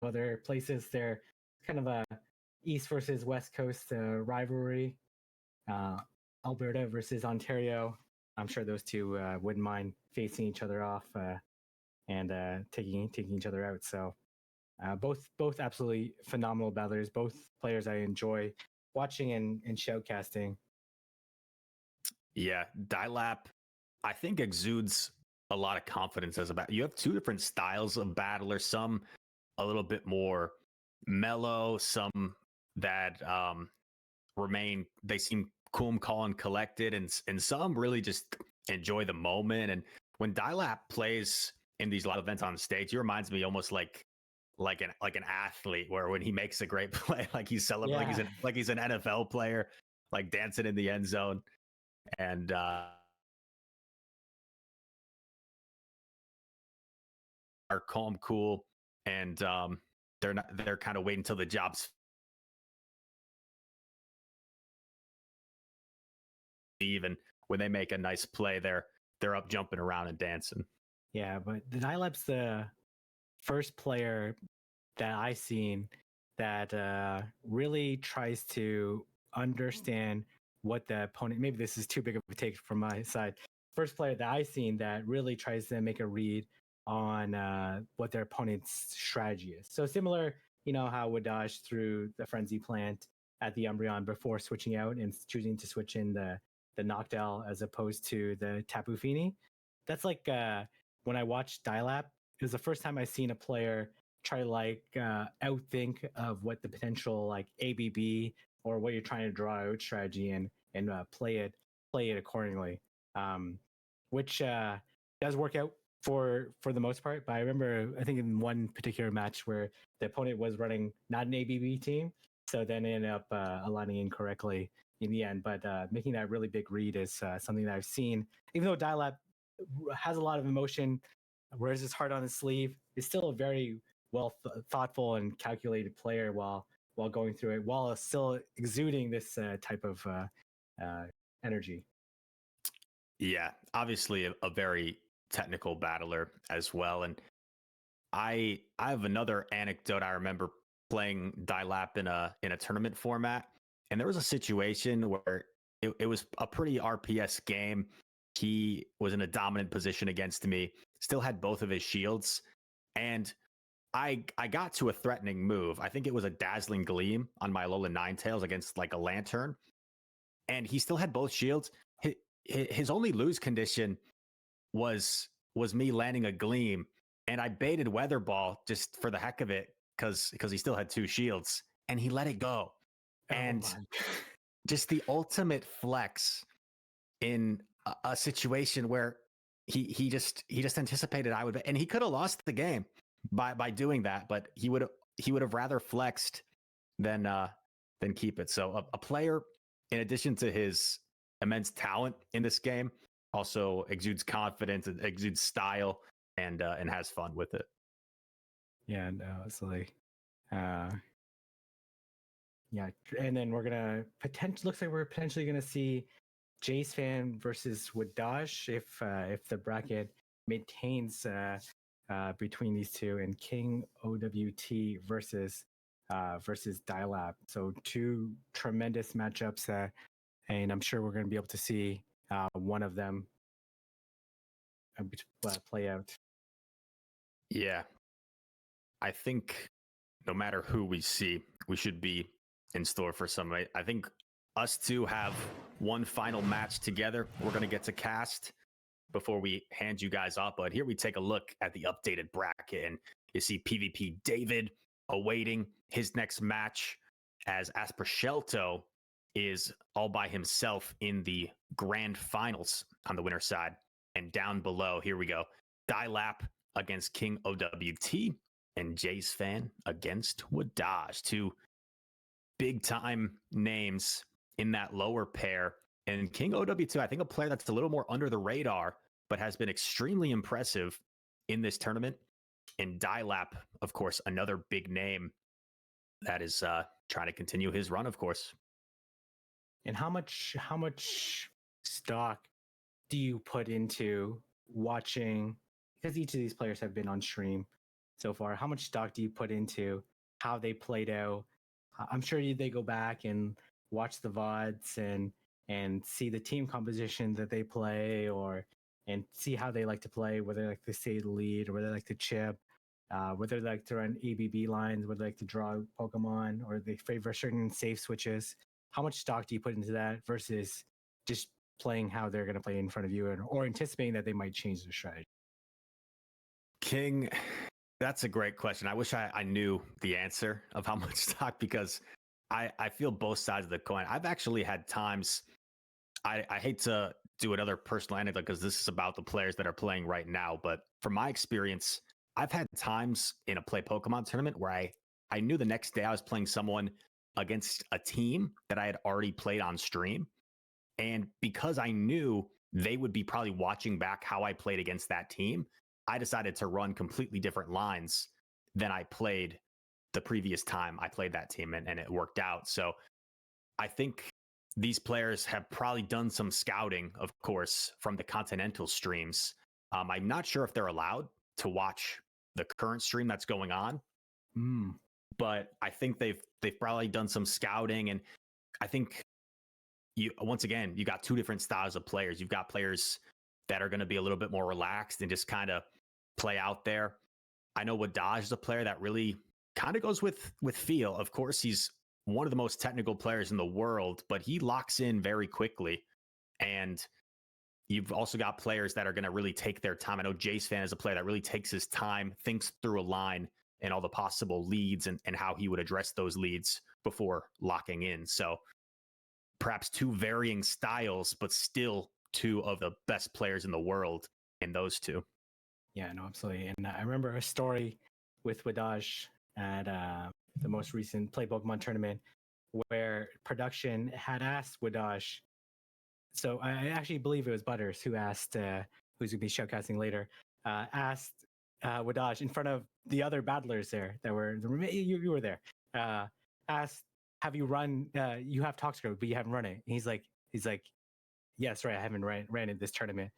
Other places, they're kind of a East versus West Coast rivalry. Alberta versus Ontario. I'm sure those 2 wouldn't mind facing each other off and taking each other out. So both absolutely phenomenal battlers. Both players I enjoy watching and shoutcasting. Yeah, Dilap, I think exudes a lot of confidence as a battle. You have 2 different styles of battlers, some a little bit more mellow, some that they seem cool, calm, and collected, and some really just enjoy the moment. And when Dilap plays in these live events on stage, he reminds me almost like an athlete, where when he makes a great play, like he's celebrating, like he's an NFL player, like dancing in the end zone. And are calm, cool, and they're kind of waiting until the job's even. When they make a nice play, they're up jumping around and dancing. Yeah, but the Dilap's the first player that I've seen that really tries to understand what the opponent. Maybe this is too big of a take from my side. First player that I've seen that really tries to make a read on what their opponent's strategy is. So similar, how Wadash threw the Frenzy Plant at the Umbreon before switching out and choosing to switch in the Noctowl as opposed to the Tapu Fini. That's like when I watched Dialap, it was the first time I've seen a player try to outthink of what the potential ABB or what you're trying to draw out strategy and play it accordingly, which does work out for the most part. But I remember, I think in one particular match where the opponent was running not an ABB team, so then it ended up aligning incorrectly in the end. But making that really big read is something that I've seen. Even though Dialab has a lot of emotion, wears his heart on his sleeve, is still a very thoughtful and calculated player while going through it, while still exuding this type of energy. Yeah, obviously a very technical battler as well. And I have another anecdote. I remember playing Dialap in a tournament format, and there was a situation where it was a pretty RPS game. He was in a dominant position against me, still had both of his shields, and I got to a threatening move. I think it was a Dazzling Gleam on my Alolan Ninetales against like a Lantern, and he still had both shields. His only lose condition was me landing a Gleam, and I baited Weather Ball just for the heck of it because he still had two shields, and he let it go. And just the ultimate flex in a situation where he just anticipated I would, and he could have lost the game by doing that, but he would have rather flexed than keep it. So a player, in addition to his immense talent in this game, also exudes confidence, exudes style, and has fun with it. Yeah, no, it's like, yeah, and then we're gonna looks like we're potentially gonna see Jace Fan versus Wadash if the bracket maintains between these two, and King OWT versus Dialab. So two tremendous matchups, and I'm sure we're going to be able to see one of them play out. Yeah, I think no matter who we see, we should be in store for some. I think us two have one final match together. We're going to get to cast before we hand you guys off. But here we take a look at the updated bracket, and you see PvP David awaiting his next match, as Asper Shelto is all by himself in the grand finals on the winner's side. And down below, here we go, Dialap against King OWT and Jace Fan against Wadash. Two big time names in that lower pair. And King OWT, I think a player that's a little more under the radar, but has been extremely impressive in this tournament. And Dialap, of course, another big name that is trying to continue his run, of course. And how much stock do you put into watching, because each of these players have been on stream so far, how much stock do you put into how they played out? I'm sure they go back and watch the VODs and see the team composition that they play, and see how they like to play, whether they like to stay the lead or whether they like to chip, whether they like to run ABB lines, whether they like to draw Pokemon, or they favor certain safe switches. How much stock do you put into that versus just playing how they're going to play in front of you, or anticipating that they might change their strategy? King, that's a great question. I wish I knew the answer of how much stock, because I feel both sides of the coin. I've actually had times, I hate to do another personal anecdote because this is about the players that are playing right now, but from my experience, I've had times in a Play Pokemon tournament where I knew the next day I was playing someone against a team that I had already played on stream. And because I knew they would be probably watching back how I played against that team, I decided to run completely different lines than I played the previous time I played that team, and it worked out. So I think these players have probably done some scouting, of course, from the Continental streams. I'm not sure if they're allowed to watch the current stream that's going on, but I think they've probably done some scouting, and I think you once again, you got two different styles of players. You've got players that are going to be a little bit more relaxed and just kind of play out there. I know Wadaj is a player that really kind of goes with feel. Of course, he's one of the most technical players in the world, but he locks in very quickly. And you've also got players that are going to really take their time. I know Jace Fan is a player that really takes his time, thinks through a line and all the possible leads and how he would address those leads before locking in. So perhaps two varying styles, but still two of the best players in the world in those two. Yeah, no, absolutely. And I remember a story with Wadaj at the most recent Play Pokemon tournament where production had asked Wadaj. So I actually believe it was Butters who asked, who's going to be showcasing later, asked Wadaj in front of the other battlers there that were, you were there, asked, have you run, you have Toxicroak, but you haven't run it. And he's like, yes, right, I haven't ran in this tournament.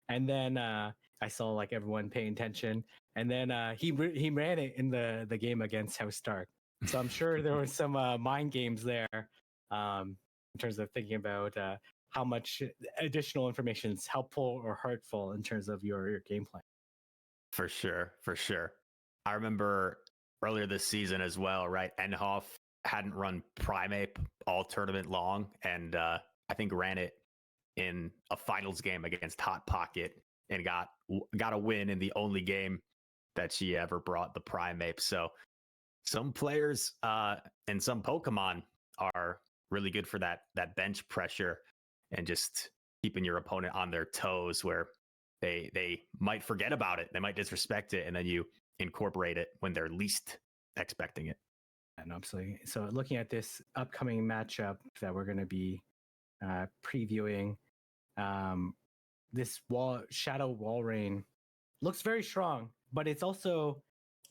And then I saw like everyone paying attention, and then he ran it in the game against House Stark. So I'm sure there were some mind games there in terms of thinking about how much additional information is helpful or hurtful in terms of your gameplay. For sure. I remember earlier this season as well, right? Enhoff hadn't run Primeape all tournament long, and I think ran it in a finals game against Hot Pocket and got a win in the only game that she ever brought the Primeape. So some players and some Pokemon are really good for that bench pressure and just keeping your opponent on their toes, where they might forget about it, they might disrespect it, and then you incorporate it when they're least expecting it. And absolutely. So looking at this upcoming matchup that we're going to be previewing, this Shadow Walrein looks very strong, but it's also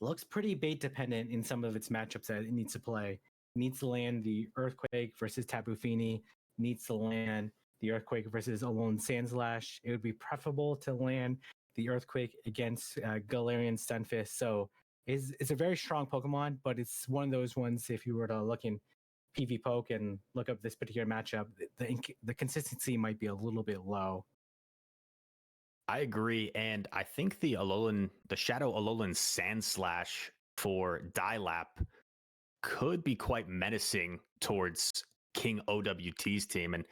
looks pretty bait dependent in some of its matchups that it needs to play. It needs to land the Earthquake versus Tapu Fini, needs to land the Earthquake versus Alolan Sandslash. It would be preferable to land the Earthquake against Galarian Stunfisk. So it's a very strong Pokemon, but it's one of those ones, if you were to look in PV Poke and look up this particular matchup, the consistency might be a little bit low. I agree, and I think the Shadow Alolan Sandslash for Dilap could be quite menacing towards King OWT's team, and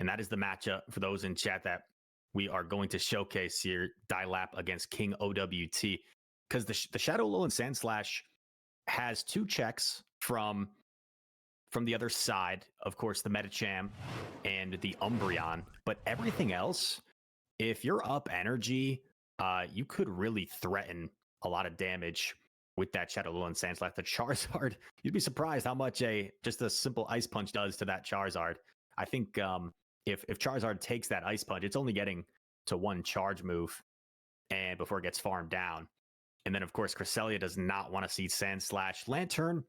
that is the matchup for those in chat that we are going to showcase here: Dilap against King OWT, because the Shadow Alolan Sandslash has two checks from the other side, of course, the Medicham and the Umbreon, but everything else, if you're up energy, you could really threaten a lot of damage with that Shadow Alolan Sandslash. The Charizard, you'd be surprised how much just a simple Ice Punch does to that Charizard. I think if Charizard takes that Ice Punch, it's only getting to one charge move and before it gets farmed down. And then, of course, Cresselia does not want to see Sandslash. Lantern,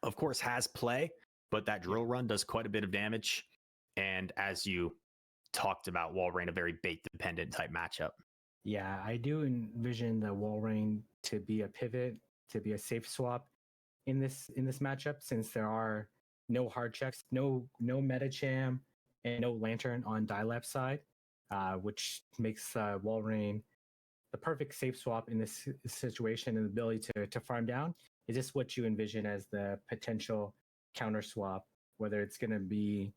of course, has play, but that Drill Run does quite a bit of damage. And as you talked about, Walrein, a very bait-dependent type matchup. Yeah, I do envision the Walrein to be a pivot, to be a safe swap in this matchup, since there are no hard checks, no Medicham, and no Lantern on Dilap's side, which makes Walrein the perfect safe swap in this situation, and the ability to farm down. Is this what you envision as the potential counter swap, whether it's going to be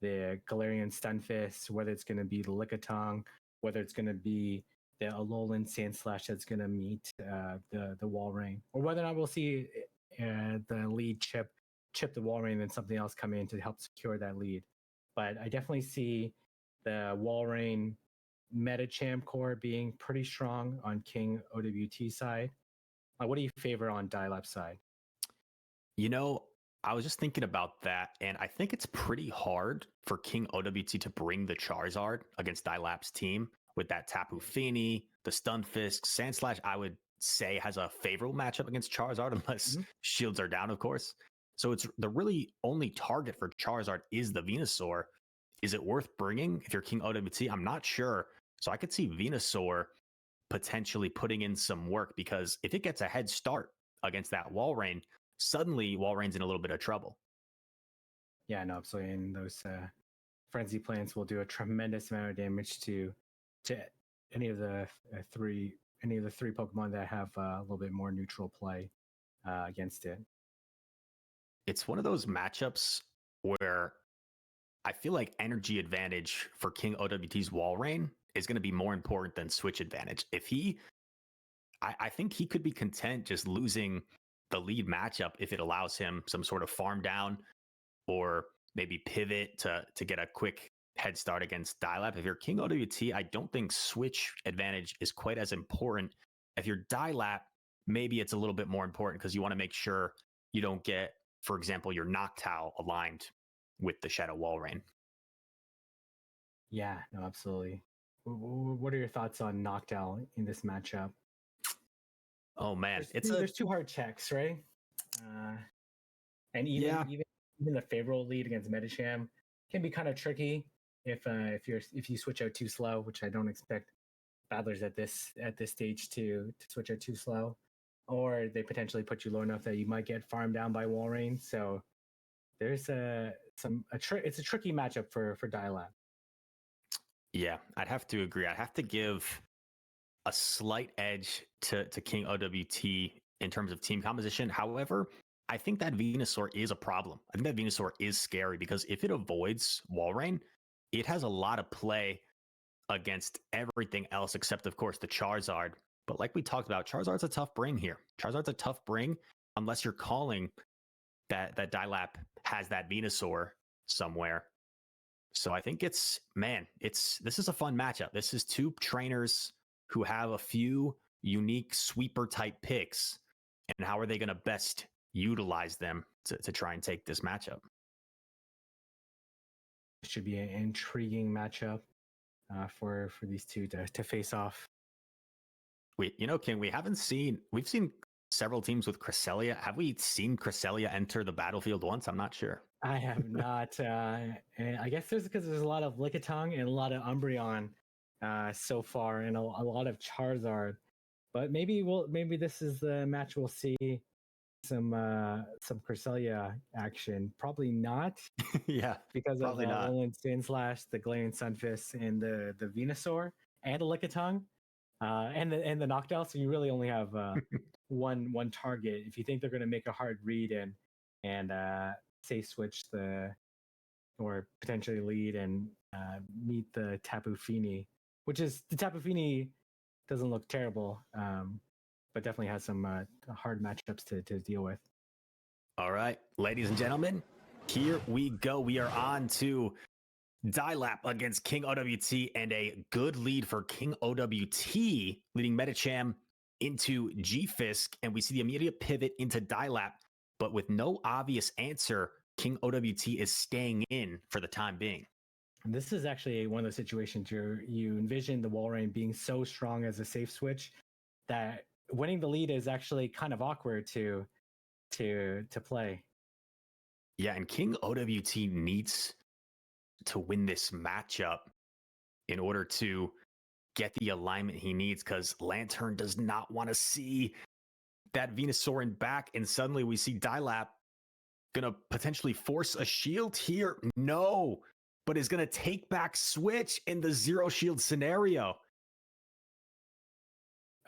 the Galarian Stunfisk, whether it's going to be the Lickitung, whether it's going to be the Alolan Sandslash that's going to meet the Walrein, or whether or not we'll see the lead chip the Walrein and then something else come in to help secure that lead. But I definitely see the Walrein Medicham core being pretty strong on King OWT side. What do you favor on Dilap side? You know, I was just thinking about that, and I think it's pretty hard for King OWT to bring the Charizard against Dilap's team with that Tapu Fini, the Stunfisk. Sandslash, I would say, has a favorable matchup against Charizard, unless shields are down, of course. So it's the really only target for Charizard is the Venusaur. Is it worth bringing if you're King OWT? I'm not sure. So I could see Venusaur potentially putting in some work, because if it gets a head start against that Walrein, suddenly Walrein's in a little bit of trouble. Yeah, no, absolutely. And those Frenzy Plants will do a tremendous amount of damage to any of the three Pokemon that have a little bit more neutral play against it. It's one of those matchups where I feel like energy advantage for King OWT's Walrein is going to be more important than switch advantage. If I think he could be content just losing the lead matchup if it allows him some sort of farm down or maybe pivot to get a quick head start against Dialab. If you're King OWT, I don't think switch advantage is quite as important. If you're Dialab, maybe it's a little bit more important because you want to make sure you don't get, for example, your Noctowl aligned with the Shadow Walrein. Yeah, no, absolutely. What are your thoughts on Noctowl in this matchup? Oh man, there's two hard checks, right? And even the favorable lead against Medicham can be kind of tricky if you switch out too slow, which I don't expect battlers at this stage to switch out too slow, or they potentially put you low enough that you might get farmed down by Walrein. So there's it's a tricky matchup for Dialab. Yeah, I'd have to agree. I'd have to give a slight edge to King OWT in terms of team composition. However, I think that Venusaur is a problem. I think that Venusaur is scary because if it avoids Walrein, it has a lot of play against everything else except, of course, the Charizard. But like we talked about, Charizard's a tough bring here. Charizard's a tough bring unless you're calling that Dialab has that Venusaur somewhere. So I think this is a fun matchup. This is two trainers who have a few unique sweeper type picks, and how are they going to best utilize them to try and take this matchup? It should be an intriguing matchup for these two to face off. King, we've seen several teams with Cresselia. Have we seen Cresselia enter the battlefield once? I'm not sure. I have not. And I guess because there's a lot of Lickitung and a lot of Umbreon so far, and a lot of Charizard. But maybe this is the match we'll see some Cresselia action. Probably not. Yeah, because of the Alolan Sandslash, the Galarian Sunfist, and the Venusaur, and the Lickitung, and the Noctowl. So you really only have one target. If you think they're going to make a hard read and say switch or potentially lead and meet the Tapu Fini, which is the Tapu Fini doesn't look terrible, but definitely has some hard matchups to deal with. All right, ladies and gentlemen, here we go. We are on to Dialab against King OWT, and a good lead for King OWT, leading Medicham into G-Fisk, and we see the immediate pivot into Dialab, but with no obvious answer, King OWT is staying in for the time being. And this is actually one of those situations where you envision the Walrein being so strong as a safe switch that winning the lead is actually kind of awkward to play. Yeah, and King OWT needs to win this matchup in order to get the alignment he needs, because Lantern does not want to see that Venusaur back, and suddenly we see Dialab gonna potentially force a shield here. No, but is gonna take back switch in the zero shield scenario.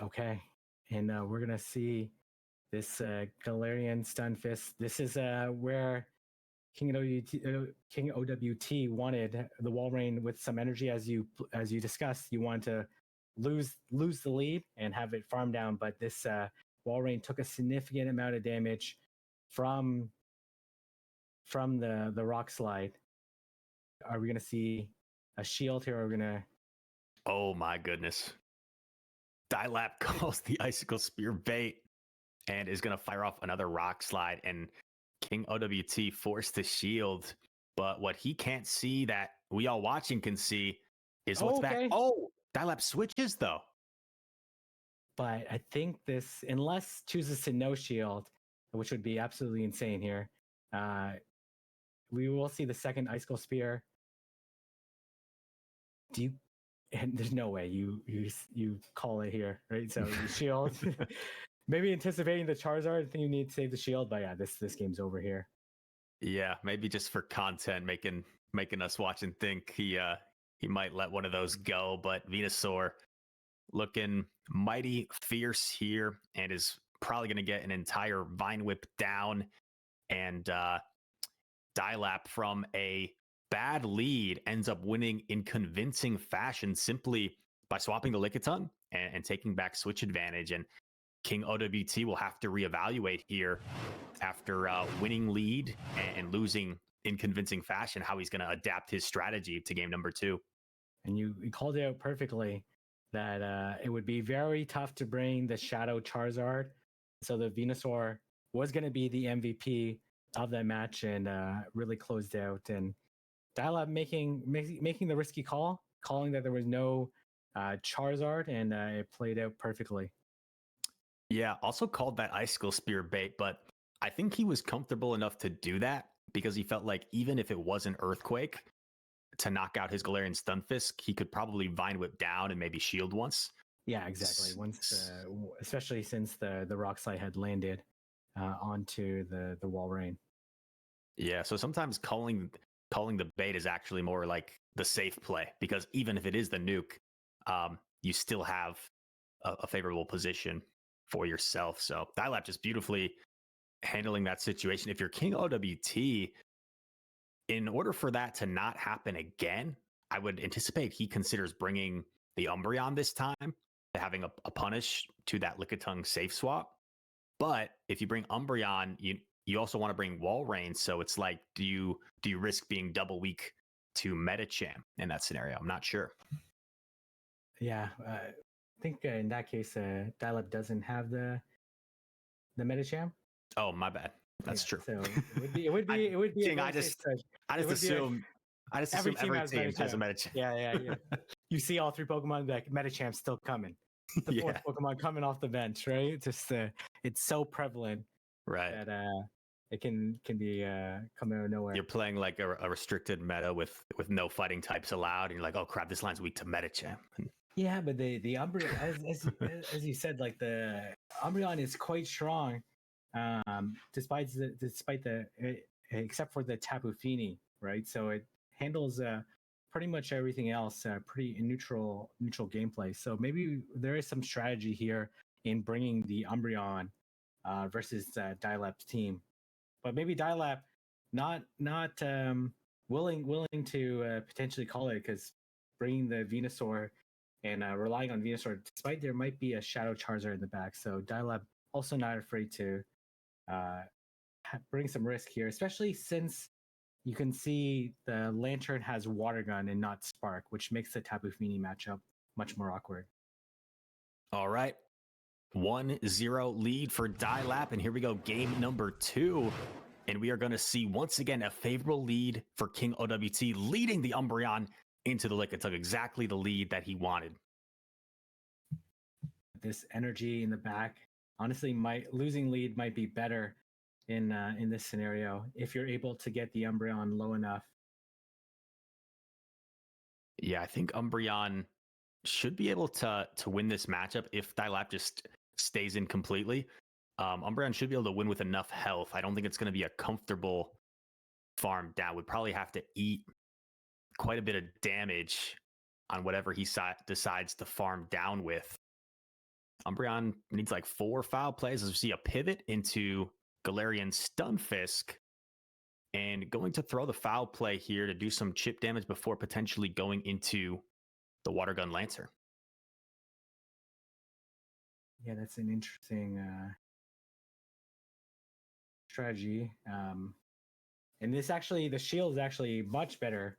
Okay, and we're gonna see this Galarian Stunfist. This is where King OWT wanted the Walrein with some energy, as you discussed. You want to lose the lead and have it farm down, but this Walrein took a significant amount of damage from the rock slide. Are we gonna see a shield here? Or are we gonna? Oh my goodness! Dialab calls the Icicle Spear bait and is gonna fire off another rock slide, and King OWT forced to shield. But what he can't see, that we all watching can see, is what's back. Oh, Dialab switches though. But I think this, unless chooses to no shield, which would be absolutely insane here, we will see the second Icicle Spear. And there's no way you call it here, right? So you shield. Maybe anticipating the Charizard, I think you need to save the shield, but yeah, this game's over here. Yeah, maybe just for content, making making us watch and think he might let one of those go, but Venusaur looking mighty fierce here and is probably going to get an entire Vine Whip down. And Dilap from a bad lead ends up winning in convincing fashion simply by swapping the Lickitung and taking back switch advantage. And King OWT will have to reevaluate here after winning lead and losing in convincing fashion how he's going to adapt his strategy to game number 2. And you called it out perfectly that it would be very tough to bring the Shadow Charizard. So the Venusaur was going to be the MVP of that match and really closed out. And Dilap making the risky call, calling that there was no Charizard, and it played out perfectly. Yeah, also called that Icicle Spear bait, but I think he was comfortable enough to do that because he felt like even if it was an Earthquake to knock out his Galarian Stunfisk, he could probably Vine Whip down and maybe shield once. Yeah, exactly. Once, especially since the Rock Slide had landed onto the Walrein. Yeah, so sometimes calling the bait is actually more like the safe play because even if it is the nuke, you still have a favorable position for yourself. So Dilap just beautifully handling that situation. If you're King OWT, in order for that to not happen again, I would anticipate he considers bringing the Umbreon this time, to having a punish to that Lickitung safe swap. But if you bring Umbreon, you also want to bring Walrein. So it's like, do you risk being double weak to Medicham in that scenario? I'm not sure. Yeah, I think in that case, Dilap doesn't have the Medicham. Oh, my bad. That's true. So it would be. I just assume every team has a Medicham. Yeah. You see all 3 Pokemon, like Medicham's still coming. The 4th Pokemon coming off the bench, right? Just it's so prevalent, right? That it can be coming out of nowhere. You're playing like a restricted meta with no fighting types allowed, and you're like, oh crap, this line's weak to Medicham. Yeah, but the Umbreon, as you said, like the Umbreon is quite strong, despite the except for the Tapu Fini, right? So it handles pretty much everything else, pretty neutral gameplay. So maybe there is some strategy here in bringing the Umbreon versus Dilap's team, but maybe Dilap not willing to potentially call it, because bringing the Venusaur and relying on Venusaur, despite there might be a Shadow Charizard in the back. So Dilap also not afraid to bring some risk here, especially since you can see the Lantern has Water Gun and not Spark, which makes the Tapu Fini matchup much more awkward. All right. 1-0 lead for Dilap, and here we go, game number 2. And we are going to see once again a favorable lead for King OWT, leading the Umbreon into the Lickitung, exactly the lead that he wanted. This energy in the back, honestly, losing lead might be better in this scenario if you're able to get the Umbreon low enough. Yeah, I think Umbreon should be able to win this matchup if Dilap just stays in completely. Umbreon should be able to win with enough health. I don't think it's going to be a comfortable farm down. Would probably have to eat quite a bit of damage on whatever he decides to farm down with. Umbreon needs like 4 foul plays as we see a pivot into Galarian Stunfisk, and going to throw the foul play here to do some chip damage before potentially going into the Water Gun Lancer. Yeah, that's an interesting strategy. And this actually, the shield is actually much better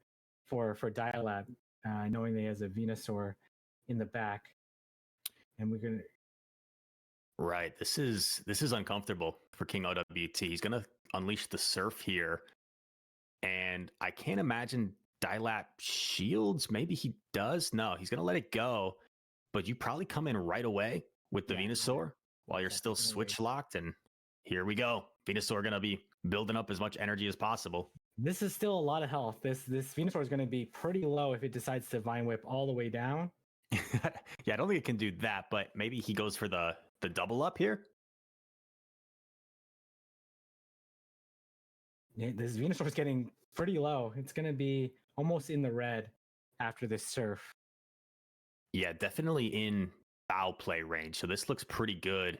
for Dilap, knowing that he has a Venusaur in the back. And we're gonna. Right, this is uncomfortable for King OWT. He's gonna unleash the Surf here, and I can't imagine Dilap shields. Maybe he does. No, he's gonna let it go. But you probably come in right away with the Venusaur while you're still switch locked, and here we go. Venusaur gonna be building up as much energy as possible. This is still a lot of health. This Venusaur is going to be pretty low if it decides to Vine Whip all the way down. Yeah, I don't think it can do that, but maybe he goes for the double up here. This Venusaur is getting pretty low. It's going to be almost in the red after this surf. Yeah, definitely in foul play range. So this looks pretty good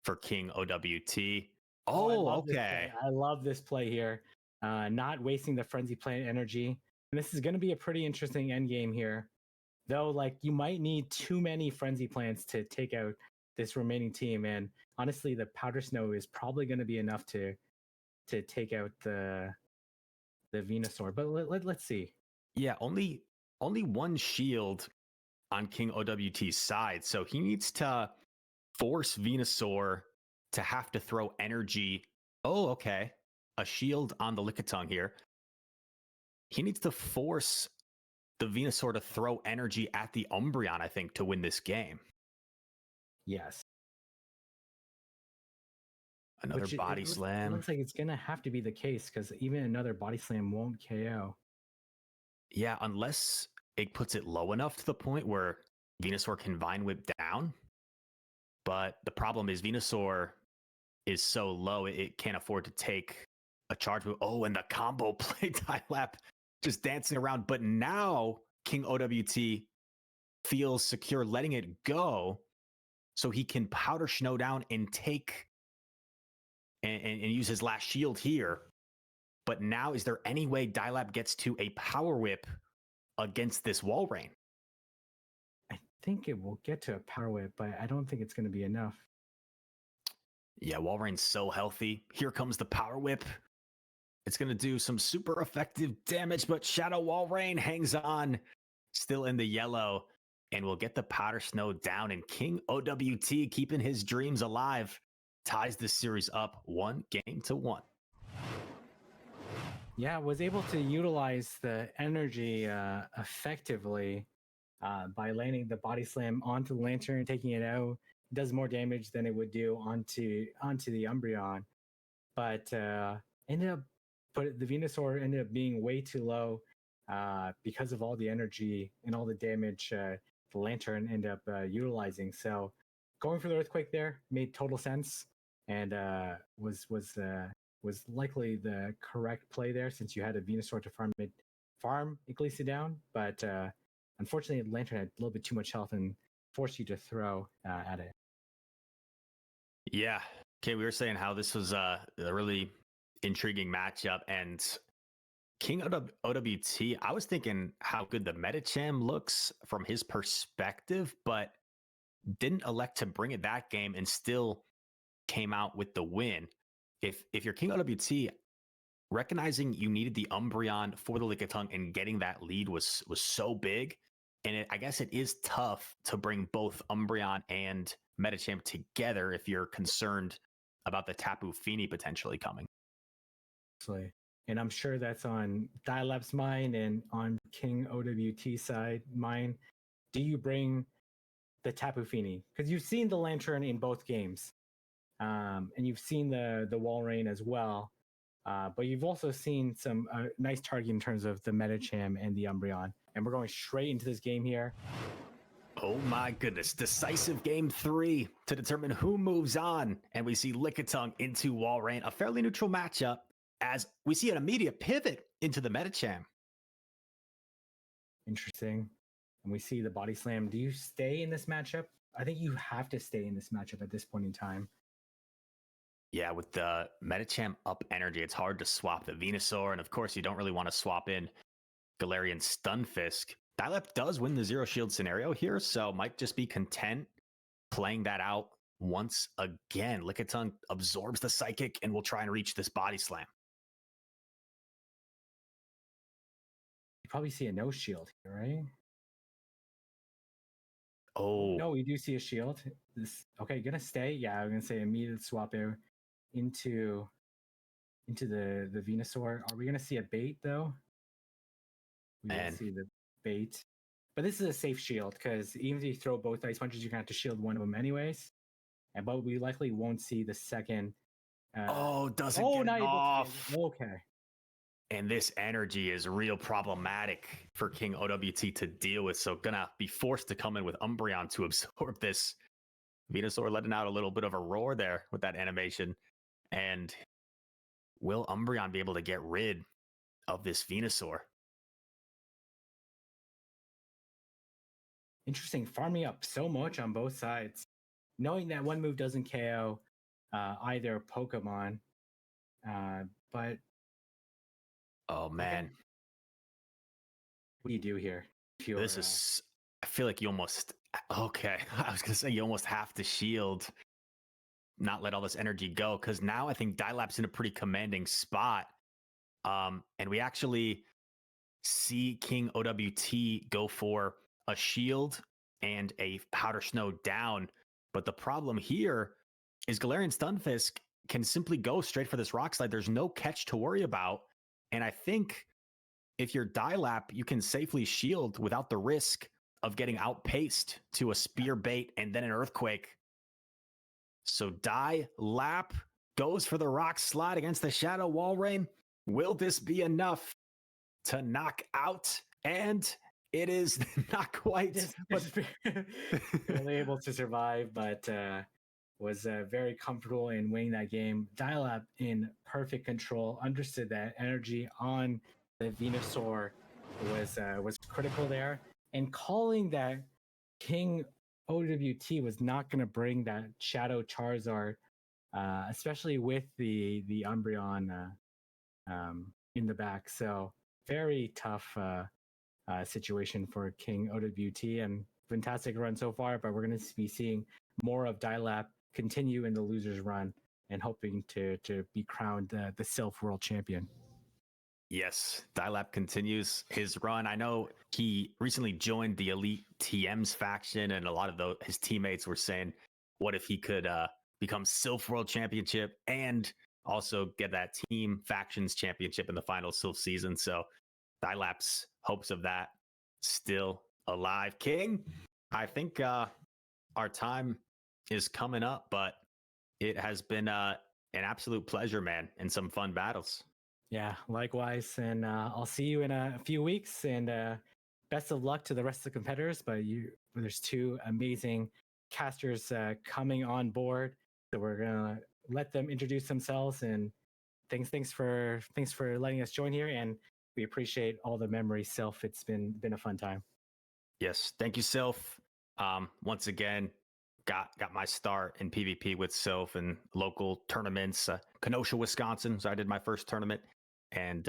for King OWT. I Oh, love this okay. play. I love this play here. Not wasting the Frenzy Plant energy. And this is going to be a pretty interesting end game here. Though, like, you might need too many Frenzy Plants to take out this remaining team. And honestly, the Powder Snow is probably going to be enough to take out the Venusaur. But let's see. Yeah, only one shield on King OWT's side. So he needs to force Venusaur to have to throw energy. Oh, okay. A shield on the Lickitung here. He needs to force the Venusaur to throw energy at the Umbreon, I think, to win this game. Yes. Another body slam. It looks like it's going to have to be the case because even another body slam won't KO. Yeah, unless it puts it low enough to the point where Venusaur can Vine Whip down. But the problem is Venusaur is so low, it can't afford to take a charge move. Oh, and the combo play Dilap just dancing around. But now King OWT feels secure letting it go so he can Powder Snow down and take and use his last shield here. But now, is there any way Dilap gets to a Power Whip against this Walrein? I think it will get to a Power Whip, but I don't think it's going to be enough. Yeah, Walrein's so healthy. Here comes the Power Whip. It's going to do some super effective damage, but Shadow Walrein hangs on, still in the yellow, and will get the Powder Snow down. And King OWT, keeping his dreams alive, ties the series up 1-1. Yeah, was able to utilize the energy effectively by landing the body slam onto the Lantern, taking it out. Does more damage than it would do onto the Umbreon, but the Venusaur ended up being way too low because of all the energy and all the damage the Lantern ended up utilizing. So going for the Earthquake there made total sense and was likely the correct play there since you had a Venusaur to farm Iglesia down, but unfortunately Lantern had a little bit too much health and forced you to throw at it. Yeah. Okay, we were saying how this was a really intriguing matchup, and King OWT, I was thinking how good the Medicham looks from his perspective, but didn't elect to bring it that game and still came out with the win. If you're King OWT, recognizing you needed the Umbreon for the Lickitung and getting that lead was so big. And I guess it is tough to bring both Umbreon and Medicham together if you're concerned about the Tapu Fini potentially coming. And I'm sure that's on Dilap's mind and on King OWT side mind. Do you bring the Tapu Fini? Because you've seen the Lantern in both games. And you've seen the Walrein as well. But you've also seen some nice target in terms of the Medicham and the Umbreon. And we're going straight into this game here. Oh my goodness. Decisive game 3 to determine who moves on. And we see Lickitung into Walrein. A fairly neutral matchup as we see an immediate pivot into the Medicham. Interesting. And we see the body slam. Do you stay in this matchup? I think you have to stay in this matchup at this point in time. Yeah, with the Medicham up energy, it's hard to swap the Venusaur. And of course, you don't really want to swap in Galarian Stunfisk. Dilap does win the Zero Shield scenario here, so might just be content playing that out once again. Lickitung absorbs the Psychic and will try and reach this body slam. You probably see a no shield here, right? Oh. No, we do see a shield. Okay, gonna stay. Yeah, I'm gonna say immediate swap there into the Venusaur. Are we gonna see a bait though? We will see the bait. But this is a safe shield because even if you throw both Ice Punches, you're gonna have to shield one of them anyways. But we likely won't see the second. Doesn't get it off. Okay. And this energy is real problematic for King OWT to deal with. So gonna be forced to come in with Umbreon to absorb this. Venusaur letting out a little bit of a roar there with that animation. And will Umbreon be able to get rid of this Venusaur? Interesting. Farming up so much on both sides. Knowing that one move doesn't KO either Pokemon. But Oh man, what do you do here? If you're, this is. I feel like you almost. Okay, I was gonna say you almost have to shield, not let all this energy go, because now I think Dilap's in a pretty commanding spot. And we actually see King OWT go for a shield and a Powder Snow down. But the problem here is Galarian Stunfisk can simply go straight for this Rock Slide. There's no catch to worry about. And I think if you're Dilap, you can safely shield without the risk of getting outpaced to a Spear Bait and then an Earthquake. So Dilap goes for the Rock Slide against the Shadow Wall Rain. Will this be enough to knock out? And it is not quite. But barely able to survive, but was very comfortable in winning that game. Dilap in perfect control, understood that energy on the Venusaur was critical there, and calling that King OWT was not going to bring that Shadow Charizard, especially with the Umbreon in the back. So very tough situation for King OWT, and fantastic run so far, but we're going to be seeing more of Dilap continue in the loser's run and hoping to be crowned the Silph World Champion. Yes, Dilap continues his run. I know he recently joined the Elite TMs faction, and a lot of his teammates were saying, what if he could become Silph World Championship and also get that Team Factions Championship in the final Silph season? So Dilap's hopes of that still alive. King, I think our time is coming up, but it has been an absolute pleasure, man, and some fun battles. Yeah, likewise. And I'll see you in a few weeks, and best of luck to the rest of the competitors. But there's two amazing casters coming on board. So we're going to let them introduce themselves, and thanks for letting us join here. And we appreciate all the memories, Silph. It's been a fun time. Yes, thank you, Silph. Once again, got my start in PvP with Silph and local tournaments. Kenosha, Wisconsin, so I did my first tournament, and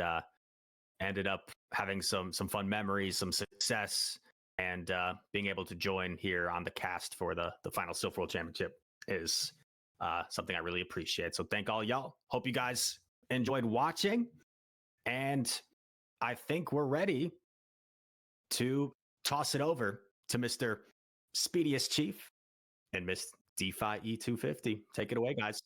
ended up having some fun memories, some success, and being able to join here on the cast for the final Silph World Championship is something I really appreciate. So thank all y'all. Hope you guys enjoyed watching, and I think we're ready to toss it over to Mr. Speediest Chief and Miss DeFi E250. Take it away, guys.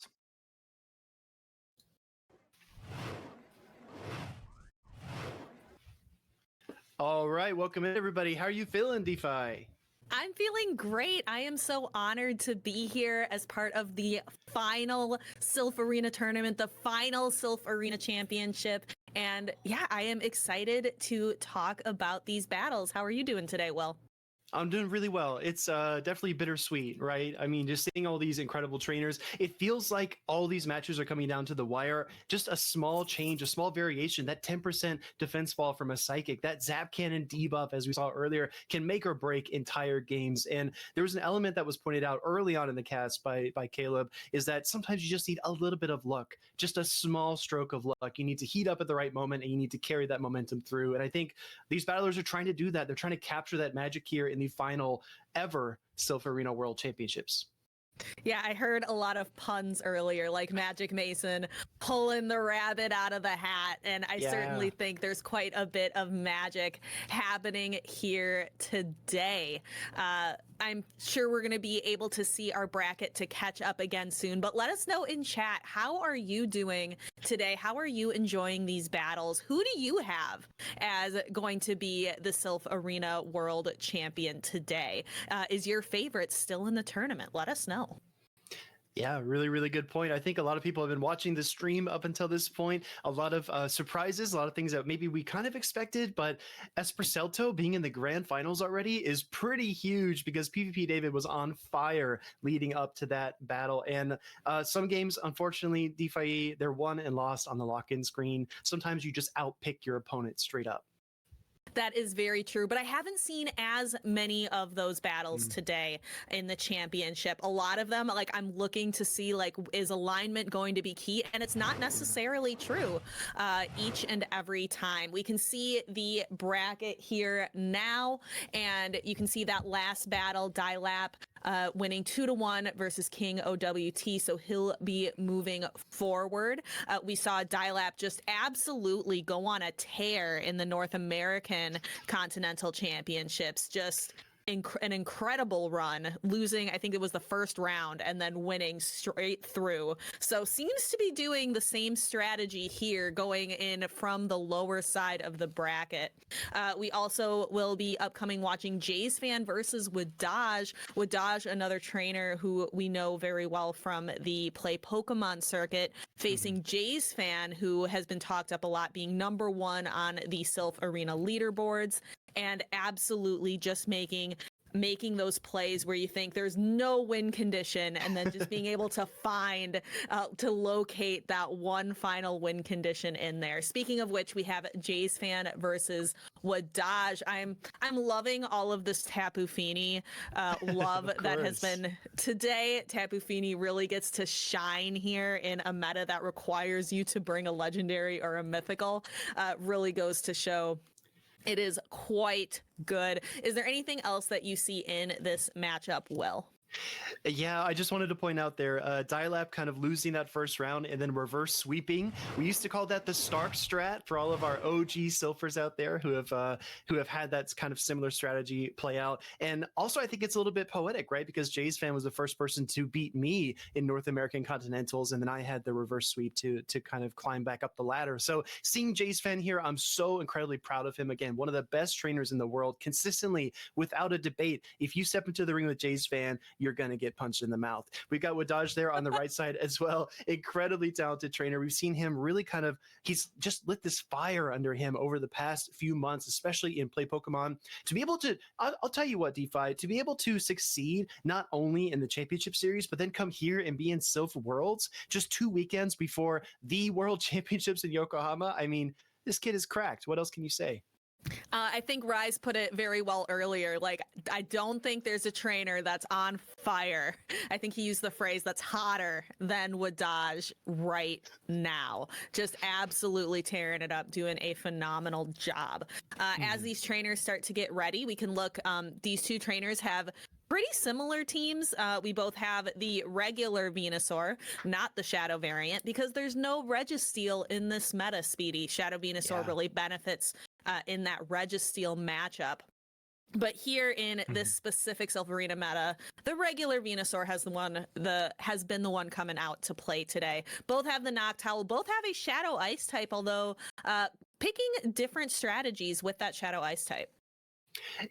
All right, welcome in, everybody. How are you feeling, DeFi? I'm feeling great. I am so honored to be here as part of the final Silph Arena tournament, the final Silph Arena Championship. And yeah, I am excited to talk about these battles. How are you doing today, Will? I'm doing really well. It's definitely bittersweet, right? I mean, just seeing all these incredible trainers, it feels like all these matches are coming down to the wire. Just a small change, a small variation, that 10% defense fall from a Psychic, that Zap Cannon debuff, as we saw earlier, can make or break entire games. And there was an element that was pointed out early on in the cast by Caleb, is that sometimes you just need a little bit of luck, just a small stroke of luck. You need to heat up at the right moment, and you need to carry that momentum through. And I think these battlers are trying to do that. They're trying to capture that magic here in the final ever Silph Arena World Championships. Yeah, I heard a lot of puns earlier, like Magic Mason pulling the rabbit out of the hat. And I certainly think there's quite a bit of magic happening here today. I'm sure we're going to be able to see our bracket to catch up again soon. But let us know in chat, how are you doing today? How are you enjoying these battles? Who do you have as going to be the Silph Arena World Champion today? Is your favorite still in the tournament? Let us know. Yeah, really, really good point. I think a lot of people have been watching the stream up until this point. A lot of surprises, a lot of things that maybe we kind of expected, but Espercelto being in the grand finals already is pretty huge because PvP David was on fire leading up to that battle. And some games, unfortunately, DeFi, they're won and lost on the lock-in screen. Sometimes you just outpick your opponent straight up. That is very true, but I haven't seen as many of those battles today in the championship. A lot of them, like, I'm looking to see, like, is alignment going to be key? And it's not necessarily true each and every time. We can see the bracket here now, and you can see that last battle, Dilap winning 2-1 versus King OWT, so he'll be moving forward. We saw Dilap just absolutely go on a tear in the North American Continental Championships, just an incredible run, losing, I think it was the first round, and then winning straight through. So seems to be doing the same strategy here, going in from the lower side of the bracket. We also will be upcoming watching Jay's Fan versus Wadaj. Wadaj, another trainer who we know very well from the Play Pokemon circuit, facing Jay's Fan, who has been talked up a lot, being #1 on the Silph Arena leaderboards, and absolutely just making those plays where you think there's no win condition, and then just being able to find, to locate that one final win condition in there. Speaking of which, we have Jay's Fan versus Wadaj. I'm loving all of this Tapu Fini love that has been today. Tapu Fini really gets to shine here in a meta that requires you to bring a legendary or a mythical. Really goes to show it is quite good. Is there anything else that you see in this matchup, Will? Yeah, I just wanted to point out there, Dilap kind of losing that first round and then reverse sweeping. We used to call that the Stark strat for all of our OG Silphers out there who have had that kind of similar strategy play out. And also, I think it's a little bit poetic, right? Because Jay's Fan was the first person to beat me in North American Continentals, and then I had the reverse sweep to kind of climb back up the ladder. So seeing Jay's Fan here, I'm so incredibly proud of him. Again, one of the best trainers in the world, consistently, without a debate. If you step into the ring with Jay's Fan, you're going to get punched in the mouth. We've got Wadaj there on the right side as well. Incredibly talented trainer. We've seen him really he's just lit this fire under him over the past few months, especially in Play Pokemon. To be able to, I'll tell you what, DeFi, to be able to succeed not only in the championship series, but then come here and be in Silph Worlds just 2 weekends before the World Championships in Yokohama. I mean, this kid is cracked. What else can you say? I think Rise put it very well earlier. Like, I don't think there's a trainer that's on fire. I think he used the phrase that's hotter than Wadaj right now. Just absolutely tearing it up, doing a phenomenal job. As these trainers start to get ready, we can look. These two trainers have pretty similar teams. We both have the regular Venusaur, not the Shadow variant, because there's no Registeel in this meta, Speedy. Shadow Venusaur really benefits in that Registeel matchup. But here in this specific Silph Arena meta, the regular Venusaur has been the one coming out to play today. Both have the Noctowl, both have a Shadow Ice type, although picking different strategies with that Shadow Ice type.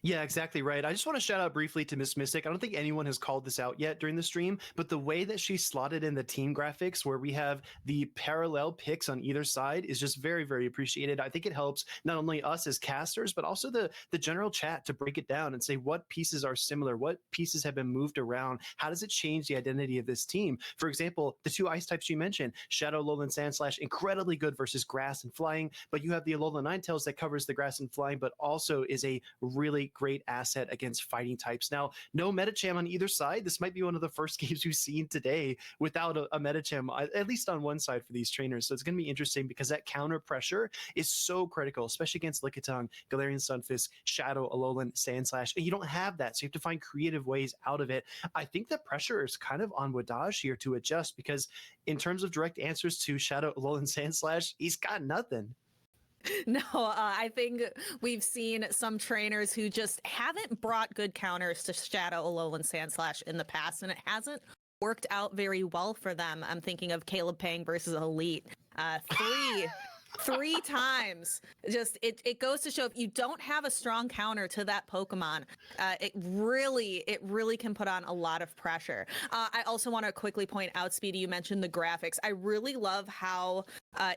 Yeah, exactly right. I just want to shout out briefly to Miss Mystic. I don't think anyone has called this out yet during the stream, but the way that she slotted in the team graphics where we have the parallel picks on either side is just very, very appreciated. I think it helps not only us as casters, but also the general chat to break it down and say what pieces are similar, what pieces have been moved around, how does it change the identity of this team? For example, the two ice types you mentioned, Shadow, Alolan, Sandslash, incredibly good versus grass and flying, but you have the Alolan Ninetales that covers the grass and flying, but also is a really great asset against fighting types. Now, no Medicham on either side. This might be one of the first games we've seen today without a Medicham, at least on one side for these trainers. So it's going to be interesting because that counter pressure is so critical, especially against Lickitung, Galarian Sunfisk, Shadow, Alolan, Sandslash. And you don't have that, so you have to find creative ways out of it. I think the pressure is kind of on Wadaj here to adjust because in terms of direct answers to Shadow, Alolan, Sandslash, he's got nothing. No, I think we've seen some trainers who just haven't brought good counters to Shadow, Alolan, Sandslash in the past, and it hasn't worked out very well for them. I'm thinking of Caleb Pang versus Elite. 3 times. Just it goes to show if you don't have a strong counter to that Pokemon, it really can put on a lot of pressure. I also want to quickly point out, Speedy, you mentioned the graphics. I really love how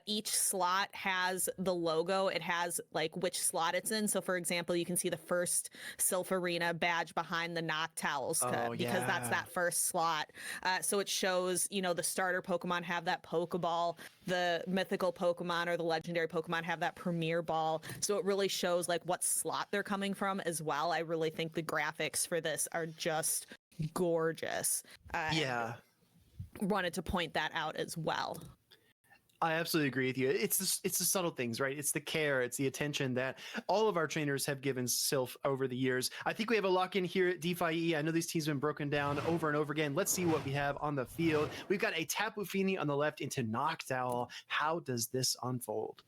each slot has the logo. It has like which slot it's in. So for example, you can see the first Silph Arena badge behind the Noctowls because that's that first slot. So it shows, the starter Pokemon have that Pokeball, the mythical Pokemon or the legendary Pokemon have that Premier Ball. So it really shows like what slot they're coming from as well. I really think the graphics for this are just gorgeous. Wanted to point that out as well. I absolutely agree with you. It's the subtle things, right? It's the care, it's the attention that all of our trainers have given Silph over the years. I think we have a lock in here at DeFi. I know these teams have been broken down over and over again. Let's see what we have on the field. We've got a Tapu Fini on the left into Noctowl. How does this unfold?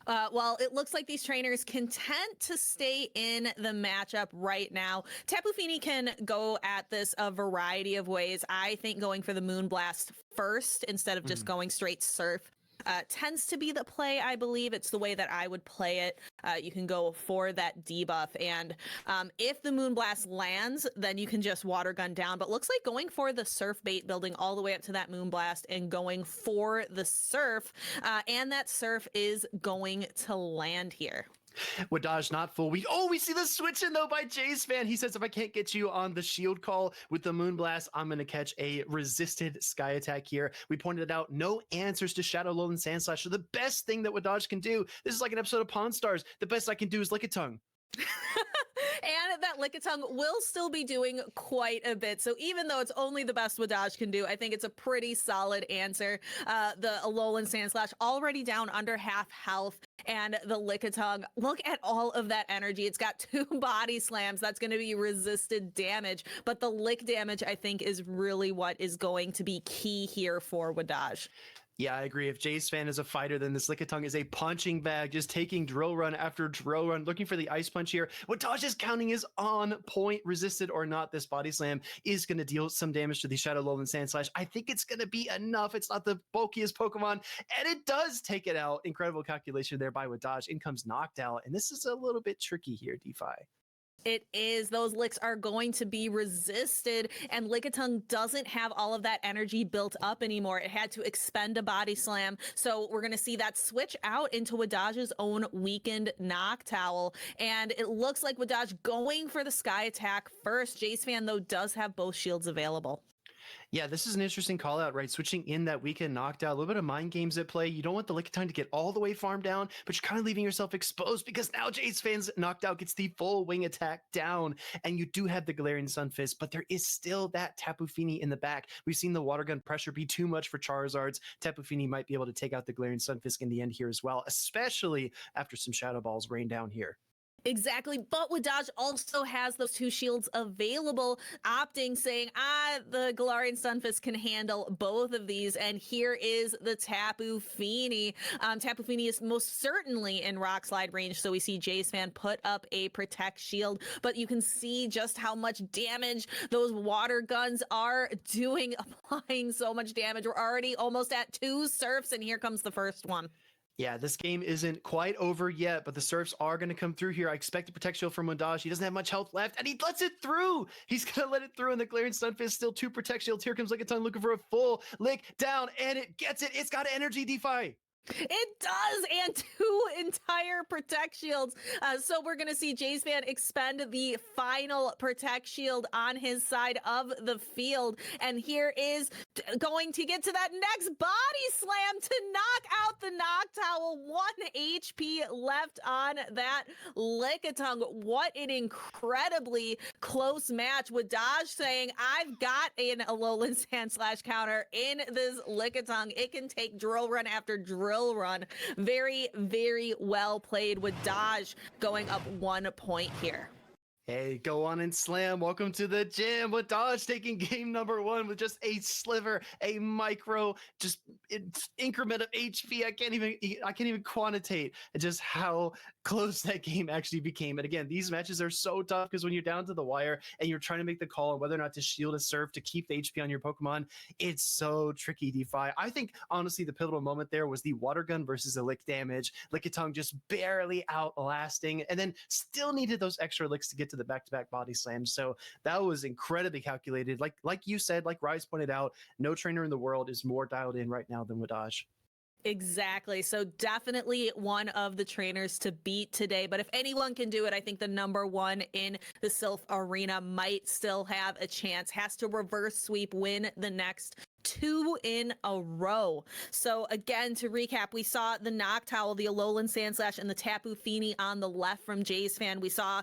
Well, it looks like these trainers content to stay in the matchup right now. Tapu Fini can go at this a variety of ways. I think going for the Moonblast first instead of just going straight Surf tends to be the play. I believe it's the way that I would play it. You can go for that debuff, and if the Moonblast lands, then you can just Water Gun down. But looks like going for the Surf bait, building all the way up to that Moonblast and going for the Surf, and that Surf is going to land here. Wadaj not full. We see the switch in though by Jay's fan. He says, if I can't get you on the shield call with the Moonblast, I'm going to catch a resisted Sky Attack here. We pointed out no answers to Shadow Alolan Sandslash. So the best thing that Wadaj can do, this is like an episode of Pawn Stars. The best I can do is lick a tongue. And that Lickitung will still be doing quite a bit. So even though it's only the best Wadaj can do, I think it's a pretty solid answer. The Alolan Sandslash already down under half health, and the Lickitung, look at all of that energy. It's got 2 body slams. That's going to be resisted damage. But the lick damage, I think, is really what is going to be key here for Wadaj. Yeah, I agree. If Jay's fan is a fighter, then this Lickitung is a punching bag, just taking drill run after drill run, looking for the ice punch here. What Dodge's counting is on point, resisted or not. This body slam is going to deal some damage to the Shadow Alolan Sandslash. I think it's going to be enough. It's not the bulkiest Pokemon, and it does take it out. Incredible calculation there by Wadaj. In comes Noctowl, and this is a little bit tricky here, DeFi. It is. Those licks are going to be resisted, and Lickitung doesn't have all of that energy built up anymore. It had to expend a body slam. So we're going to see that switch out into Wadaj's own weakened Noctowl. And it looks like Wadaj going for the Sky Attack first. Jace fan, though, does have both shields available. Yeah, this is an interesting call out, right? Switching in that weekend knockdown, a little bit of mind games at play. You don't want the Lickitung to get all the way farmed down, but you're kind of leaving yourself exposed because now Jace fans knockdown gets the full wing attack down, and you do have the Galarian Sunfist, but there is still that Tapu Fini in the back. We've seen the water gun pressure be too much for Charizards. Tapu Fini might be able to take out the Galarian Sunfisk in the end here as well, especially after some Shadow Balls rain down here. Exactly, but Wadaj also has those 2 shields available, opting, saying, the Galarian Sunfist can handle both of these, and here is the Tapu Fini. Tapu Fini is most certainly in Rock Slide range, so we see Jace fan put up a Protect Shield, but you can see just how much damage those water guns are doing, applying so much damage. We're already almost at 2 Surfs, and here comes the first one. Yeah, this game isn't quite over yet, but the Surfs are going to come through here. I expect a Protect Shield from Wadaj. He doesn't have much health left, and he lets it through. He's going to let it through, and the Galarian Sunfist still 2 Protect Shields. Here comes Lickitung looking for a full lick down, and it gets it. It's got energy, DeFi. It does, and 2 entire Protect Shields. So we're going to see Jace fan expend the final Protect Shield on his side of the field. And here is going to get to that next body slam to knock out the Noctowl. 1 HP left on that Lickitung. What an incredibly close match. Wadaj saying, I've got an Alolan Sandslash counter in this Lickitung. It can take drill run after drill run. Very, very well played with Dodge going up 1 point here. Hey, go on and slam. Welcome to the gym. With Dodge taking game number 1 with just a sliver, a micro, just increment of HP. I can't even quantitate just how close that game actually became. And again, these matches are so tough because when you're down to the wire and you're trying to make the call on whether or not to shield a serve to keep the HP on your Pokemon, it's so tricky, DeFi. I think honestly the pivotal moment there was the water gun versus the lick damage. Lickitung just barely outlasting, and then still needed those extra licks to get to the back-to-back body slams. So that was incredibly calculated. Like you said, like Rise pointed out, no trainer in the world is more dialed in right now than Wadaj. Exactly. So definitely one of the trainers to beat today. But if anyone can do it, I think the number 1 in the Silph Arena might still have a chance. Has to reverse sweep, win the next 2 in a row. So again, to recap, we saw the Noctowl, the Alolan Sandslash, and the Tapu Fini on the left from Jay's fan. We saw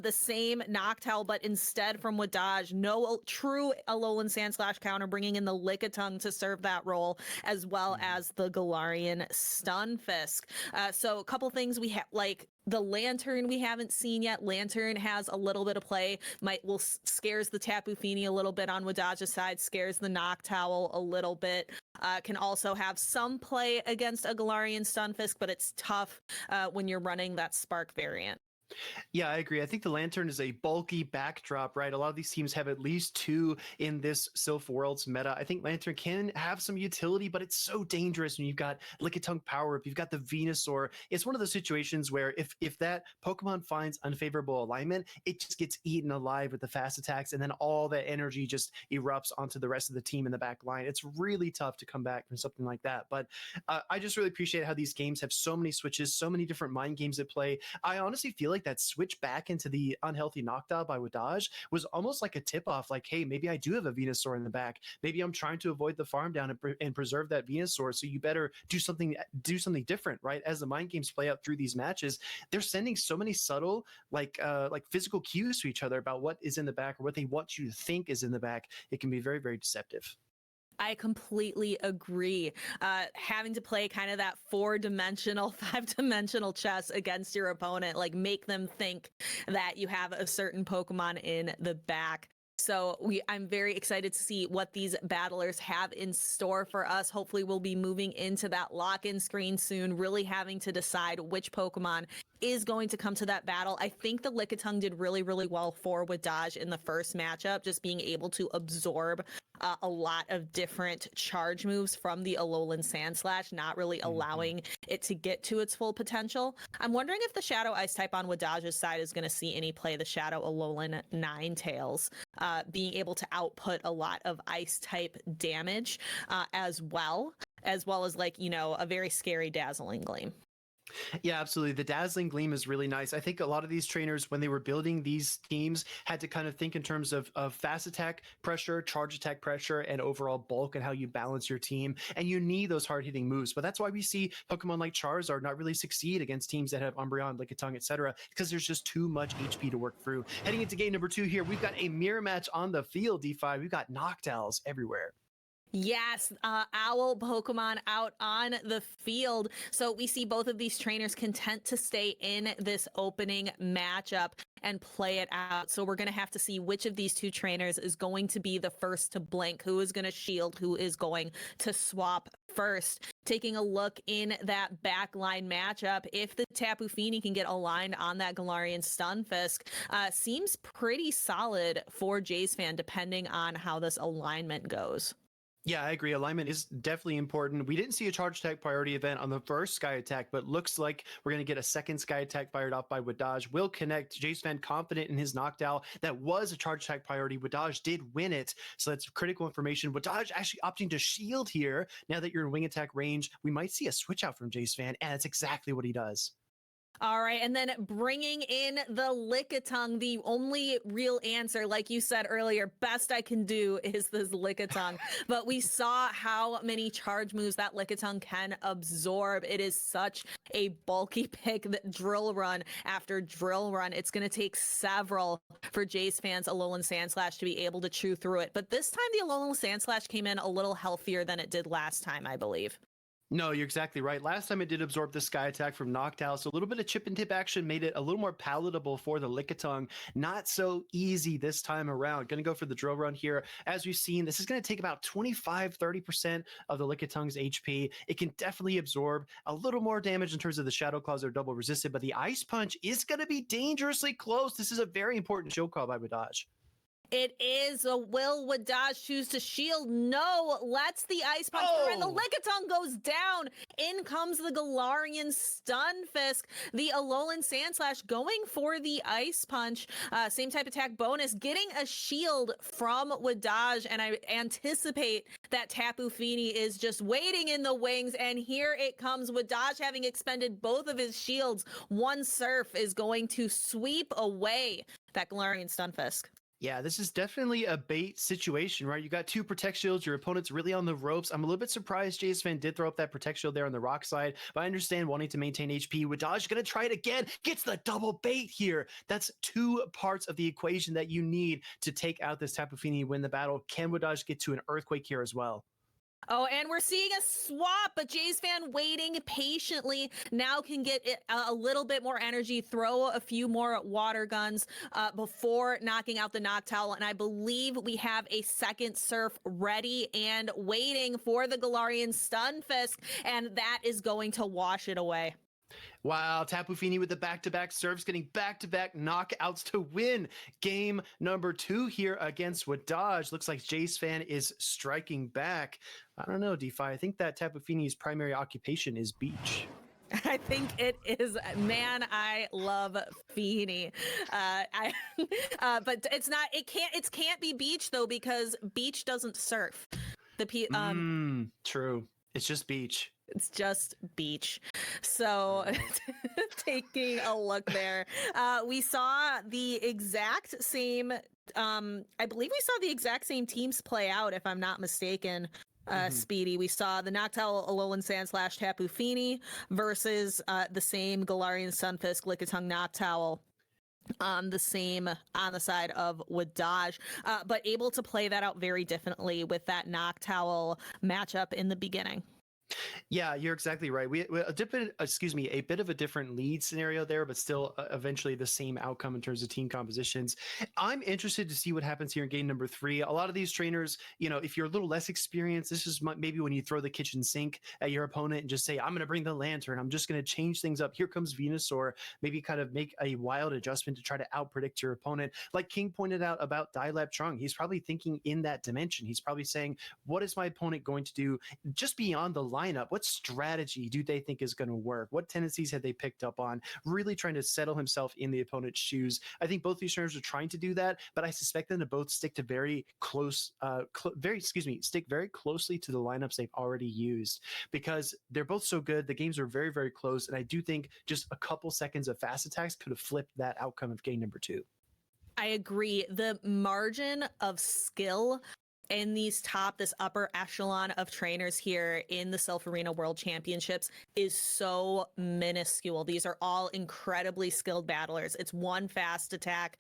the same Noctowl, but instead from Wadaj, no true Alolan Sandslash counter, bringing in the Lickitung to serve that role, as well as the Galarian Stunfisk. So a couple things we have, like the Lantern we haven't seen yet. Lantern has a little bit of play. Scares the Tapu Fini a little bit on Wadaj's side, scares the Noctowl a little bit. Can also have some play against a Galarian Stunfisk, but it's tough when you're running that Spark variant. Yeah, I agree. I think the Lantern is a bulky backdrop, right? A lot of these teams have at least 2 in this Silph Worlds meta. I think Lantern can have some utility, but it's so dangerous when you've got Lickitung power up, you've got the Venusaur. It's one of those situations where if that Pokemon finds unfavorable alignment, it just gets eaten alive with the fast attacks, and then all that energy just erupts onto the rest of the team in the back line. It's really tough to come back from something like that. But I just really appreciate how these games have so many switches, so many different mind games at play. I honestly feel like that switch back into the unhealthy Noctowl by Wadaj was almost like a tip-off, like, hey, maybe I do have a Venusaur in the back. Maybe I'm trying to avoid the farm down and preserve that Venusaur, so you better do something different, right? As the mind games play out through these matches, they're sending so many subtle, like physical cues to each other about what is in the back or what they want you to think is in the back. It can be very, very deceptive. I completely agree. Having to play kind of that 4-dimensional, 5-dimensional chess against your opponent, like make them think that you have a certain Pokemon in the back. So I'm very excited to see what these battlers have in store for us. Hopefully we'll be moving into that lock-in screen soon, really having to decide which Pokemon is going to come to that battle. I think the Lickitung did really, really well for Wadaj in the first matchup, just being able to absorb a lot of different charge moves from the Alolan Sandslash, not really allowing it to get to its full potential. I'm wondering if the Shadow Ice type on Wadaj's side is going to see any play, the Shadow Alolan Ninetales, being able to output a lot of Ice type damage as well as like, you know, a very scary Dazzling Gleam. Yeah, absolutely. The Dazzling Gleam is really nice. I think a lot of these trainers, when they were building these teams, had to kind of think in terms of fast attack pressure, charge attack pressure, and overall bulk and how you balance your team. And you need those hard-hitting moves. But that's why we see Pokemon like Charizard not really succeed against teams that have Umbreon, Lickitung, etc., because there's just too much HP to work through. Heading into game number 2 here, we've got a mirror match on the field, D5. We've got Noctowls everywhere. Yes, Owl Pokemon out on the field. So we see both of these trainers content to stay in this opening matchup and play it out. So we're going to have to see which of these two trainers is going to be the first to blink, who is going to shield, who is going to swap first. Taking a look in that backline matchup, if the Tapu Fini can get aligned on that Galarian Stunfisk, seems pretty solid for Jay's fan, depending on how this alignment goes. Yeah, I agree. Alignment is definitely important. We didn't see a charge attack priority event on the first Sky Attack, but looks like we're going to get a second Sky Attack fired off by Wadaj. Will connect. Jace Fan confident in his Noctowl. That was a charge attack priority. Wadaj did win it, so that's critical information. Wadaj actually opting to shield here. Now that you're in wing attack range, we might see a switch out from Jace Fan, and that's exactly what he does. All right, and then bringing in the Lickitung, the only real answer, like you said earlier, best I can do is this Lickitung. But we saw how many charge moves that Lickitung can absorb. It is such a bulky pick that drill run after drill run. It's going to take several for Jay's fans, Alolan Sandslash, to be able to chew through it. But this time the Alolan Sandslash came in a little healthier than it did last time, I believe. No, you're exactly right. Last time it did absorb the Sky Attack from Noctowl, so a little bit of chip and tip action made it a little more palatable for the Lickitung. Not so easy this time around. Going to go for the drill run here. As we've seen, this is going to take about 25-30% of the Lickitung's HP. It can definitely absorb a little more damage in terms of the Shadow Claws that are double resisted, but the Ice Punch is going to be dangerously close. This is a very important show call by Wadaj. It is a will Wadaj choose to shield? No, lets the Ice Punch through, and the Lickitung goes down. In comes the Galarian Stunfisk. The Alolan Sandslash going for the Ice Punch. Same type attack bonus, getting a shield from Wadaj, and I anticipate that Tapu Fini is just waiting in the wings, and here it comes. Wadaj having expended both of his shields. One Surf is going to sweep away that Galarian Stunfisk. Yeah, this is definitely a bait situation, right? You got 2 Protect Shields. Your opponent's really on the ropes. I'm a little bit surprised Jace Fan did throw up that Protect Shield there on the rock side, but I understand wanting to maintain HP. Wadaj going to try it again. Gets the double bait here. That's 2 parts of the equation that you need to take out this Tapu Fini, win the battle. Can Wadaj get to an Earthquake here as well? Oh, and we're seeing a swap, but Jays Fan waiting patiently now can get a little bit more energy, throw a few more water guns before knocking out the Noctowl. And I believe we have a second Surf ready and waiting for the Galarian Stunfisk, and that is going to wash it away. Wow, Tapu Fini with the back-to-back serves, getting back-to-back knockouts to win game number 2 here against Wadaj. Looks like Jace Fan is striking back. I don't know, DeFi. I think that Tapu Fini's primary occupation is beach. I think it is. Man, I love Fini. But it's not. It can't be beach though, because beach doesn't surf. True. It's just beach. It's just beach. So taking a look there, we saw the exact same, I believe we saw the exact same teams play out, if I'm not mistaken, Speedy. We saw the Noctowl, Alolan Sandslash, Tapu Fini versus the same Galarian Stunfisk, Lickitung, Noctowl. On the side of Wadaj, but able to play that out very differently with that Noctowl matchup in the beginning. Yeah, you're exactly right. We a bit of a different lead scenario there, but still eventually the same outcome in terms of team compositions. I'm interested to see what happens here in game number 3. A lot of these trainers, if you're a little less experienced, this is maybe when you throw the kitchen sink at your opponent and just say, I'm going to bring the lantern. I'm just going to change things up. Here comes Venusaur. Maybe kind of make a wild adjustment to try to outpredict your opponent. Like King pointed out about Dialab Trung, he's probably thinking in that dimension. He's probably saying, what is my opponent going to do just beyond the lineup? What strategy do they think is going to work? What tendencies have they picked up on? Really trying to settle himself in the opponent's shoes. I think both these trainers are trying to do that, but I suspect them to both stick to stick very closely to the lineups they've already used, because they're both so good. The games are very, very close, and I do think just a couple seconds of fast attacks could have flipped that outcome of game number 2. I agree. The margin of skill in this upper echelon of trainers here in the Silph Arena World Championships is so minuscule. These are all incredibly skilled battlers. It's one fast attack.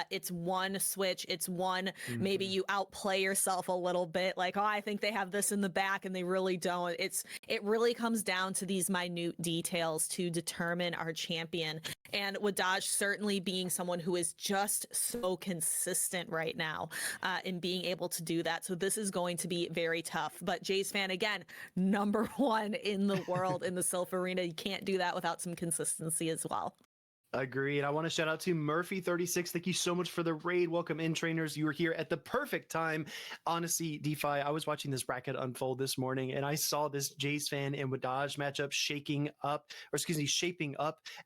It's one switch. It's one, maybe you outplay yourself a little bit. Like, I think they have this in the back and they really don't. It really comes down to these minute details to determine our champion. And Wadaj certainly being someone who is just so consistent right now in being able to do that. So this is going to be very tough. But Jace Fan, again, number 1 in the world in the Silph Arena. You can't do that without some consistency as well. Agreed. I want to shout out to Murphy36. Thank you so much for the raid. Welcome in, trainers. You were here at the perfect time. Honestly, DeFi, I was watching this bracket unfold this morning, and I saw this Jace Fan and Wadaj matchup shaping up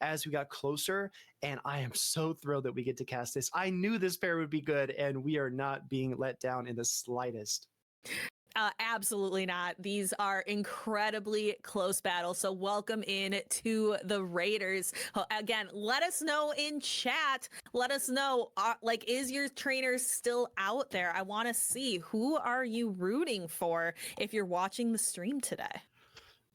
as we got closer. And I am so thrilled that we get to cast this. I knew this pair would be good, and we are not being let down in the slightest. Absolutely not. These are incredibly close battles. So welcome in to the Raiders. Again, let us know in chat. Let us know, is your trainer still out there? I want to see, who are you rooting for if you're watching the stream today?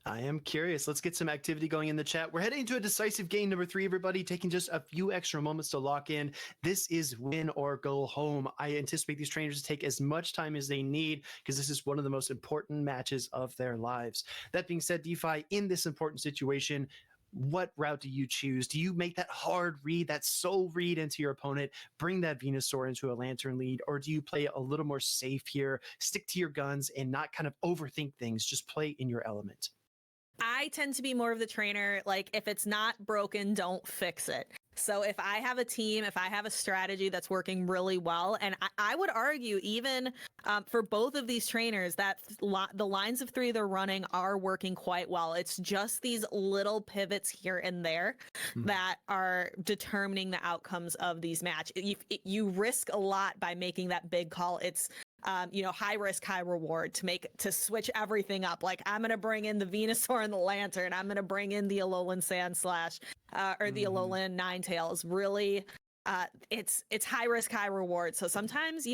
I am curious. Let's get some activity going in the chat. We're heading into a decisive game number 3, everybody, taking just a few extra moments to lock in. This is win or go home. I anticipate these trainers to take as much time as they need because this is one of the most important matches of their lives. That being said, DeFi, in this important situation, what route do you choose? Do you make that hard read, that soul read into your opponent, bring that Venusaur into a Lantern lead, or do you play a little more safe here, stick to your guns, and not kind of overthink things, just play in your element? I tend to be more of the trainer, like if it's not broken, don't fix it. So if I have a team, if I have a strategy that's working really well, and I would argue even for both of these trainers that the lines of 3 they're running are working quite well. It's just these little pivots here and there that are determining the outcomes of these matches. You risk a lot by making that big call. It's high risk, high reward to switch everything up. Like I'm going to bring in the Venusaur and the Lantern. I'm going to bring in the Alolan Sandslash or the Alolan Ninetales. Really, it's high risk, high reward. So sometimes,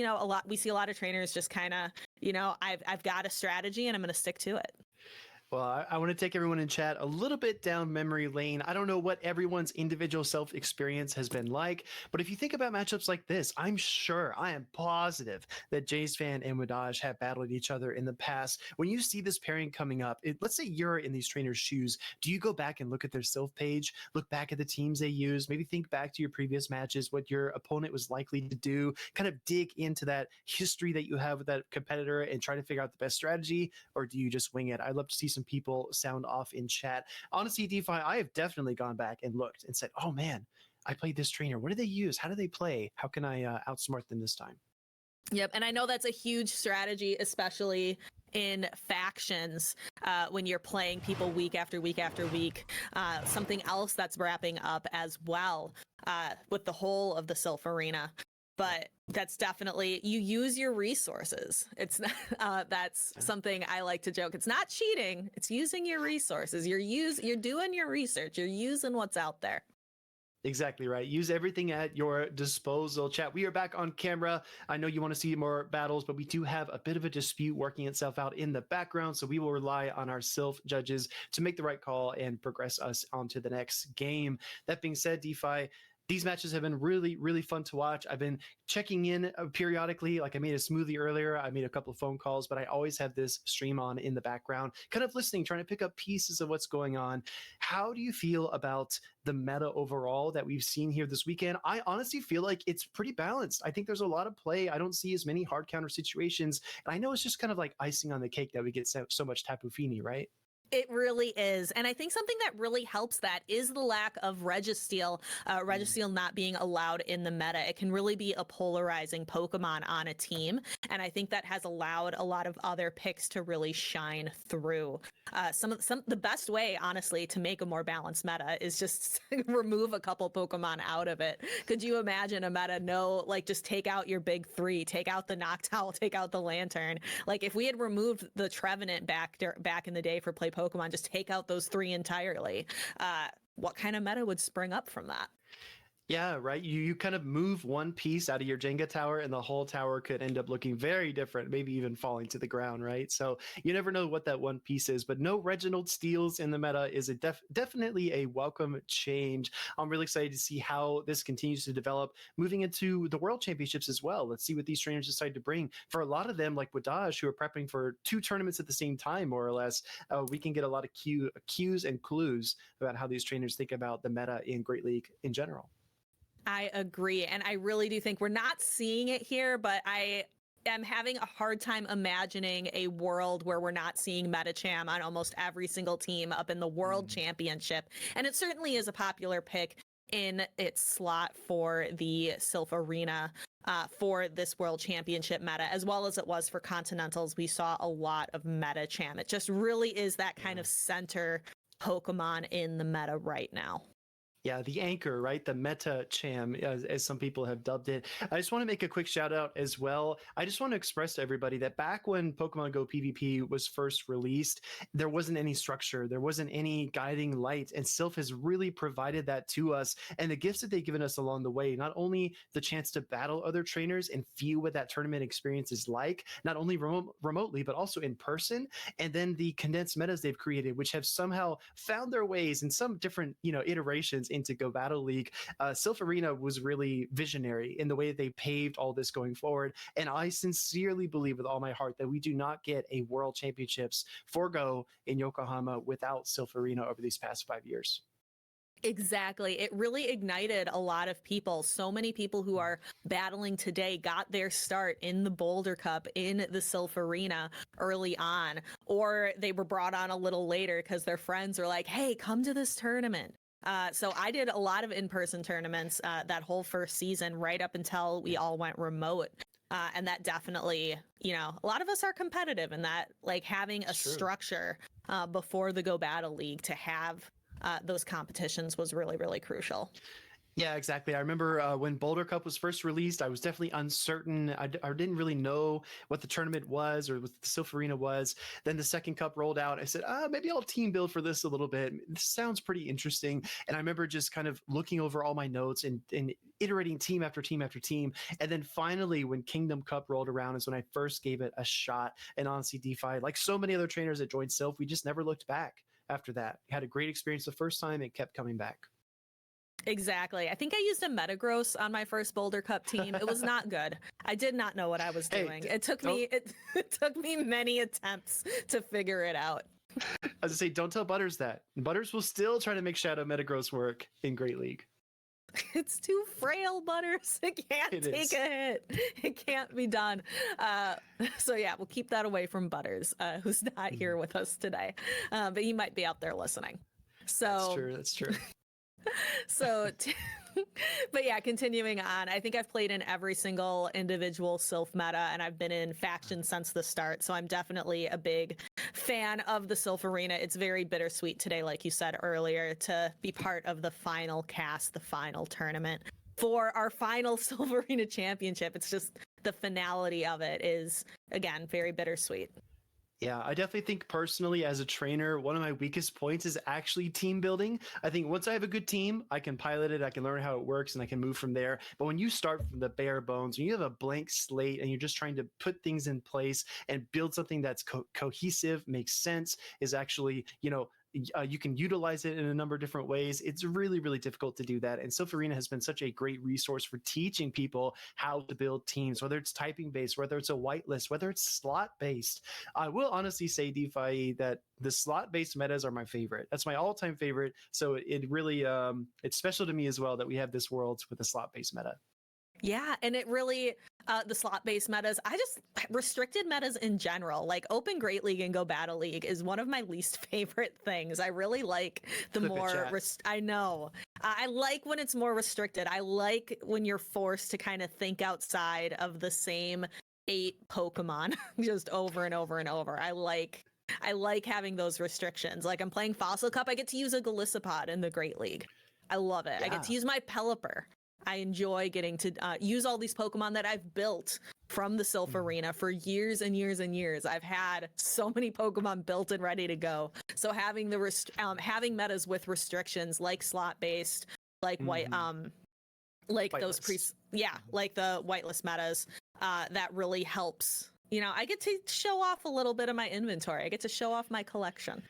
we see a lot of trainers just kind of, I've got a strategy and I'm going to stick to it. Well, I want to take everyone in chat a little bit down memory lane. I don't know what everyone's individual self experience has been like, but if you think about matchups like this, I am positive that Jace Fan and Wadaj have battled each other in the past. When you see this pairing coming up, let's say you're in these trainers' shoes, do you go back and look at their Silph page, look back at the teams they use, maybe think back to your previous matches, what your opponent was likely to do, kind of dig into that history that you have with that competitor and try to figure out the best strategy, or do you just wing it? I'd love to see some people sound off in chat. Honestly, DeFi, I have definitely gone back and looked and said, oh man, I played this trainer. What do they use? How do they play? How can I outsmart them this time? Yep, and I know that's a huge strategy, especially in factions when you're playing people week after week after week. Something else that's wrapping up as well with the whole of the Silph Arena. But that's definitely, you use your resources. It's not, that's something I like to joke. It's not cheating. It's using your resources. You're doing your research. You're using what's out there. Exactly right. Use everything at your disposal. Chat, we are back on camera. I know you want to see more battles, but we do have a bit of a dispute working itself out in the background, so we will rely on our Silph judges to make the right call and progress us onto the next game. That being said, DeFi, these matches have been really, really fun to watch. I've been checking in periodically. Like I made a smoothie earlier. I made a couple of phone calls, but I always have this stream on in the background, kind of listening, trying to pick up pieces of what's going on. How do you feel about the meta overall that we've seen here this weekend? I honestly feel like it's pretty balanced. I think there's a lot of play. I don't see as many hard counter situations. And I know it's just kind of like icing on the cake that we get so much Tapu Fini, right? It really is. And I think something that really helps that is the lack of Registeel, Registeel not being allowed in the meta. It can really be a polarizing Pokemon on a team. And I think that has allowed a lot of other picks to really shine through. The best way, honestly, to make a more balanced meta is just remove a couple Pokemon out of it. Could you imagine a meta, just take out your big 3, take out the Noctowl, take out the Lantern. Like if we had removed the Trevenant back in the day for play Pokemon, just take out those 3 entirely. What kind of meta would spring up from that? Yeah, right. You kind of move one piece out of your Jenga tower and the whole tower could end up looking very different, maybe even falling to the ground, right? So you never know what that one piece is, but no Reginald Steels in the meta is definitely a welcome change. I'm really excited to see how this continues to develop moving into the World Championships as well. Let's see what these trainers decide to bring. For a lot of them, like Wadaj, who are prepping for 2 tournaments at the same time, more or less, we can get a lot of cues and clues about how these trainers think about the meta in Great League in general. I agree. And I really do think we're not seeing it here, but I am having a hard time imagining a world where we're not seeing Metacham on almost every single team up in the World Championship. And it certainly is a popular pick in its slot for the Silph Arena for this World Championship meta, as well as it was for Continentals. We saw a lot of Metacham. It just really is that kind of center Pokemon in the meta right now. Yeah, the anchor, right? The meta cham, as some people have dubbed it. I just want to make a quick shout out as well. I just want to express to everybody that back when Pokemon Go PvP was first released, there wasn't any structure, there wasn't any guiding light, and Silph has really provided that to us. And the gifts that they've given us along the way, not only the chance to battle other trainers and feel what that tournament experience is like, not only remotely, but also in person, and then the condensed metas they've created, which have somehow found their ways in some different, iterations into Go Battle League. Silph Arena was really visionary in the way that they paved all this going forward. And I sincerely believe with all my heart that we do not get a World Championships for Go in Yokohama without Silph Arena over these past 5 years. Exactly. It really ignited a lot of people. So many people who are battling today got their start in the Boulder Cup, in the Silph Arena early on, or they were brought on a little later because their friends were like, hey, come to this tournament. So I did a lot of in-person tournaments that whole first season, right up until we all went remote. And that definitely, a lot of us are competitive in that, like having a structure before the Go Battle League to have those competitions was really, really crucial. Yeah, exactly. I remember when Boulder Cup was first released, I was definitely uncertain. I didn't really know what the tournament was or what the Silph Arena was. Then the second cup rolled out. I said, maybe I'll team build for this a little bit. This sounds pretty interesting. And I remember just kind of looking over all my notes and iterating team after team after team. And then finally, when Kingdom Cup rolled around is when I first gave it a shot. And honestly, DeFi, like so many other trainers that joined Silph, we just never looked back after that. We had a great experience the first time. It kept coming back. Exactly. I think I used a Metagross on my first Boulder Cup team. It was not good. I did not know what I was doing. It took me many attempts to figure it out. I was gonna say, don't tell Butters that. Butters will still try to make Shadow Metagross work in Great League. It's too frail, Butters. It can't take a hit. It can't be done. So yeah, we'll keep that away from Butters, who's not here with us today. But he might be out there listening. So That's true. So, but yeah, continuing on, I think I've played in every single individual Silph meta, and I've been in faction since the start. So I'm definitely a big fan of the Silph Arena. It's very bittersweet today, like you said earlier, to be part of the final cast, the final tournament for our final Silph Arena championship. It's just the finality of it is, again, very bittersweet. Yeah, I definitely think personally as a trainer, one of my weakest points is actually team building. I think once I have a good team, I can pilot it, I can learn how it works, and I can move from there. But when you start from the bare bones, when you have a blank slate and you're just trying to put things in place and build something that's cohesive, makes sense, is actually, you can utilize it in a number of different ways. It's really, really difficult to do that. And Silph Arena has been such a great resource for teaching people how to build teams, whether it's typing based, whether it's a whitelist, whether it's slot based. I will honestly say, DeFi, that the slot based metas are my favorite. That's my all time favorite. So it really, it's special to me as well that we have this world with a slot based meta. Yeah, and it really, the slot-based metas, restricted metas in general, like Open Great League and Go Battle League is one of my least favorite things. I really like the more, I know. I like when it's more restricted. I like when you're forced to kind of think outside of the same 8 Pokemon just over and over and over. I like having those restrictions. Like I'm playing Fossil Cup, I get to use a Golisopod in the Great League. I love it. Yeah. I get to use my Pelipper. I enjoy getting to use all these Pokemon that I've built from the Silph Arena for years and years and years. I've had so many Pokemon built and ready to go. So having having metas with restrictions like slot based, like like like the whitelist metas, that really helps. I get to show off a little bit of my inventory. I get to show off my collection.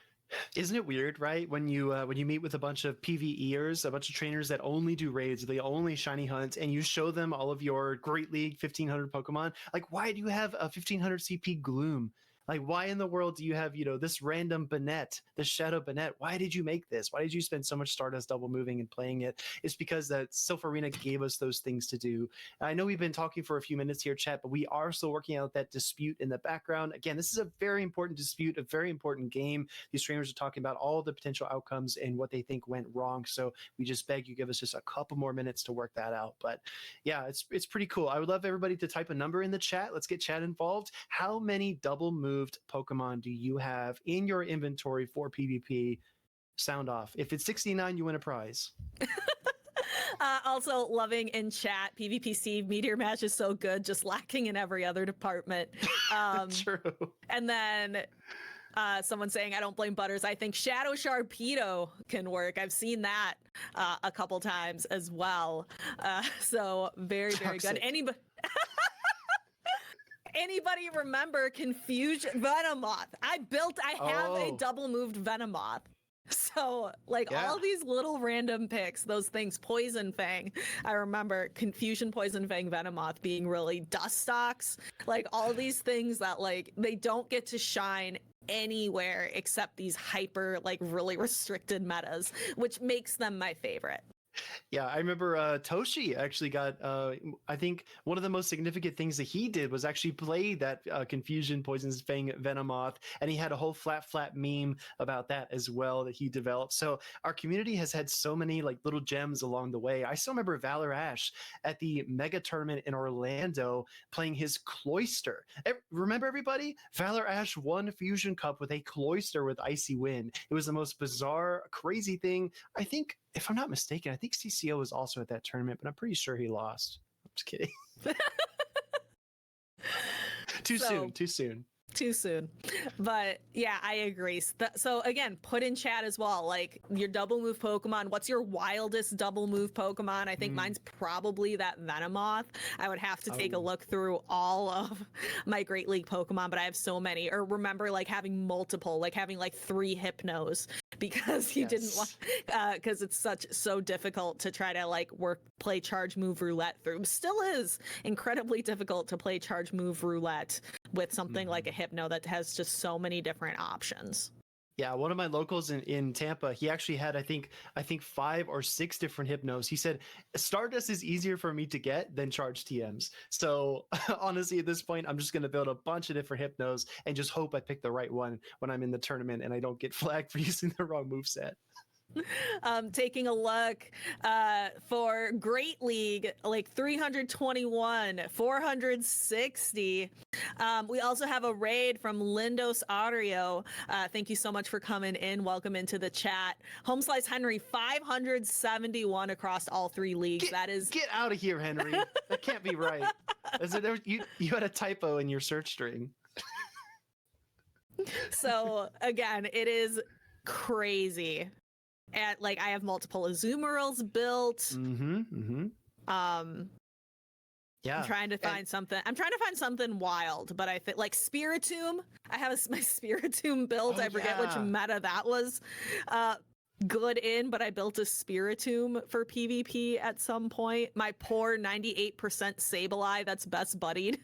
Isn't it weird, right? When you meet with a bunch of PvEers, a bunch of trainers that only do raids, they only shiny hunt, and you show them all of your Great League 1500 Pokemon, like why do you have a 1500 CP Gloom? Like, why in the world do you have, this random Banette, this Shadow Banette? Why did you make this? Why did you spend so much Stardust double moving and playing it? It's because that Silph Arena gave us those things to do. I know we've been talking for a few minutes here, chat, but we are still working out that dispute in the background. Again, this is a very important dispute, a very important game. These streamers are talking about all the potential outcomes and what they think went wrong. So we just beg you give us just a couple more minutes to work that out. But yeah, it's pretty cool. I would love everybody to type a number in the chat. Let's get chat involved. How many double moved Pokemon do you have in your inventory for PvP? sound off. If it's 69, you win a prize. Also loving in chat, PvPC Meteor Match is so good, just lacking in every other department. True. And then someone saying, I don't blame Butters. I think Shadow Sharpedo can work. I've seen that a couple times as well. So very, very good. Anybody remember Confusion Venomoth? I have a double moved Venomoth. So like all these little random picks, those things, Poison Fang. I remember Confusion Poison Fang Venomoth being really Dustox. Like all these things that like they don't get to shine anywhere except these hyper like really restricted metas, which makes them my favorite. Yeah, I remember Toshi actually got, I think one of the most significant things that he did was actually play that Confusion Poison's Fang Venomoth, and he had a whole flat meme about that as well that he developed. So our community has had so many like little gems along the way. I still remember Valor Ash at the mega tournament in Orlando playing his Cloyster. Remember everybody? Valor Ash won Fusion Cup with a Cloyster with Icy Wind. It was the most bizarre, crazy thing. I think, if I'm not mistaken, I think CCO was also at that tournament, but I'm pretty sure he lost. I'm just kidding. Too soon. But yeah, I agree. So again, put in chat as well, like your double move Pokemon. What's your wildest double move Pokemon? I think mine's probably that Venomoth. I would have to take a look through all of my Great League Pokemon, but I have so many. Or remember like having multiple, like having like 3 Hypnos because he didn't want, because it's so difficult to try to like play charge move roulette through. Still is incredibly difficult to play charge move roulette with something like a Hypno that has just so many different options. Yeah, one of my locals in Tampa, he actually had I think 5 or 6 different Hypnos. He said Stardust is easier for me to get than charge TMs. So honestly, at this point, I'm just going to build a bunch of different Hypnos and just hope I pick the right one when I'm in the tournament and I don't get flagged for using the wrong moveset. Taking a look for Great League, like 321, 460. We also have a raid from Lindos Audio. Thank you so much for coming in. Welcome into the chat. Home Slice Henry, 571 across all 3 leagues. Get out of here, Henry. That can't be right. You had a typo in your search string. So again, it is crazy. And like I have multiple Azumarils built. Yeah. I'm trying to find something wild, but I think like Spiritomb. I have my Spiritomb built. I forget which meta that was good in, but I built a Spiritomb for PvP at some point. My poor 98% Sableye that's best buddied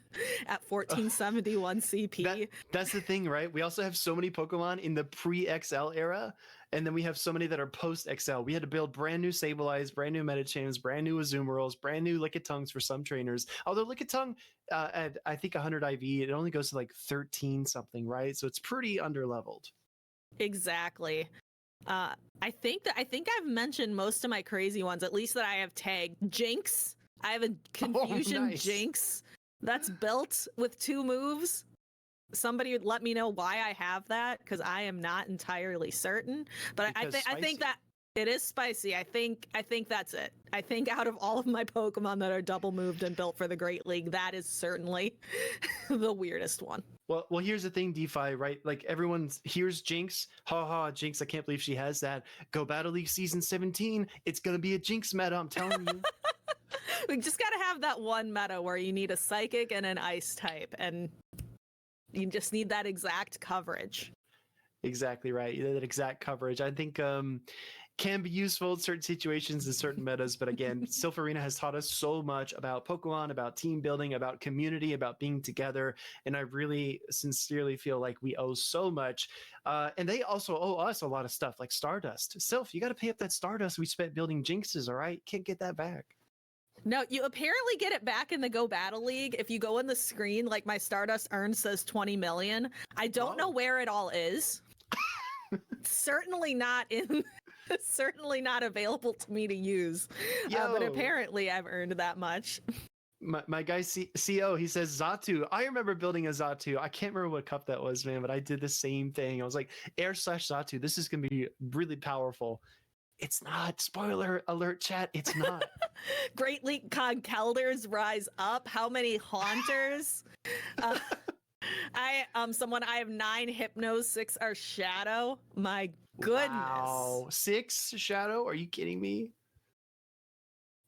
at 1471 CP. That's the thing, right? We also have so many Pokemon in the pre-XL era, and then we have so many that are post-XL. We had to build brand new Sableyes, brand new Medichams, brand new Azumarils, brand new Lickitungs for some trainers. Although Lickitung at I think 100 IV, it only goes to like 13 something, right? So it's pretty underleveled. Exactly. I think I've mentioned most of my crazy ones, at least that I have tagged. Jinx. I have a Confusion Jinx that's built with 2 moves. Somebody would let me know why I have that, because I am not entirely certain. But I think that it is spicy. I think that's it. I think out of all of my Pokemon that are double moved and built for the Great League, that is certainly the weirdest one. Well, here's the thing, DeFi, right? Like here's Jinx. Jinx, I can't believe she has that. Go Battle League Season 17. It's going to be a Jinx meta, I'm telling you. We just got to have that one meta where you need a Psychic and an Ice type, and you just need that exact coverage. Exactly right. That exact coverage. I think can be useful in certain situations and certain metas. But again, Silph Arena has taught us so much about Pokemon, about team building, about community, about being together. And I really sincerely feel like we owe so much. And they also owe us a lot of stuff like Stardust. Silph, you got to pay up that Stardust we spent building Jinxes, all right? Can't get that back. No, you apparently get it back in the Go Battle League. If you go on the screen, like my Stardust earned says 20 million. I don't know where it all is. Certainly not available to me to use. But apparently I've earned that much. My guy CO, he says Zatu. I remember building a Zatu. I can't remember what cup that was, man, but I did the same thing. I was like, air/Zatu. This is gonna be really powerful. It's not. Spoiler alert, chat. It's not. Great League Conkelders rise up. How many Haunters? I have 9 Hypnos, 6 are Shadow. My goodness. Wow. 6 Shadow? Are you kidding me?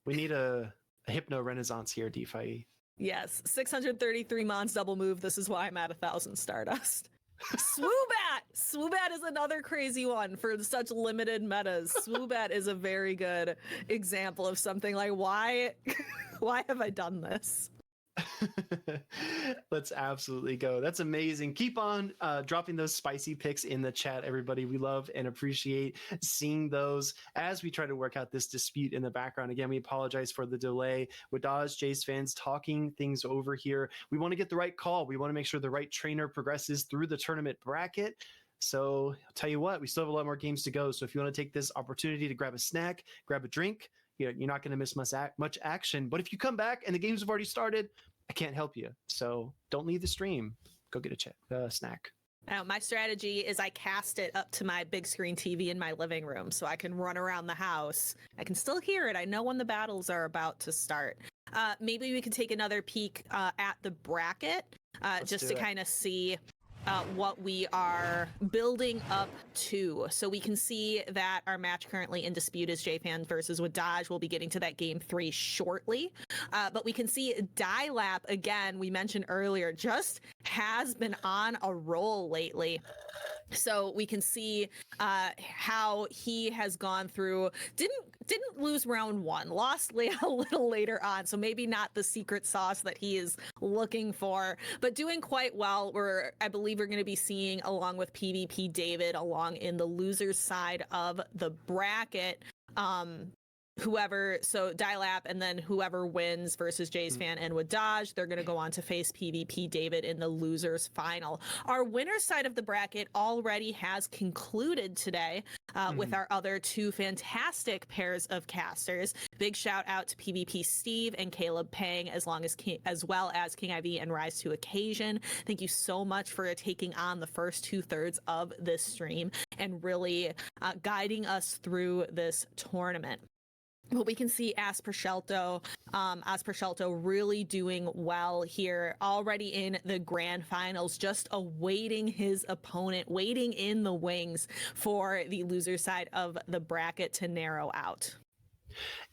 We need a Hypno Renaissance here, DeFi. Yes, 633 Mons double move. This is why I'm at 1,000 Stardust. Swoobat! Swoobat is another crazy one for such limited metas. Swoobat is a very good example of something like why have I done this? Let's absolutely go. That's amazing. Keep on dropping those spicy picks in the chat, everybody. We love and appreciate seeing those as we try to work out this dispute in the background. Again, we apologize for the delay. With Dodge, Jace fans talking things over here. We want to get the right call. We want to make sure the right trainer progresses through the tournament bracket. So I'll tell you what, we still have a lot more games to go. So if you want to take this opportunity to grab a snack, grab a drink, you're not going to miss much action. But if you come back and the games have already started, I can't help you. So don't leave the stream. Go get a snack. My strategy is I cast it up to my big screen TV in my living room so I can run around the house. I can still hear it. I know when the battles are about to start. Maybe we could take another peek at the bracket just to kind of see what we are building up to. So we can see that our match currently in dispute is JFan versus Wadaj. We'll be getting to that game 3 shortly. But we can see Dilap, again, we mentioned earlier, just has been on a roll lately. So we can see how he has gone through, didn't lose round 1, lost a little later on, so maybe not the secret sauce that he is looking for, but doing quite well. I believe we're going to be seeing, along with PvP David, along in the losers side of the bracket, so Dilap and then whoever wins versus Jay's Fan and Wadaj, they're going to go on to face PvP David in the losers final. Our winner's side of the bracket already has concluded today with our other 2 fantastic pairs of casters. Big shout out to PvP Steve and Caleb Pang, as well as King IV and Rise to Occasion. Thank you so much for taking on the first 2/3 of this stream and really guiding us through this tournament. But we can see Aspershelto really doing well here, already in the grand finals, just awaiting his opponent, waiting in the wings for the loser side of the bracket to narrow out.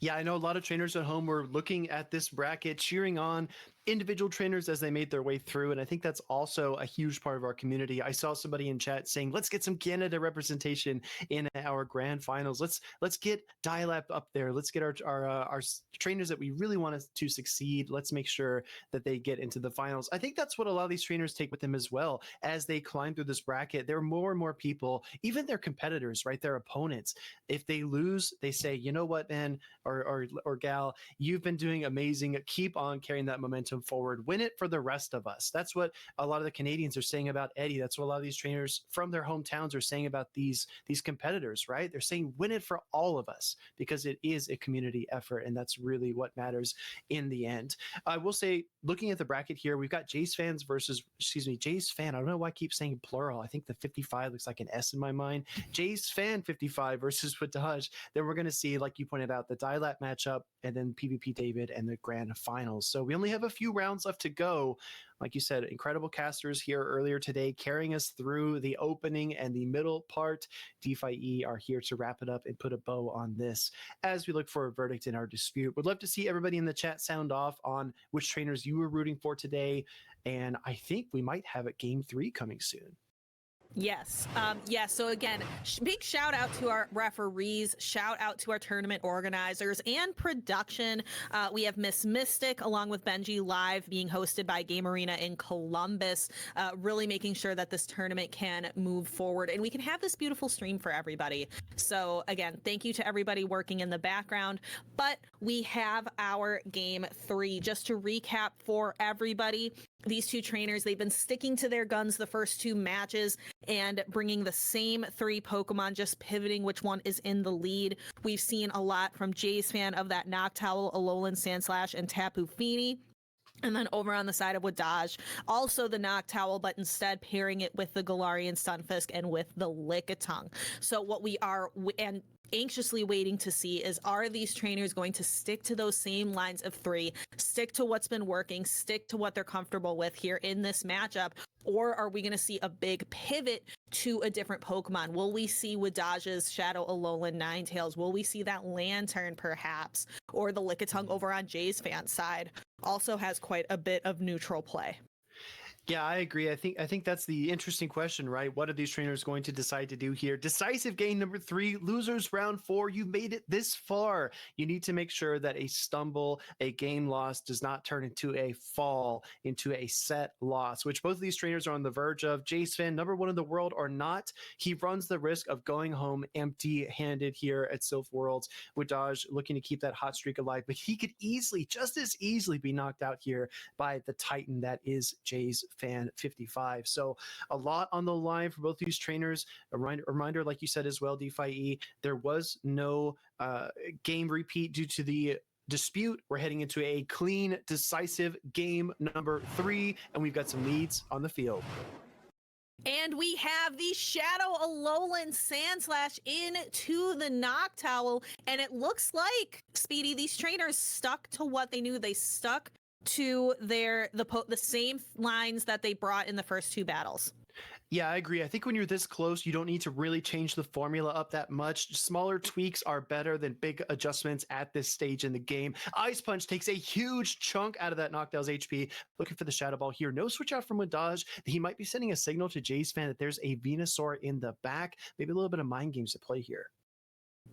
Yeah, I know a lot of trainers at home were looking at this bracket, cheering on individual trainers as they made their way through. And I think that's also a huge part of our community. I saw somebody in chat saying, let's get some Canada representation in our grand finals. Let's get Dilap up there. Let's get our trainers that we really want to succeed. Let's make sure that they get into the finals. I think that's what a lot of these trainers take with them as well. As they climb through this bracket, there are more and more people, even their competitors, right? Their opponents. If they lose, they say, you know what, man, or gal, you've been doing amazing. Keep on carrying that momentum forward. Win it for the rest of us. That's what a lot of the Canadians are saying about Eddie. That's what a lot of these trainers from their hometowns are saying about these competitors, right? They're saying win it for all of us because it is a community effort, and that's really what matters in the end. I will say, looking at the bracket here, we've got Jace Fan. I don't know why I keep saying plural. I think the 55 looks like an S in my mind. Jace Fan 55 versus Wadaj. Then we're going to see, like you pointed out, the Dilap matchup, and then PvP David and the grand finals. So we only have a few rounds left to go. Like you said, incredible casters here earlier today, carrying us through the opening and the middle part. DeFi are here to wrap it up and put a bow on this as we look for a verdict in our dispute. Would love to see everybody in the chat sound off on which trainers you were rooting for today. And I think we might have a game 3 coming soon. Yes. So again, big shout out to our referees, shout out to our tournament organizers and production. We have Miss Mystic along with Benji live being hosted by Game Arena in Columbus, really making sure that this tournament can move forward and we can have this beautiful stream for everybody. So again, thank you to everybody working in the background, but we have our game 3. Just to recap for everybody, these 2 trainers, they've been sticking to their guns the first 2 matches and bringing the same 3 Pokemon, just pivoting which one is in the lead. We've seen a lot from Jay's Fan of that Noctowl, Alolan Sandslash, and Tapu Fini. And then over on the side of Wadaj, also the Knock Towel, but instead pairing it with the Galarian Stunfisk and with the Lickitung. So what we are and anxiously waiting to see is, are these trainers going to stick to those same lines of 3, stick to what's been working, stick to what they're comfortable with here in this matchup, or are we going to see a big pivot to a different Pokemon? Will we see Wadaj's Shadow Alolan Ninetales? Will we see that Lantern perhaps? Or the Lickitung over on Jay's fan side also has quite a bit of neutral play. Yeah, I agree. I think that's the interesting question, right? What are these trainers going to decide to do here? Decisive game number 3, losers round 4. You made it this far. You need to make sure that a stumble, a game loss does not turn into a fall, into a set loss, which both of these trainers are on the verge of. Jace Fan, number 1 in the world or not, he runs the risk of going home empty-handed here at Silph Worlds. Wadaj looking to keep that hot streak alive, but he could easily, just as easily, be knocked out here by the Titan that is Jay's Fan 55. So a lot on the line for both these trainers. A reminder, like you said as well, DeFi, there was no game repeat due to the dispute. We're heading into a clean, decisive game number 3, and we've got some leads on the field. And we have the Shadow Alolan Sandslash into the Knock Towel, and it looks like, Speedy, these trainers stuck to what they knew. They stuck to the same lines that they brought in the first 2 battles. Yeah, I agree. I think when you're this close, you don't need to really change the formula up that much. Smaller tweaks are better than big adjustments at this stage in the game. Ice Punch takes a huge chunk out of that Noctowl's HP. Looking for the Shadow Ball here. No switch out from Wadaj. He might be sending a signal to Jay's Fan that there's a Venusaur in the back. Maybe a little bit of mind games at play here.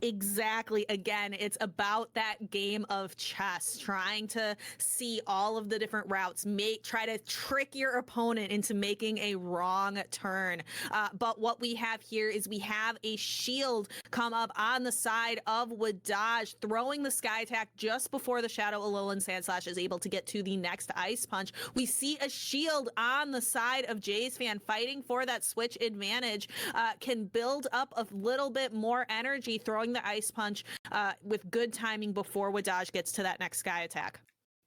Exactly. Again, it's about that game of chess, trying to see all of the different routes, try to trick your opponent into making a wrong turn. But what we have here is we have a shield come up on the side of Wadaj, throwing the Sky Attack just before the Shadow Alolan Sandslash is able to get to the next Ice Punch. We see a shield on the side of Jay's Fan fighting for that switch advantage, can build up a little bit more energy, throwing the Ice Punch with good timing before Wadaj gets to that next Sky Attack.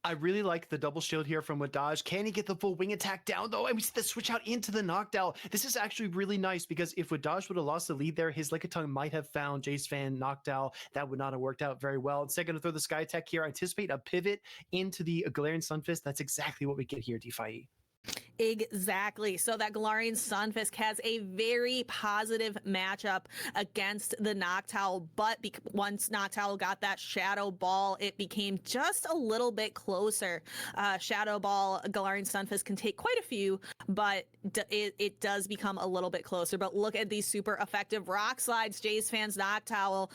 I really like the double shield here from Wadaj. Can he get the full wing attack down, though? And we see the switch out into the knockdown. This is actually really nice, because if Wadaj would have lost the lead there, his Lickitung might have found Jay's Fan knockdown. That would not have worked out very well. Instead, going to throw the Sky Attack here. Anticipate a pivot into the Galarian Stunfisk. That's exactly what we get here, DeFi. Exactly. So that Galarian Stunfisk has a very positive matchup against the Noctowl, but once Noctowl got that Shadow Ball, it became just a little bit closer. Shadow Ball, Galarian Stunfisk can take quite a few, but it does become a little bit closer. But look at these super effective Rock Slides. Jay's Fan's Noctowl,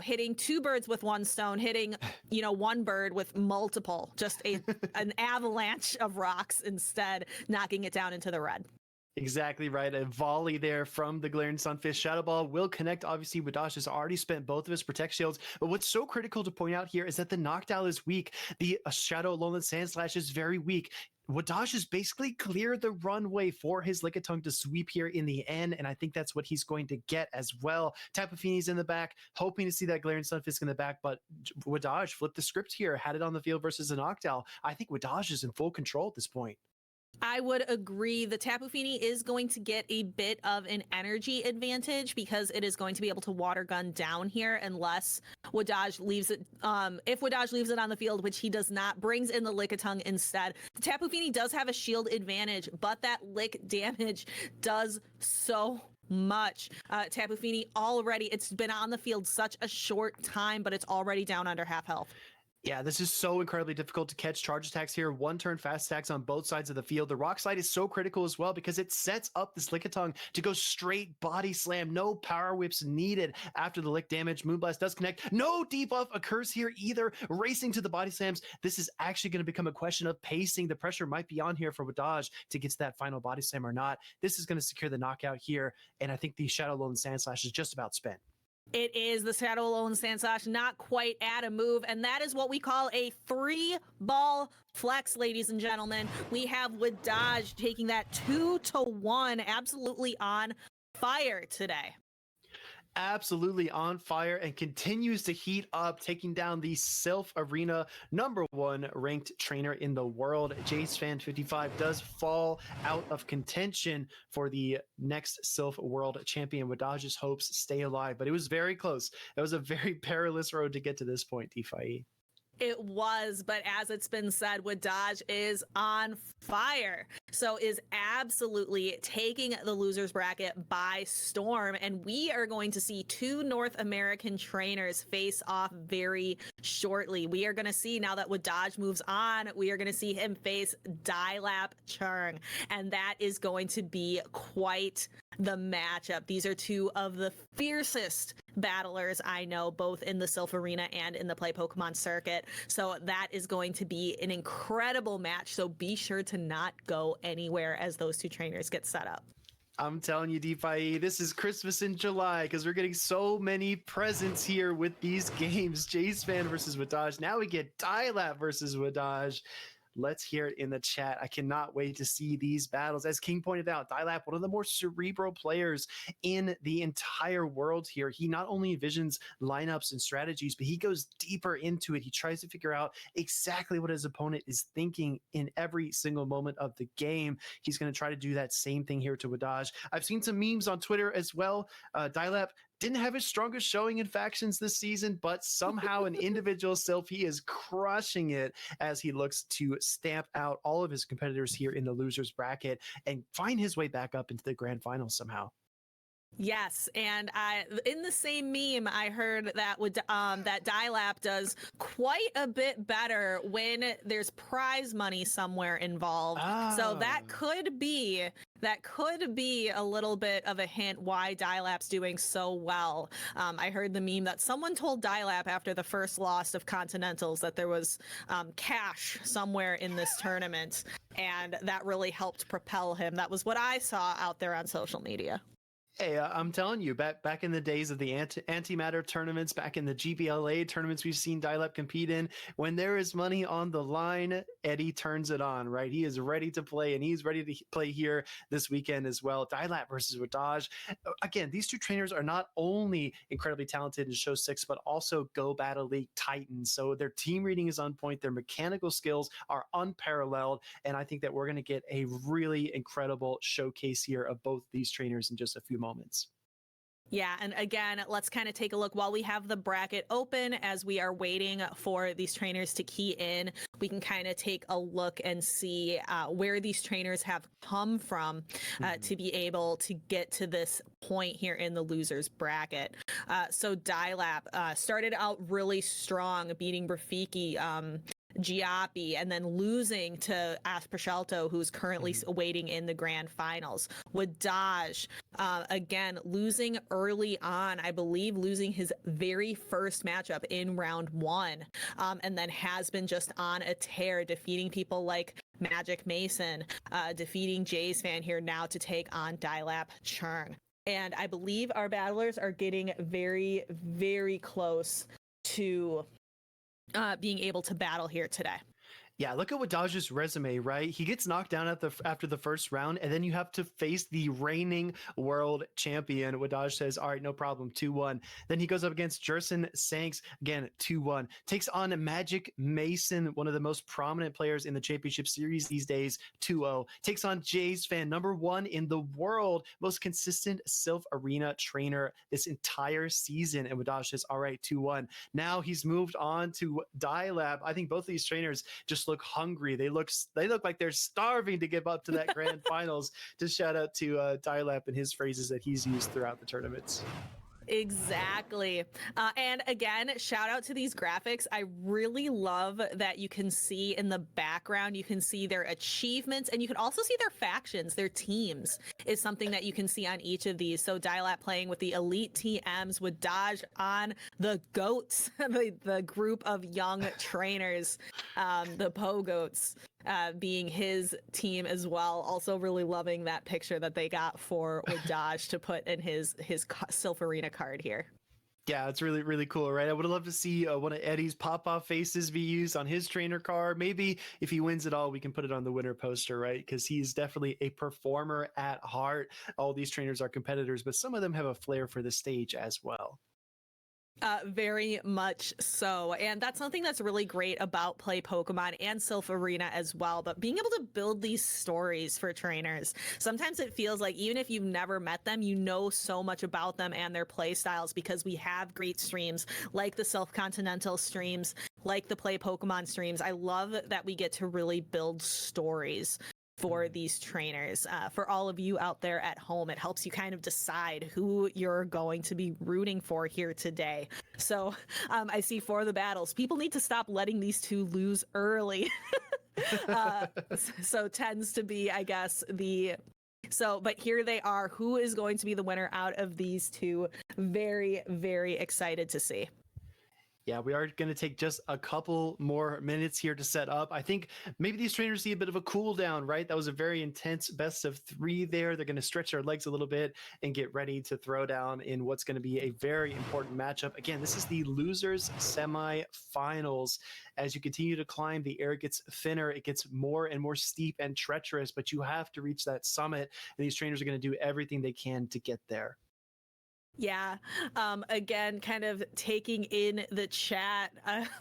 hitting 2 birds with 1 stone, hitting, 1 bird with multiple, just an avalanche of rocks instead, knocking it down into the red. Exactly right. A volley there from the Galarian Sunfish. Shadow Ball will connect. Obviously, Wadaj has already spent both of his Protect Shields. But what's so critical to point out here is that the Noctowl is weak. The Shadow Alolan Sandslash is very weak. Wadaj has basically cleared the runway for his Lickitung to sweep here in the end, and I think that's what he's going to get as well. Tapu Fini's in the back, hoping to see that Galarian Stunfisk in the back, but Wadaj flipped the script here, had it on the field versus an Noctowl. I think Wadaj is in full control at this point. I would agree. The Tapu Fini is going to get a bit of an energy advantage because it is going to be able to water gun down here unless Wadaj leaves it. If Wadaj leaves it on the field, which he does not, brings in the Lickitung instead. The Tapu Fini does have a shield advantage, but that lick damage does so much. Tapu Fini already, it's been on the field such a short time, but it's already down under half health. Yeah, this is so incredibly difficult to catch. Charge attacks here, 1-turn fast attacks on both sides of the field. The Rock Slide is so critical as well because it sets up this Lickitung to go straight body slam. No power whips needed after the lick damage. Moonblast does connect. No debuff occurs here either. Racing to the body slams. This is actually going to become a question of pacing. The pressure might be on here for Wadaj to get to that final body slam or not. This is going to secure the knockout here, and I think the Shadow Alolan Sandslash is just about spent. It is the Shadow Alolan Sandslash, not quite at a move, and that is what we call a 3-ball flex, ladies and gentlemen. We have Wadaj taking that 2-1, absolutely on fire today. absolutely on fire and continues to heat up, taking down the Silph Arena #1 ranked trainer in the world. JaceFan55 does fall out of contention for the next Silph World Champion. Wadaj's hopes stay alive, but it was very close. It was a very perilous road to get to this point, DeFi. It was, but as it's been said, Wadaj is on fire. So is absolutely taking the losers bracket by storm. And we are going to see 2 North American trainers face off very shortly. We are going to see, now that Wadaj moves on, we are going to see him face Dilap Churng. And that is going to be quite the matchup. These are 2 of the fiercest battlers I know, both in the Silph Arena and in the Play Pokemon circuit. So that is going to be an incredible match. So be sure to not go anywhere as those 2 trainers get set up. I'm telling you, DeFi, this is Christmas in July because we're getting so many presents here with these games. JaceFan versus Wadaj. Now we get Dilap versus Wadaj. Let's hear it in the chat. I cannot wait to see these battles. As King pointed out, Dilap, one of the more cerebral players in the entire world here. He not only envisions lineups and strategies, but he goes deeper into it. He tries to figure out exactly what his opponent is thinking in every single moment of the game. He's going to try to do that same thing here to Wadaj. I've seen some memes on Twitter as well. Dilap didn't have his strongest showing in factions this season, but somehow an individual Silph, he is crushing it as he looks to stamp out all of his competitors here in the losers bracket and find his way back up into the grand finals somehow. Yes, and in the same meme, I heard that that Dilap does quite a bit better when there's prize money somewhere involved. So that could be a little bit of a hint why Dilap's doing so well. I heard the meme that someone told Dilap after the first loss of Continentals that there was cash somewhere in this tournament, and that really helped propel him. That was what I saw out there on social media. Hey, I'm telling you, back in the days of the antimatter tournaments, back in the GBLA tournaments we've seen Dilap compete in, when there is money on the line, Eddie turns it on, right? He is ready to play, and he's ready to play here this weekend as well. Dilap versus Wadaj. Again, these 2 trainers are not only incredibly talented in Show 6, but also Go Battle League titans. So their team reading is on point. Their mechanical skills are unparalleled, and I think that we're going to get a really incredible showcase here of both these trainers in just a few moments. Yeah, and again, let's kind of take a look while we have the bracket open as we are waiting for these trainers to key in. We can kind of take a look and see where these trainers have come from to be able to get to this point here in the losers bracket. So Dilap started out really strong, beating Rafiki, Giappi, and then losing to Aspercelto, who's currently waiting in the grand finals. Wadaj, again, losing early on, I believe losing his very first matchup in round 1, and then has been just on a tear, defeating people like Magic Mason, defeating JaceFan here now to take on Dilap Churng. And I believe our battlers are getting very, very close to being able to battle here today. Yeah, look at Wadaj's resume, right? He gets knocked down after the first round, and then you have to face the reigning world champion. Wadaj says, all right, no problem, 2-1. Then he goes up against Jerson Sanks, again, 2-1. Takes on Magic Mason, one of the most prominent players in the championship series these days, 2-0. Takes on JaceFan, #1 in the world, most consistent Silph Arena trainer this entire season. And Wadaj says, all right, 2-1. Now he's moved on to Dilap. I think both of these trainers just look hungry. They look like they're starving to get up to that grand finals. Just shout out to Dilap and his phrases that he's used throughout the tournaments. Exactly. And again, shout out to these graphics. I really love that you can see in the background, you can see their achievements, and you can also see their factions, their teams is something that you can see on each of these. So Dilap playing with the Elite TMs, with Dodge on the GOATs, the group of young trainers, the Pogoats. Being his team as well. Also really loving that picture that they got for Wadaj to put in his Silph Arena card here. Yeah, it's really, really cool, right? I would love to see one of Eddie's pop-off faces be used on his trainer car. Maybe if he wins it all, we can put it on the winner poster, right? Because he's definitely a performer at heart. All these trainers are competitors, but some of them have a flair for the stage as well. Very much so. And that's something that's really great about Play Pokemon and Silph Arena as well. But being able to build these stories for trainers, sometimes it feels like even if you've never met them, you know so much about them and their play styles because we have great streams like the Silph Continental streams, like the Play Pokemon streams. I love that we get to really build stories for these trainers. For all of you out there at home, it helps you kind of decide who you're going to be rooting for here today. So I see for the battles, people need to stop letting these two lose early. So tends to be, I guess, but here they are. Who is going to be the winner out of these two? Very, very excited to see. Yeah, we are going to take just a couple more minutes here to set up. I think maybe these trainers see a bit of a cool down, right? That was a very intense best of 3 there. They're going to stretch their legs a little bit and get ready to throw down in what's going to be a very important matchup. Again, this is the losers semifinals. As you continue to climb, the air gets thinner. It gets more and more steep and treacherous, but you have to reach that summit. And these trainers are going to do everything they can to get there. Yeah. Again, kind of taking in the chat.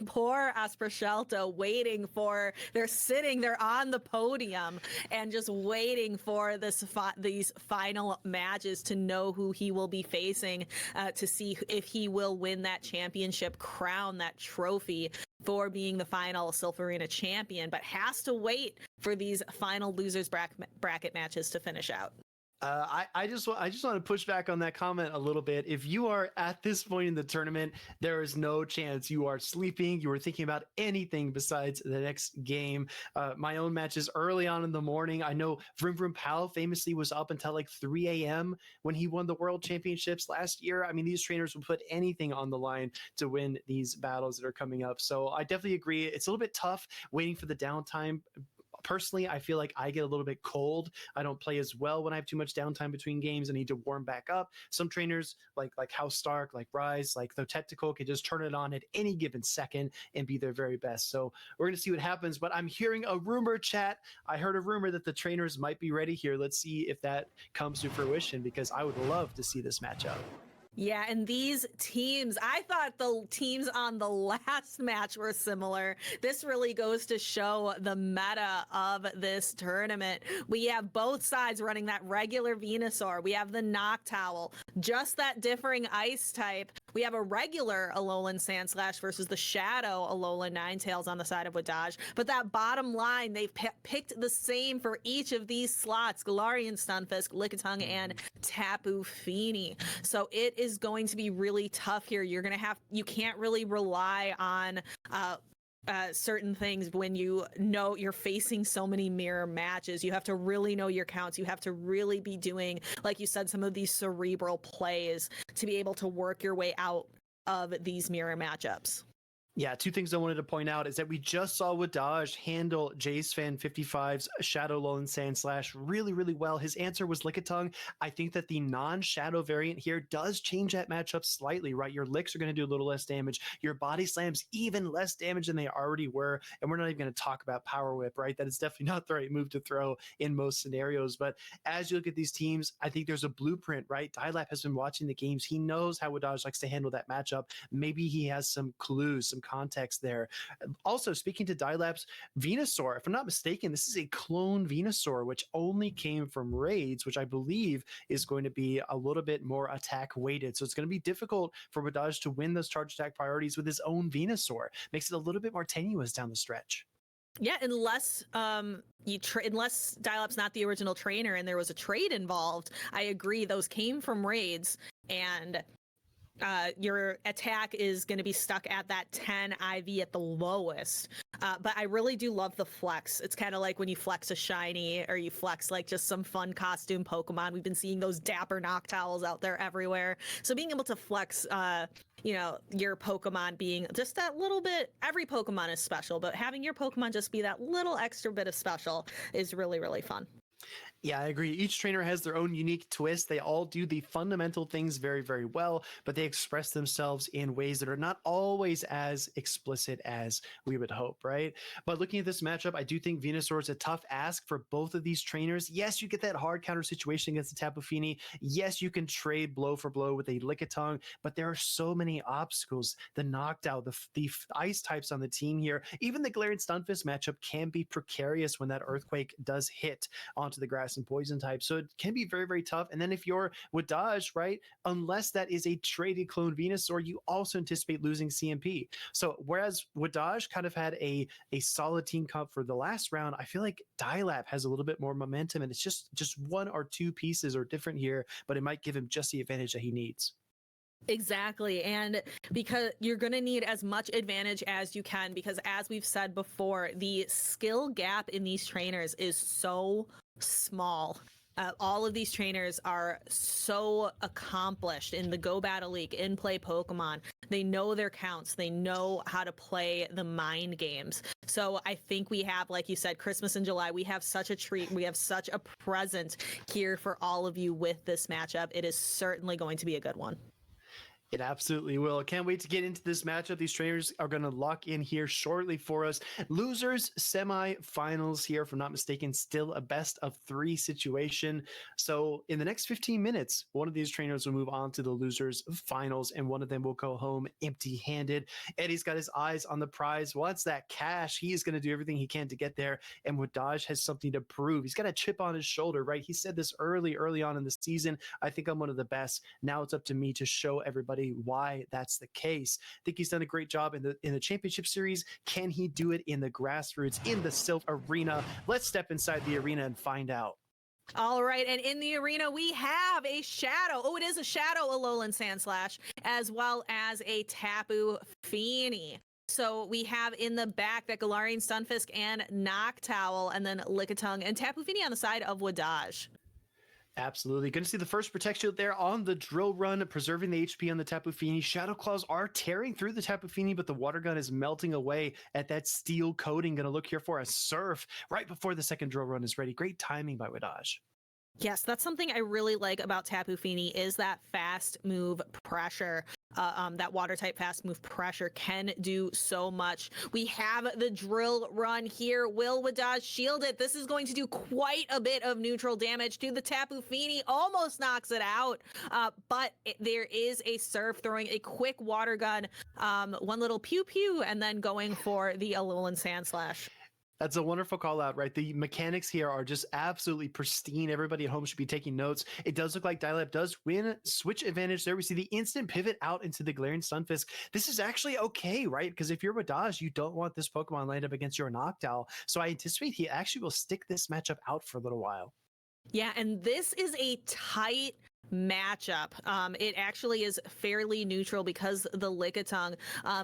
Poor Asprashelta waiting for, they're on the podium and just waiting for these final matches to know who he will be facing, to see if he will win that championship crown, that trophy for being the final Silph Arena champion, but has to wait for these final losers bracket matches to finish out. I just want to push back on that comment a little bit. If you are at this point in the tournament, there is no chance you are sleeping. You are thinking about anything besides the next game. My own matches early on in the morning. I know Vroom Vroom Pal famously was up until like 3 a.m. when he won the World Championships last year. I mean, these trainers will put anything on the line to win these battles that are coming up. So I definitely agree. It's a little bit tough waiting for the downtime. Personally, I feel like I get a little bit cold. I don't play as well when I have too much downtime between games. I need to warm back up. Some trainers like House Stark, like Rise, like the Tactical can just turn it on at any given second and be their very best. So we're going to see what happens. But I'm hearing a rumor, chat. I heard a rumor that the trainers might be ready here. Let's see if that comes to fruition, because I would love to see this matchup. Yeah, and these teams, I thought the teams on the last match were similar. This really goes to show the meta of this tournament. We have both sides running that regular Venusaur. We have the Noctowl, just that differing ice type. We have a regular Alolan Sandslash versus the Shadow Alolan Ninetales on the side of Wadaj. But that bottom line, they've picked the same for each of these slots: Galarian, Stunfisk, Lickitung, and Tapu Fini. So it is going to be really tough here. You can't really rely on certain things when you know you're facing so many mirror matches. You have to really know your counts. You have to really be doing, like you said, some of these cerebral plays to be able to work your way out of these mirror matchups. Yeah, 2 things I wanted to point out is that we just saw Wadaj handle Jace Fan 55's Shadow Alolan Sandslash really, really well. His answer was Lickitung. I think that the non-Shadow variant here does change that matchup slightly, right? Your Licks are going to do a little less damage. Your Body Slams even less damage than they already were. And we're not even going to talk about Power Whip, right? That is definitely not the right move to throw in most scenarios. But as you look at these teams, I think there's a blueprint, right? Dilap has been watching the games. He knows how Wadaj likes to handle that matchup. Maybe he has some clues, some context there. Also, speaking to Dilap's Venusaur, if I'm not mistaken, this is a clone Venusaur, which only came from raids, which I believe is going to be a little bit more attack weighted. So it's going to be difficult for Wadaj to win those charge attack priorities with his own Venusaur. Makes it a little bit more tenuous down the stretch. Yeah, unless unless Dilap's not the original trainer and there was a trade involved, I agree. Those came from raids, and your attack is going to be stuck at that 10 IV at the lowest. But I really do love the flex. It's kind of like when you flex a shiny or you flex like just some fun costume Pokemon. We've been seeing those dapper Noctowls out there everywhere. So being able to flex, your Pokemon being just that little bit, every Pokemon is special, but having your Pokemon just be that little extra bit of special is really, really fun. Yeah, I agree. Each trainer has their own unique twist. They all do the fundamental things very, very well, but they express themselves in ways that are not always as explicit as we would hope, right? But looking at this matchup, I do think Venusaur is a tough ask for both of these trainers. Yes, you get that hard counter situation against the Tapu Fini. Yes, you can trade blow for blow with a Lickitung, but there are so many obstacles. The Noctowl, the ice types on the team here, even the Galarian Stunfisk matchup can be precarious when that Earthquake does hit onto the grass and poison type. So it can be very, very tough. And then if you're Wadaj, right, unless that is a traded clone Venusaur, you also anticipate losing CMP. So whereas Wadaj kind of had a solid team comp for the last round, I feel like Dialab has a little bit more momentum, and it's just one or two pieces are different here, but it might give him just the advantage that he needs. Exactly. And because you're going to need as much advantage as you can, because as we've said before, the skill gap in these trainers is so small. All of these trainers are so accomplished in the Go Battle League, in play Pokemon. They know their counts. They know how to play the mind games. So I think we have, like you said, Christmas in July. We have such a treat. We have such a present here for all of you with this matchup. It is certainly going to be a good one. It absolutely will. Can't wait to get into this matchup. These trainers are going to lock in here shortly for us. Losers semi-finals here, if I'm not mistaken, still a best of 3 situation. So in the next 15 minutes, one of these trainers will move on to the losers finals, and one of them will go home empty-handed. Eddie's got his eyes on the prize. What's that cash? He is going to do everything he can to get there. And Wadaj has something to prove. He's got a chip on his shoulder, right? He said this early on in the season. I think I'm one of the best. Now it's up to me to show everybody why that's the case. I think he's done a great job in the championship series. Can he do it in the grassroots, in the Silph Arena? Let's step inside the arena and find out. All right, and in the arena, we have a Shadow. Oh, it is a Shadow Alolan Sandslash, as well as a Tapu Fini. So we have in the back that Galarian Stunfisk and Noctowl, and then Lickitung and Tapu Fini on the side of Wadaj. Absolutely. Going to see the first Protect Shield there on the Drill Run, preserving the HP on the Tapu Fini. Shadow Claws are tearing through the Tapu Fini, but the Water Gun is melting away at that steel coating. Going to look here for a Surf right before the second Drill Run is ready. Great timing by Wadaj. Yes, that's something I really like about Tapu Fini is that fast move pressure. That water type fast move pressure can do so much. We have the Drill Run here. Will Wadaj shield it? This is going to do quite a bit of neutral damage to the Tapu Fini. Almost knocks it out, but there is a Surf throwing a quick water gun, one little pew pew, and then going for the Alolan Sandslash. That's a wonderful call out, right? The mechanics here are just absolutely pristine. Everybody at home should be taking notes. It does look like Dialab does win switch advantage there. We see the instant pivot out into the Galarian Stunfisk. This is actually okay, right? Because if you're Wadaj, you don't want this Pokemon lined up against your Noctowl. So I anticipate he actually will stick this matchup out for a little while. Yeah, and this is a tight matchup. It actually is fairly neutral because the Lickitung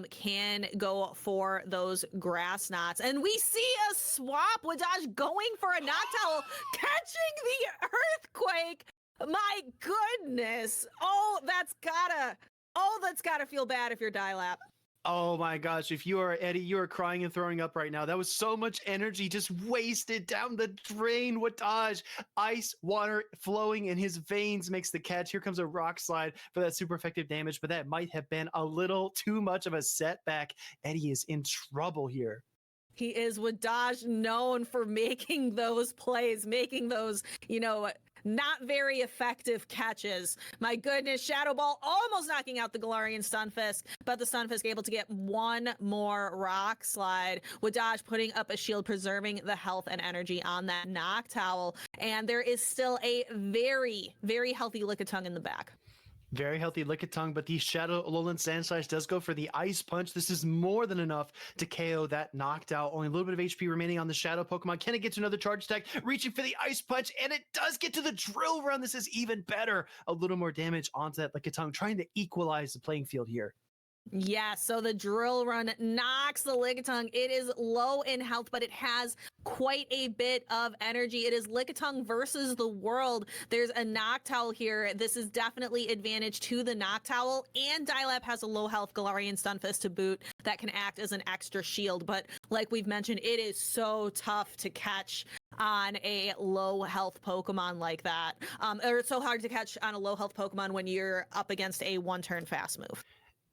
can go for those grass knots. And we see a swap. Wadaj going for a Noctowl, catching the Earthquake. My goodness. Oh, that's gotta feel bad if you're Dialab. Oh my gosh, if you are Eddie, you are crying and throwing up right now. That was so much energy just wasted down the drain. Wadaj, ice water flowing in his veins makes the catch. Here comes a rock slide for that super effective damage, but that might have been a little too much of a setback. Eddie is in trouble here. He is Wadaj known for making those plays, making those, not very effective catches. My goodness, Shadow Ball almost knocking out the Galarian Stunfisk, but the Stunfisk able to get one more rock slide. Wadaj putting up a shield, preserving the health and energy on that Noctowl. And there is still a very, very healthy Lickitung in the back. Very healthy Lickitung, but the Shadow Alolan Sandslash does go for the Ice Punch. This is more than enough to KO that Noctowl. Only a little bit of HP remaining on the Shadow Pokemon. Can it get to another charge attack? Reaching for the Ice Punch, and it does get to the Drill Run. This is even better. A little more damage onto that Lickitung, trying to equalize the playing field here. Yeah, so the drill run knocks the Lickitung. It is low in health, but it has quite a bit of energy. It is Lickitung versus the world. There's a Noctowl here. This is definitely advantage to the Noctowl, and Dialab has a low health Galarian Stunfisk to boot that can act as an extra shield. But like we've mentioned, it is so tough to catch on a low health Pokemon like that. Or it's so hard to catch on a low health Pokemon when you're up against a one-turn fast move.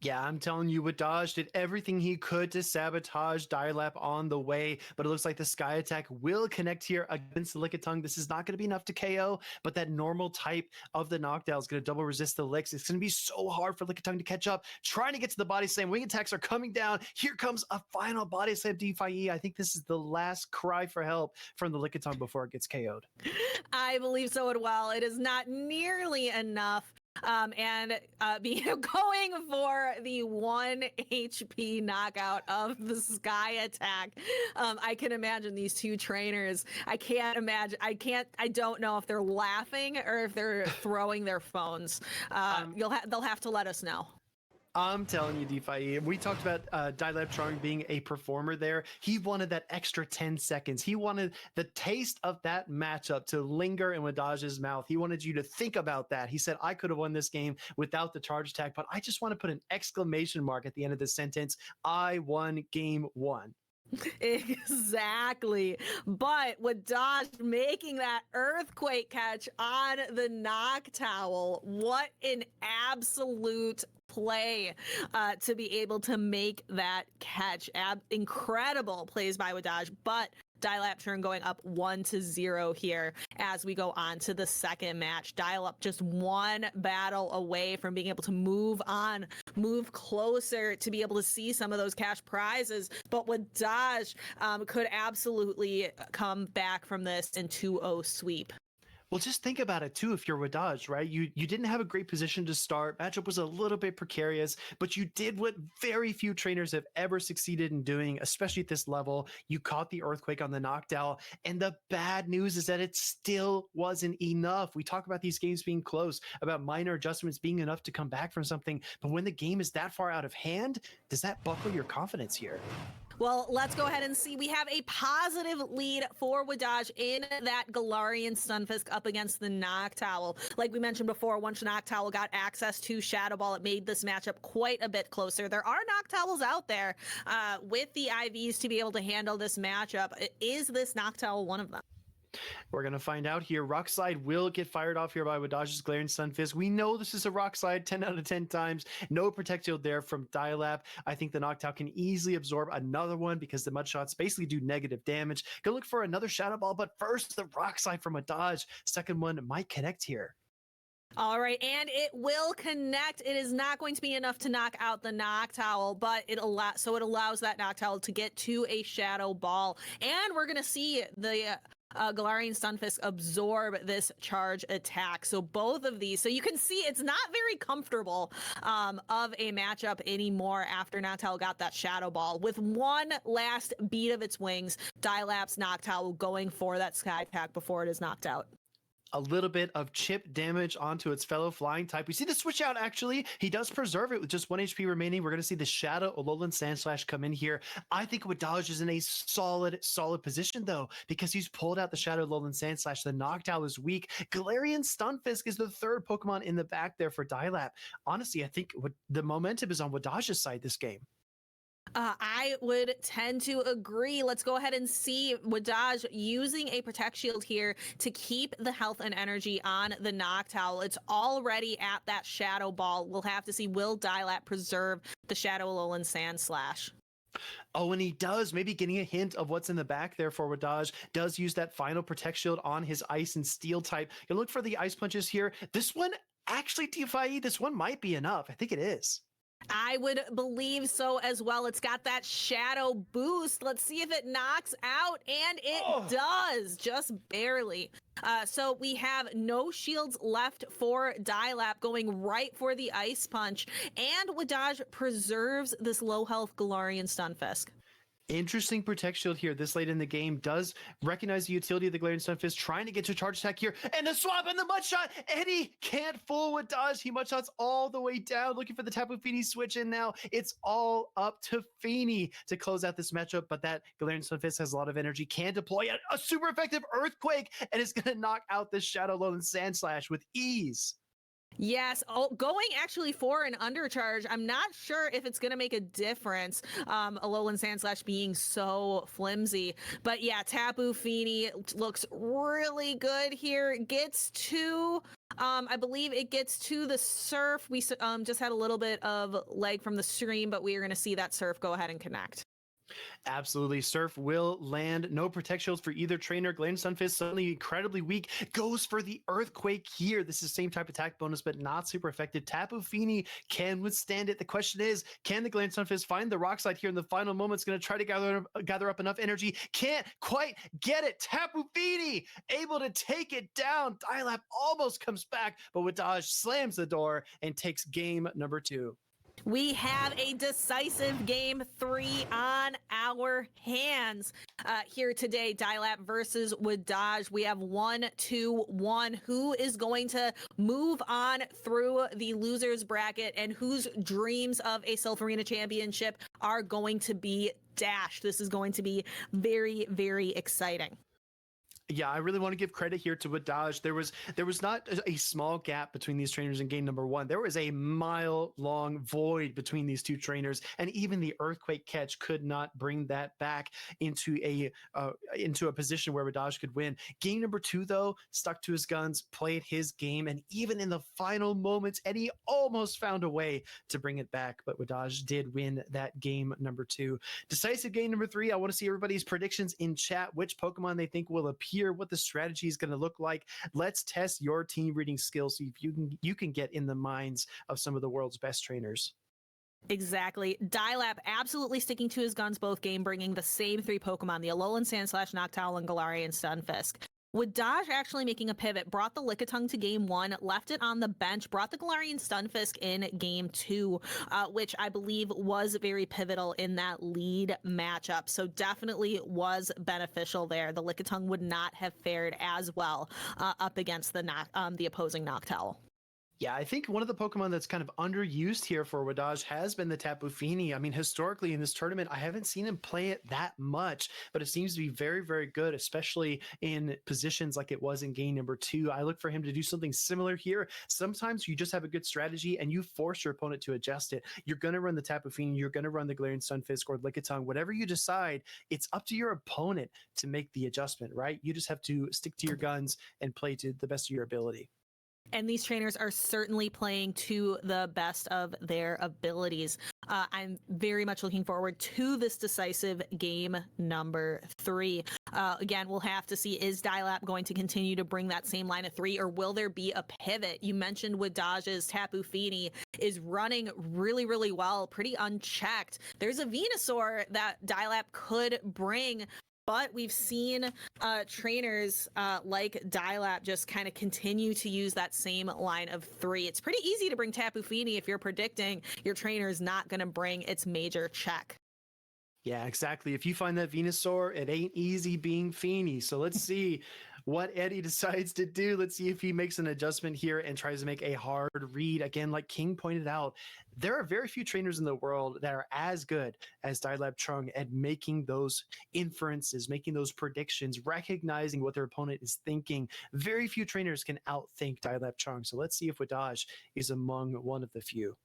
Yeah, I'm telling you, Wadaj did everything he could to sabotage Dialab on the way, but it looks like the Sky Attack will connect here against the Lickitung. This is not going to be enough to KO, but that normal type of the Noctowl is going to double resist the Licks. It's going to be so hard for Lickitung to catch up, trying to get to the Body Slam. Wing attacks are coming down. Here comes a final Body Slam DeFi. I think this is the last cry for help from the Lickitung before it gets KO'd. I believe so as well. It is not nearly enough. Be going for the 1 HP knockout of the Sky Attack. I can imagine these two trainers. I don't know if they're laughing or if they're throwing their phones. They'll have to let us know. I'm telling you, DeFi, we talked about Dialab Charming being a performer there. He wanted that extra 10 seconds. He wanted the taste of that matchup to linger in Wadaj's mouth. He wanted you to think about that. He said, I could have won this game without the charge attack, but I just want to put an exclamation mark at the end of this sentence. I won game 1. Exactly. But Wadaj making that earthquake catch on the Noctowl. What an absolute play to be able to make that catch. Incredible plays by Wadaj, but Dial-Up turn going up 1-0 here as we go on to the second match. Dial-Up just one battle away from being able to move on, move closer to be able to see some of those cash prizes. But Wadaj could absolutely come back from this in 2-0 sweep. Well, just think about it too. If you're Wadaj, right? You didn't have a great position to start. Matchup was a little bit precarious, but you did what very few trainers have ever succeeded in doing, especially at this level. You caught the earthquake on the Noctowl, and the bad news is that it still wasn't enough. We talk about these games being close, about minor adjustments being enough to come back from something, but when the game is that far out of hand, does that buckle your confidence here? Well, let's go ahead and see. We have a positive lead for Wadaj in that Galarian Stunfisk up against the Noctowl. Like we mentioned before, once Noctowl got access to Shadow Ball, it made this matchup quite a bit closer. There are Noctowls out there with the IVs to be able to handle this matchup. Is this Noctowl one of them? We're going to find out here. Rock Slide will get fired off here by Wadaj's Galarian Stunfisk. We know this is a Rock Slide 10 out of 10 times. No Protect Shield there from Dialab. I think the Noctowl can easily absorb another one because the Mud Shots basically do negative damage. Go look for another Shadow Ball, but first the Rock Slide from Wadaj. Second one might connect here. All right, and it will connect. It is not going to be enough to knock out the Noctowl, but it allows that Noctowl to get to a Shadow Ball. And we're going to see the Galarian Stunfisk absorb this charge attack. So both of these, so you can see it's not very comfortable of a matchup anymore after Noctowl got that Shadow Ball. With one last beat of its wings, Dialab's Noctowl going for that Sky Attack before it is knocked out. A little bit of chip damage onto its fellow flying type. We see the switch out, actually. He does preserve it with just 1 HP remaining. We're going to see the Shadow Alolan Sandslash come in here. I think Wadaj is in a solid position, though, because he's pulled out the Shadow Alolan Sandslash. The Noctowl is weak. Galarian Stunfisk is the third Pokemon in the back there for Dialab. Honestly, I think the momentum is on Wadaj's side this game. I would tend to agree. Let's go ahead and see Wadaj using a Protect Shield here to keep the health and energy on the Noctowl. It's already at that Shadow Ball. We'll have to see, will Dialab preserve the Shadow Alolan Sandslash? Oh, and he does. Maybe getting a hint of what's in the back there for Wadaj. Does use that final Protect Shield on his Ice and Steel type. You look for the Ice Punches here. This one, actually, DFIE, this one might be enough. I think it is. I would believe so as well. It's got that Shadow Boost. Let's see if it knocks out, and it does, just barely. So we have no shields left for Dialab, going right for the Ice Punch, and Wadaj preserves this low health Galarian Stunfisk. Interesting Protect Shield here this late in the game. Does recognize the utility of the Glaring Stunfisk, trying to get to charge attack here. And the swap and the mud shot. Eddie can't fool with dodge. He mud shots all the way down, looking for the Tapu Fini switch in now. It's all up to Fini to close out this matchup, but that Glaring Stunfisk has a lot of energy, can deploy a super effective Earthquake, and is going to knock out this Shadow Lowland Sand Slash with ease. Yes, going actually for an undercharge. I'm not sure if it's going to make a difference, Alolan Sandslash being so flimsy. But yeah, Tapu Fini looks really good here. Gets to, I believe it gets to the Surf. We just had a little bit of lag from the stream, but we are going to see that Surf go ahead and connect. Absolutely. Surf will land. No Protect Shields for either trainer. Glaring Stunfisk suddenly incredibly weak. Goes for the Earthquake here. This is the same type of attack bonus, but not super effective. Tapu Fini can withstand it. The question is, can the Glaring Stunfisk find the Rock Slide here in the final moments? Going to try to gather up enough energy. Can't quite get it. Tapu Fini able to take it down. Dialab almost comes back, but with dodge slams the door and takes game number 2. We have a decisive game 3 on our hands here today. Dialab versus Wadaj. We have 1-2-1. Who is going to move on through the losers bracket and whose dreams of a Silph Arena Championship are going to be dashed? This is going to be very, very exciting. Yeah, I really want to give credit here to Wadaj. There was not a small gap between these trainers in game number 1. There was a mile-long void between these two trainers, and even the Earthquake catch could not bring that back into a position where Wadaj could win. Game number 2, though, stuck to his guns, played his game, and even in the final moments, Eddie almost found a way to bring it back, but Wadaj did win that game number 2. Decisive game number 3, I want to see everybody's predictions in chat, which Pokemon they think will appear, what the strategy is going to look like. Let's test your team reading skills, see if you can get in the minds of some of the world's best trainers. Exactly. Dialab absolutely sticking to his guns both game, bringing the same 3 Pokemon, the Alolan Sandslash, Noctowl, and Galarian Stunfisk. Wadaj actually making a pivot, brought the Lickitung to game 1, left it on the bench, brought the Galarian Stunfisk in game 2, which I believe was very pivotal in that lead matchup. So definitely was beneficial there. The Lickitung would not have fared as well up against the opposing Noctowl. Yeah, I think one of the Pokemon that's kind of underused here for Wadaj has been the Tapu Fini. I mean, historically in this tournament, I haven't seen him play it that much, but it seems to be very, very good, especially in positions like it was in game number 2. I look for him to do something similar here. Sometimes you just have a good strategy and you force your opponent to adjust it. You're going to run the Tapu Fini, you're going to run the Galarian Stunfisk or Lickitung, whatever you decide, it's up to your opponent to make the adjustment, right? You just have to stick to your guns and play to the best of your ability. And these trainers are certainly playing to the best of their abilities. I'm very much looking forward to this decisive game number 3. Again, we'll have to see, is Dialab going to continue to bring that same line of 3, or will there be a pivot? You mentioned Wadaj's Tapu Fini is running really, really well, pretty unchecked. There's a Venusaur that Dialab could bring, but we've seen trainers like Dialab just kind of continue to use that same line of 3. It's pretty easy to bring Tapu Fini if you're predicting your trainer is not going to bring its major check. Yeah, exactly. If you find that Venusaur, it ain't easy being Fini. So let's see what Eddie decides to do. Let's see if he makes an adjustment here and tries to make a hard read. Again, like King pointed out, there are very few trainers in the world that are as good as Dialab Chung at making those inferences, making those predictions, recognizing what their opponent is thinking. Very few trainers can outthink Dialab Chung. So let's see if Wadaj is among one of the few.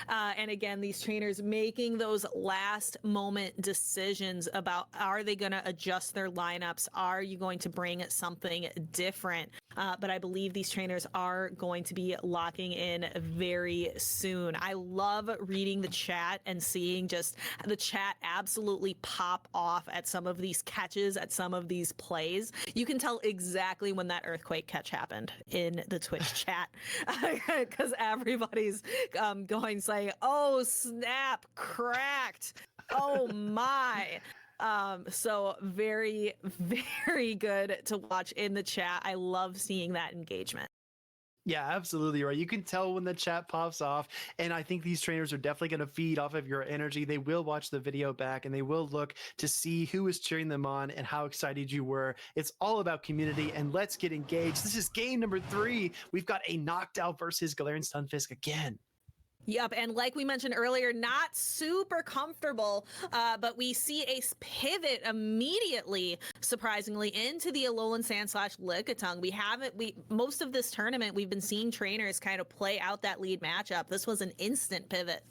And again, these trainers making those last moment decisions about, are they going to adjust their lineups? Are you going to bring something different? But I believe these trainers are going to be locking in very soon. I love reading the chat and seeing just the chat absolutely pop off at some of these catches, at some of these plays. You can tell exactly when that Earthquake catch happened in the Twitch chat, because everybody's going saying, oh snap, cracked, oh my. So very, very good to watch in the chat. I love seeing that engagement. Yeah, absolutely right. You can tell when the chat pops off, and I think these trainers are definitely going to feed off of your energy. They will watch the video back, and they will look to see who is cheering them on and how excited you were. It's all about community, and let's get engaged. This is game number 3. We've got a knockdown versus Galarian Stunfisk again. Yep, and like we mentioned earlier, not super comfortable, but we see a pivot immediately, surprisingly, into the Alolan Sand / Lickitung. Most of this tournament, we've been seeing trainers kind of play out that lead matchup. This was an instant pivot.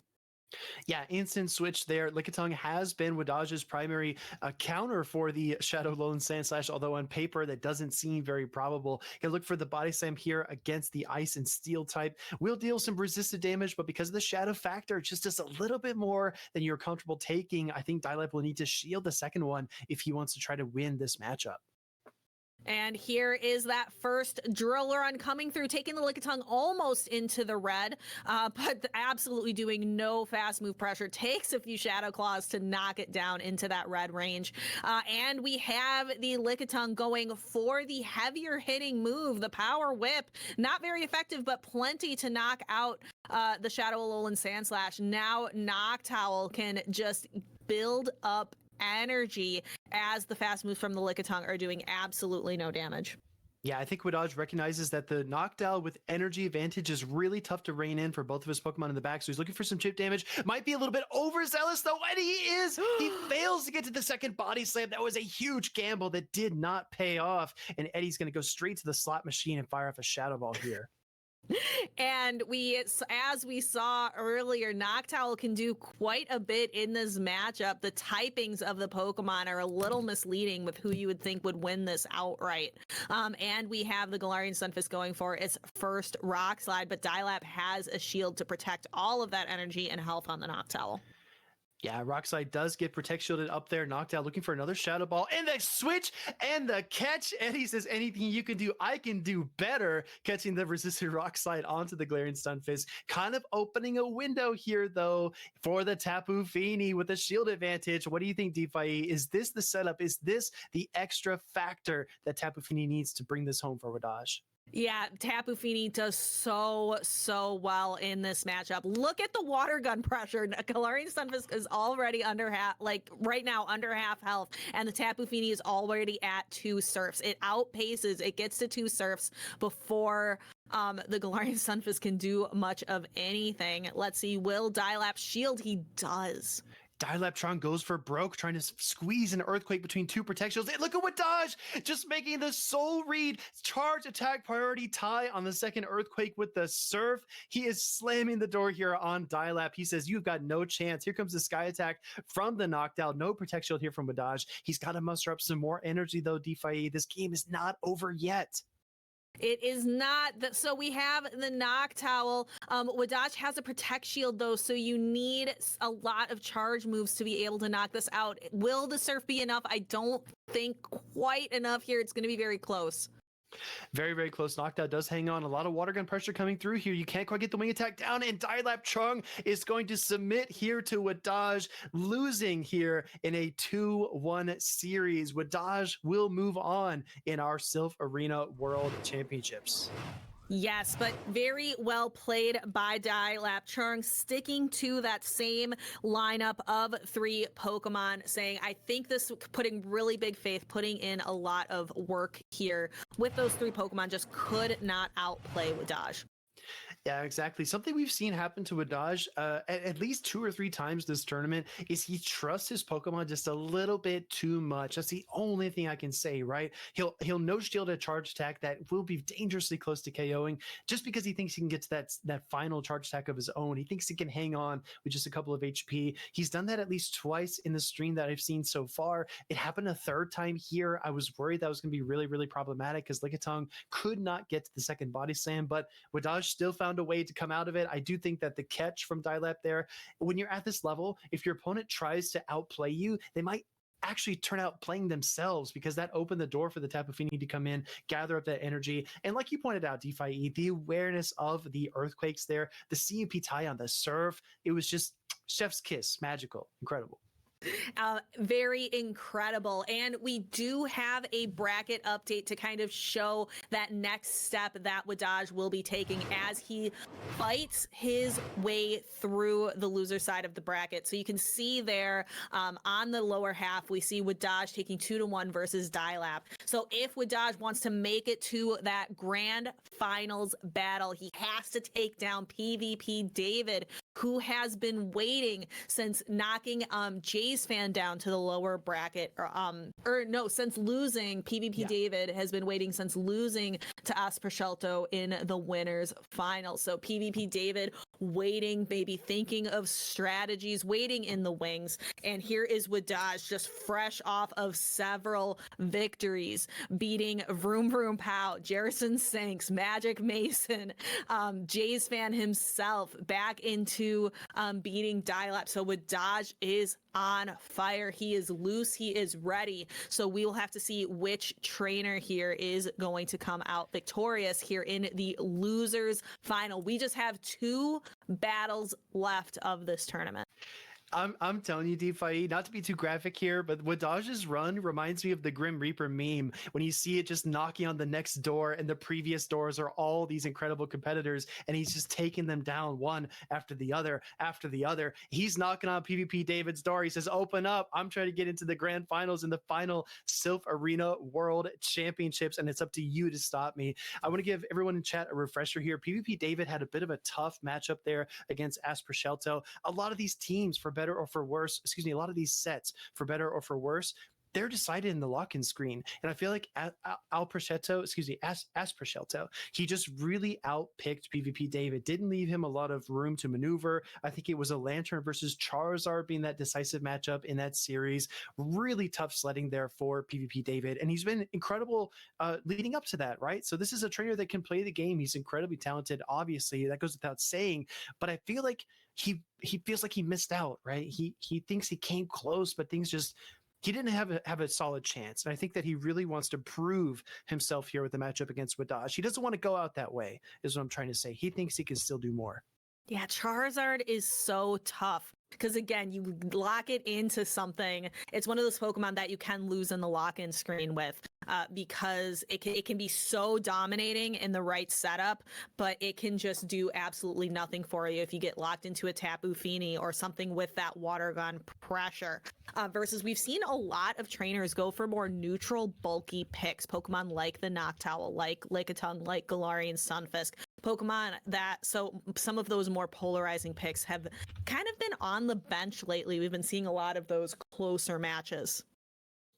Yeah, instant switch there. Lickitung has been Wadage's primary counter for the Shadow Alolan Sand Slash, although on paper that doesn't seem very probable. He'll look for the body slam here against the ice and steel type. Will deal some resisted damage, but because of the shadow factor, just does a little bit more than you're comfortable taking. I think Dialep will need to shield the second one if he wants to try to win this matchup. And here is that first driller on coming through, taking the Lickitung almost into the red, but absolutely doing no fast move pressure. Takes a few Shadow Claws to knock it down into that red range. And we have the Lickitung going for the heavier hitting move, the Power Whip. Not very effective, but plenty to knock out the Shadow Alolan Sand Slash. Now Noctowl can just build up energy as the fast moves from the Lickitung are doing absolutely no damage. Yeah, I think Wadage recognizes that the knockdown with energy advantage is really tough to rein in for both of his Pokemon in the back, so he's looking for some chip damage. Might be a little bit overzealous, though, and he is! He fails to get to the second body slam. That was a huge gamble that did not pay off, and Eddie's going to go straight to the slot machine and fire off a Shadow Ball here. And as we saw earlier, Noctowl can do quite a bit in this matchup. The typings of the Pokemon are a little misleading with who you would think would win this outright. And we have the Galarian Stunfisk going for its first Rock Slide, but Dialap has a shield to protect all of that energy and health on the Noctowl. Yeah, Rock Slide does get Protect Shielded up there, knocked out, looking for another Shadow Ball, and the switch and the catch. Eddie says, anything you can do, I can do better. Catching the resisted Rock Slide onto the Galarian Stunfisk. Kind of opening a window here, though, for the Tapu Fini with a shield advantage. What do you think, DeFi? Is this the setup? Is this the extra factor that Tapu Fini needs to bring this home for Wadage? Yeah, Tapu Fini does so well in this matchup. Look at the water gun pressure. Galarian Stunfisk is already under half, like right now under half health, and the Tapu Fini is already at 2 surfs. It outpaces, it gets to 2 surfs before the Galarian Stunfisk can do much of anything. Let's see, will Dialap shield? He does. Dileptron goes for broke, trying to squeeze an Earthquake between 2 protections. And look at Wadage just making the Soul Read charge attack priority tie on the second Earthquake with the Surf. He is slamming the door here on Dialap. He says, you've got no chance. Here comes the Sky Attack from the Knockdown. No Protect Shield here from Wadage. He's got to muster up some more energy, though, DeFi. This game is not over yet. It is not. So we have the Noctowl. Wadage has a Protect Shield, though, so you need a lot of charge moves to be able to knock this out. Will the Surf be enough? I don't think quite enough here. It's going to be very close. Very, very close. Knockdown does hang on. A lot of water gun pressure coming through here. You can't quite get the wing attack down, and Dialap is going to submit here to Wadage, losing here in a 2-1 series. Wadage will move on in our Silph Arena World Championships. Yes, but very well played by Dialap, sticking to that same lineup of 3 Pokemon, saying, I think this, putting really big faith, putting in a lot of work here with those 3 Pokemon, just could not outplay Wadage. Yeah, exactly. Something we've seen happen to Wadage at least 2 or 3 times this tournament is he trusts his Pokemon just a little bit too much. That's the only thing I can say, right? He'll no shield a charge attack that will be dangerously close to KOing just because he thinks he can get to that final charge attack of his own. He thinks he can hang on with just a couple of HP. He's done that at least twice in the stream that I've seen so far. It happened a 3rd time here. I was worried that was going to be really, really problematic because Lickitung could not get to the second body slam, but Wadage still found a way to come out of it. I do think that the catch from Dialap there, when you're at this level, if your opponent tries to outplay you, they might actually turn out playing themselves because that opened the door for the Tapu Fini to come in, gather up that energy. And like you pointed out, DeFi, the awareness of the Earthquakes there, the CMP tie on the Surf, it was just chef's kiss, magical, incredible. Very incredible. And we do have a bracket update to kind of show that next step that Wadaj will be taking as he fights his way through the loser side of the bracket. So you can see there on the lower half, we see Wadaj taking 2-1 versus Dilap. So if Wadaj wants to make it to that grand finals battle, he has to take down PvP David, who has been waiting since knocking Jay's fan down to the lower bracket, since losing. PvP David has been waiting since losing to Asprashelto in the winners final. So PvP David waiting, maybe thinking of strategies, waiting in the wings. And here is Wadaj, just fresh off of several victories, beating Vroom Vroom Pow, Jerison Sinks, Magic Mason, Jay's fan himself, back into beating Dilap. So Wadaj is on fire. He is loose. He is ready. So we will have to see which trainer here is going to come out victorious here in the losers final. We just have 2 battles left of this tournament. I'm telling you, DeFi, not to be too graphic here, but Wadaj's run reminds me of the Grim Reaper meme when you see it just knocking on the next door and the previous doors are all these incredible competitors and he's just taking them down one after the other after the other. He's knocking on PvP David's door. He says, open up. I'm trying to get into the grand finals in the final Silph Arena World Championships, and it's up to you to stop me. I want to give everyone in chat a refresher here. PvP David had a bit of a tough matchup there against Asprashelto. A lot of these teams, for better or for worse, a lot of these sets, for better or for worse, they're decided in the lock-in screen. And I feel like Asprashelto, he just really outpicked PvP David, didn't leave him a lot of room to maneuver. I think it was a Lantern versus Charizard being that decisive matchup in that series. Really tough sledding there for PvP David. And he's been incredible leading up to that, right? So this is a trainer that can play the game. He's incredibly talented, obviously. That goes without saying. But I feel like he feels like he missed out, right? He thinks he came close, but things just, he didn't have a solid chance. And I think that he really wants to prove himself here with the matchup against Wadaj. He doesn't want to go out that way, is what I'm trying to say. He thinks he can still do more. Yeah, Charizard is so tough because, again, you lock it into something. It's one of those Pokemon that you can lose in the lock-in screen with because it can be so dominating in the right setup, but it can just do absolutely nothing for you if you get locked into a Tapu Fini or something with that water gun pressure. Versus we've seen a lot of trainers go for more neutral, bulky picks. Pokemon like the Noctowl, like Lickitung, like Galarian Sunfisk. Pokemon that, so some of those more polarizing picks have kind of been on the bench lately. We've been seeing a lot of those closer matches.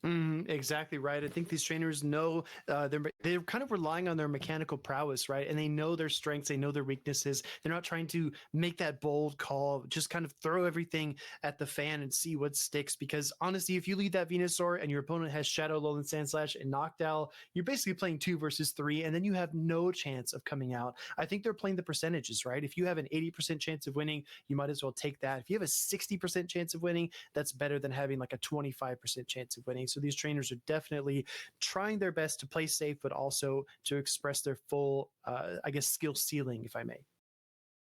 Exactly right. I think these trainers know they're kind of relying on their mechanical prowess, right? And they know their strengths, they know their weaknesses. They're not trying to make that bold call, just kind of throw everything at the fan and see what sticks. Because honestly, if you lead that Venusaur and your opponent has Shadow, Alolan Sandslash, and Noctowl, you're basically playing 2 versus 3, and then you have no chance of coming out. I think they're playing the percentages, right? If you have an 80% chance of winning, you might as well take that. If you have a 60% chance of winning, that's better than having like a 25% chance of winning. So these trainers are definitely trying their best to play safe, but also to express their full, skill ceiling, if I may.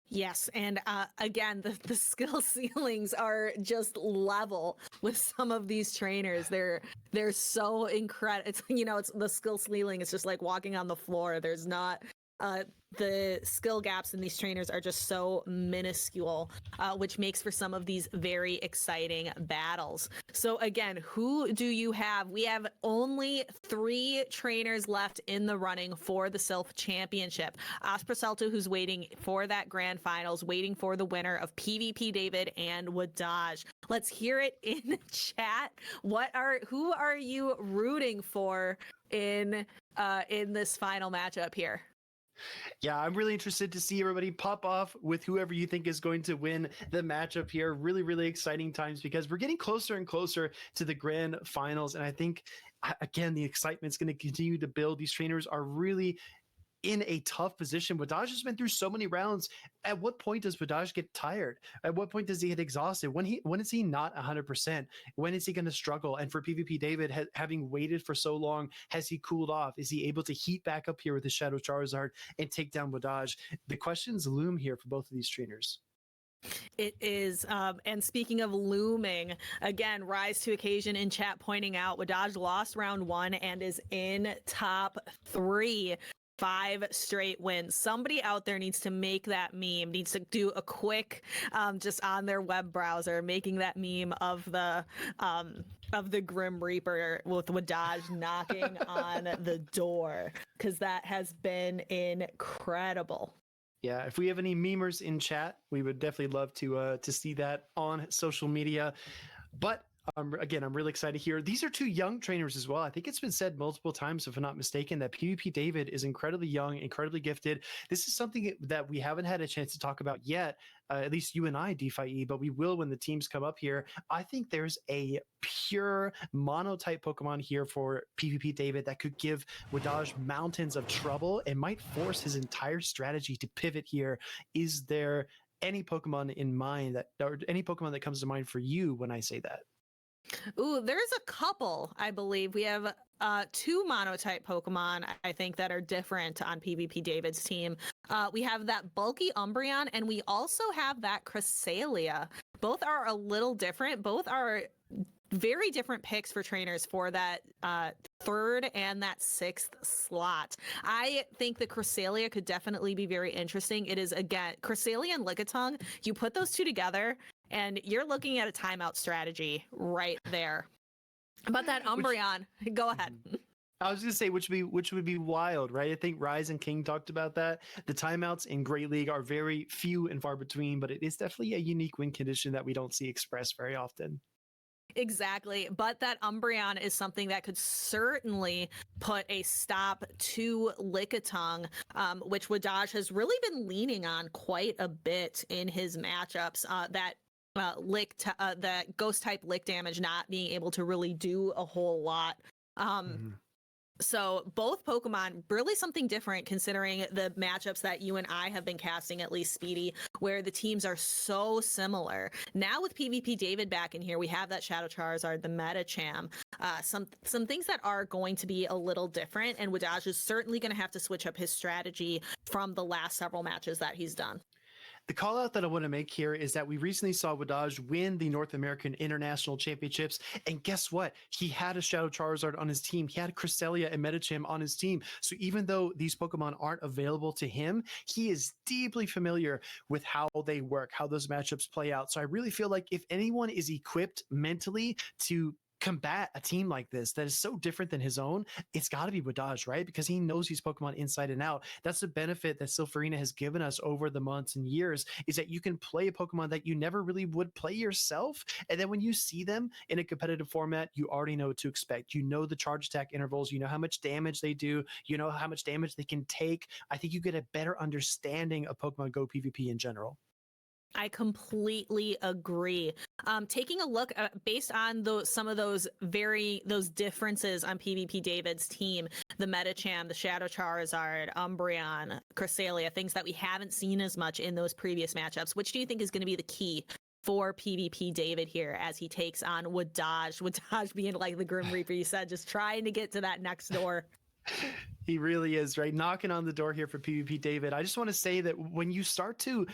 Yes, and again, the skill ceilings are just level with some of these trainers. They're so incredible. It's it's the skill ceiling. It's just like walking on the floor. There's not. The skill gaps in these trainers are just so minuscule, which makes for some of these very exciting battles. So again, who do you have? We have only 3 trainers left in the running for the Silph Championship. Asprashelto, who's waiting for that grand finals, waiting for the winner of PvP David and Wadaj. Let's hear it in chat. Who are you rooting for in this final matchup here? Yeah, I'm really interested to see everybody pop off with whoever you think is going to win the matchup here. Really, really exciting times because we're getting closer and closer to the grand finals. And I think, again, the excitement's going to continue to build. These trainers are really in a tough position. Wadaj has been through so many rounds. At what point does Wadaj get tired? At what point does he get exhausted? When is he not 100%? When is he going to struggle? And for PvP David, having waited for so long, has he cooled off? Is he able to heat back up here with his Shadow Charizard and take down Wadaj? The questions loom here for both of these trainers. It is. And speaking of looming, again, rise to occasion in chat pointing out Wadaj lost round 1 and is in top 3. 5 straight wins. Somebody out there needs to make that meme, needs to do a quick, just on their web browser, making that meme of the Grim Reaper with Wadaj knocking on the door, because that has been incredible. Yeah, if we have any memers in chat, we would definitely love to see that on social media. But again, I'm really excited here. These are 2 young trainers as well. I think it's been said multiple times, if I'm not mistaken, that PvP David is incredibly young, incredibly gifted. This is something that we haven't had a chance to talk about yet, at least you and I, DeFi, but we will when the teams come up here. I think there's a pure mono-type Pokemon here for PvP David that could give Wadaj mountains of trouble and might force his entire strategy to pivot here. Is there any Pokemon in mind or any Pokemon that comes to mind for you when I say that? Ooh, there's a couple, I believe. We have 2 monotype Pokemon, I think, that are different on PvP David's team. We have that bulky Umbreon, and we also have that Cresselia. Both are a little different. Both are very different picks for trainers for that 3rd and that 6th slot. I think the Cresselia could definitely be very interesting. It is, again, Cresselia and Lickitung. You put those 2 together, and you're looking at a timeout strategy right there. But that Umbreon, go ahead. I was going to say, which would be wild, right? I think Rise and King talked about that. The timeouts in Great League are very few and far between, but it is definitely a unique win condition that we don't see expressed very often. Exactly. But that Umbreon is something that could certainly put a stop to Lickitung, which Wadaj has really been leaning on quite a bit in his matchups. That ghost type lick damage not being able to really do a whole lot. So both Pokemon, really something different considering the matchups that you and I have been casting, at least Speedy, where the teams are so similar. Now with PvP David back in here, we have that Shadow Charizard, the Medicham, some things that are going to be a little different, and Wadaj is certainly going to have to switch up his strategy from the last several matches that he's done. The call out that I want to make here is that we recently saw Wadaj win the North American International Championships. And guess what? He had a Shadow Charizard on his team. He had Cresselia and Medicham on his team. So even though these Pokemon aren't available to him, he is deeply familiar with how they work, how those matchups play out. So I really feel like if anyone is equipped mentally to combat a team like this that is so different than his own, it's got to be Wadaj, right? Because he knows these Pokemon inside and out. That's the benefit that Silph Arena has given us over the months and years, is that you can play a Pokemon that you never really would play yourself, and then when you see them in a competitive format, you already know what to expect. You know the charge attack intervals, you know how much damage they do, you know how much damage they can take. I think you get a better understanding of Pokemon Go PvP in general. I completely agree. Taking a look based on some of those differences on PvP David's team, the Medicham, the Shadow Charizard, Umbreon, Cresselia, things that we haven't seen as much in those previous matchups. Which do you think is going to be the key for PvP David here as he takes on Wadaj? Wadaj being like the Grim Reaper, you said, just trying to get to that next door. He really is, right? Knocking on the door here for PvP David. I just want to say that when you start to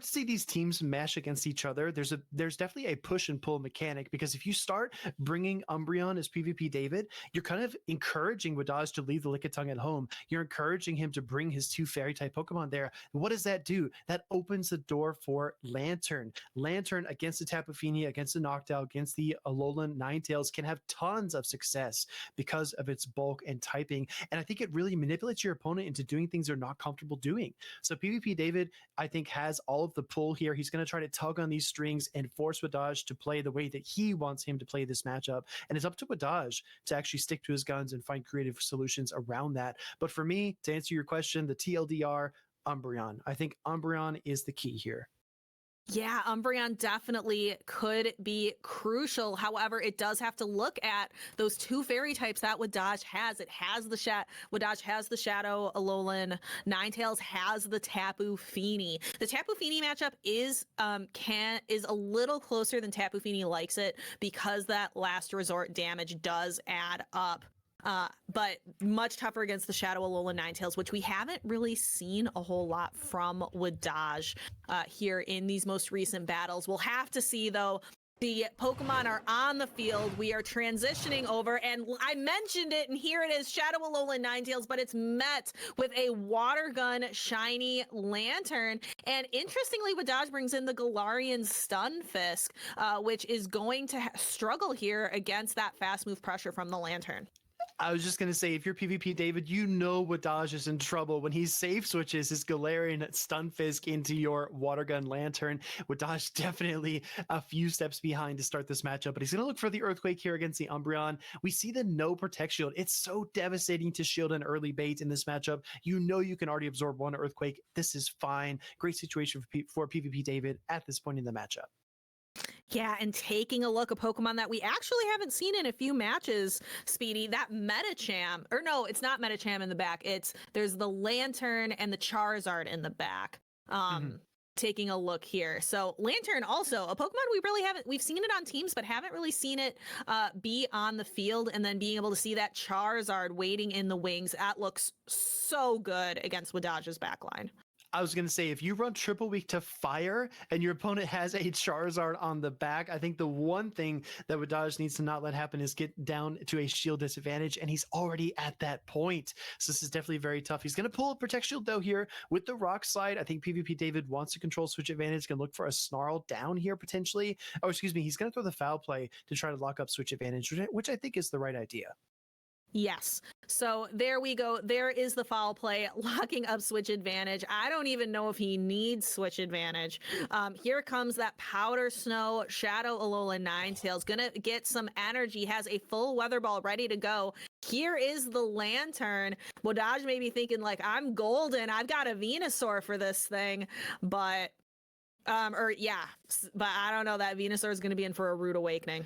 see these teams mesh against each other, there's definitely a push and pull mechanic, because if you start bringing Umbreon as PvP David, you're kind of encouraging Wadaj to leave the Lickitung at home. You're encouraging him to bring his 2 fairy type Pokemon there. What does that do? That opens the door for Lantern. Lantern against the Tapu Fini, against the Noctowl, against the Alolan Ninetales can have tons of success because of its bulk and typing. And I think it really manipulates your opponent into doing things they're not comfortable doing. So PvP David, I think, has all of the pull here. He's going to try to tug on these strings and force Wadaj to play the way that he wants him to play this matchup. And it's up to Wadaj to actually stick to his guns and find creative solutions around that. But for me, to answer your question, the TLDR, Umbreon. I think Umbreon is the key here. Yeah, Umbreon definitely could be crucial. However, it does have to look at those 2 fairy types that Wadaj has. It has the Wadaj has the Shadow Alolan. Ninetales has the Tapu Fini. The Tapu Fini matchup is a little closer than Tapu Fini likes it, because that last resort damage does add up. but much tougher against the Shadow Alolan Ninetales, which we haven't really seen a whole lot from Wadaj here in these most recent battles. We'll have to see, though. The Pokemon are on the field. We are transitioning over, and I mentioned it, and here it is, Shadow Alolan Ninetales, but it's met with a Water Gun Shiny Lantern. And interestingly, Wadaj brings in the Galarian Stunfisk, which is going to struggle here against that fast move pressure from the Lantern. I was just going to say, if you're PvP David, you know Wadaj is in trouble when he safe switches his Galarian Stunfisk into your Water Gun Lantern. Wadaj definitely a few steps behind to start this matchup, but he's going to look for the Earthquake here against the Umbreon. We see the no Protect Shield. It's so devastating to shield an early bait in this matchup. You know you can already absorb one Earthquake. This is fine. Great situation for PvP David at this point in the matchup. Yeah, and taking a look, a Pokemon that we actually haven't seen in a few matches, Speedy, that Medicham, or no, it's not Medicham in the back. There's the Lantern and the Charizard in the back. Taking a look here. So Lantern also a Pokemon we've seen it on teams, but haven't really seen it be on the field, and then being able to see that Charizard waiting in the wings. That looks so good against Wadaj's backline. I was going to say, if you run Triple Weak to Fire and your opponent has a Charizard on the back, I think the one thing that Wadaj needs to not let happen is get down to a shield disadvantage, and he's already at that point. So this is definitely very tough. He's going to pull a Protect Shield, though, here with the Rock Slide. I think PvP David wants to control switch advantage, going to look for a Snarl down here, potentially. Oh, excuse me, he's going to throw the Foul Play to try to lock up switch advantage, which I think is the right idea. Yes. So there we go. There is the foul play, locking up switch advantage. I don't even know if he needs switch advantage. Here comes that Powder Snow Shadow Alolan Ninetales. Gonna get some energy, has a full Weather Ball ready to go. Here is the Lantern. Wadaj may be thinking, like, I'm golden. I've got a Venusaur for this thing. But, but I don't know. That Venusaur is going to be in for a rude awakening.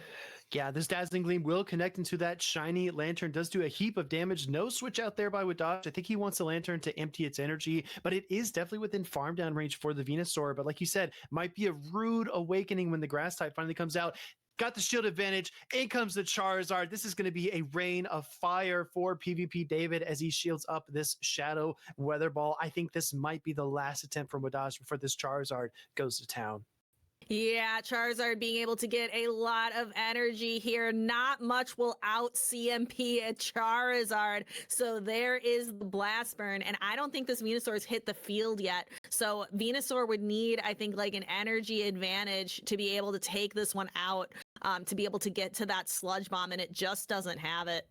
Yeah, this Dazzling Gleam will connect into that shiny Lantern. Does do a heap of damage. No switch out there by Wadaj. I think he wants the Lantern to empty its energy, but it is definitely within farm down range for the Venusaur. But like you said, might be a rude awakening when the Grass type finally comes out. Got the shield advantage. In comes the Charizard. This is going to be a rain of fire for PvP David as he shields up this Shadow Weather Ball. I think this might be the last attempt from Wadaj before this Charizard goes to town. Yeah, Charizard being able to get a lot of energy here. Not much will out CMP a Charizard. So there is the Blast Burn. And I don't think this Venusaur has hit the field yet. So Venusaur would need, I think, like an energy advantage to be able to take this one out, to be able to get to that Sludge Bomb. And it just doesn't have it.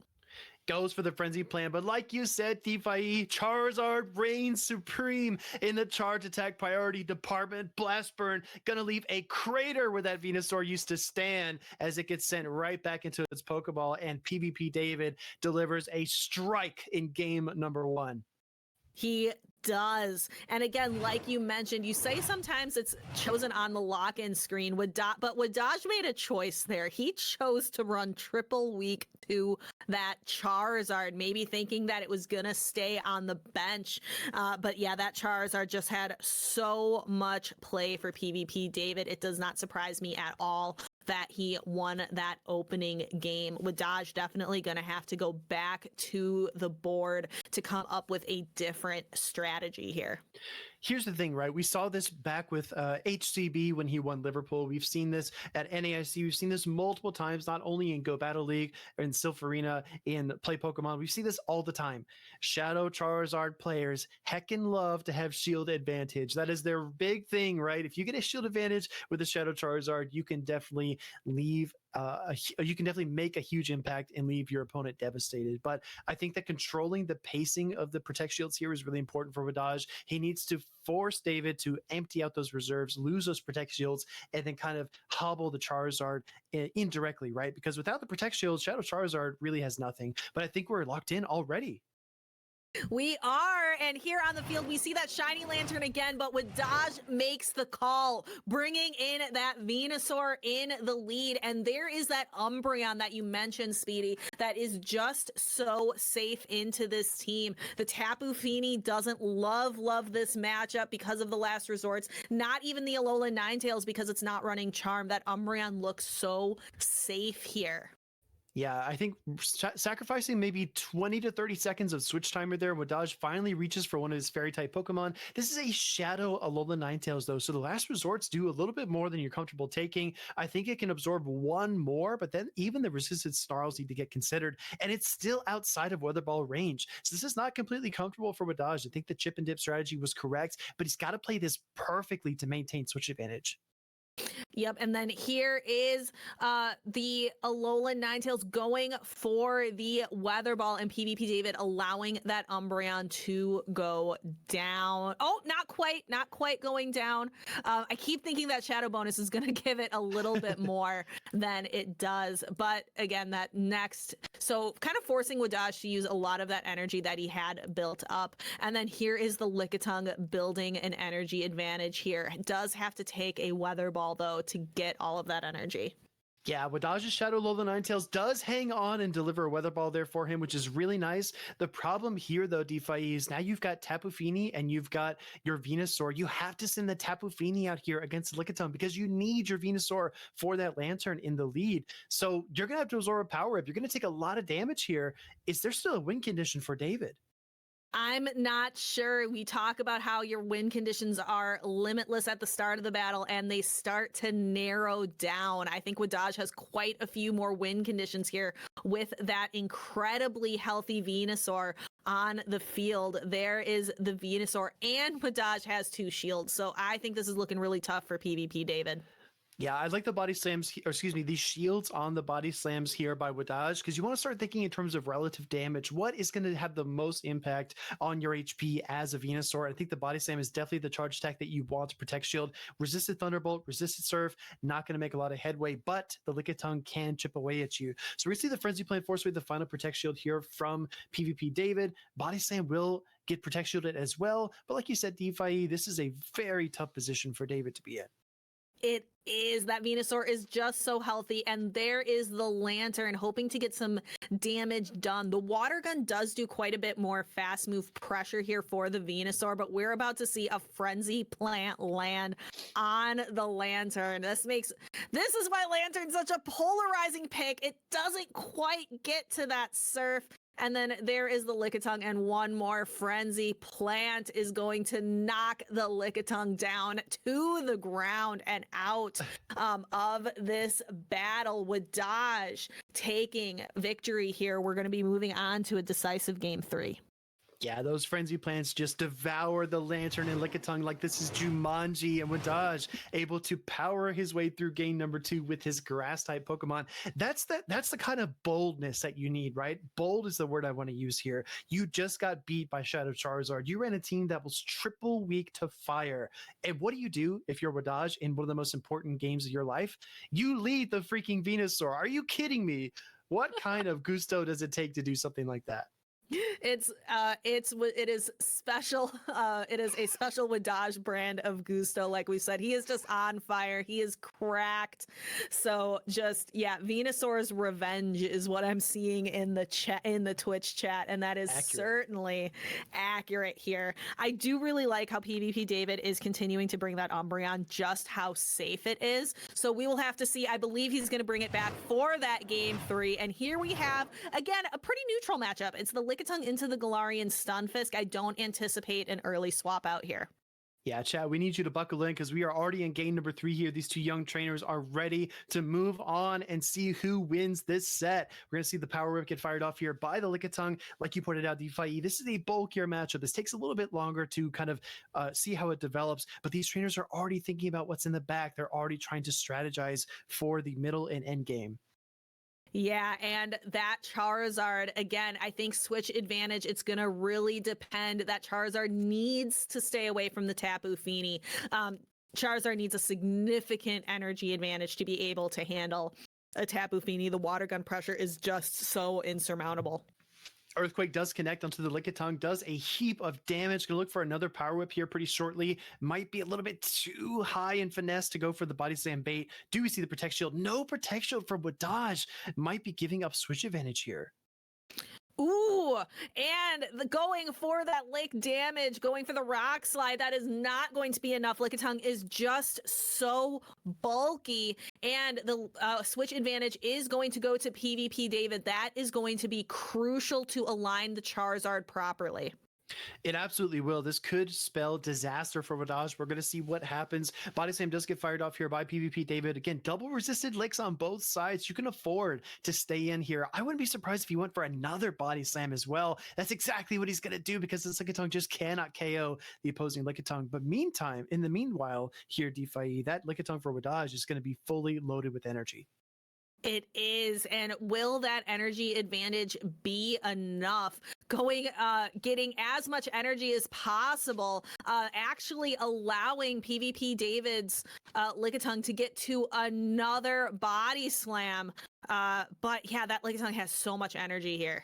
Goes for the frenzy plan, but like you said, Defy, Charizard reigns supreme in the charge attack priority department. Blast Burn gonna leave a crater where that Venusaur used to stand as it gets sent right back into its Pokeball, and PvP David delivers a strike in game number 1. He does. And again, like you mentioned, you say sometimes it's chosen on the lock-in screen, but Wadaj made a choice there. He chose to run Triple Weak to that Charizard, maybe thinking that it was gonna stay on the bench. But yeah, that Charizard just had so much play for PvP David. It does not surprise me at all that he won that opening game. Wadaj definitely going to have to go back to the board to come up with a different strategy here. Here's the thing, right? We saw this back with HCB when he won Liverpool. We've seen this at NAIC. We've seen this multiple times, not only in Go Battle League or in Silph Arena, in Play Pokemon. We see this all the time. Shadow Charizard players heckin' love to have shield advantage. That is their big thing, right? If you get a shield advantage with a Shadow Charizard, you can definitely leave you can definitely make a huge impact and leave your opponent devastated. But I think that controlling the pacing of the Protect Shields here is really important for Wadaj. He needs to force David to empty out those reserves, lose those Protect Shields, and then kind of hobble the Charizard indirectly, right? Because without the Protect Shields, Shadow Charizard really has nothing. But I think we're locked in already. We are, and here on the field, we see that shiny Lantern again, but Wadaj makes the call, bringing in that Venusaur in the lead, and there is that Umbreon that you mentioned, Speedy, that is just so safe into this team. The Tapu Fini doesn't love this matchup because of the last resorts, not even the Alolan Ninetales because it's not running Charm. That Umbreon looks so safe here. Yeah, I think sacrificing maybe 20 to 30 seconds of switch timer there, Wadaj finally reaches for one of his fairy type Pokemon. This is a Shadow Alola Ninetales though, so the last resorts do a little bit more than you're comfortable taking. I think it can absorb one more, but then even the resisted snarls need to get considered, and it's still outside of Weather Ball range. So this is not completely comfortable for Wadaj. I think the chip and dip strategy was correct, but he's got to play this perfectly to maintain switch advantage. Yep, and then here is the Alolan Ninetales going for the Weather Ball, and PvP David allowing that Umbreon to go down. Oh, not quite going down. I keep thinking that Shadow Bonus is going to give it a little bit more than it does, but again, that next, so kind of forcing Wadaj to use a lot of that energy that he had built up, and then here is the Lickitung building an energy advantage here. It does have to take a Weather Ball though to get all of that energy. Yeah, Wadaj's Shadow Alola Ninetales does hang on and deliver a Weather Ball there for him, which is really nice. The problem here, though, DeFi, is now you've got Tapu Fini and you've got your Venusaur. You have to send the Tapu Fini out here against Lickitung because you need your Venusaur for that Lantern in the lead. So you're going to have to absorb a power up. You're going to take a lot of damage here. Is there still a win condition for David? I'm not sure. We talk about how your win conditions are limitless at the start of the battle and they start to narrow down. I think Wadaj has quite a few more win conditions here with that incredibly healthy Venusaur on the field. There is the Venusaur, and Wadaj has 2 shields. So I think this is looking really tough for PvP David. Yeah, I like the body slams, or excuse me, these shields on the body slams here by Wadaj, because you want to start thinking in terms of relative damage. What is going to have the most impact on your HP as a Venusaur? I think the body slam is definitely the charge attack that you want to protect shield. Resisted Thunderbolt, resisted Surf, not going to make a lot of headway, but the Lickitung can chip away at you. So we're going to see the Frenzy Plant Force with the final protect shield here from PvP David. Body slam will get protect shielded as well, but like you said, DeFi, this is a very tough position for David to be in. It is. That Venusaur is just so healthy, and there is the Lantern hoping to get some damage done. The Water Gun does do quite a bit more fast move pressure here for the Venusaur, but we're about to see a Frenzy Plant land on the Lantern. This is why Lantern's such a polarizing pick. It doesn't quite get to that Surf. And then there is the Lickitung, and one more Frenzy Plant is going to knock the Lickitung down to the ground and out of this battle. Wadaj taking victory here. We're going to be moving on to a decisive game 3. Yeah, those Frenzy Plants just devour the Lantern and Lickitung like this is Jumanji, and Wadaj able to power his way through game number 2 with his Grass-type Pokemon. That's the kind of boldness that you need, right? Bold is the word I want to use here. You just got beat by Shadow Charizard. You ran a team that was triple weak to fire. And what do if you're Wadaj in one of the most important games of your life? You lead the freaking Venusaur. Are you kidding me? What kind of gusto does it take to do something like that? It is special. It is a special Wadaj brand of gusto. Like we said, he is just on fire. He is cracked. So just, yeah, Venusaur's revenge is what I'm seeing in the chat, in the Twitch chat. And that is certainly accurate here. I do really like how PvP David is continuing to bring that Umbreon, just how safe it is. So we will have to see. I believe he's going to bring it back for that game 3. And here we have, again, a pretty neutral matchup. It's the Lickitung into the Galarian Stunfisk. I don't anticipate an early swap out here. Yeah, chat, we need you to buckle in because we are already in game number 3 here. These 2 young trainers are ready to move on and see who wins this set. We're going to see the Power Whip get fired off here by the Lickitung. Like you pointed out, DeFi, this is a bulkier matchup. This takes a little bit longer to kind of see how it develops, but these trainers are already thinking about what's in the back. They're already trying to strategize for the middle and end game. Yeah, and that Charizard, again, I think switch advantage, it's going to really depend. That Charizard needs to stay away from the Tapu Fini. Charizard needs a significant energy advantage to be able to handle a Tapu Fini. The water gun pressure is just so insurmountable. Earthquake does connect onto the Lickitung, does a heap of damage. Gonna look for another Power Whip here pretty shortly. Might be a little bit too high in finesse to go for the Body Slam bait. Do we see the Protect Shield? No Protect Shield for Wadaj. Might be giving up switch advantage here. Ooh, Ooh, and going for that lick damage, going for the rock slide, that is not going to be enough. Lickitung is just so bulky, and the switch advantage is going to go to PvP David. That is going to be crucial to align the Charizard properly. It absolutely will. This could spell disaster for Wadaj. We're going to see what happens. Body Slam does get fired off here by PvP David. Again, double resisted licks on both sides. You can afford to stay in here. I wouldn't be surprised if he went for another Body Slam as well. That's exactly what he's going to do because this Lickitung just cannot KO the opposing Lickitung. But in the meanwhile, here, DeFi, that Lickitung for Wadaj is going to be fully loaded with energy. It is, and will that energy advantage be enough? Getting as much energy as possible, actually allowing PvP David's Lickitung to get to another body slam. But yeah, that Lickitung has so much energy here.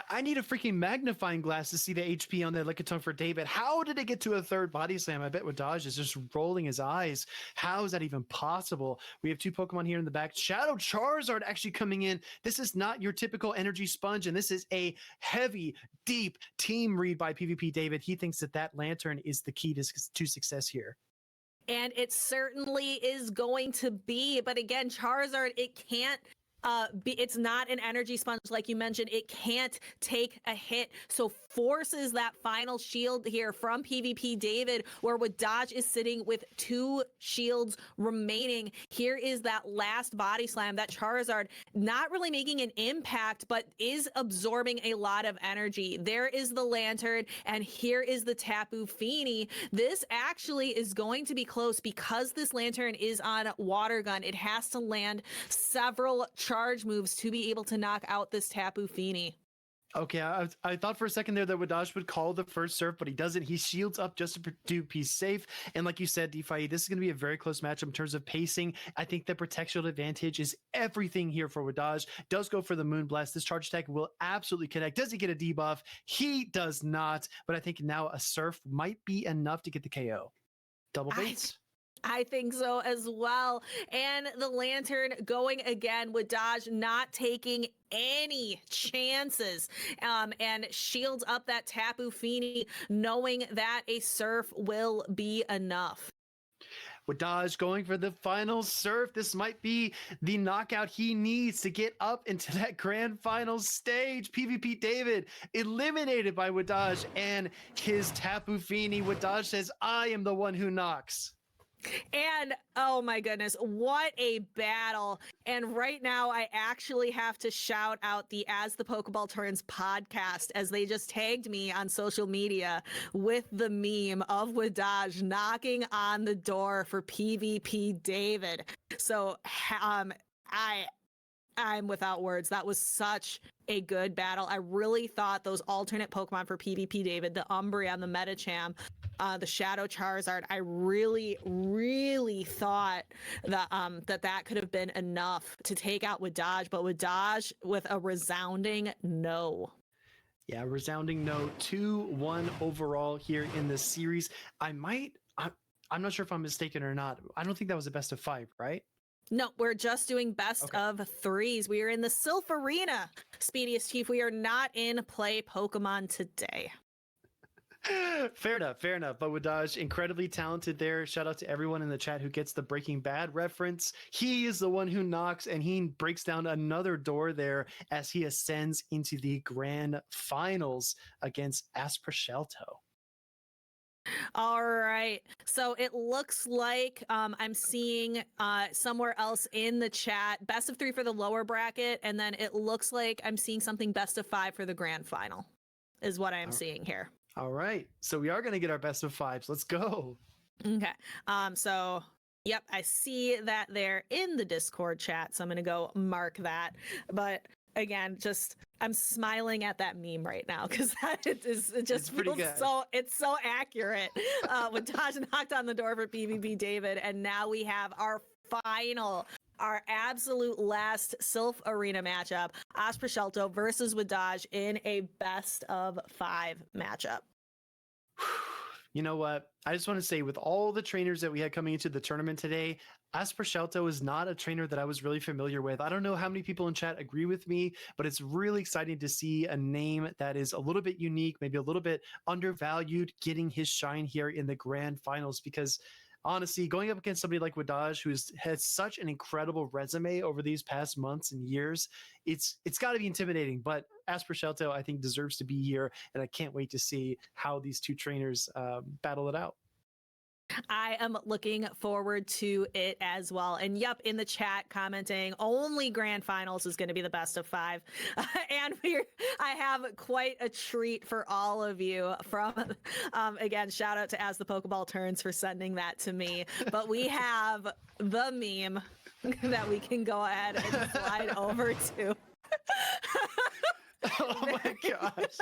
I need a freaking magnifying glass to see the HP on that Lickitung for David. How did it get to a third body slam? I bet Wadaj is just rolling his eyes. How is that even possible? We have two Pokemon here in the back. Shadow Charizard actually coming in. This is not your typical energy sponge, and this is a heavy, deep team read by PvP David. He thinks that Lantern is the key to success here. And it certainly is going to be. But again, Charizard, it can't it's not an energy sponge like you mentioned. It can't take a hit, so forces that final shield here from PvP David, where Wadaj is sitting with 2 shields remaining. Here is that last body slam. That Charizard not really making an impact, but is absorbing a lot of energy. There is the Lantern, and here is the Tapu Fini. This actually is going to be close because this Lantern is on Water Gun. It has to land several charge moves to be able to knock out this Tapu Fini. Okay, I thought for a second there that Wadaj would call the first surf, but he doesn't. He shields up just to do piece safe. And like you said, DeFi, this is going to be a very close matchup in terms of pacing. I think the protection advantage is everything here for Wadaj. Does go for the Moonblast. This charge attack will absolutely connect. Does he get a debuff? He does not. But I think now a surf might be enough to get the KO. Double baits. I think so as well. And the Lantern going again with Wadaj not taking any chances, and shields up that Tapu Fini, knowing that a surf will be enough. Wadaj going for the final surf. This might be the knockout he needs to get up into that grand final stage. PvP David eliminated by Wadaj and his Tapu Fini. Wadaj says, I am the one who knocks. And oh my goodness, what a battle. And right now I actually have to shout out the As the Pokeball Turns podcast, as they just tagged me on social media with the meme of Wadaj knocking on the door for PvP David. So I'm without words. That was such a good battle. I really thought those alternate Pokemon for PvP David, the Umbreon, the Medicham, the Shadow Charizard, I really, really thought that that could have been enough to take out Wadaj, but Wadaj with a resounding no. Yeah, resounding no. 2-1 overall here in this series. I'm not sure if I'm mistaken or not. I don't think that was a best of 5, right? No, we're just doing best of 3s. We are in the Silph Arena, Speediest Chief. We are not in Play Pokemon today. Fair enough. But Wadaj, incredibly talented there. Shout out to everyone in the chat who gets the Breaking Bad reference. He is the one who knocks, and he breaks down another door there as he ascends into the grand finals against Asprashelto. All right. So it looks like I'm seeing somewhere else in the chat best of 3 for the lower bracket, and then it looks like I'm seeing something best of 5 for the grand final is what I'm seeing here. All right. So we are going to get our best of 5s. Let's go. Okay. So yep, I see that there in the Discord chat. So I'm going to go mark that. But again, just I'm smiling at that meme right now because it just feels it's so accurate. Wadaj knocked on the door for PvP David, and now we have our absolute last Silph Arena matchup, Asprashelto versus Wadaj in a best of 5 matchup. You know what? I just want to say, with all the trainers that we had coming into the tournament today, Asper Shelto is not a trainer that I was really familiar with. I don't know how many people in chat agree with me, but it's really exciting to see a name that is a little bit unique, maybe a little bit undervalued, getting his shine here in the grand finals. Because honestly, going up against somebody like Wadaj, who's had such an incredible resume over these past months and years, it's got to be intimidating. But Asper Shelto, I think, deserves to be here, and I can't wait to see how these two trainers battle it out. I am looking forward to it as well. And yep, in the chat commenting, only grand finals is going to be the best of 5. And I have quite a treat for all of you from, again, shout out to As the Pokeball Turns for sending that to me. But we have the meme that we can go ahead and slide over to. Oh my gosh.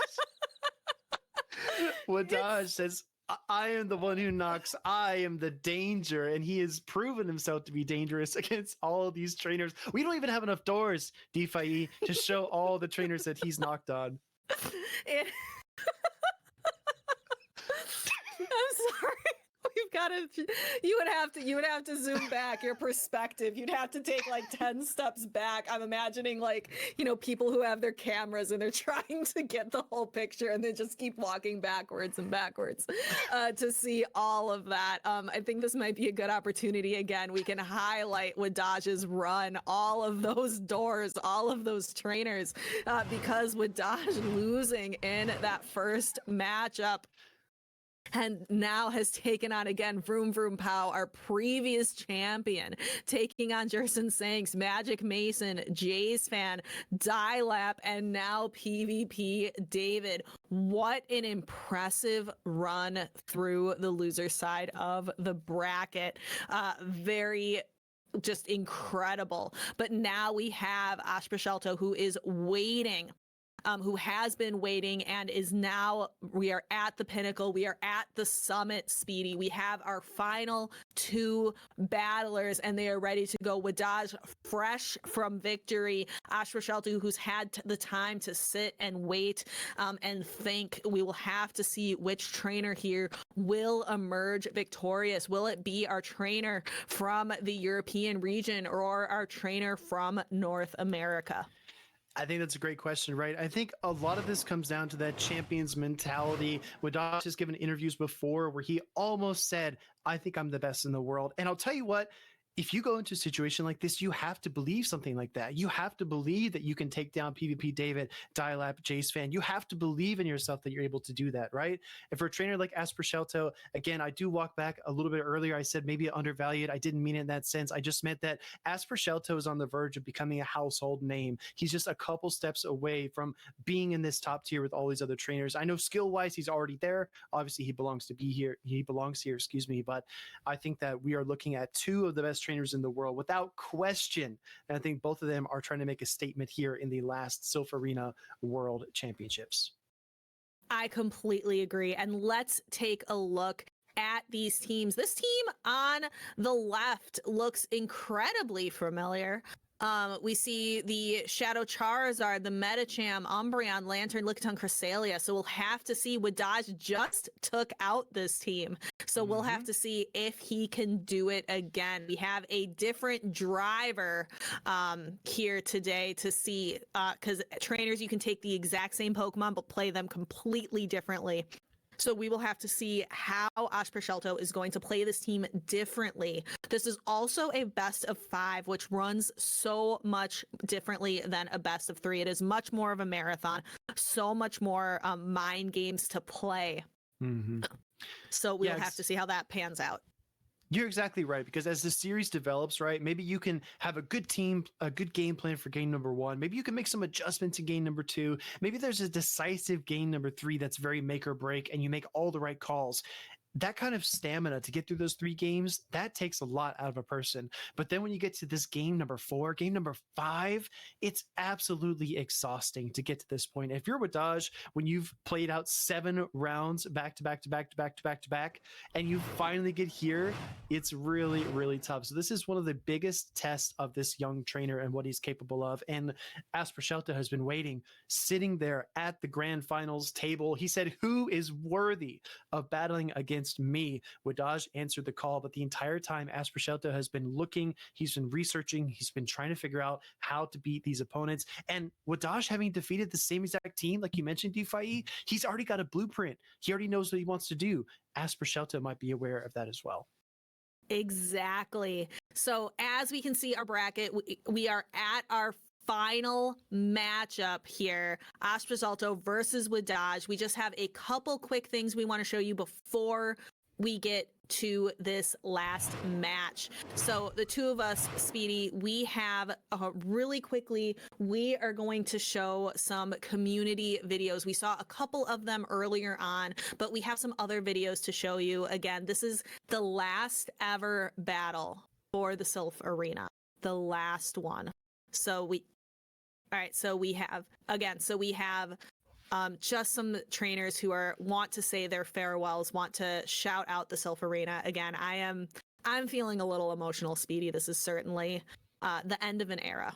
Wadaj says, I am the one who knocks. I am the danger. And he has proven himself to be dangerous against all of these trainers. We don't even have enough doors, DeFi, to show all the trainers that he's knocked on. I'm sorry. We've got to. You would have to zoom back your perspective. You'd have to take like 10 steps back. I'm imagining like, people who have their cameras and they're trying to get the whole picture and they just keep walking backwards and backwards to see all of that. I think this might be a good opportunity. Again, we can highlight Wadaj's run, all of those doors, all of those trainers, because Wadaj losing in that first matchup and now has taken on again Vroom Vroom Pow, our previous champion, taking on Jerson Sanks, Magic Mason, Jays Fan, Dilap, and now PvP David. What an impressive run through the loser side of the bracket. Very just incredible. But now we have Asper Shelto, who is waiting. Who has been waiting and is now, we are at the pinnacle. We are at the summit, Speedy. We have our final 2 battlers and they are ready to go. Wadaj, fresh from victory. Asper Shelto, who's had the time to sit and wait and think. We will have to see which trainer here will emerge victorious. Will it be our trainer from the European region or our trainer from North America? I think that's a great question, right? I think a lot of this comes down to that champion's mentality. Wadaj has given interviews before where he almost said, I think I'm the best in the world. And I'll tell you what, if you go into a situation like this, you have to believe something like that. You have to believe that you can take down PvP David, Dilap, Jace Fan. You have to believe in yourself that you're able to do that, right? And for a trainer like Asper Shelto, again, I do walk back a little bit earlier. I said maybe undervalued. I didn't mean it in that sense. I just meant that Asper Shelto is on the verge of becoming a household name. He's just a couple steps away from being in this top tier with all these other trainers. I know skill-wise, he's already there. Obviously, he belongs here, excuse me. But I think that we are looking at 2 of the best trainers in the world without question. And I think both of them are trying to make a statement here in the last Silph Arena World Championships. I completely agree. And let's take a look at these teams. This team on the left looks incredibly familiar. We see the Shadow Charizard, the Metacham, Umbreon, Lantern, Lickitung, Cresselia. So we'll have to see. Wadaj just took out this team. So we'll have to see if he can do it again. We have a different driver here today to see, because trainers, you can take the exact same Pokemon, but play them completely differently. So we will have to see how Asper Shelto is going to play this team differently. This is also a best of 5, which runs so much differently than a best of 3. It is much more of a marathon, so much more mind games to play. So we'll have to see how that pans out. You're exactly right, because as the series develops, right, maybe you can have a good team, a good game plan for game number 1. Maybe you can make some adjustments in game number 2. Maybe there's a decisive game number 3 that's very make or break, and you make all the right calls. that kind of stamina to get through those 3 games, that takes a lot out of a person. But then when you get to this game number 4, game number 5, it's absolutely exhausting to get to this point. If you're Wadaj, when you've played out 7 rounds back to back to back to back to back to back, and you finally get here, it's really, really tough. So this is one of the biggest tests of this young trainer and what he's capable of. And Asper Shelta has been waiting, sitting there at the grand finals table. He said, "Who is worthy of battling against me?" Wadaj answered the call, but the entire time Asper Shelta has been looking, he's been researching, he's been trying to figure out how to beat these opponents. And Wadaj, having defeated the same exact team, like you mentioned, DeFi, he's already got a blueprint. He already knows what he wants to do. Asper Shelta might be aware of that as well. Exactly. So as we can see our bracket, we are at our final matchup here, Aspersalto versus Wadaj. We just have a couple quick things we want to show you before we get to this last match. So the two of us, Speedy, we have really quickly, we are going to show some community videos. We saw a couple of them earlier on, but we have some other videos to show you. Again, this is the last ever battle for the Silph Arena, the last one. So we have just some trainers who want to say their farewells, want to shout out the Silph Arena. Again, I'm feeling a little emotional, Speedy. This is certainly the end of an era.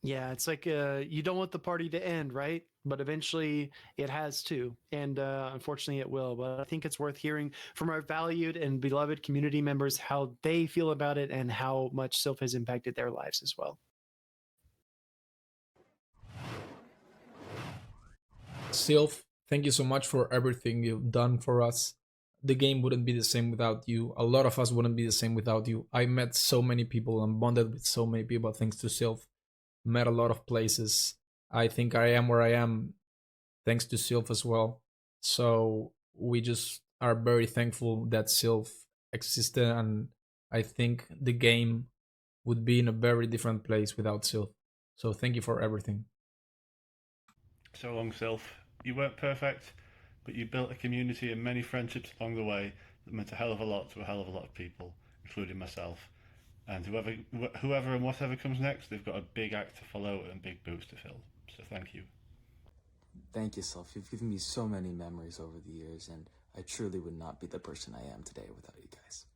Yeah, it's like you don't want the party to end, right? But eventually it has to. And unfortunately it will. But I think it's worth hearing from our valued and beloved community members how they feel about it and how much Silph has impacted their lives as well. Silph, thank you so much for everything you've done for us. The game wouldn't be the same without you. A lot of us wouldn't be the same without you. I met so many people and bonded with so many people thanks to Silph. Met a lot of places. I think I am where I am thanks to Silph as well. So we just are very thankful that Silph existed, and I think the game would be in a very different place without Silph. So thank you for everything. So long, Silph. You weren't perfect, but you built a community and many friendships along the way that meant a hell of a lot to a hell of a lot of people, including myself. And whoever and whatever comes next, they've got a big act to follow and big boots to fill. So thank you. Thank you, Silph. You've given me so many memories over the years, and I truly would not be the person I am today without you guys.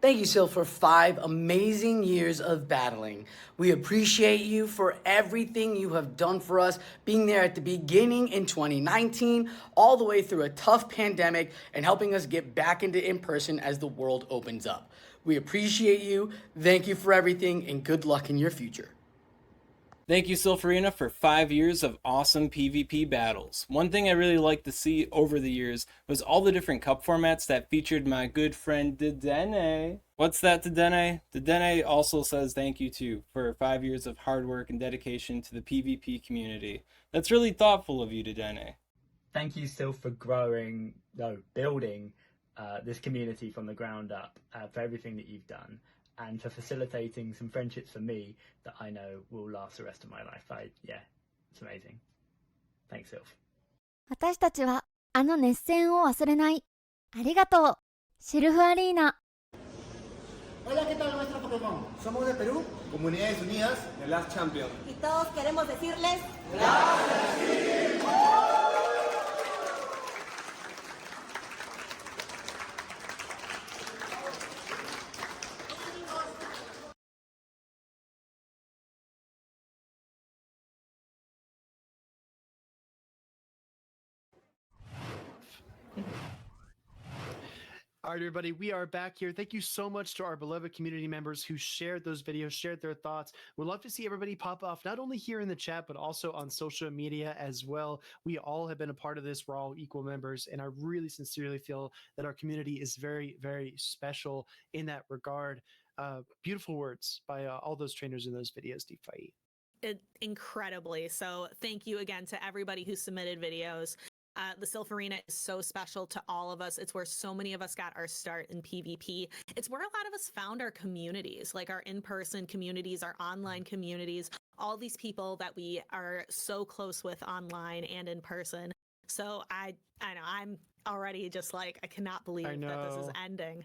Thank you, Silph, for 5 amazing years of battling. We appreciate you for everything you have done for us, being there at the beginning in 2019, all the way through a tough pandemic, and helping us get back into in-person as the world opens up. We appreciate you, thank you for everything, and good luck in your future. Thank you, Silph Arena, for 5 years of awesome PvP battles. One thing I really liked to see over the years was all the different cup formats that featured my good friend Dedenne. What's that, Dedenne? Dedenne also says thank you too for 5 years of hard work and dedication to the PvP community. That's really thoughtful of you, Dedenne. Thank you, Silph, for building this community from the ground up, for everything that you've done, and for facilitating some friendships for me that I know will last the rest of my life. It's amazing. Thanks, Silph. 私たちはあの熱戦を忘れない。ありがとう、シルフアリーナ。 Hola, ¿qué tal, nuestro Pokémon? Somos de Perú, Comunidades Unidas, el Last Champion. Y todos queremos decirles ¡Gracias! All right, everybody, we are back here. Thank you so much to our beloved community members who shared those videos, shared their thoughts. We'd love to see everybody pop off, not only here in the chat, but also on social media as well. We all have been a part of this. We're all equal members, and I really sincerely feel that our community is very, very special in that regard. Beautiful words by all those trainers in those videos, DeFi. Incredibly. So thank you again to everybody who submitted videos. The Silph Arena is so special to all of us. It's where so many of us got our start in PvP. It's where a lot of us found our communities, like our in-person communities, our online communities, all these people that we are so close with online and in person. So I know I'm already just like, I cannot believe that this is ending.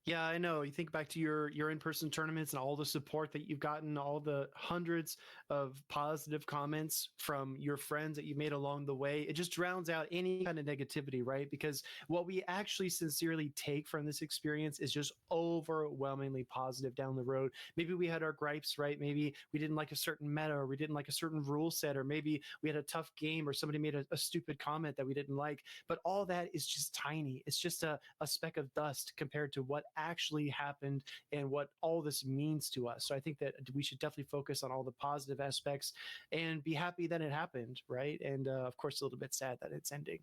Yeah, I know. You think back to your in-person tournaments and all the support that you've gotten, all the hundreds of positive comments from your friends that you made along the way. It just drowns out any kind of negativity, right? Because what we actually sincerely take from this experience is just overwhelmingly positive down the road. Maybe we had our gripes, right? Maybe we didn't like a certain meta, or we didn't like a certain rule set, or maybe we had a tough game, or somebody made a stupid comment that we didn't like. But all that is just tiny. It's just a speck of dust compared to what actually happened and what all this means to us. So I think that we should definitely focus on all the positive aspects and be happy that it happened, right? And of course, a little bit sad that it's ending.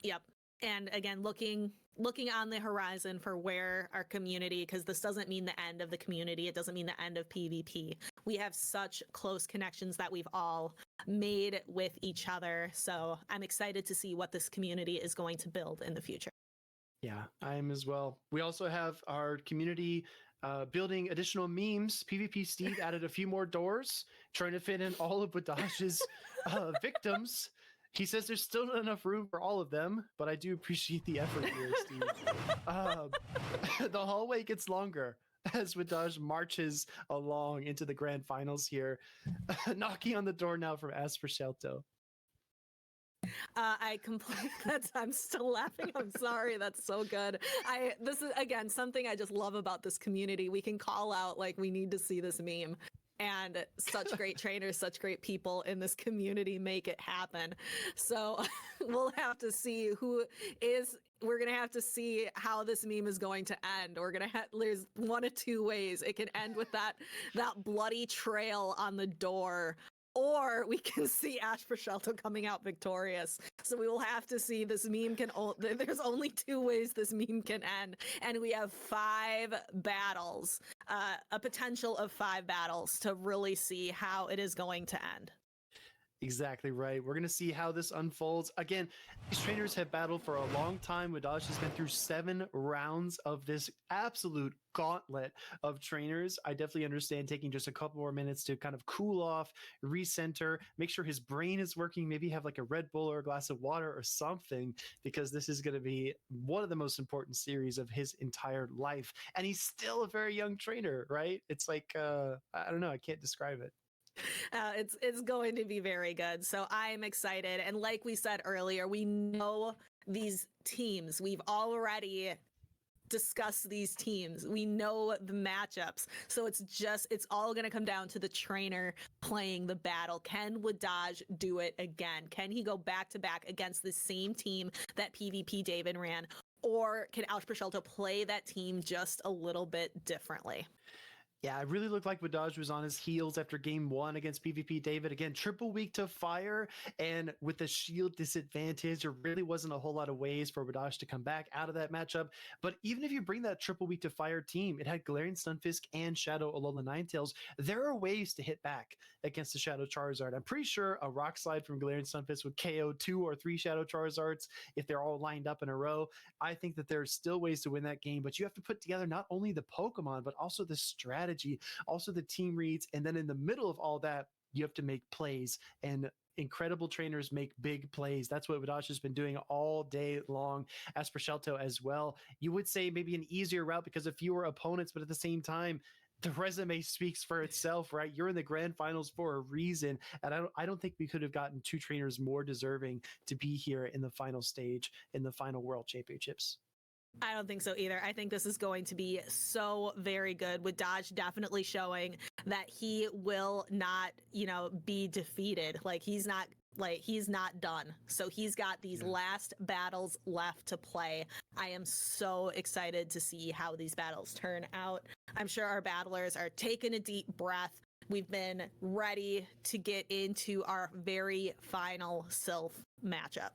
Yep. And again, looking on the horizon for where our community, because this doesn't mean the end of the community, it doesn't mean the end of PvP. We have such close connections that we've all made with each other. So I'm excited to see what this community is going to build in the future. Yeah, I am as well. We also have our community building additional memes. PvP Steve added a few more doors, trying to fit in all of Wadaj's victims. He says there's still not enough room for all of them, but I do appreciate the effort here, Steve. The hallway gets longer as Wadaj marches along into the grand finals here. Knocking on the door now from Asper Shelto. I completely. I'm still laughing. I'm sorry. That's so good. This is again something I just love about this community. We can call out like we need to see this meme, and such great trainers, such great people in this community make it happen. So we'll have to see we're gonna have to see how this meme is going to end. We're gonna there's one of two ways. It can end with that bloody trail on the door, or we can see Asper Shelto coming out victorious. So we will have to see. This meme there's only two ways this meme can end. And we have 5 battles, a potential of 5 battles to really see how it is going to end. Exactly right. We're going to see how this unfolds. Again, these trainers have battled for a long time. Wadaj has been through 7 rounds of this absolute gauntlet of trainers. I definitely understand taking just a couple more minutes to kind of cool off, recenter, make sure his brain is working, maybe have like a Red Bull or a glass of water or something, because this is going to be one of the most important series of his entire life. And he's still a very young trainer, right? It's like, I don't know, I can't describe it. It's going to be very good. So I'm excited. And like we said earlier, we know these teams. We've already discussed these teams. We know the matchups. So it's all going to come down to the trainer playing the battle. Can Wadaj do it again? Can he go back to back against the same team that PvP David ran? Or can Asper Shelto play that team just a little bit differently? Yeah, it really looked like Wadaj was on his heels after game 1 against PvP David. Again, triple weak to fire, and with the shield disadvantage, there really wasn't a whole lot of ways for Wadaj to come back out of that matchup. But even if you bring that triple weak to fire team, it had Galarian Stunfisk and Shadow Alola Ninetales. There are ways to hit back against the Shadow Charizard. I'm pretty sure a Rock Slide from Galarian Stunfisk would KO 2 or 3 Shadow Charizards if they're all lined up in a row. I think that there's still ways to win that game, but you have to put together not only the Pokemon, but also the strategy, also the team reads, and then in the middle of all that, you have to make plays, and incredible trainers make big plays. That's what Wadaj has been doing all day long. Asper Shelto as well. You would say maybe an easier route because of fewer opponents, but at the same time, the resume speaks for itself, right? You're in the grand finals for a reason, and I don't think we could have gotten 2 trainers more deserving to be here in the final stage in the final World Championships. I don't think so either. I think this is going to be so very good, with Dodge definitely showing that he will not, be defeated. He's not done. So he's got these last battles left to play. I am so excited to see how these battles turn out. I'm sure our battlers are taking a deep breath. We've been ready to get into our very final Silph matchup.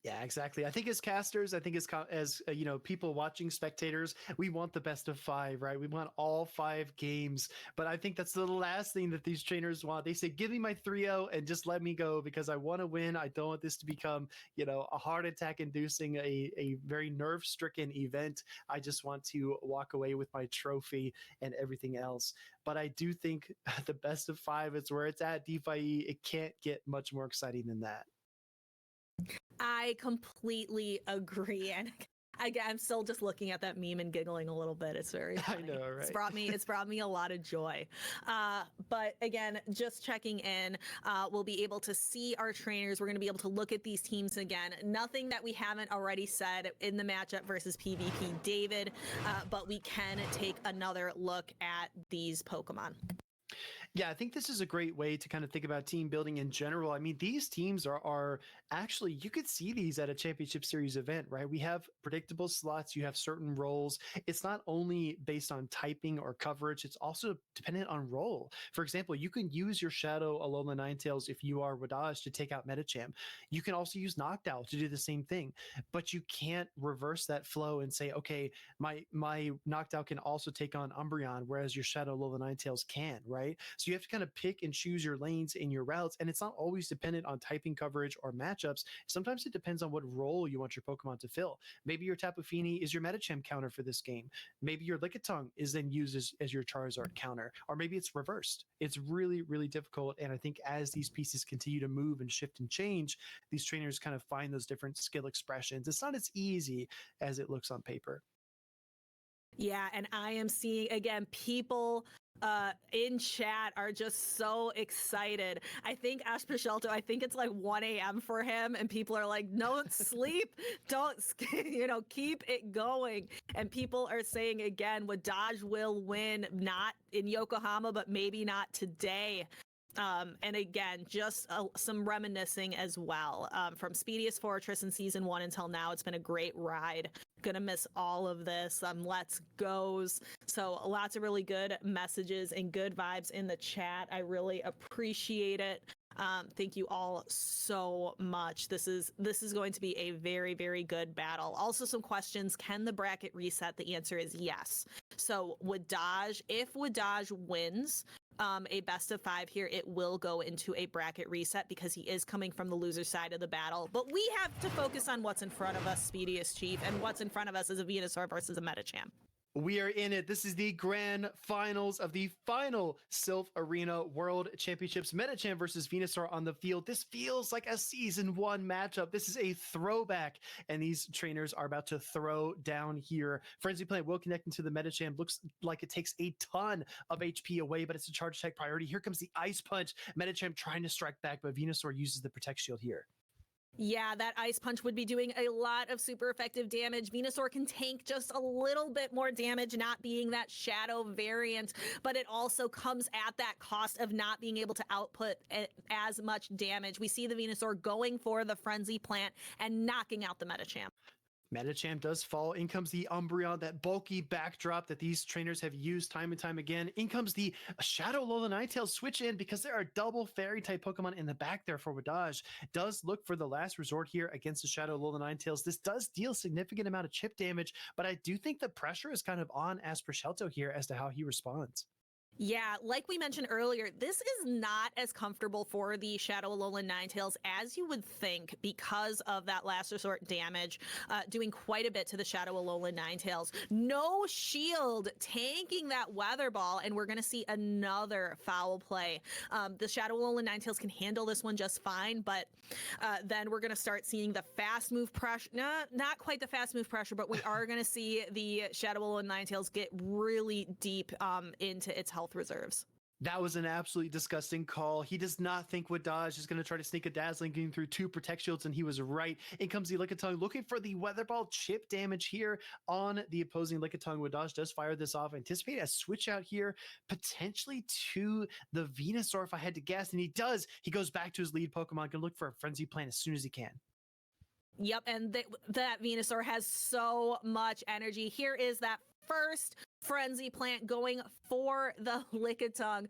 Yeah, exactly. I think as casters, as people watching, spectators, we want the best of 5, right? We want all 5 games. But I think that's the last thing that these trainers want. They say, give me my 3-0 and just let me go because I want to win. I don't want this to become, a heart attack inducing, a very nerve stricken event. I just want to walk away with my trophy and everything else. But I do think the best of 5 is where it's at. DeFi, it can't get much more exciting than that. I completely agree. And I'm still just looking at that meme and giggling a little bit. It's very funny. I know, right? It's brought me a lot of joy. But again, just checking in, we'll be able to see our trainers. We're going to be able to look at these teams again. Nothing that we haven't already said in the matchup versus PvP David, but we can take another look at these Pokemon. Yeah, I think this is a great way to kind of think about team building in general. I mean, these teams are actually, you could see these at a championship series event, right? We have predictable slots, you have certain roles. It's not only based on typing or coverage, it's also dependent on role. For example, you can use your Shadow Alola Ninetales if you are Wadaj to take out Medicham. You can also use Noctowl to do the same thing, but you can't reverse that flow and say, okay, my Noctowl can also take on Umbreon, whereas your Shadow Alola Ninetales can, right? So you have to kind of pick and choose your lanes in your routes, and it's not always dependent on typing coverage or matchups. Sometimes it depends on what role you want your Pokemon to fill. Maybe your Tapu Fini is your Medicham counter for this game. Maybe your Lickitung is then used as your Charizard counter, or maybe it's reversed. It's really, really difficult, and I think as these pieces continue to move and shift and change, these trainers kind of find those different skill expressions. It's not as easy as it looks on paper. Yeah, and I am seeing, again, people in chat are just so excited. I think Ash Pichelto, I think it's like 1 a.m. for him, and people are like, don't sleep, don't, keep it going. And people are saying, again, Wadaj will win, not in Yokohama, but maybe not today. And again, just some reminiscing as well from Speediest Fortress in Season 1 until now. It's been a great ride. Gonna miss all of this. Let's goes. So lots of really good messages and good vibes in the chat. I really appreciate it. Thank you all so much. This is going to be a very, very good battle. Also, some questions. Can the bracket reset? The answer is yes. So if Wadaj wins a best of 5 here, it will go into a bracket reset because he is coming from the loser side of the battle. But we have to focus on what's in front of us, Speediest Chief, and what's in front of us is a Venusaur versus a Medicham. We are in it. This is the grand finals of the final Silph Arena World Championships. Medicham versus Venusaur on the field. This feels like a Season 1 matchup. This is a throwback, and these trainers are about to throw down here. Frenzy Plant will connect into the Medicham. Looks like it takes a ton of HP away, but it's a charge attack priority. Here comes the Ice Punch. Medicham trying to strike back, but Venusaur uses the Protect Shield here. Yeah, that Ice Punch would be doing a lot of super effective damage. Venusaur can tank just a little bit more damage, not being that Shadow variant, but it also comes at that cost of not being able to output as much damage. We see the Venusaur going for the Frenzy Plant and knocking out the Medicham. Medicham does fall. In comes the Umbreon, that bulky backdrop that these trainers have used time and time again. In comes the Shadow Alola Ninetales switch in because there are double Fairy-type Pokemon in the back there for Wadaj. Does look for the last resort here against the Shadow Alola Ninetales. This does deal significant amount of chip damage, but I do think the pressure is kind of on Aspercelto here as to how he responds. Yeah, like we mentioned earlier, this is not as comfortable for the Shadow Alolan Ninetales as you would think because of that last resort damage, doing quite a bit to the Shadow Alolan Ninetales. No shield, tanking that Weather Ball, and we're going to see another foul play. The Shadow Alolan Ninetales can handle this one just fine, but then we're going to start seeing the fast move pressure. Not quite the fast move pressure, but we are going to see the Shadow Alolan Ninetales get really deep into its health reserves. That was an absolutely disgusting call. He does not think Wadaj is going to try to sneak a Dazzling Gleam through 2 Protect Shields, and he was right. In comes the Lickitung, looking for the Weather Ball chip damage here on the opposing Lickitung. Wadaj does fire this off. Anticipate a switch out here, potentially to the Venusaur if I had to guess, and he does. He goes back to his lead Pokemon, can look for a Frenzy Plant as soon as he can. Yep, and that Venusaur has so much energy. Here is that first Frenzy Plant going for the Lickitung.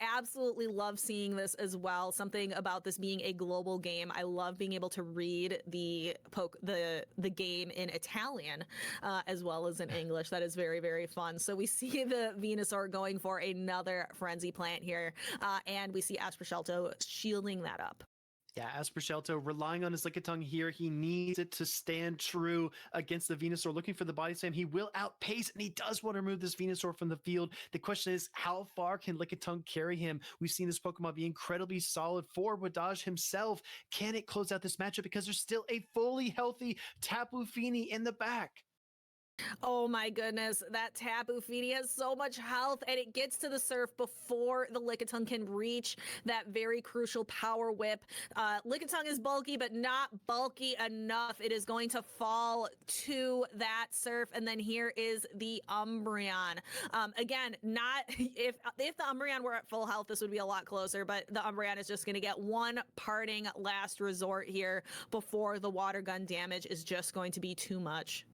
Absolutely love seeing this as well. Something about this being a global game. I love being able to read the game in Italian as well as in English. That is very, very fun. So we see the Venusaur going for another Frenzy Plant here, and we see Aspercelto shielding that up. Yeah, Aspercelto relying on his Lickitung here. He needs it to stand true against the Venusaur. Looking for the body slam. He will outpace, and he does want to remove this Venusaur from the field. The question is, how far can Lickitung carry him? We've seen this Pokemon be incredibly solid for Wadaj himself. Can it close out this matchup? Because there's still a fully healthy Tapu Fini in the back. Oh my goodness, that Tapu Fini has so much health, and it gets to the surf before the Lickitung can reach that very crucial power whip. Lickitung is bulky, but not bulky enough. It is going to fall to that surf, and then here is the Umbreon. Again, not if the Umbreon were at full health, this would be a lot closer, but the Umbreon is just going to get one parting last resort here before the water gun damage is just going to be too much.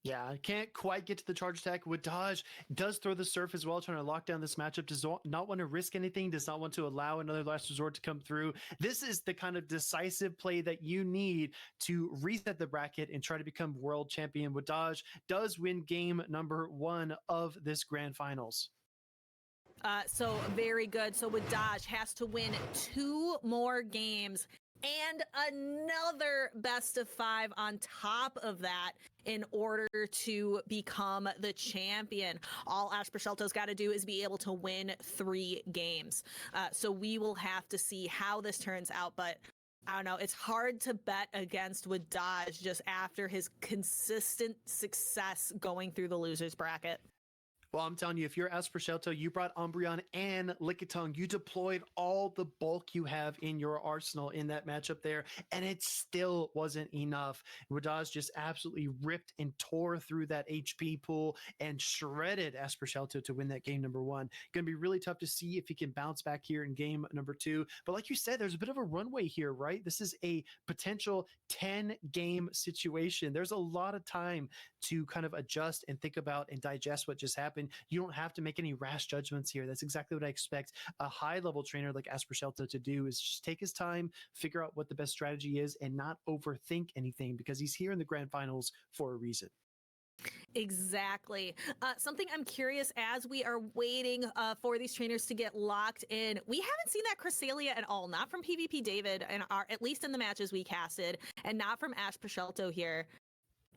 Yeah, can't quite get to the charge attack. Wadaj does throw the surf as well, trying to lock down this matchup. Does not want to risk anything, does not want to allow another last resort to come through. This is the kind of decisive play that you need to reset the bracket and try to become world champion. Wadaj does win game number 1 of this grand finals. So very good. So Wadaj has to win 2 more games and another best of 5 on top of that in order to become the champion. All Aspercelto's got to do is be able to win 3 games. So we will have to see how this turns out, but I don't know. It's hard to bet against Wadaj just after his consistent success going through the losers bracket. Well, I'm telling you, if you're Aspercelto, you brought Umbreon and Lickitung. You deployed all the bulk you have in your arsenal in that matchup there, and it still wasn't enough. Wadaj just absolutely ripped and tore through that HP pool and shredded Aspercelto to win that game number 1. Going to be really tough to see if he can bounce back here in game number 2. But like you said, there's a bit of a runway here, right? This is a potential 10-game situation. There's a lot of time to kind of adjust and think about and digest what just happened. You don't have to make any rash judgments here. That's exactly what I expect a high-level trainer like Aspercelto to do, is just take his time, figure out what the best strategy is, and not overthink anything, because he's here in the grand finals for a reason. Exactly. Something I'm curious as we are waiting for these trainers to get locked in. We haven't seen that Cresselia at all, not from PvP David, and at least in the matches we casted, and not from Aspercelto here.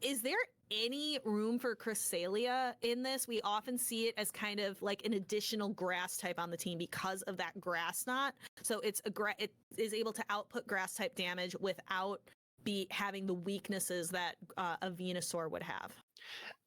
Is there any room for Cresselia in this? We often see it as kind of like an additional grass type on the team because of that grass knot. So it is able to output grass type damage without having the weaknesses that a Venusaur would have.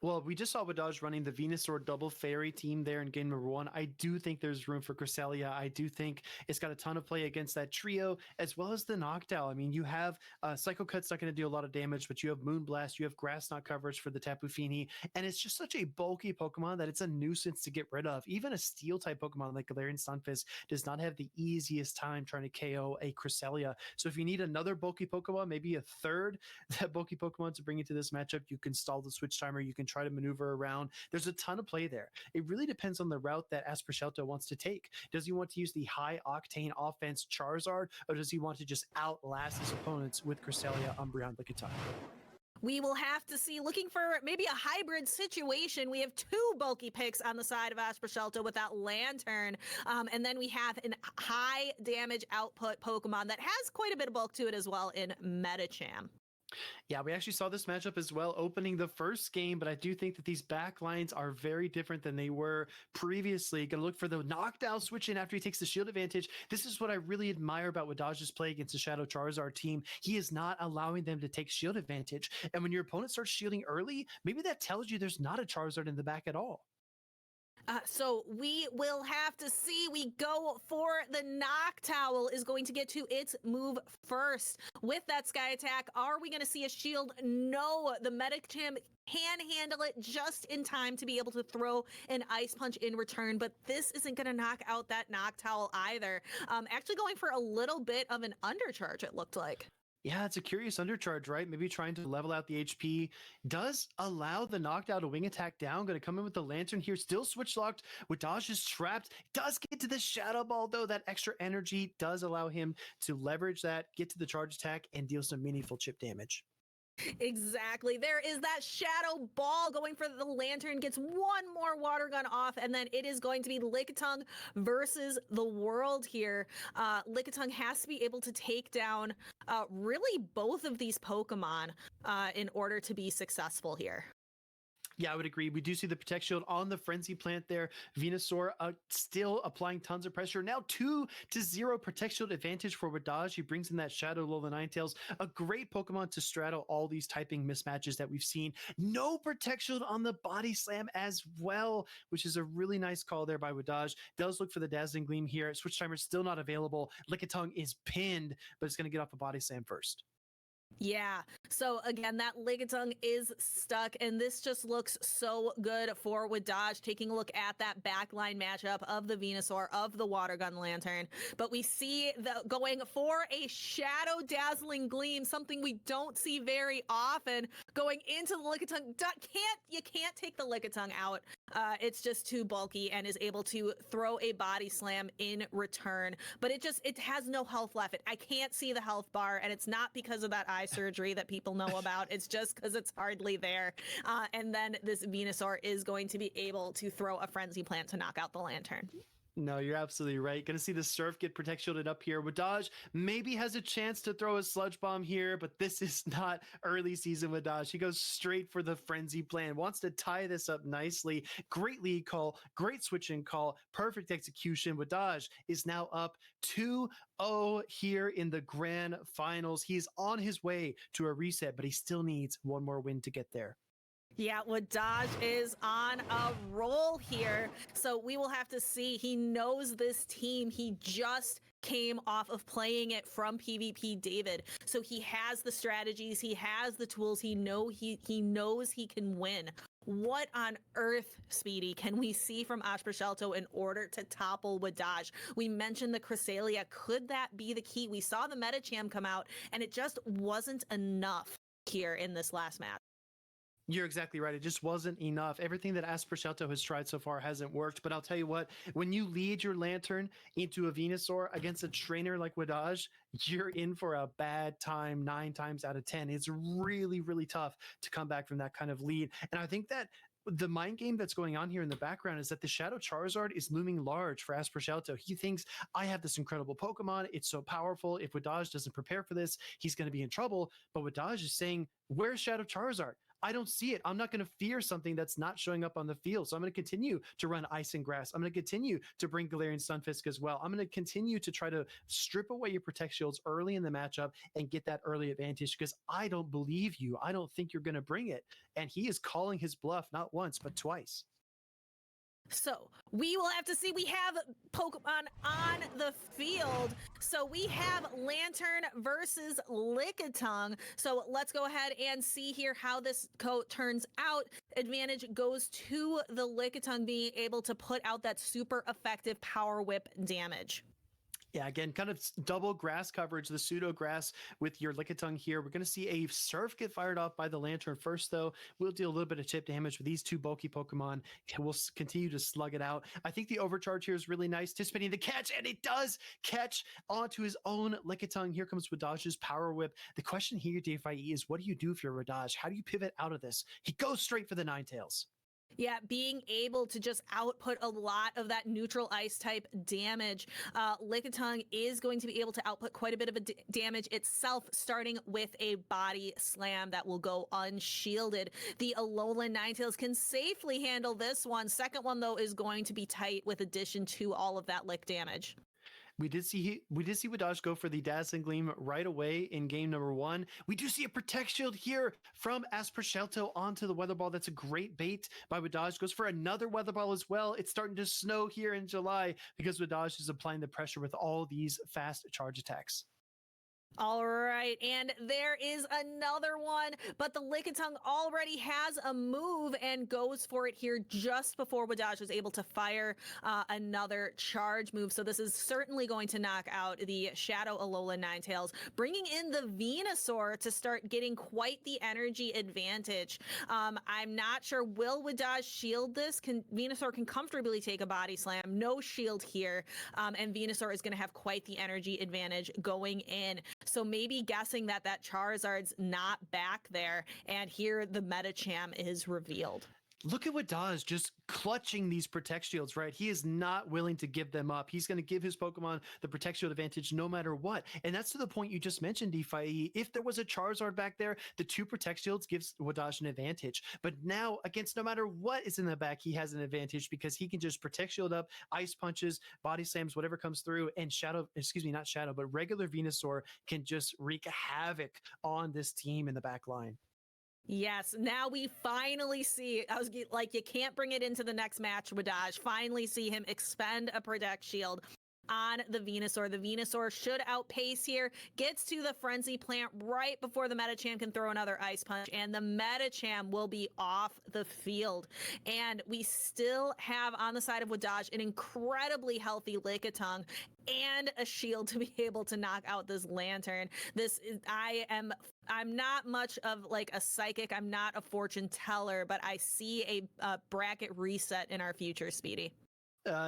Well, we just saw Wadaj running the Venusaur double fairy team there in game number 1. I do think there's room for Cresselia. I do think it's got a ton of play against that trio, as well as the Noctowl. I mean, you have Psycho Cut's not going to do a lot of damage, but you have Moonblast, you have Grass Knot coverage for the Tapu Fini, and it's just such a bulky Pokemon that it's a nuisance to get rid of. Even a Steel-type Pokemon like Galarian Stunfisk does not have the easiest time trying to KO a Cresselia. So if you need another bulky Pokemon, maybe a third that bulky Pokemon to bring into this matchup, you can stall the switch timer, you can try to maneuver around. There's a ton of play there. It really depends on the route that Aspercelto wants to take. Does he want to use the high octane offense Charizard, or does he want to just outlast his opponents with Cresselia, Umbreon, Lickitung? We will have to see. Looking for maybe a hybrid situation. We have 2 bulky picks on the side of Aspercelto with that Lantern. And then we have a high damage output Pokemon that has quite a bit of bulk to it as well in Medicham. Yeah, we actually saw this matchup as well opening the first game, but I do think that these back lines are very different than they were previously. Gonna look for the knockdown switch in after he takes the shield advantage. This is what I really admire about Wadaj's play against the Shadow Charizard team. He is not allowing them to take shield advantage. And when your opponent starts shielding early, maybe that tells you there's not a Charizard in the back at all. So we will have to see. We go for the Noctowl is going to get to its move first. With that Sky Attack, are we going to see a shield? No, the Medicham can handle it just in time to be able to throw an Ice Punch in return, but this isn't going to knock out that Noctowl either. Actually going for a little bit of an undercharge, it looked like. Yeah, it's a curious undercharge, right? Maybe trying to level out the HP. Does allow the Noctowl to wing attack down. Going to come in with the Lantern here. Still switch locked. Wadaj is trapped. Does get to the Shadow Ball, though. That extra energy does allow him to leverage that, get to the charge attack, and deal some meaningful chip damage. Exactly. There is that shadow ball going for the lantern, gets one more water gun off, and then it is going to be Lickitung versus the world here. Lickitung has to be able to take down really both of these Pokemon in order to be successful here. Yeah, I would agree. We do see the Protect Shield on the Frenzy Plant there. Venusaur still applying tons of pressure. Now 2-0 Protect Shield advantage for Wadaj. He brings in that Shadow Alola Ninetales. A great Pokemon to straddle all these typing mismatches that we've seen. No Protect Shield on the Body Slam as well, which is a really nice call there by Wadaj. Does look for the Dazzling Gleam here. Switch Timer still not available. Lickitung is pinned, but it's going to get off a Body Slam first. Yeah. So again, that Lickitung is stuck, and this just looks so good for Wadaj. Taking a look at that backline matchup of the Venusaur, of the Water Gun Lantern, but we see the going for a Shadow Dazzling Gleam, something we don't see very often. Going into the Lickitung, you can't take the Lickitung out. It's just too bulky and is able to throw a Body Slam in return. But it has no health left. I can't see the health bar, and it's not because of that eye surgery that people know about. It's just because it's hardly there. And then this Venusaur is going to be able to throw a Frenzy Plant to knock out the Lantern. No, you're absolutely right. Going to see the Surf get Protect Shielded up here. Wadaj maybe has a chance to throw a Sludge Bomb here, but this is not early season Wadaj. He goes straight for the Frenzy Plan. Wants to tie this up nicely. Great lead call. Great switching call. Perfect execution. Wadaj is now up 2-0 here in the grand finals. He's on his way to a reset, but he still needs one more win to get there. Yeah, Wadaj is on a roll here. So we will have to see. He knows this team. He just came off of playing it from PvP David. So he has the strategies. He has the tools. He knows he can win. What on earth, Speedy, can we see from Ashper Shelto in order to topple Wadaj? We mentioned the Cresselia. Could that be the key? We saw the Metacham come out, and it just wasn't enough here in this last match. You're exactly right. It just wasn't enough. Everything that Ashper Shelto has tried so far hasn't worked. But I'll tell you what, when you lead your Lantern into a Venusaur against a trainer like Wadaj, you're in for a bad time 9 times out of 10. It's really, really tough to come back from that kind of lead. And I think that the mind game that's going on here in the background is that the Shadow Charizard is looming large for Ashper Shelto. He thinks, I have this incredible Pokemon. It's so powerful. If Wadaj doesn't prepare for this, he's going to be in trouble. But Wadaj is saying, where's Shadow Charizard? I don't see it. I'm not going to fear something that's not showing up on the field. So I'm going to continue to run Ice and Grass. I'm going to continue to bring Galarian Stunfisk as well. I'm going to continue to try to strip away your Protect Shields early in the matchup and get that early advantage because I don't believe you. I don't think you're going to bring it. And he is calling his bluff not once, but twice. So we will have to see. We have Pokemon on the field. So we have Lantern versus Lickitung. So let's go ahead and see here how this turns out. Advantage goes to the Lickitung being able to put out that super effective Power Whip damage. Yeah, again, kind of double grass coverage, the pseudo grass with your Lickitung here. We're going to see a Surf get fired off by the Lantern first, though. We'll deal a little bit of chip damage with these two bulky Pokemon. We'll continue to slug it out. I think the overcharge here is really nice, anticipating the catch, and it does catch onto his own Lickitung. Here comes Wadaj's Power Whip. The question here, DFIE, is what do you do if you're Wadaj? How do you pivot out of this? He goes straight for the Ninetales. Yeah, being able to just output a lot of that neutral ice type damage. Lickitung is going to be able to output quite a bit of damage itself, starting with a Body Slam that will go unshielded. The Alolan Ninetales can safely handle this one. Second one, though, is going to be tight with addition to all of that lick damage. We did see Wadaj go for the Dazzling Gleam right away in game number 1. We do see a Protect Shield here from Ashper Shelto onto the Weather Ball. That's a great bait by Wadaj. Goes for another Weather Ball as well. It's starting to snow here in July because Wadaj is applying the pressure with all these fast charge attacks. All right, and there is another one, but the Lickitung already has a move and goes for it here just before Wadaj was able to fire another charge move. So this is certainly going to knock out the Shadow Alola Ninetales, bringing in the Venusaur to start getting quite the energy advantage. I'm not sure, will Wadaj shield this? Venusaur can comfortably take a Body Slam, no shield here, and Venusaur is going to have quite the energy advantage going in. So maybe guessing that Charizard's not back there, and here the Medicham is revealed. Look at Wadaj just clutching these Protect Shields, right? He is not willing to give them up. He's going to give his Pokemon the Protect Shield advantage no matter what. And that's to the point you just mentioned, DeFi. If there was a Charizard back there, the 2 Protect Shields gives Wadaj an advantage. But now, against no matter what is in the back, he has an advantage because he can just Protect Shield up, Ice Punches, Body Slams, whatever comes through, and not Shadow, but regular Venusaur can just wreak havoc on this team in the back line. Yes, now we finally see, I was like, you can't bring it into the next match, Wadaj. Finally see him expend a Protect Shield on the Venusaur. The Venusaur should outpace here, gets to the Frenzy Plant right before the Medicham can throw another Ice Punch, and the Medicham will be off the field. And we still have on the side of Wadaj an incredibly healthy Lickitung and a shield to be able to knock out this Lantern. I'm not much of like a psychic. I'm not a fortune teller, but I see a bracket reset in our future, Speedy.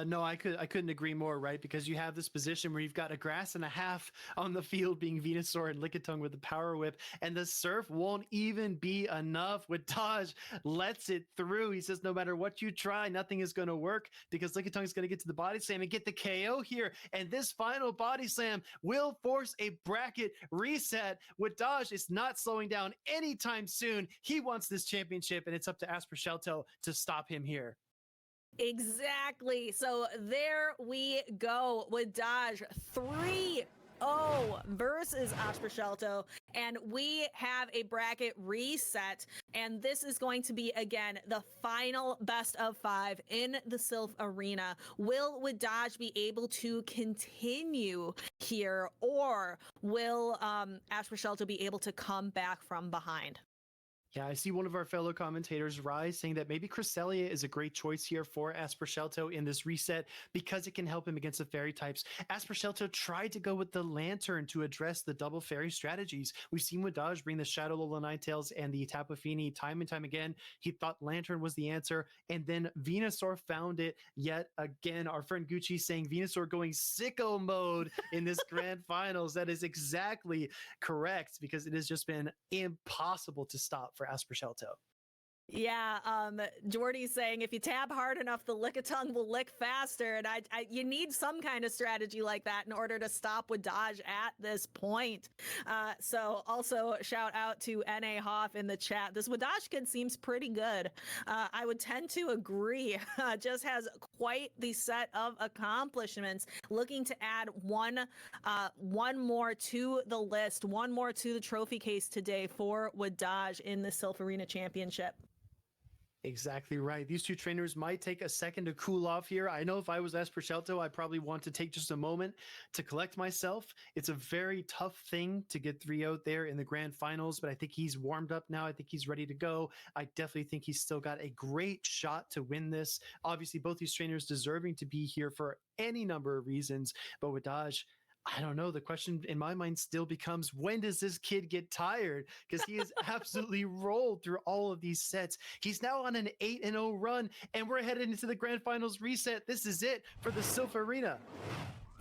No, I couldn't agree more, right? Because you have this position where you've got a grass and a half on the field being Venusaur and Lickitung with the Power Whip, and the Surf won't even be enough. Wadaj lets it through. He says, no matter what you try, nothing is going to work because Lickitung is going to get to the Body Slam and get the KO here. And this final Body Slam will force a bracket reset. Wadaj is not slowing down anytime soon. He wants this championship, and it's up to Aspercelto to stop him here. Exactly. So there we go. Wadaj 3-0 versus Aspercelto, and we have a bracket reset, and this is going to be again the final best of 5 in the Silph Arena. Will Wadaj be able to continue here, or will Aspercelto be able to come back from behind? Yeah, I see one of our fellow commentators, Rise, saying that maybe Cresselia is a great choice here for Aspercelto in this reset because it can help him against the fairy types. Aspercelto tried to go with the Lantern to address the double fairy strategies. We've seen Wadaj bring the Shadow Lola Ninetales and the Tapu Fini time and time again. He thought Lantern was the answer, and then Venusaur found it yet again. Our friend Gucci saying Venusaur going sicko mode in this grand finals. That is exactly correct because it has just been impossible to stop for Aspercelto. Yeah, Jordy's saying if you tab hard enough, the Lickitung will lick faster, and you need some kind of strategy like that in order to stop Wadaj at this point. So also shout out to N.A. Hoff in the chat. This Wadaj kid seems pretty good. I would tend to agree. Just has quite the set of accomplishments. Looking to add one more to the list, one more to the trophy case today for Wadaj in the Silph Arena Championship. Exactly right. These two trainers might take a second to cool off here. I know if I was Aspercelto, I'd probably want to take just a moment to collect myself. It's a very tough thing to get 3 out there in the grand finals, but I think he's warmed up now. I think he's ready to go. I definitely think he's still got a great shot to win this. Obviously, both these trainers deserving to be here for any number of reasons, but Wadaj, I don't know. The question in my mind still becomes, when does this kid get tired? Because he has absolutely rolled through all of these sets. He's now on an 8-0 run, and we're headed into the grand finals reset. This is it for the Silph Arena.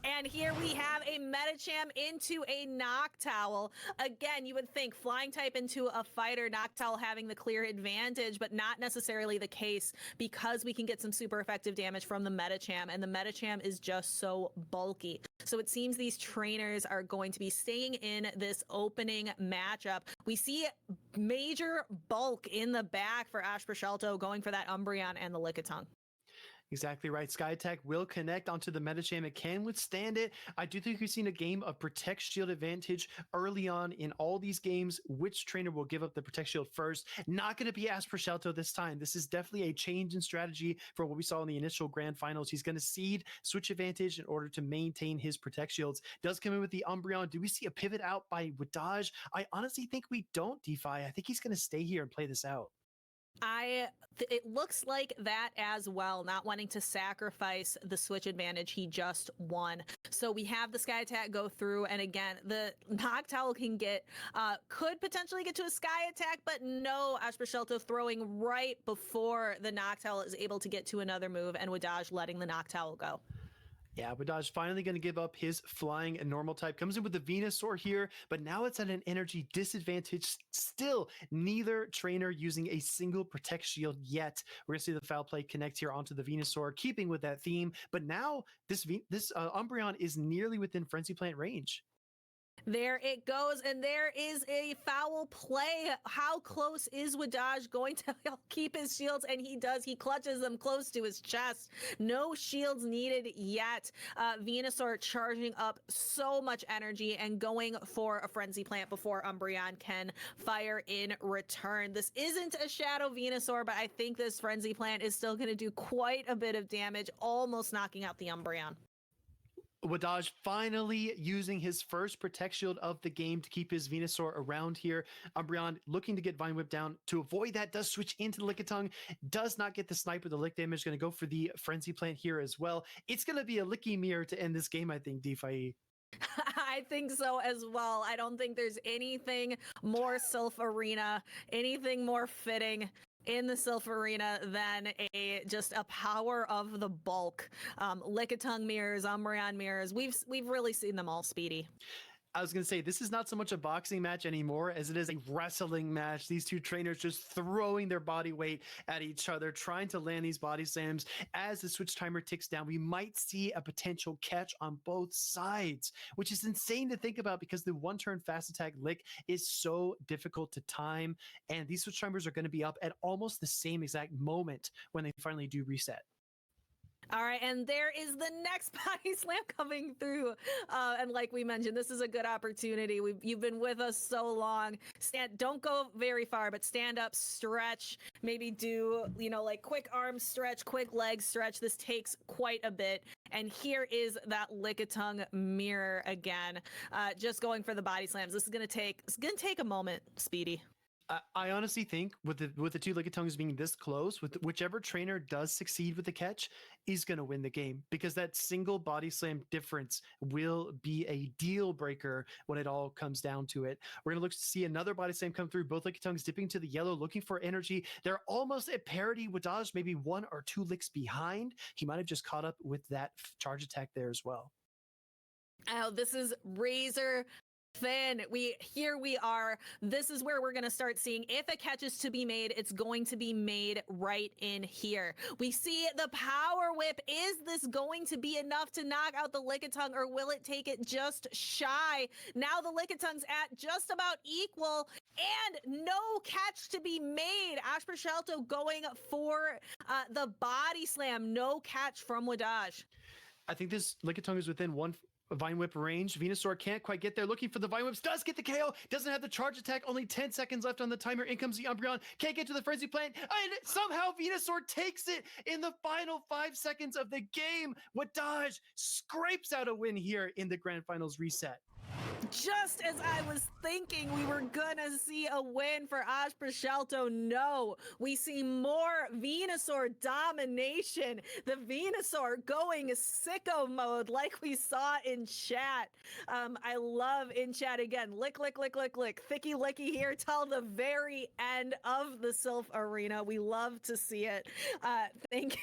And here we have a Medicham into a Noctowl. Again, you would think flying type into a fighter, Noctowl having the clear advantage, but not necessarily the case because we can get some super effective damage from the Medicham, and the Medicham is just so bulky. So it seems these trainers are going to be staying in this opening matchup. We see major bulk in the back for Aspercelto going for that Umbreon and the Lickitung. Exactly right. Sky Attack will connect onto the Medicham. It can withstand it. I do think we've seen a game of Protect Shield advantage early on in all these games. Which trainer will give up the Protect Shield first? Not going to be Aspercelto this time. This is definitely a change in strategy for what we saw in the initial grand finals. He's going to cede switch advantage in order to maintain his Protect Shields. Does come in with the Umbreon. Do we see a pivot out by Wadaj? I honestly think we don't, DeFi. I think he's going to stay here and play this out. It looks like that as well, not wanting to sacrifice the switch advantage he just won. So we have the Sky Attack go through, and again, the Noctowl could potentially get to a Sky Attack, but no, Aspercelto throwing right before the Noctowl is able to get to another move, and Wadaj letting the Noctowl go. Yeah, Wadaj finally going to give up his flying and normal type. Comes in with the Venusaur here, but now it's at an energy disadvantage. Still, neither trainer using a single Protect Shield yet. We're going to see the Foul Play connect here onto the Venusaur, keeping with that theme. But now this Umbreon is nearly within Frenzy Plant range. There it goes, and there is a foul play. How close is Wadaj going to keep his shields? And he does. He clutches them close to his chest. No shields needed yet. Venusaur charging up so much energy and going for a Frenzy Plant before Umbreon can fire in return. This isn't a Shadow Venusaur, but I think this Frenzy Plant is still going to do quite a bit of damage, almost knocking out the Umbreon. Wadaj finally using his first Protect Shield of the game to keep his Venusaur around here. Umbreon looking to get Vine Whip down. To avoid that, does switch into the Lickitung. Does not get the sniper, the lick damage. Going to go for the Frenzy Plant here as well. It's going to be a Licky Mirror to end this game, I think, DeFi. I think so as well. I don't think there's anything more Silph Arena, anything more fitting in the Silph Arena than just a power of the bulk. Lickitung mirrors, Umbreon mirrors. We've really seen them all, Speedy. I was going to say, this is not so much a boxing match anymore as it is a wrestling match. These two trainers just throwing their body weight at each other, trying to land these body slams. As the switch timer ticks down, we might see a potential catch on both sides, which is insane to think about because the one-turn fast attack lick is so difficult to time. And these switch timers are going to be up at almost the same exact moment when they finally do reset. All right, and there is the next body slam coming through. And like we mentioned, this is a good opportunity. You've been with us so long. Don't go very far, but stand up, stretch, maybe do, like quick arm stretch, quick leg stretch. This takes quite a bit. And here is that Lickitung mirror again. Just going for the body slams. This is gonna take a moment, Speedy. I honestly think with the two Lickitungs being this close, with whichever trainer does succeed with the catch is going to win the game because that single body slam difference will be a deal breaker when it all comes down to it. We're going to look to see another body slam come through. Both Lickitungs dipping to the yellow, looking for energy. They're almost at parity. Wadaj maybe 1 or 2 licks behind. He might have just caught up with that charge attack there as well. Oh, this is razor thin. Here we are. This is where we're going to start seeing if a catch is to be made, it's going to be made right in here. We see the power whip. Is this going to be enough to knock out the Lickitung, or will it take it just shy? Now the Lickitung's at just about equal and no catch to be made. Aspershelto going for the body slam. No catch from Wadaj. I think this Lickitung is within one Vine Whip range. Venusaur can't quite get there. Looking for the Vine Whips. Does get the KO. Doesn't have the charge attack. Only 10 seconds left on the timer. In comes the Umbreon. Can't get to the Frenzy Plant. And somehow Venusaur takes it in the final 5 seconds of the game. Wadaj scrapes out a win here in the Grand Finals reset. Just as I was thinking we were gonna see a win for Aspershelto, no. We see more Venusaur domination. The Venusaur going sicko mode like we saw in chat. I love in chat again. Lick, lick, lick, lick, lick. Thicky licky here till the very end of the Silph Arena. We love to see it. Thank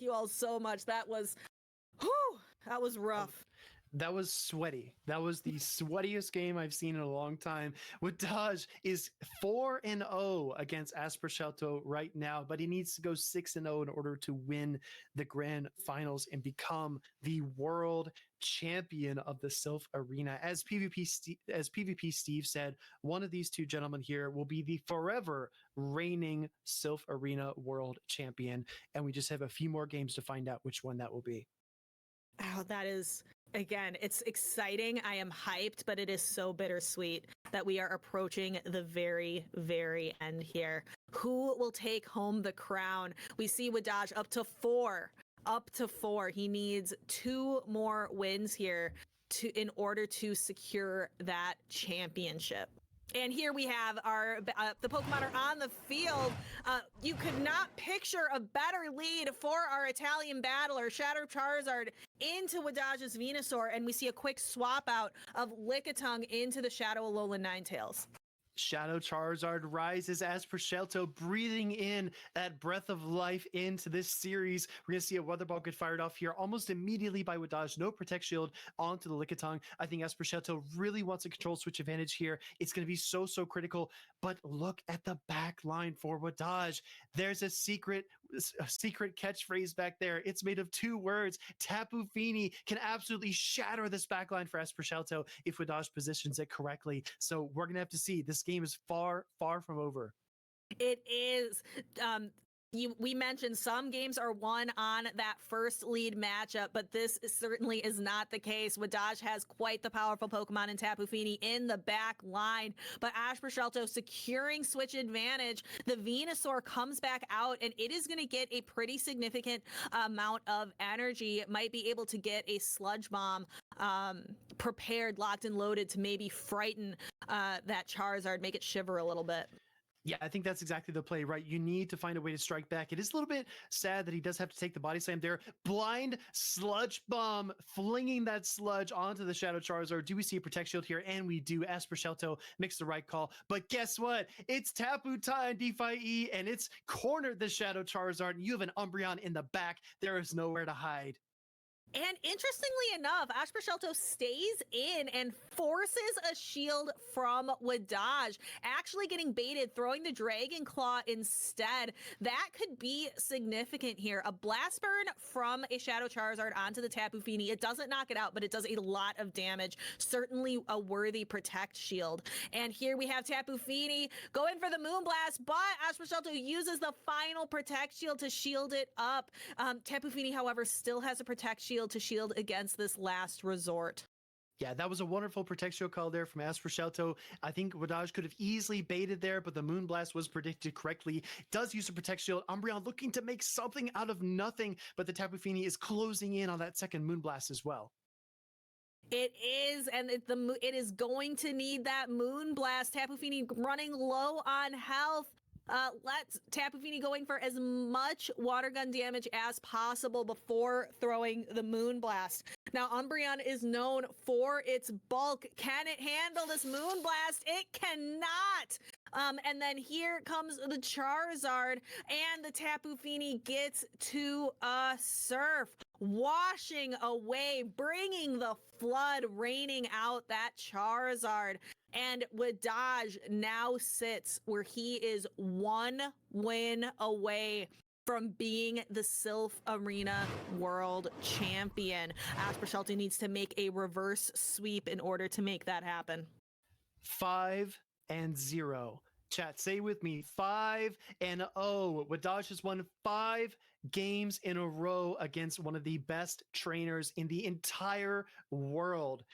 you all so much. That was rough. That was sweaty. That was the sweatiest game I've seen in a long time. Wadaj is 4-0 against Aspershelto right now, but he needs to go 6-0 in order to win the Grand Finals and become the world champion of the Silph Arena. As PvP Steve said, one of these two gentlemen here will be the forever reigning Silph Arena world champion, and we just have a few more games to find out which one that will be. Oh, that is, again, it's exciting. I am hyped, but it is so bittersweet that we are approaching the very, very end here. Who will take home the crown? We see Wadaj up to 4. He needs 2 more wins here in order to secure that championship. And here we have the Pokemon are on the field. You could not picture a better lead for our Italian battler, Shadow Charizard, into Wadaj's Venusaur, and we see a quick swap out of Lickitung into the Shadow Alolan Ninetales. Shadow Charizard rises as Proscelto, breathing in that breath of life into this series. We're going to see a Weather Ball get fired off here almost immediately by Wadaj. No Protect Shield onto the Lickitung. I think Proscelto really wants a control switch advantage here. It's going to be so critical. But look at the back line for Wadaj. There's a secret catchphrase back there. It's made of 2 words. Tapu Fini can absolutely shatter this backline for Proscelto if Wadaj positions it correctly. So we're going to have to see. This game is far from over. It is. We mentioned some games are won on that first lead matchup, but this certainly is not the case. Wadaj has quite the powerful Pokemon in Tapu Fini in the back line, but Proscelto securing switch advantage. The Venusaur comes back out, and it is going to get a pretty significant amount of energy. It might be able to get a Sludge Bomb prepared, locked, and loaded to maybe frighten that Charizard, make it shiver a little bit. Yeah, I think that's exactly the play, right? You need to find a way to strike back. It is a little bit sad that he does have to take the body slam there. Blind Sludge Bomb, flinging that sludge onto the Shadow Charizard. Do we see a Protect Shield here? And we do. Proscelto makes the right call. But guess what? It's Tapu time, DeFi, and it's cornered the Shadow Charizard. You have an Umbreon in the back. There is nowhere to hide. And interestingly enough, Proscelto stays in and forces a shield from Wadaj, actually getting baited, throwing the Dragon Claw instead. That could be significant here. A Blast Burn from a Shadow Charizard onto the Tapu Fini. It doesn't knock it out, but it does a lot of damage. Certainly a worthy Protect Shield. And here we have Tapu Fini going for the Moonblast, but Proscelto uses the final Protect Shield to shield it up. Tapu Fini, however, still has a Protect Shield to shield against this last resort. Yeah, that was a wonderful Protect Shield call there from Proscelto. I think Wadaj could have easily baited there, but the Moonblast was predicted correctly. Does use a Protect Shield. Umbreon looking to make something out of nothing, but the Tapu Fini is closing in on that second Moonblast as well. It is, and it is going to need that Moonblast. Tapu Fini running low on health. Let's Tapu Fini going for as much water gun damage as possible before throwing the Moonblast. Now, Umbreon is known for its bulk. Can it handle this Moonblast? It cannot. And then here comes the Charizard, and the Tapu Fini gets to a Surf, washing away, bringing the flood, raining out that Charizard. And Wadaj now sits where he is 1 win away from being the Silph Arena World Champion. Proscelto needs to make a reverse sweep in order to make that happen. 5-0. Chat, say with me, 5-0. Wadaj has won 5 games in a row against one of the best trainers in the entire world.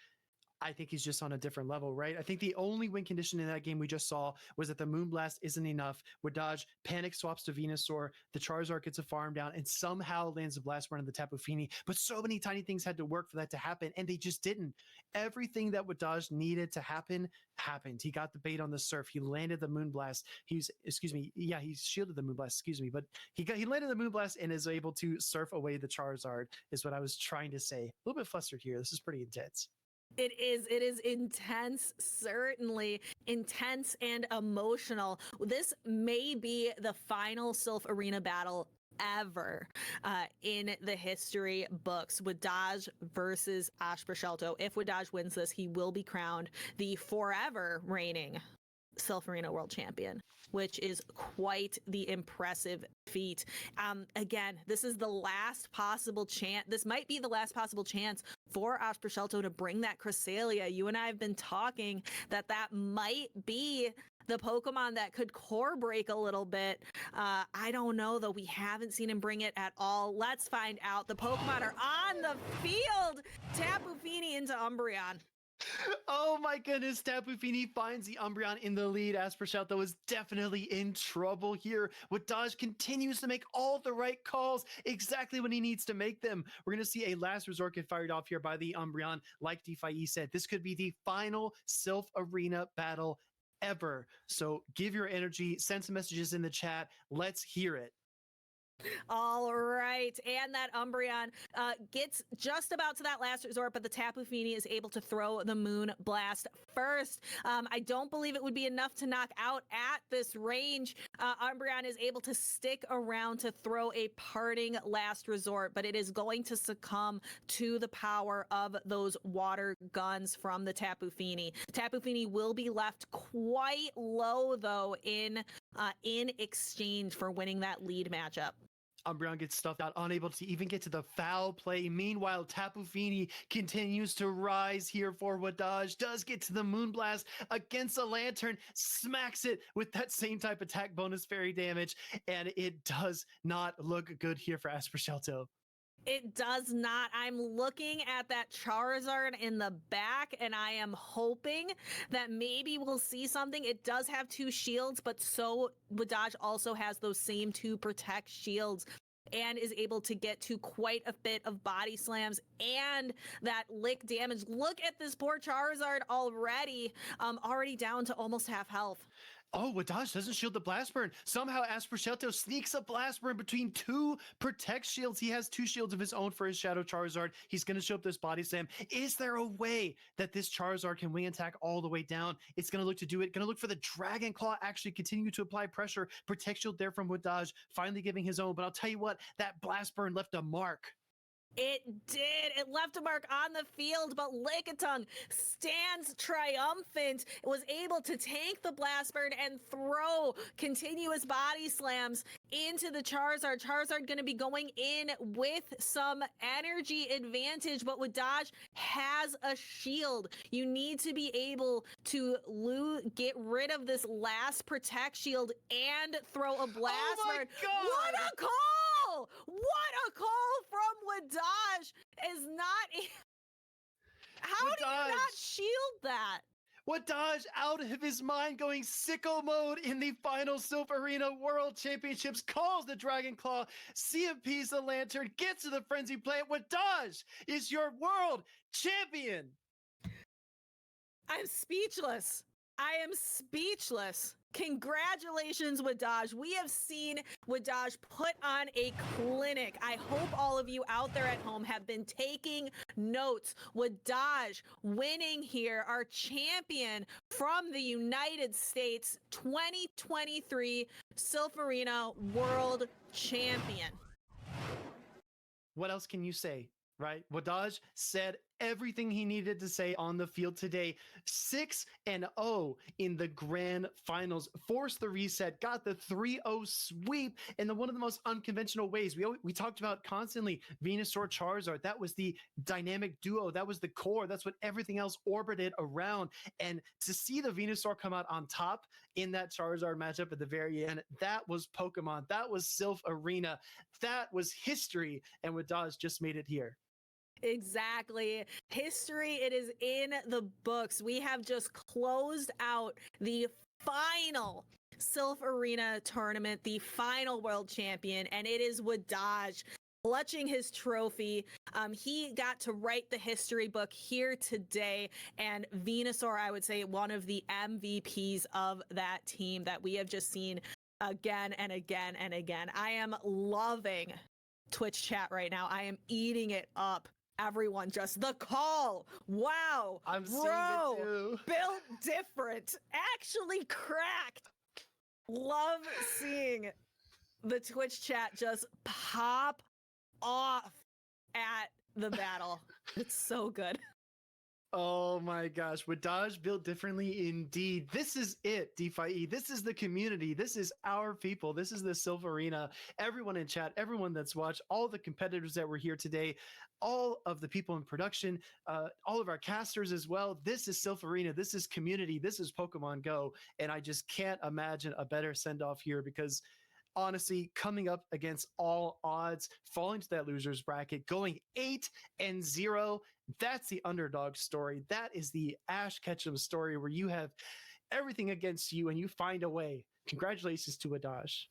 I think he's just on a different level, right? I think the only win condition in that game we just saw was that the Moonblast isn't enough. Wadaj panic swaps to Venusaur, the Charizard gets a farm down, and somehow lands a Blast Burn on the Tapu Fini. But so many tiny things had to work for that to happen, and they just didn't. Everything that Wadaj needed to happen happened. He got the bait on the Surf. He landed the Moonblast. He shielded the Moonblast, but he landed the Moonblast and is able to surf away the Charizard, is what I was trying to say. A little bit flustered here. This is pretty intense. It is intense, certainly intense and emotional. This may be the final Silph Arena battle ever in the history books. Wadaj versus Proscelto. If Wadaj wins this, he will be crowned the forever reigning Silph Arena World Champion, which is quite the impressive feat. Again, this is the last possible chance. This might be the last possible chance for Proscelto to bring that Cresselia. You and I have been talking that might be the Pokemon that could core break a little bit. I don't know, though. We haven't seen him bring it at all. Let's find out. The Pokemon are on the field. Tapu Fini into Umbreon. Oh my goodness, Tapu Fini finds the Umbreon in the lead. Proscelto is definitely in trouble here. Wadaj continues to make all the right calls exactly when he needs to make them. We're going to see a last resort get fired off here by the Umbreon. Like DeFi said, this could be the final Silph Arena battle ever. So give your energy, send some messages in the chat. Let's hear it. All right. And that Umbreon gets just about to that last resort, but the Tapu Fini is able to throw the Moon Blast first. I don't believe it would be enough to knock out at this range. Umbreon is able to stick around to throw a parting last resort, but it is going to succumb to the power of those water guns from the Tapu Fini. Tapu Fini will be left quite low, though, in exchange for winning that lead matchup. Umbreon gets stuffed out, unable to even get to the foul play. Meanwhile, Tapu Fini continues to rise here for Wadaj, does get to the Moonblast against a Lantern, smacks it with that same type attack bonus fairy damage, and it does not look good here for Aspercelto. It does not. I'm looking at that Charizard in the back, and I am hoping that maybe we'll see something. It does have 2 shields, but so Wadaj also has those same 2 protect shields and is able to get to quite a bit of body slams and that lick damage. Look at this poor Charizard already down to almost half health. Oh, Wadaj doesn't shield the Blast Burn. Somehow Aspercelto sneaks a Blast Burn between 2 Protect shields. He has 2 shields of his own for his Shadow Charizard. He's going to show up this Body Slam. Is there a way that this Charizard can wing attack all the way down? It's going to look to do it. Going to look for the Dragon Claw, actually continue to apply pressure. Protect shield there from Wadaj, finally giving his own. But I'll tell you what, that Blast Burn left a mark. It did. It left a mark on the field, but Lickitung stands triumphant. It was able to tank the Blast Burn and throw continuous body slams into the Charizard. Charizard going to be going in with some energy advantage, but Wadaj has a shield. You need to be able to get rid of this last Protect shield and throw a Blast Burn. God. What a call! What a call from Wadaj is not. How do you not shield that? Wadaj out of his mind, going sicko mode in the final Silph Arena World Championships, calls the Dragon Claw, CMPs the Lantern, gets to the Frenzy Plant. Wadaj is your world champion. I'm speechless. I am speechless. Congratulations, Wadaj. We have seen Wadaj put on a clinic. I hope all of you out there at home have been taking notes. Wadaj winning here, our champion from the United States, 2023 Silph Arena World Champion. What else can you say, right? Wadaj said everything he needed to say on the field today. 6-0 in the grand finals, forced the reset, got the 3-0 sweep in one of the most unconventional ways. We talked about constantly Venusaur Charizard. That was the dynamic duo. That was the core. That's what everything else orbited around. And to see the Venusaur come out on top in that Charizard matchup at the very end, that was Pokemon. That was Silph Arena. That was history. And Wadaj just made it here. Exactly. History, it is in the books. We have just closed out the final Silph Arena tournament, the final world champion, and it is Wadaj clutching his trophy. He got to write the history book here today, and Venusaur, I would say, one of the MVPs of that team that we have just seen again and again and again. I am loving Twitch chat right now. I am eating it up. Everyone, just the call. Wow. I'm seeing it too. Built different. Actually cracked. Love seeing the Twitch chat just pop off at the battle. It's so good. Oh my gosh, Wadaj built differently indeed. This is it, DeFi. This is the community. This is our people. This is the Silph Arena. Everyone in chat, everyone that's watched, all the competitors that were here today, all of the people in production, all of our casters as well. This is Silph Arena. This is community. This is Pokemon Go. And I just can't imagine a better send-off here because honestly, coming up against all odds, falling to that loser's bracket, going 8-0, that's the underdog story. That is the Ash Ketchum story where you have everything against you and you find a way. Congratulations to Wadaj.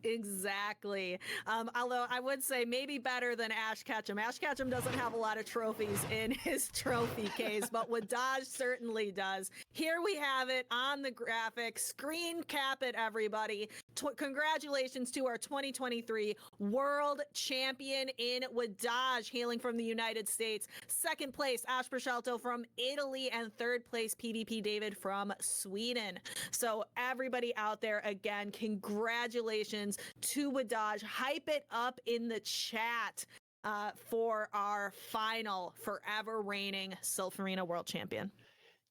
Exactly. Although I would say maybe better than Ash Ketchum. Ash Ketchum doesn't have a lot of trophies in his trophy case, but Wadaj certainly does. Here we have it on the graphic. Screen cap it, everybody. Congratulations to our 2023 World Champion in Wadaj, hailing from the United States. Second place, Ash Prosciutto from Italy, and third place, PvP David from Sweden. So everybody out there, again, congratulations to Wadaj. Hype it up in the chat for our final forever reigning Silph Arena World Champion.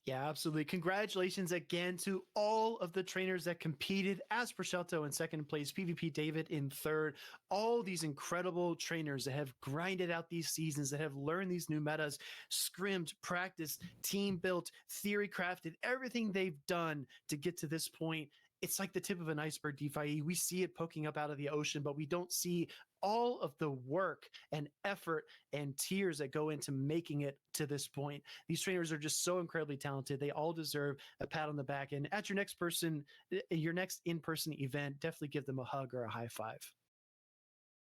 Yeah, absolutely. Congratulations again to all of the trainers that competed. As Prosciutto in second place, PvP David in third. All these incredible trainers that have grinded out these seasons, that have learned these new metas, scrimmed, practiced, team built, theory crafted, everything they've done to get to this point. It's like the tip of an iceberg, DeFi. We see it poking up out of the ocean, but we don't see all of the work and effort and tears that go into making it to this point. These trainers are just so incredibly talented. They all deserve a pat on the back. And at your next in-person event, definitely give them a hug or a high five.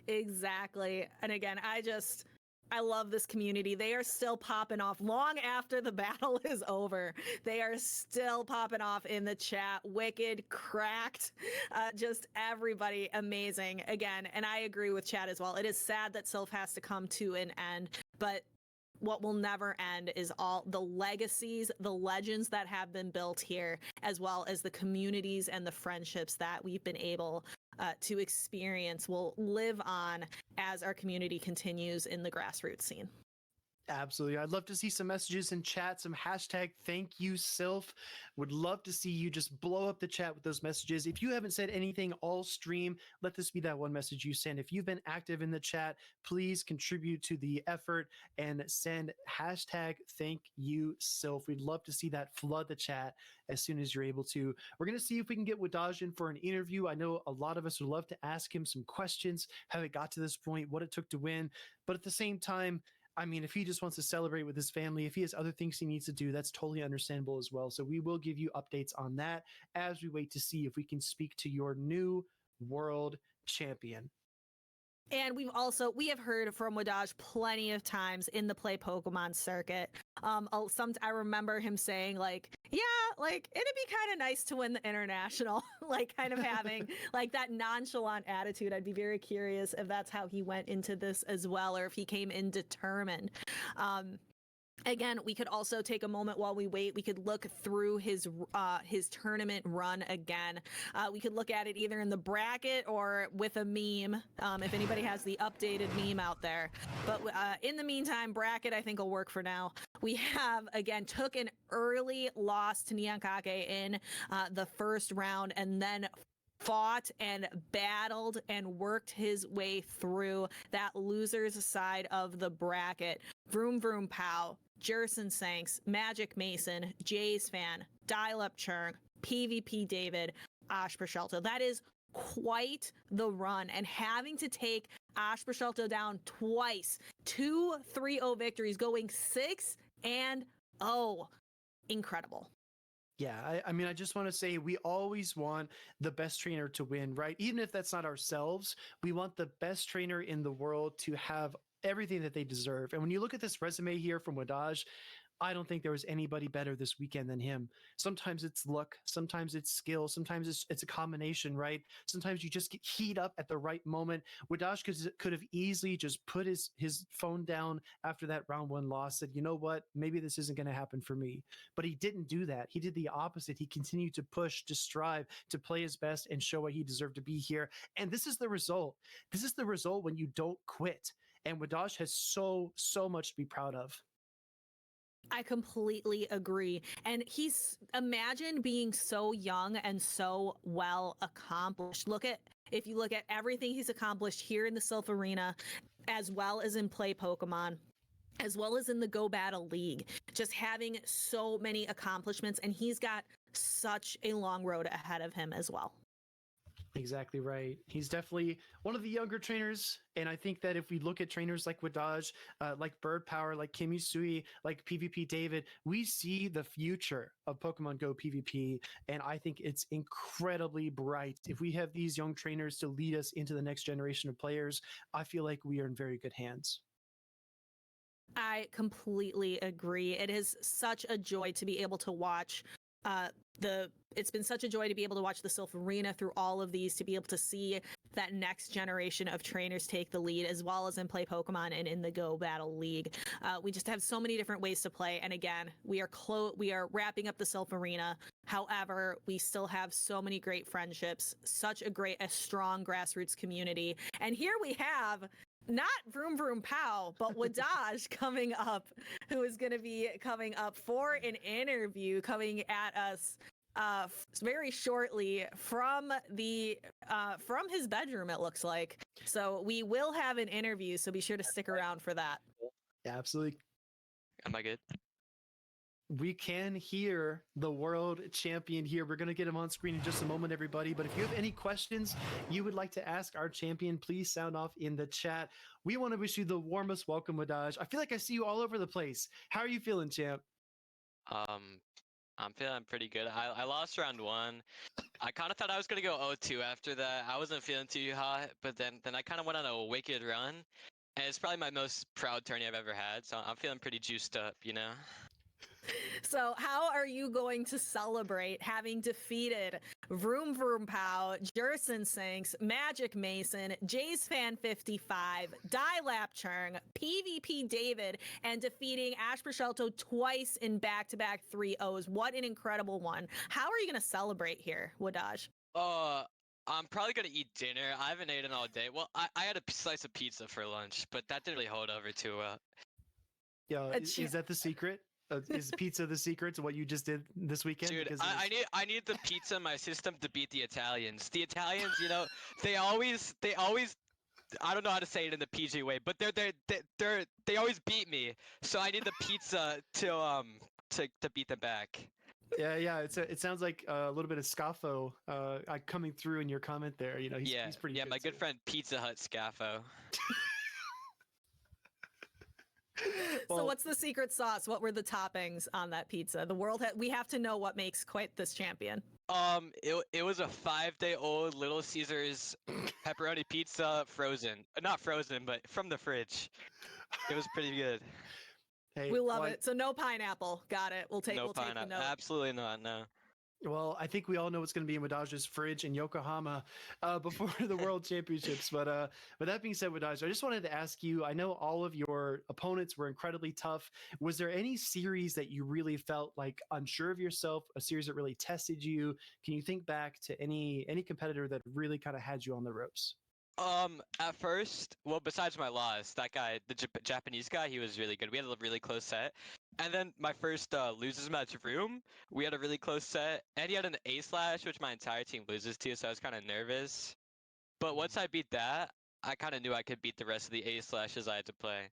Exactly. And again, I love this community. They are still popping off long after the battle is over. They are still popping off in the chat. Wicked, cracked, just everybody amazing again. And I agree with chat as well. It is sad that Silph has to come to an end, but what will never end is all the legacies, the legends that have been built here, as well as the communities and the friendships that we've been able to experience will live on as our community continues in the grassroots scene. Absolutely. I'd love to see some messages in chat, some hashtag thank you, Silph. Would love to see you just blow up the chat with those messages. If you haven't said anything all stream, let this be that one message you send. If you've been active in the chat, please contribute to the effort and send hashtag thank you, Silph. We'd love to see that flood the chat as soon as you're able to. We're going to see if we can get Wadaj in for an interview. I know a lot of us would love to ask him some questions, how it got to this point, what it took to win. But at the same time, I mean, if he just wants to celebrate with his family, if he has other things he needs to do, that's totally understandable as well. So we will give you updates on that as we wait to see if we can speak to your new world champion. And we have heard from Wadaj plenty of times in the play Pokemon circuit. I remember him saying like, yeah, like it'd be kind of nice to win the international, like kind of having like that nonchalant attitude. I'd be very curious if that's how he went into this as well, or if he came in determined. Again, we could also take a moment while we wait. We could look through his tournament run again. We could look at it either in the bracket or with a meme, if anybody has the updated meme out there. But in the meantime, bracket I think will work for now. We have, again, took an early loss to Nyankake in the first round and then fought and battled and worked his way through that loser's side of the bracket. Vroom Vroom Pow, Jerson Sanks, Magic Mason, Jays Fan, Dial Up Churn, PvP David, Ash Prosciutto. That is quite the run. And having to take Ash Prosciutto down twice, 2 3-0 victories, going 6-0. Incredible. Yeah, I mean, I just want to say we always want the best trainer to win, right? Even if that's not ourselves, we want the best trainer in the world to have everything that they deserve. And when you look at this resume here from Wadaj, I don't think there was anybody better this weekend than him. Sometimes it's luck, sometimes it's skill, sometimes it's a combination, right? Sometimes you just get heat up at the right moment. Wadaj could have easily just put his phone down after that round 1 loss, said, you know what, maybe this isn't going to happen for me. But he didn't do that. He did the opposite. He continued to push, to strive, to play his best and show why he deserved to be here. And this is the result. This is the result when you don't quit. And Wadaj has so much to be proud of. I completely agree. And imagine being so young and so well accomplished. If you look at everything he's accomplished here in the Silph Arena, as well as in Play Pokemon, as well as in the Go Battle League, just having so many accomplishments. And he's got such a long road ahead of him as well. Exactly right. He's definitely one of the younger trainers, and I think that if we look at trainers like Wadaj, like Bird Power, like Kim Yusui, like PvP David, we see the future of Pokemon Go PvP, and I think it's incredibly bright. If we have these young trainers to lead us into the next generation of players, I feel like we are in very good hands. I completely agree. It is such a joy to be able to watch it's been such a joy to be able to watch the Silph Arena through all of these, to be able to see that next generation of trainers take the lead, as well as in Play Pokemon and in the Go Battle League. We just have so many different ways to play, and again, we are wrapping up the Silph Arena. However, we still have so many great friendships, such a strong grassroots community, and here we have not Vroom Vroom Pow, but Wadaj coming up, who is going to be coming up for an interview, coming at us very shortly from his bedroom, it looks like. So we will have an interview, so be sure to stick around for that. Yeah, absolutely. Am I good? We can hear the world champion here. We're going to get him on screen in just a moment, everybody. But if you have any questions you would like to ask our champion, please sound off in the chat. We want to wish you the warmest welcome, Wadaj. I feel like I see you all over the place. How are you feeling, champ? I'm feeling pretty good. I lost round 1. I kind of thought I was going to go 0-2 after that. I wasn't feeling too hot, but then I kind of went on a wicked run. And it's probably my most proud tourney I've ever had. So I'm feeling pretty juiced up, you know? So how are you going to celebrate having defeated Vroom Vroom Pow, Jerson Sinks, Magic Mason, Jays Fan 55, Dilap Chung, PvP David, and defeating Ash Proscelto twice in back-to-back 3-0s? What an incredible one. How are you going to celebrate here, Wadaj? I'm probably going to eat dinner. I haven't eaten all day. Well, I had a slice of pizza for lunch, but that didn't really hold over too well. Yeah, is that the secret? Is pizza the secret to what you just did this weekend? Dude, I need the pizza in my system to beat the Italians. The Italians, you know, they always I don't know how to say it in the PG way, but they always beat me. So I need the pizza to beat them back. Yeah. It sounds like a little bit of Scaffo coming through in your comment there. You know, he's pretty. Yeah, my good friend Pizza Hut Scaffo. So what's the secret sauce? What were the toppings on that pizza? We have to know what makes quite this champion. It was a 5-day-old Little Caesars pepperoni pizza, frozen. Not frozen, but from the fridge. It was pretty good. Hey, we love it. So no pineapple. Got it. We'll take the note. Absolutely not. No. Well, I think we all know what's going to be in Wadaj's fridge in Yokohama before the World Championships. But that being said, Wadaj, I just wanted to ask you, I know all of your opponents were incredibly tough. Was there any series that you really felt like unsure of yourself, a series that really tested you? Can you think back to any competitor that really kind of had you on the ropes? At first, well, besides my loss, that guy, the Japanese guy, he was really good. We had a really close set. And then my first losers match room, we had a really close set. And he had an A/, which my entire team loses to, so I was kind of nervous. But once I beat that, I kind of knew I could beat the rest of the A/s I had to play.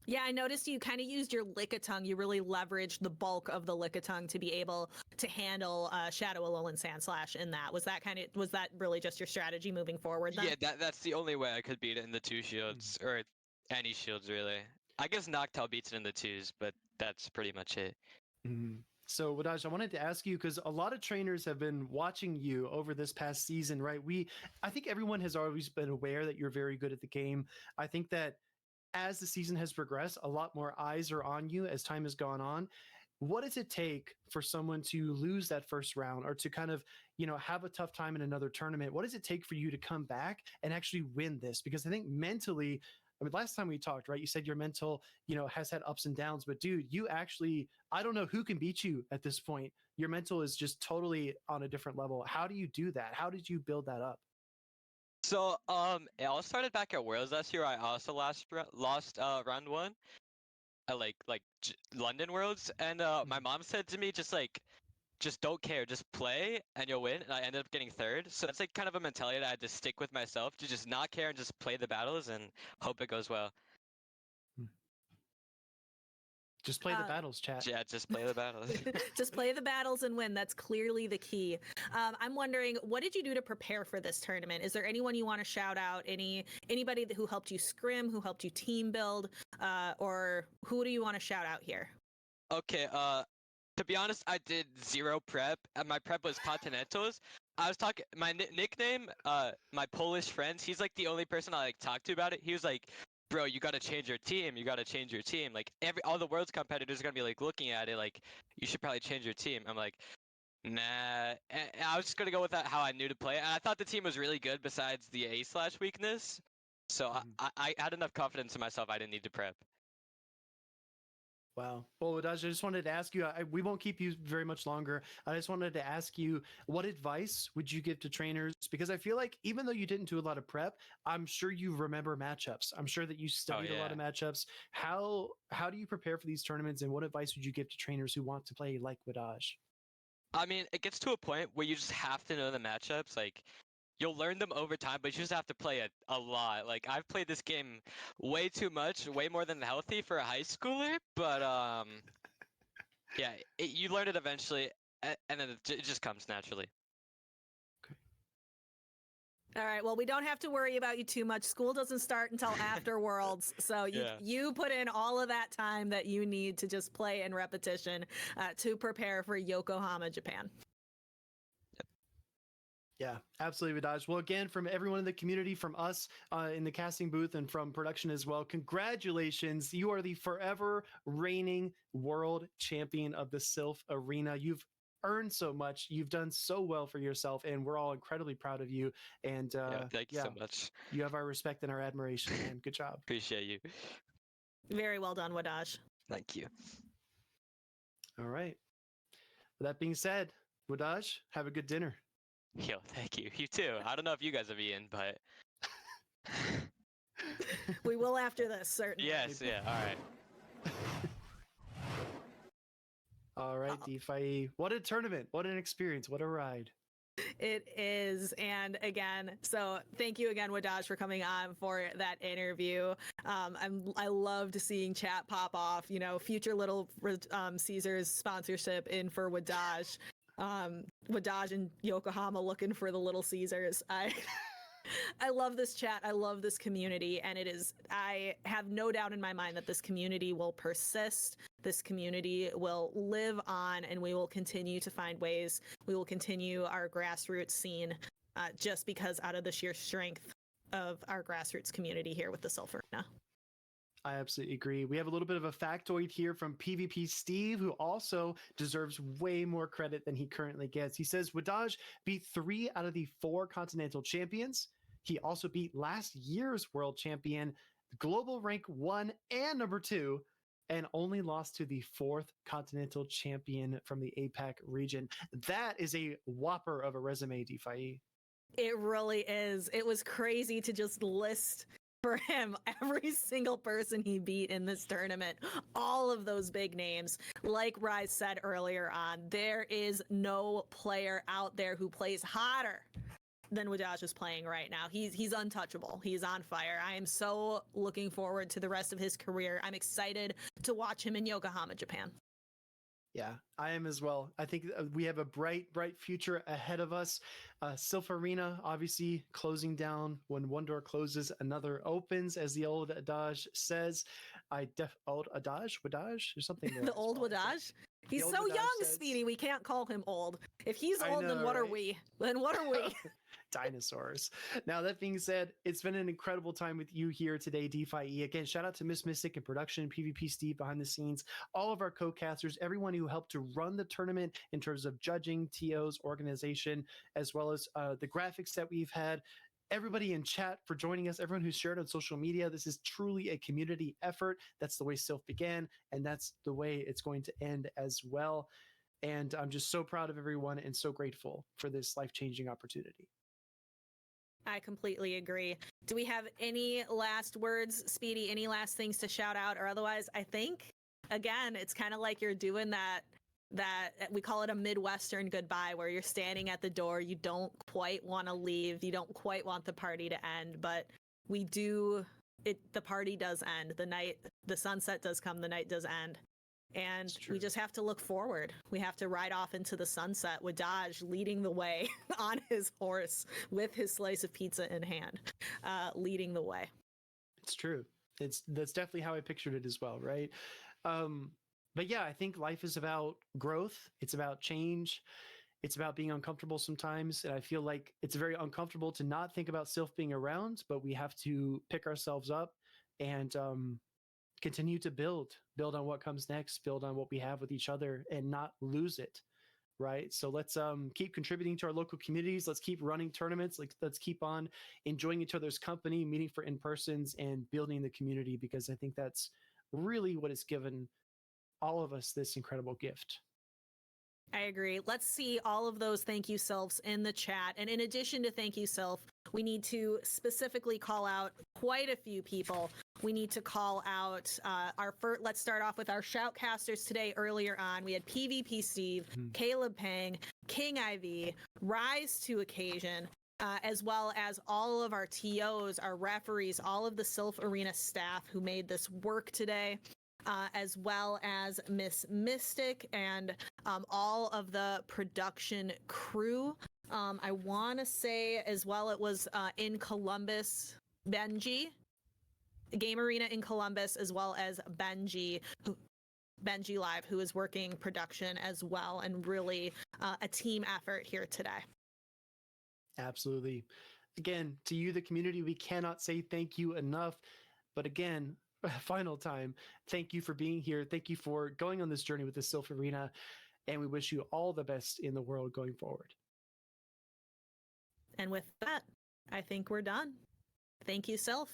Yeah, I noticed you kind of used your Lickitung. You really leveraged the bulk of the Lickitung to be able to handle Shadow Alolan Sandslash in that. Was that really just your strategy moving forward then? Yeah, that's the only way I could beat it in the 2 shields, or any shields really. I guess Noctowl beats it in the 2s, but that's pretty much it. Mm-hmm. So, Wadaj, I wanted to ask you, because a lot of trainers have been watching you over this past season, right? I think everyone has always been aware that you're very good at the game. I think that as the season has progressed, a lot more eyes are on you as time has gone on. What does it take for someone to lose that first round, or to kind of, have a tough time in another tournament? What does it take for you to come back and actually win this? Because I think mentally, last time we talked, right, you said your mental, has had ups and downs, but dude, you actually, I don't know who can beat you at this point. Your mental is just totally on a different level. How do you do that? How did you build that up? So, it all started back at Worlds last year. I also lost round 1 at London Worlds, and my mom said to me, just don't care, just play and you'll win. And I ended up getting 3rd. So that's kind of a mentality that I had to stick with myself, to just not care and just play the battles and hope it goes well. Just play the battles, chat. Yeah, just play the battles. Just play the battles and win. That's clearly the key. I'm wondering, what did you do to prepare for this tournament? Is there anyone you want to shout out? Anybody who helped you scrim, who helped you team build, or who do you want to shout out here? Okay, to be honest, I did zero prep, and my prep was Continentals. I was talking, my nickname, my Polish friends, he's like the only person I like talk to about it. He was like, bro, you gotta change your team. You gotta change your team. Like all the world's competitors are gonna be like looking at it like, you should probably change your team. I'm like, nah. And I was just gonna go with that how I knew to play. And I thought the team was really good besides the A/ weakness. So I had enough confidence in myself. I didn't need to prep. Wow. Well, Wadaj, I just wanted to ask you, we won't keep you very much longer. I just wanted to ask you, what advice would you give to trainers? Because I feel like even though you didn't do a lot of prep, I'm sure you remember matchups. I'm sure that you studied a lot of matchups. How do you prepare for these tournaments, and what advice would you give to trainers who want to play like Wadaj? I mean, it gets to a point where you just have to know the matchups. Like, you'll learn them over time, but you just have to play a lot. Like, I've played this game way too much, way more than healthy for a high schooler, but yeah, you learn it eventually, and then it just comes naturally. All right. Well, we don't have to worry about you too much. School doesn't start until after Worlds, so you put in all of that time that you need to just play in repetition to prepare for Yokohama, Japan. Yeah, absolutely, Wadaj. Well, again, from everyone in the community, from us in the casting booth, and from production as well, congratulations. You are the forever reigning world champion of the Silph Arena. You've earned so much. You've done so well for yourself, and we're all incredibly proud of you. And thank you so much. You have our respect and our admiration, man. Good job. Appreciate you. Very well done, Wadaj. Thank you. All right. With that being said, Wadaj, have a good dinner. Yo, thank you. You too. I don't know if you guys have eaten, but we will after this, certainly. Yes, yeah. All right. All right, DeFi. What a tournament. What an experience. What a ride. It is. And again, so thank you again, Wadaj, for coming on for that interview. I loved seeing chat pop off, future Little Caesars sponsorship in for Wadaj. Wadaj and Yokohama looking for the Little Caesars. I love this chat. I love this community, and I have no doubt in my mind that this community will persist. This community will live on, and we will continue to find ways. We will continue our grassroots scene just because out of the sheer strength of our grassroots community here with the Silph Arena. I absolutely agree. We have a little bit of a factoid here from PvP Steve, who also deserves way more credit than he currently gets. He says, Wadaj beat 3 out of the 4 continental champions. He also beat last year's world champion, global rank 1 and number 2, and only lost to the 4th continental champion from the APAC region. That is a whopper of a resume, DeFi. It really is. It was crazy to just list for him every single person he beat in this tournament, all of those big names. Like Rise said earlier on, there is no player out there who plays hotter than Wadaj is playing right now. He's untouchable. He's on fire. I am so looking forward to the rest of his career. I'm excited to watch him in Yokohama, Japan. Yeah, I am as well. I think we have a bright future ahead of us. Silph Arena, obviously, closing down. When one door closes, another opens, as the old adage says. Old adage? Wadaj? Or something there. The old Wadaj? He's so young, Speedy. We can't call him old. If he's old, then what are we? Then what are we? Dinosaurs. Now, that being said, it's been an incredible time with you here today, DeFi. Again, shout out to Miss Mystic and production, PvP Steve behind the scenes, all of our co-casters, everyone who helped to run the tournament in terms of judging, TOs, organization, as well as the graphics that we've had. Everybody in chat for joining us, everyone who's shared on social media. This is truly a community effort. That's the way Silph began, and that's the way it's going to end as well. And I'm just so proud of everyone and so grateful for this life-changing opportunity. I completely agree. Do we have any last words, Speedy? Any last things to shout out? Or otherwise, I think, again, it's kind of like you're doing that we call it a Midwestern goodbye, where you're standing at the door. You don't quite want to leave. You don't quite want the party to end, but the party does end. The sunset does come. The night does end. And we just have to look forward. We have to ride off into the sunset with Dodge leading the way on his horse with his slice of pizza in hand, leading the way. It's true. That's definitely how I pictured it as well, right? But yeah, I think life is about growth. It's about change. It's about being uncomfortable sometimes. And I feel like it's very uncomfortable to not think about Silph being around, but we have to pick ourselves up and continue to build on what comes next, build on what we have with each other and not lose it. Right. So let's keep contributing to our local communities. Let's keep running tournaments. Let's keep on enjoying each other's company, meeting for in-persons and building the community, because I think that's really what has given all of us this incredible gift. I agree. Let's see all of those thank you Silphs in the chat. And in addition to thank you Silph, we need to specifically call out quite a few people. We need to call out let's start off with our shoutcasters today. Earlier on, we had PvP Steve, Caleb Pang, King IV, Rise to Occasion, as well as all of our TOs, our referees, all of the Silph Arena staff who made this work today. As well as Miss Mystic and all of the production crew. I want to say as well, it was in Columbus, Benji, Game Arena in Columbus, as well as Benji Live, who is working production as well, and really a team effort here today. Absolutely. Again, to you, the community, we cannot say thank you enough. But again, final time, thank you for being here. Thank you for going on this journey with the Silph Arena, and we wish you all the best in the world going forward. And with that, I think we're done. Thank you, Silph.